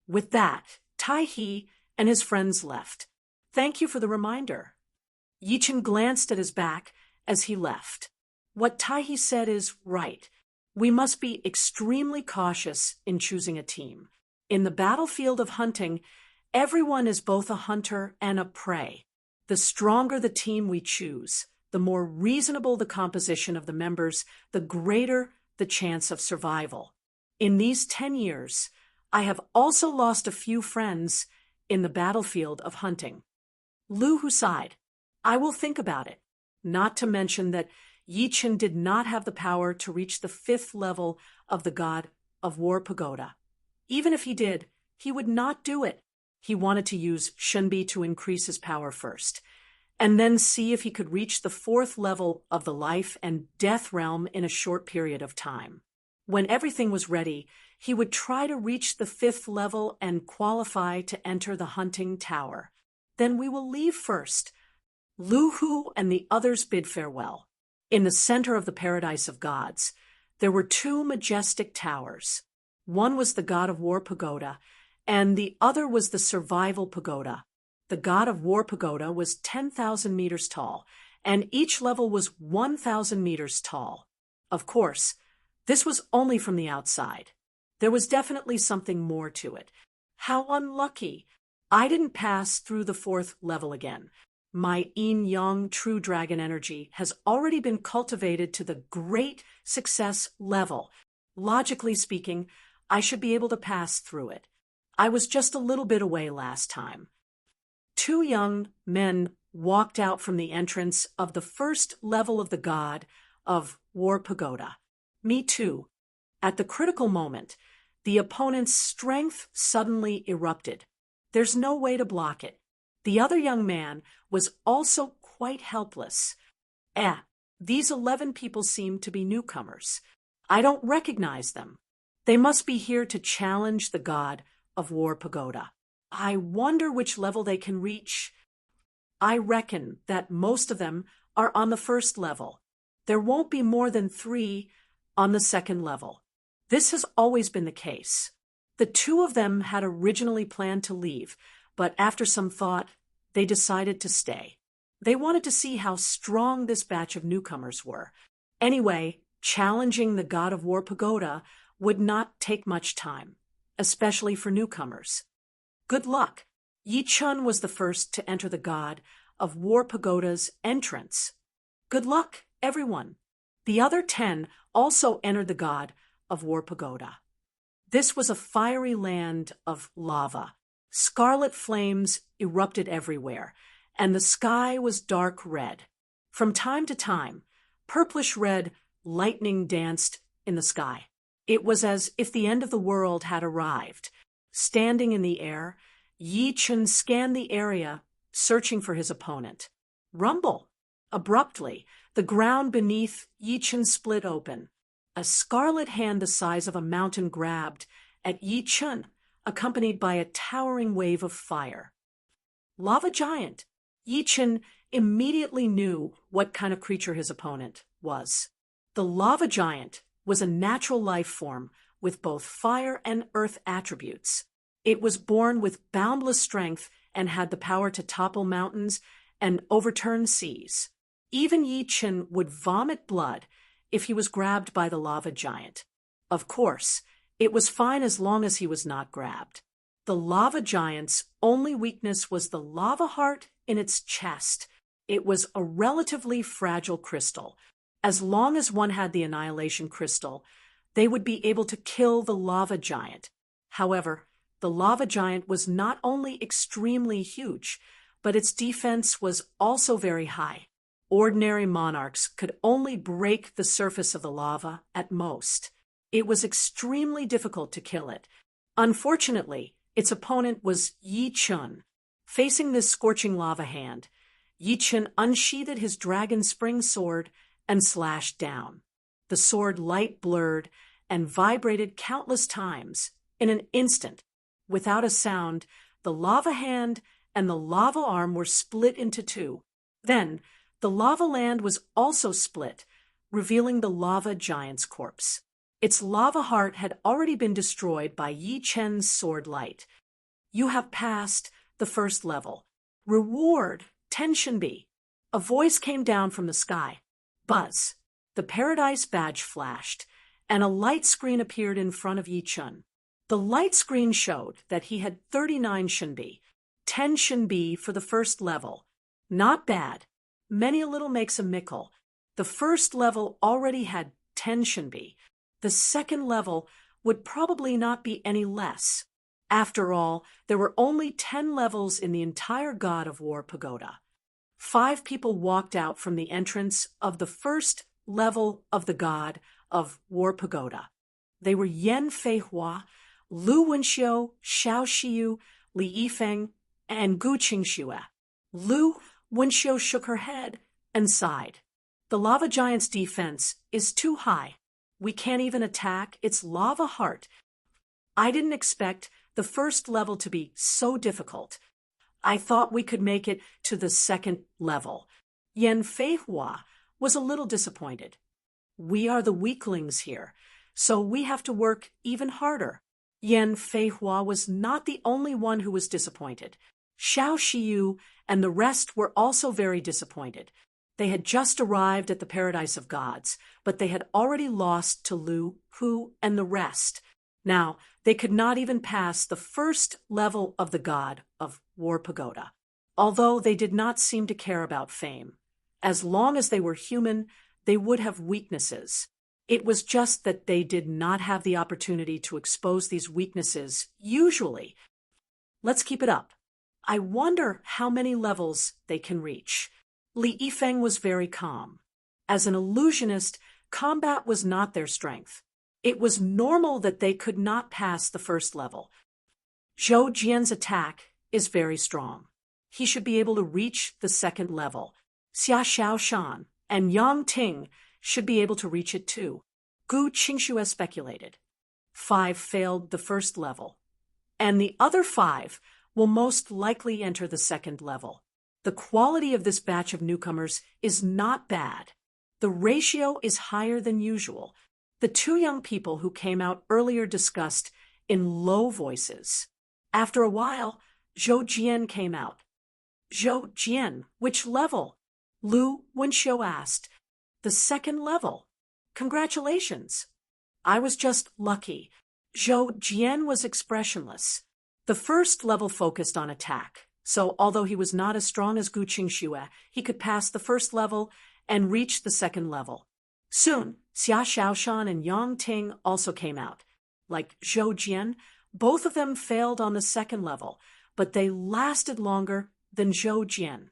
A: With that, Taihee and his friends left. Thank you for the reminder. Yi Chun glanced at his back as he left. What Taihee said is right. We must be extremely cautious in choosing a team. In the battlefield of hunting, everyone is both a hunter and a prey. The stronger the team we choose, the more reasonable the composition of the members, the greater the chance of survival. In these 10 years, I have also lost a few friends in the battlefield of hunting. Lu Hu sighed. I will think about it. Not to mention that Yi Chun did not have the power to reach the 5th level of the God of War Pagoda. Even if he did, he would not do it. He wanted to use Shunbi to increase his power first, and then see if he could reach the 4th level of the life and death realm in a short period of time. When everything was ready, he would try to reach the 5th level and qualify to enter the hunting tower. Then we will leave first. Lu Hu and the others bid farewell. In the center of the paradise of gods, there were 2 majestic towers. One was the God of War Pagoda, and the other was the Survival Pagoda. The God of War Pagoda was 10,000 meters tall, and each level was 1,000 meters tall. Of course, this was only from the outside. There was definitely something more to it. How unlucky! I didn't pass through the 4th level again. My yin-yang true dragon energy has already been cultivated to the great success level. Logically speaking, I should be able to pass through it. I was just a little bit away last time. 2 young men walked out from the entrance of the 1st level of the God of War Pagoda. Me too. At the critical moment, the opponent's strength suddenly erupted. There's no way to block it. The other young man was also quite helpless. These 11 people seem to be newcomers. I don't recognize them. They must be here to challenge the God of War Pagoda. I wonder which level they can reach. I reckon that most of them are on the 1st level. There won't be more than 3 on the 2nd level. This has always been the case. The 2 of them had originally planned to leave, but after some thought, they decided to stay. They wanted to see how strong this batch of newcomers were. Anyway, challenging the God of War Pagoda would not take much time, especially for newcomers. Good luck. Yi Chun was the first to enter the God of War Pagoda's entrance. Good luck, everyone. The other 10 also entered the God of War Pagoda. This was a fiery land of lava. Scarlet flames erupted everywhere, and the sky was dark red. From time to time, purplish-red lightning danced in the sky. It was as if the end of the world had arrived. Standing in the air, Yi Chun scanned the area, searching for his opponent. Rumble! Abruptly, the ground beneath Yi Chun split open. A scarlet hand the size of a mountain grabbed at Yi Chun, accompanied by a towering wave of fire. Lava Giant! Yi Chun immediately knew what kind of creature his opponent was. The Lava Giant was a natural life form with both fire and earth attributes. It was born with boundless strength and had the power to topple mountains and overturn seas. Even Yi Chun would vomit blood if he was grabbed by the Lava Giant. Of course, it was fine as long as he was not grabbed. The Lava Giant's only weakness was the lava heart in its chest. It was a relatively fragile crystal. As long as one had the Annihilation Crystal, they would be able to kill the Lava Giant. However, the Lava Giant was not only extremely huge, but its defense was also very high. Ordinary monarchs could only break the surface of the lava at most. It was extremely difficult to kill it. Unfortunately, its opponent was Yi Chun. Facing this scorching lava hand, Yi Chun unsheathed his dragon spring sword and slashed down. The sword light blurred and vibrated countless times. In an instant, without a sound, the lava hand and the lava arm were split into 2. Then, the lava land was also split, revealing the Lava Giant's corpse. Its lava heart had already been destroyed by Yi Chun's sword light. You have passed the 1st level. Reward, 10 Shinbi. A voice came down from the sky. Buzz. The paradise badge flashed, and a light screen appeared in front of Yi Chun. The light screen showed that he had 39 Shinbi, 10 Shinbi for the 1st level. Not bad. Many a little makes a mickle. The 1st level already had 10 Shinbi. The 2nd level would probably not be any less. After all, there were only 10 levels in the entire God of War Pagoda. 5 people walked out from the entrance of the 1st level of the God of War Pagoda. They were Yan Feihua, Lu Wenxiu, Xiao Xiu, Li Yifeng, and Gu Qingxue. Lu Wenxiu shook her head and sighed. The lava giant's defense is too high. We can't even attack its lava heart. I didn't expect the first level to be so difficult. I thought we could make it to the second level. Yan Feihua was a little disappointed. We are the weaklings here, so we have to work even harder. Yan Feihua was not the only one who was disappointed. Xiao Xiyu and the rest were also very disappointed. They had just arrived at the Paradise of Gods, but they had already lost to Lu, Hu, and the rest. Now, they could not even pass the first level of the God of War Pagoda, although they did not seem to care about fame. As long as they were human, they would have weaknesses. It was just that they did not have the opportunity to expose these weaknesses, usually. Let's keep it up. I wonder how many levels they can reach. Li Yifeng was very calm. As an illusionist, combat was not their strength. It was normal that they could not pass the first level. Zhou Jian's attack is very strong. He should be able to reach the second level. Xia Xiaoshan and Yang Ting should be able to reach it too. Gu Qingxue speculated. 5 failed the first level, and the other 5 will most likely enter the second level. The quality of this batch of newcomers is not bad. The ratio is higher than usual. The 2 young people who came out earlier discussed in low voices. After a while, Zhou Jian came out. Zhou Jian, which level? Lu Wenxiu asked. The second level. Congratulations. I was just lucky. Zhou Jian was expressionless. The first level focused on attack, so although he was not as strong as Gu Qingxue, he could pass the first level and reach the second level. Soon, Xia Xiaoshan and Yang Ting also came out. Like Zhou Jian, both of them failed on the second level, but they lasted longer than Zhou Jian.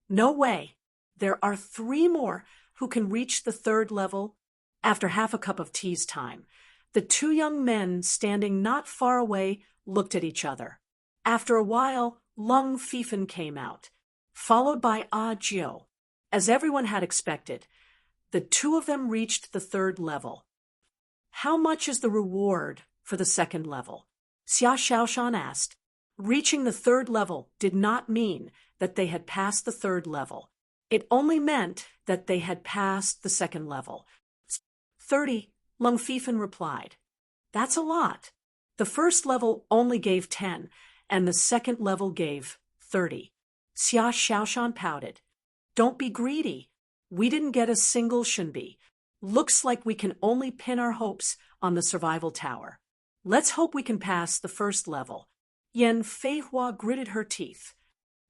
A: No way. There are 3 more who can reach the third level. After half a cup of tea's time, the 2 young men standing not far away looked at each other. After a while, Lung Fifen came out, followed by Ah Jiu. As everyone had expected, the 2 of them reached the third level. How much is the reward for the second level? Xia Xiaoshan asked. Reaching the third level did not mean that they had passed the third level. It only meant that they had passed the second level. 30, Lung Fifen replied. That's a lot. The first level only gave 10, and the second level gave 30. Xia Xiaoshan pouted. Don't be greedy. We didn't get a single Shunbi. Looks like we can only pin our hopes on the survival tower. Let's hope we can pass the first level. Yan Feihua gritted her teeth.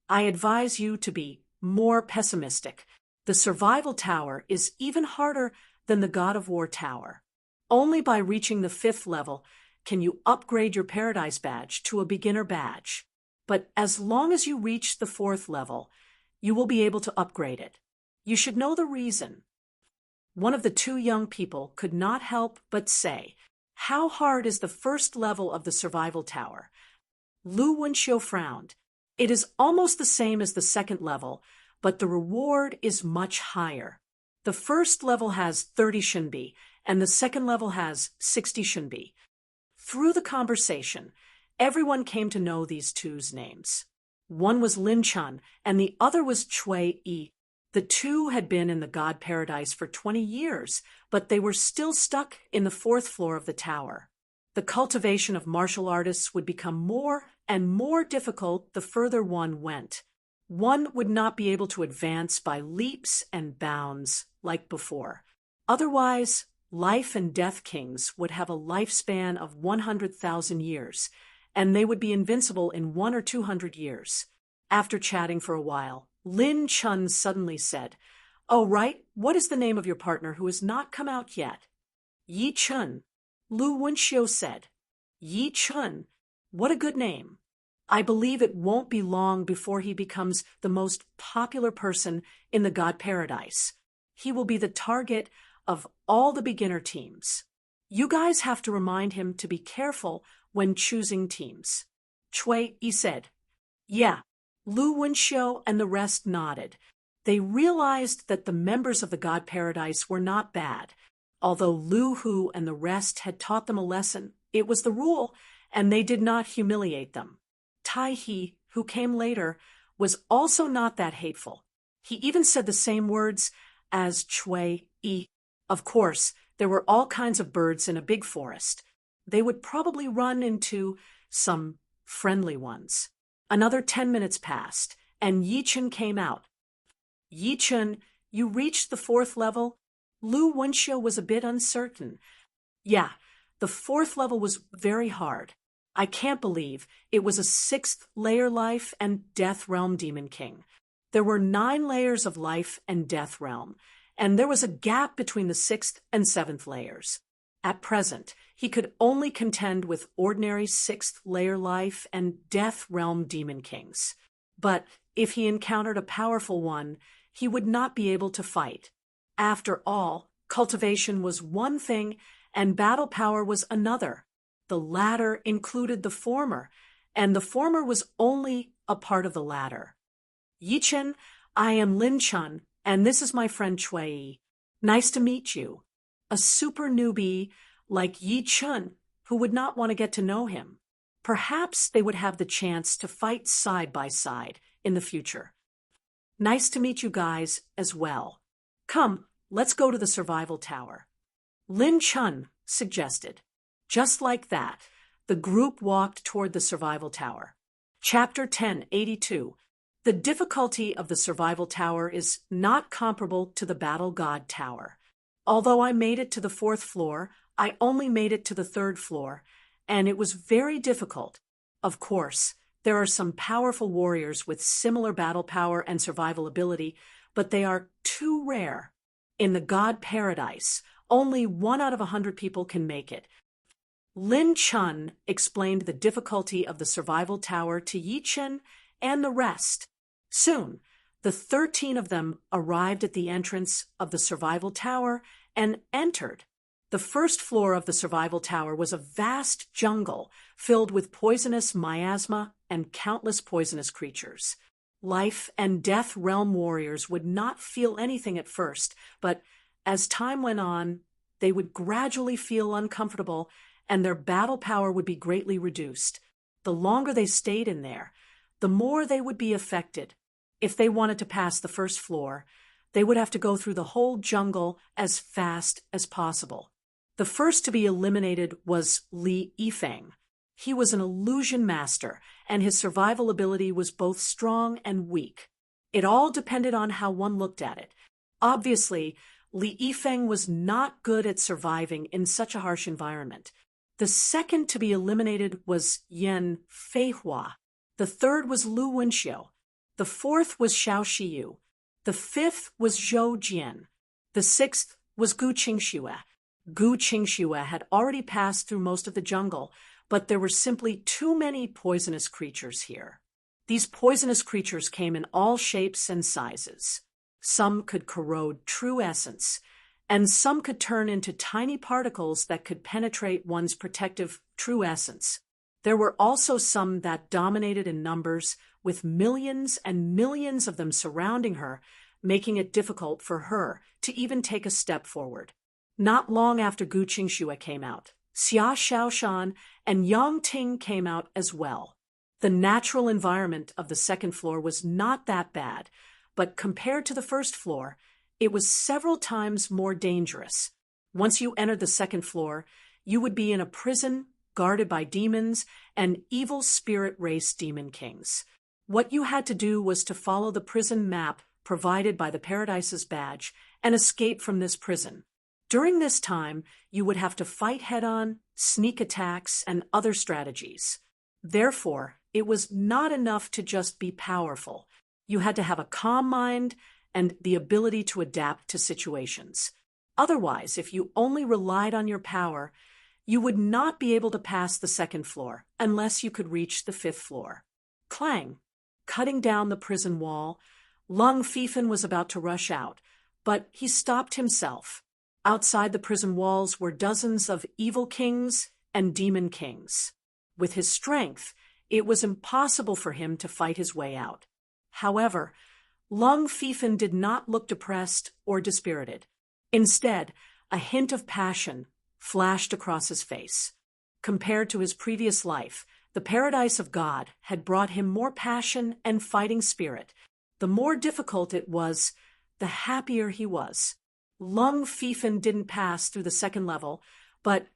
A: I advise you to be more pessimistic. The survival tower is even harder than the God of War tower. Only by reaching the 5th level can you upgrade your Paradise badge to a beginner badge. But as long as you reach the 4th level, you will be able to upgrade it. You should know the reason. One of the 2 young people could not help but say, how hard is the first level of the survival tower? Lu Wenxiu frowned. It is almost the same as the second level, but the reward is much higher. The first level has 30 Shunbi, and the second level has 60 Shunbi. Through the conversation, everyone came to know these 2's names. One was Lin Chun, and the other was Cui Yi. The 2 had been in the God Paradise for 20 years, but they were still stuck in the 4th floor of the tower. The cultivation of martial artists would become more and more difficult the further one went. One would not be able to advance by leaps and bounds like before. Otherwise, life and death kings would have a lifespan of 100,000 years, and they would be invincible in 100 or 200 years. After chatting for a while, Lin Chun suddenly said, Oh, right, what is the name of your partner who has not come out yet? Yi Chun. Lu Wenxiu said. Yi Chun. What a good name. I believe it won't be long before he becomes the most popular person in the God Paradise. He will be the target of all the beginner teams. You guys have to remind him to be careful when choosing teams. Chui Yi said. Yeah. Lu Wenxiu and the rest nodded. They realized that the members of the God Paradise were not bad. Although Lu Hu and the rest had taught them a lesson, it was the rule, and they did not humiliate them. Tai He, who came later, was also not that hateful. He even said the same words as Chui Yi. Of course, there were all kinds of birds in a big forest. They would probably run into some friendly ones. Another 10 minutes passed, and Yi Chen came out. Yi Chen, you reached the 4th level? Lu Wenxiu was a bit uncertain. Yeah, the 4th level was very hard. I can't believe it was a 6th layer life and death realm demon king. There were 9 layers of life and death realm, and there was a gap between the 6th and 7th layers. At present, he could only contend with ordinary 6th layer life and death realm demon kings. But if he encountered a powerful one, he would not be able to fight. After all, cultivation was one thing and battle power was another. The latter included the former, and the former was only a part of the latter. Yi Chen, I am Lin Chun, and this is my friend Chui Yi. Nice to meet you. A super newbie like Yi Chen who would not want to get to know him. Perhaps they would have the chance to fight side by side in the future. Nice to meet you guys as well. Come, let's go to the survival tower. Lin Chun suggested. Just like that, the group walked toward the survival tower. Chapter 1082. The difficulty of the survival tower is not comparable to the Battle God Tower. Although I made it to the 4th floor, I only made it to the 3rd floor, and it was very difficult. Of course, there are some powerful warriors with similar battle power and survival ability, but they are too rare. In the God Paradise, only 1 out of 100 people can make it. Lin Chun explained the difficulty of the survival tower to Yi Chen and the rest. Soon, the 13 of them arrived at the entrance of the survival tower and entered. The 1st floor of the survival tower was a vast jungle filled with poisonous miasma and countless poisonous creatures. Life and death realm warriors would not feel anything at first, but as time went on, they would gradually feel uncomfortable and their battle power would be greatly reduced. The longer they stayed in there, the more they would be affected. If they wanted to pass the 1st floor, they would have to go through the whole jungle as fast as possible. The first to be eliminated was Li Yifeng. He was an illusion master, and his survival ability was both strong and weak. It all depended on how one looked at it. Obviously, Li Yifeng was not good at surviving in such a harsh environment. The second to be eliminated was Yan Feihua. The 3rd was Lu Wenxiu. The 4th was Xiao Shiyu. The 5th was Zhou Jian. The 6th was Gu Qingxue. Gu Qingxue had already passed through most of the jungle, but there were simply too many poisonous creatures here. These poisonous creatures came in all shapes and sizes. Some could corrode true essence, and some could turn into tiny particles that could penetrate one's protective true essence. There were also some that dominated in numbers, with millions and millions of them surrounding her, making it difficult for her to even take a step forward. Not long after Gu Qingxue came out, Xia Xiaoshan and Yang Ting came out as well. The natural environment of the 2nd floor was not that bad, but compared to the 1st floor, it was several times more dangerous. Once you entered the 2nd floor, you would be in a prison guarded by demons and evil spirit race demon kings. What you had to do was to follow the prison map provided by the Paradise's badge and escape from this prison. During this time, you would have to fight head-on, sneak attacks, and other strategies. Therefore, it was not enough to just be powerful. You had to have a calm mind and the ability to adapt to situations. Otherwise, if you only relied on your power, you would not be able to pass the 2nd floor unless you could reach the 5th floor. Clang! Cutting down the prison wall, Lung Fifen was about to rush out, but he stopped himself. Outside the prison walls were dozens of evil kings and demon kings. With his strength, It was impossible for him to fight his way out. However, Lung Fifan did not look depressed or dispirited. Instead, a hint of passion flashed across his face. Compared to his previous life, the paradise of God had brought him more passion and fighting spirit. The more difficult it was, the happier he was. Lung Fifan didn't pass through the second level, but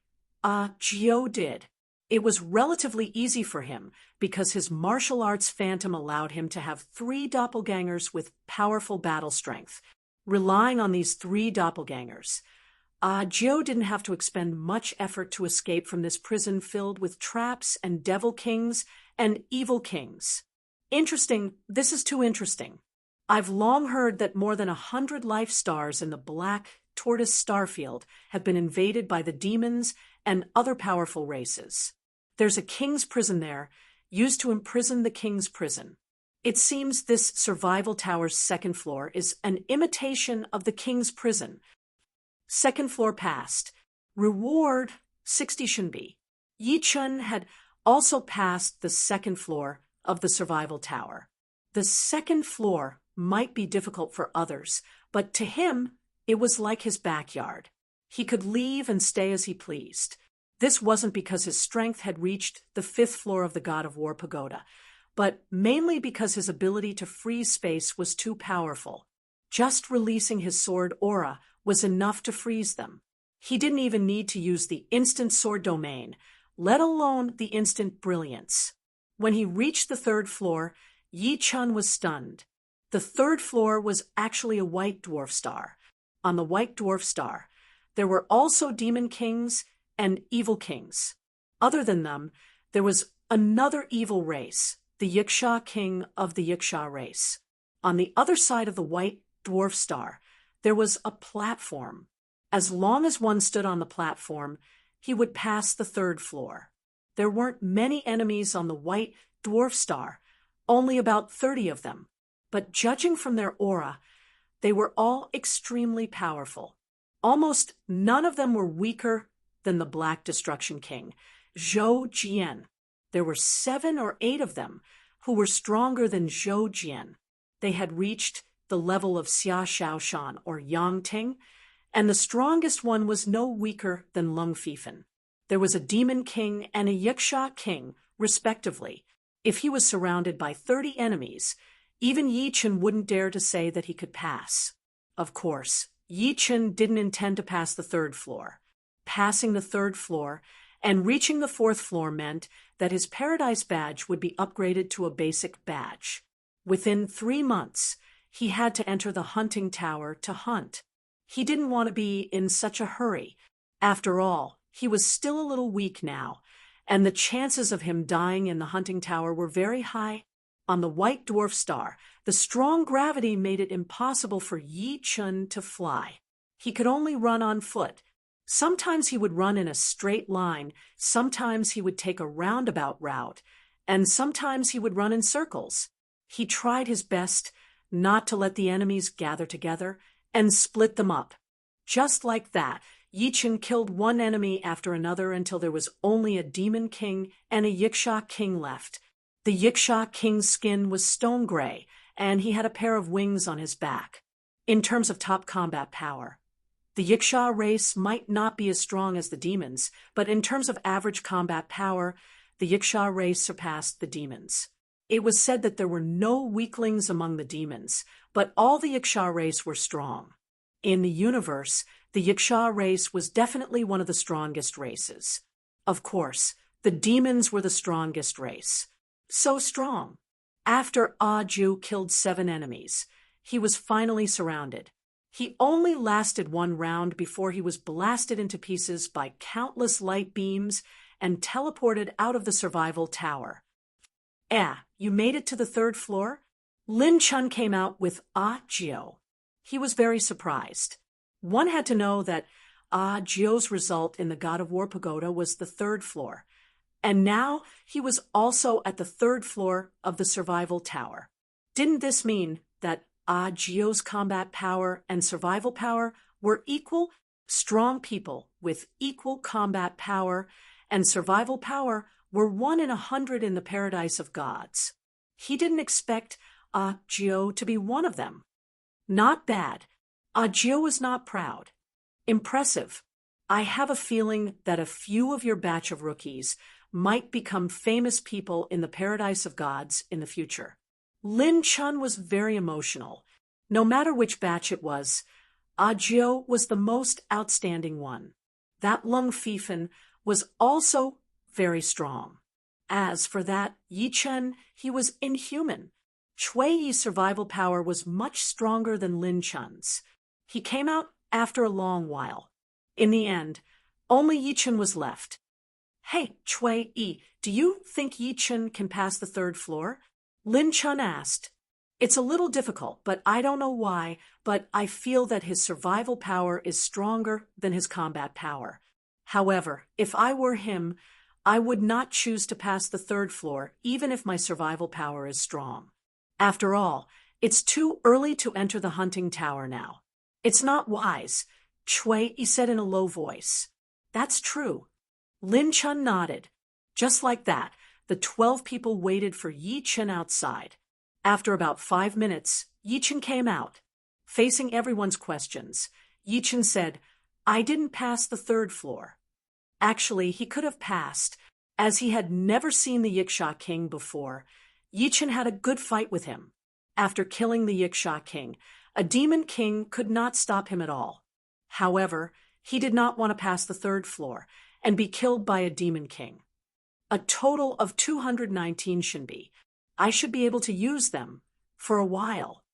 A: Gio did. It was relatively easy for him because his martial arts phantom allowed him to have 3 doppelgangers with powerful battle strength. Relying on these 3 doppelgangers, Gio didn't have to expend much effort to escape from this prison filled with traps and devil kings and evil kings. Interesting, this is too interesting. I've long heard that more than 100 life stars in the Black Tortoise starfield have been invaded by the demons and other powerful races. There's a king's prison there, used to imprison the king's prison. It seems this survival tower's second floor is an imitation of the king's prison. Second floor passed. Reward 60 Shinbi. Yi Chun had also passed the second floor of the survival tower. The second floor might be difficult for others, but to him, it was like his backyard. He could leave and stay as he pleased. This wasn't because his strength had reached the 5th floor of the God of War pagoda, but mainly because his ability to freeze space was too powerful. Just releasing his sword aura was enough to freeze them. He didn't even need to use the instant sword domain, let alone the instant brilliance. When he reached the 3rd floor, Yi Chun was stunned. The 3rd floor was actually a white dwarf star. On the white dwarf star, there were also demon kings and evil kings. Other than them, there was another evil race, the Yiksha king of the Yiksha race. On the other side of the white dwarf star, there was a platform. As long as one stood on the platform, he would pass the 3rd floor. There weren't many enemies on the white dwarf star, only about 30 of them. But judging from their aura, they were all extremely powerful. Almost none of them were weaker than the Black Destruction King, Zhou Jian. There were 7 or 8 of them who were stronger than Zhou Jian. They had reached the level of Xia Shaoshan or Yang Ting, and the strongest one was no weaker than Lung Fifan. There was a Demon King and a Yiksha King, respectively. If he was surrounded by 30 enemies, even Yi Chun wouldn't dare to say that he could pass. Of course, Yi Chun didn't intend to pass the 3rd floor. Passing the 3rd floor and reaching the 4th floor meant that his Paradise badge would be upgraded to a basic badge. Within 3 months, he had to enter the hunting tower to hunt. He didn't want to be in such a hurry. After all, he was still a little weak now, and the chances of him dying in the hunting tower were very high. On the white dwarf star, the strong gravity made it impossible for Yi Chun to fly. He could only run on foot. Sometimes he would run in a straight line, sometimes he would take a roundabout route, and sometimes he would run in circles. He tried his best not to let the enemies gather together and split them up. Just like that, Yi Chun killed one enemy after another until there was only a Demon King and a Yiksha King left. The Yiksha King's skin was stone gray, and he had a pair of wings on his back. In terms of top combat power, the Yiksha race might not be as strong as the demons, but in terms of average combat power, the Yiksha race surpassed the demons. It was said that there were no weaklings among the demons, but all the Yiksha race were strong. In the universe, the Yiksha race was definitely one of the strongest races. Of course, the demons were the strongest race. So strong. After Ju killed 7 enemies, he was finally surrounded. He only lasted 1 round before he was blasted into pieces by countless light beams and teleported out of the survival tower. You made it to the 3rd floor? Lin Chun came out with Jio. He was very surprised. One had to know that Jio's result in the God of War Pagoda was the 3rd floor. And now he was also at the 3rd floor of the survival tower. Didn't this mean that Jio's combat power and survival power were equal? Strong people with equal combat power and survival power were 1 in 100 in the paradise of gods. He didn't expect Jiao to be one of them. Not bad. Jiao was not proud. Impressive. I have a feeling that a few of your batch of rookies might become famous people in the paradise of gods in the future. Lin Chun was very emotional. No matter which batch it was, Jiao was the most outstanding one. That Lung Fifan was also very strong. As for that Yi Chen, he was inhuman. Chui Yi's survival power was much stronger than Lin Chun's. He came out after a long while. In the end, only Yi Chen was left. Hey, Chui Yi, do you think Yi Chen can pass the 3rd floor? Lin Chun asked. It's a little difficult, but I don't know why, but I feel that his survival power is stronger than his combat power. However, if I were him, I would not choose to pass the 3rd floor, even if my survival power is strong. After all, it's too early to enter the hunting tower now. It's not wise, Chui Yi said in a low voice. That's true. Lin Chun nodded. Just like that, the 12 people waited for Yi Chen outside. After about 5 minutes, Yi Chen came out. Facing everyone's questions, Yi Chen said, I didn't pass the 3rd floor. Actually, he could have passed, as he had never seen the Yiksha King before. Yi Chen had a good fight with him. After killing the Yiksha King, a demon king could not stop him at all. However, he did not want to pass the 3rd floor and be killed by a demon king. A total of 219 Shinbi. I should be able to use them for a while.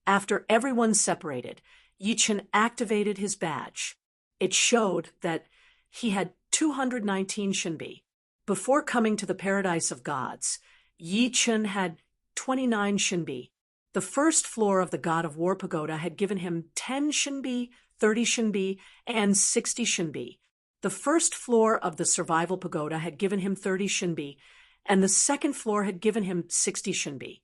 A: After everyone separated, Yi Chen activated his badge. It showed that he had 219 Shinbi. Before coming to the paradise of gods, Yi Chen had 29 Shinbi. The 1st floor of the God of War Pagoda had given him 10 Shinbi, 30 Shinbi, and 60 Shinbi. The 1st floor of the Survival Pagoda had given him 30 Shinbi, and the 2nd floor had given him 60 Shinbi.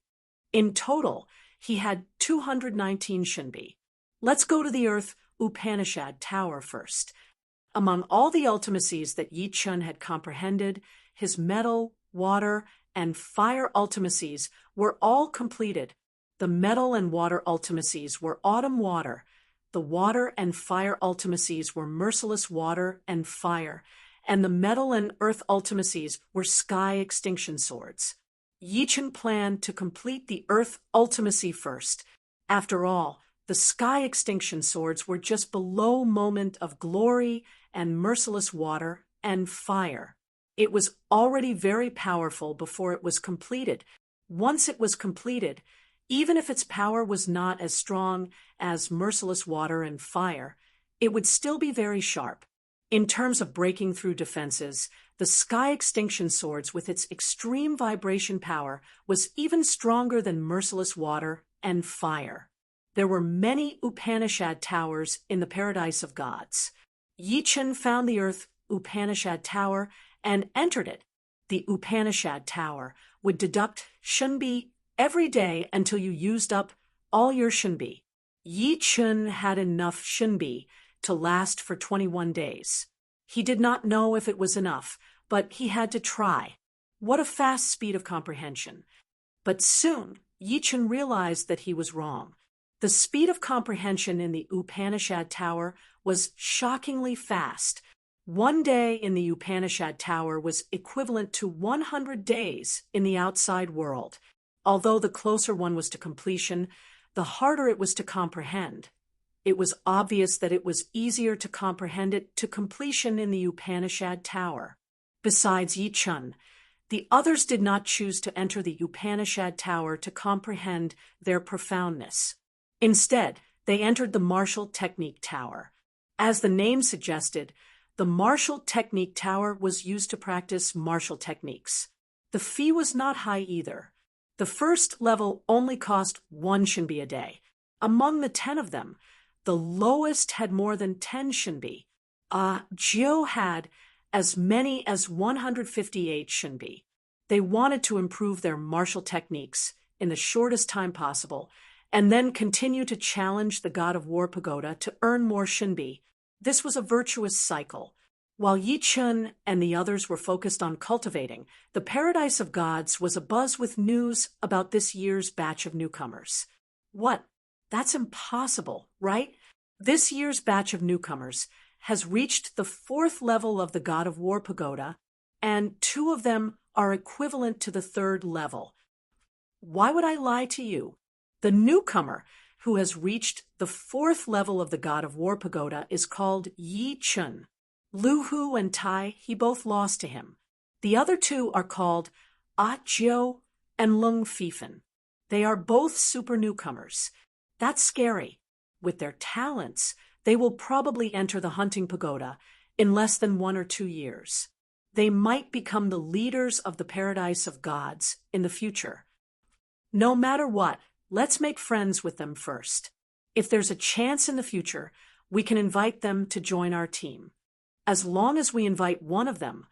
A: In total, he had 219 Shinbi. Let's go to the Earth Upanishad Tower first. Among all the ultimacies that Yi Chen had comprehended, his metal, water, and fire ultimacies were all completed. The metal and water ultimacies were autumn water. The water and fire ultimacies were merciless water and fire, and the metal and earth ultimacies were sky extinction swords. Yi Chen planned to complete the earth ultimacy first. After all, the sky extinction swords were just below moment of glory and merciless water and fire. It was already very powerful before it was completed. Once it was completed, even if its power was not as strong as merciless water and fire, it would still be very sharp. In terms of breaking through defenses, the sky extinction swords with its extreme vibration power was even stronger than merciless water and fire. There were many Upanishad towers in the paradise of gods. Yi Chen found the earth Upanishad tower and entered it. The Upanishad tower would deduct Shinbi every day until you used up all your Shinbi. Yi Chen had enough Shinbi to last for 21 days. He did not know if it was enough, but he had to try. What a fast speed of comprehension. But soon, Yi Chen realized that he was wrong. The speed of comprehension in the Upanishad tower was shockingly fast. 1 day in the Upanishad tower was equivalent to 100 days in the outside world. Although the closer one was to completion, the harder it was to comprehend. It was obvious that it was easier to comprehend it to completion in the Upanishad tower. Besides Yi Chen, the others did not choose to enter the Upanishad tower to comprehend their profoundness. Instead, they entered the martial technique tower. As the name suggested, the martial technique tower was used to practice martial techniques. The fee was not high either. The first level only cost 1 Shinbi a day. Among the 10 of them, the lowest had more than 10 Shinbi. Jiao had as many as 158 Shinbi. They wanted to improve their martial techniques in the shortest time possible, and then continue to challenge the God of War Pagoda to earn more Shinbi. This was a virtuous cycle. While Yi Chun and the others were focused on cultivating, the Paradise of Gods was abuzz with news about this year's batch of newcomers. What? That's impossible, right? This year's batch of newcomers has reached the 4th level of the God of War Pagoda, and 2 of them are equivalent to the 3rd level. Why would I lie to you? The newcomer who has reached the 4th level of the God of War Pagoda is called Yi Chun. Lu Hu and Tai, he both lost to him. The other 2 are called Ah Jiu and Lung Fifen. They are both super newcomers. That's scary. With their talents, they will probably enter the hunting pagoda in less than 1 or 2 years. They might become the leaders of the Paradise of Gods in the future. No matter what, let's make friends with them first. If there's a chance in the future, we can invite them to join our team. As long as we invite one of them,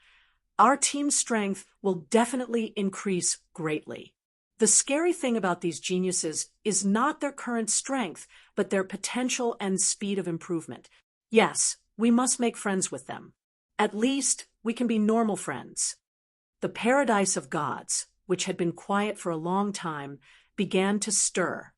A: our team's strength will definitely increase greatly. The scary thing about these geniuses is not their current strength, but their potential and speed of improvement. Yes, we must make friends with them. At least, we can be normal friends. The Paradise of Gods, which had been quiet for a long time, began to stir.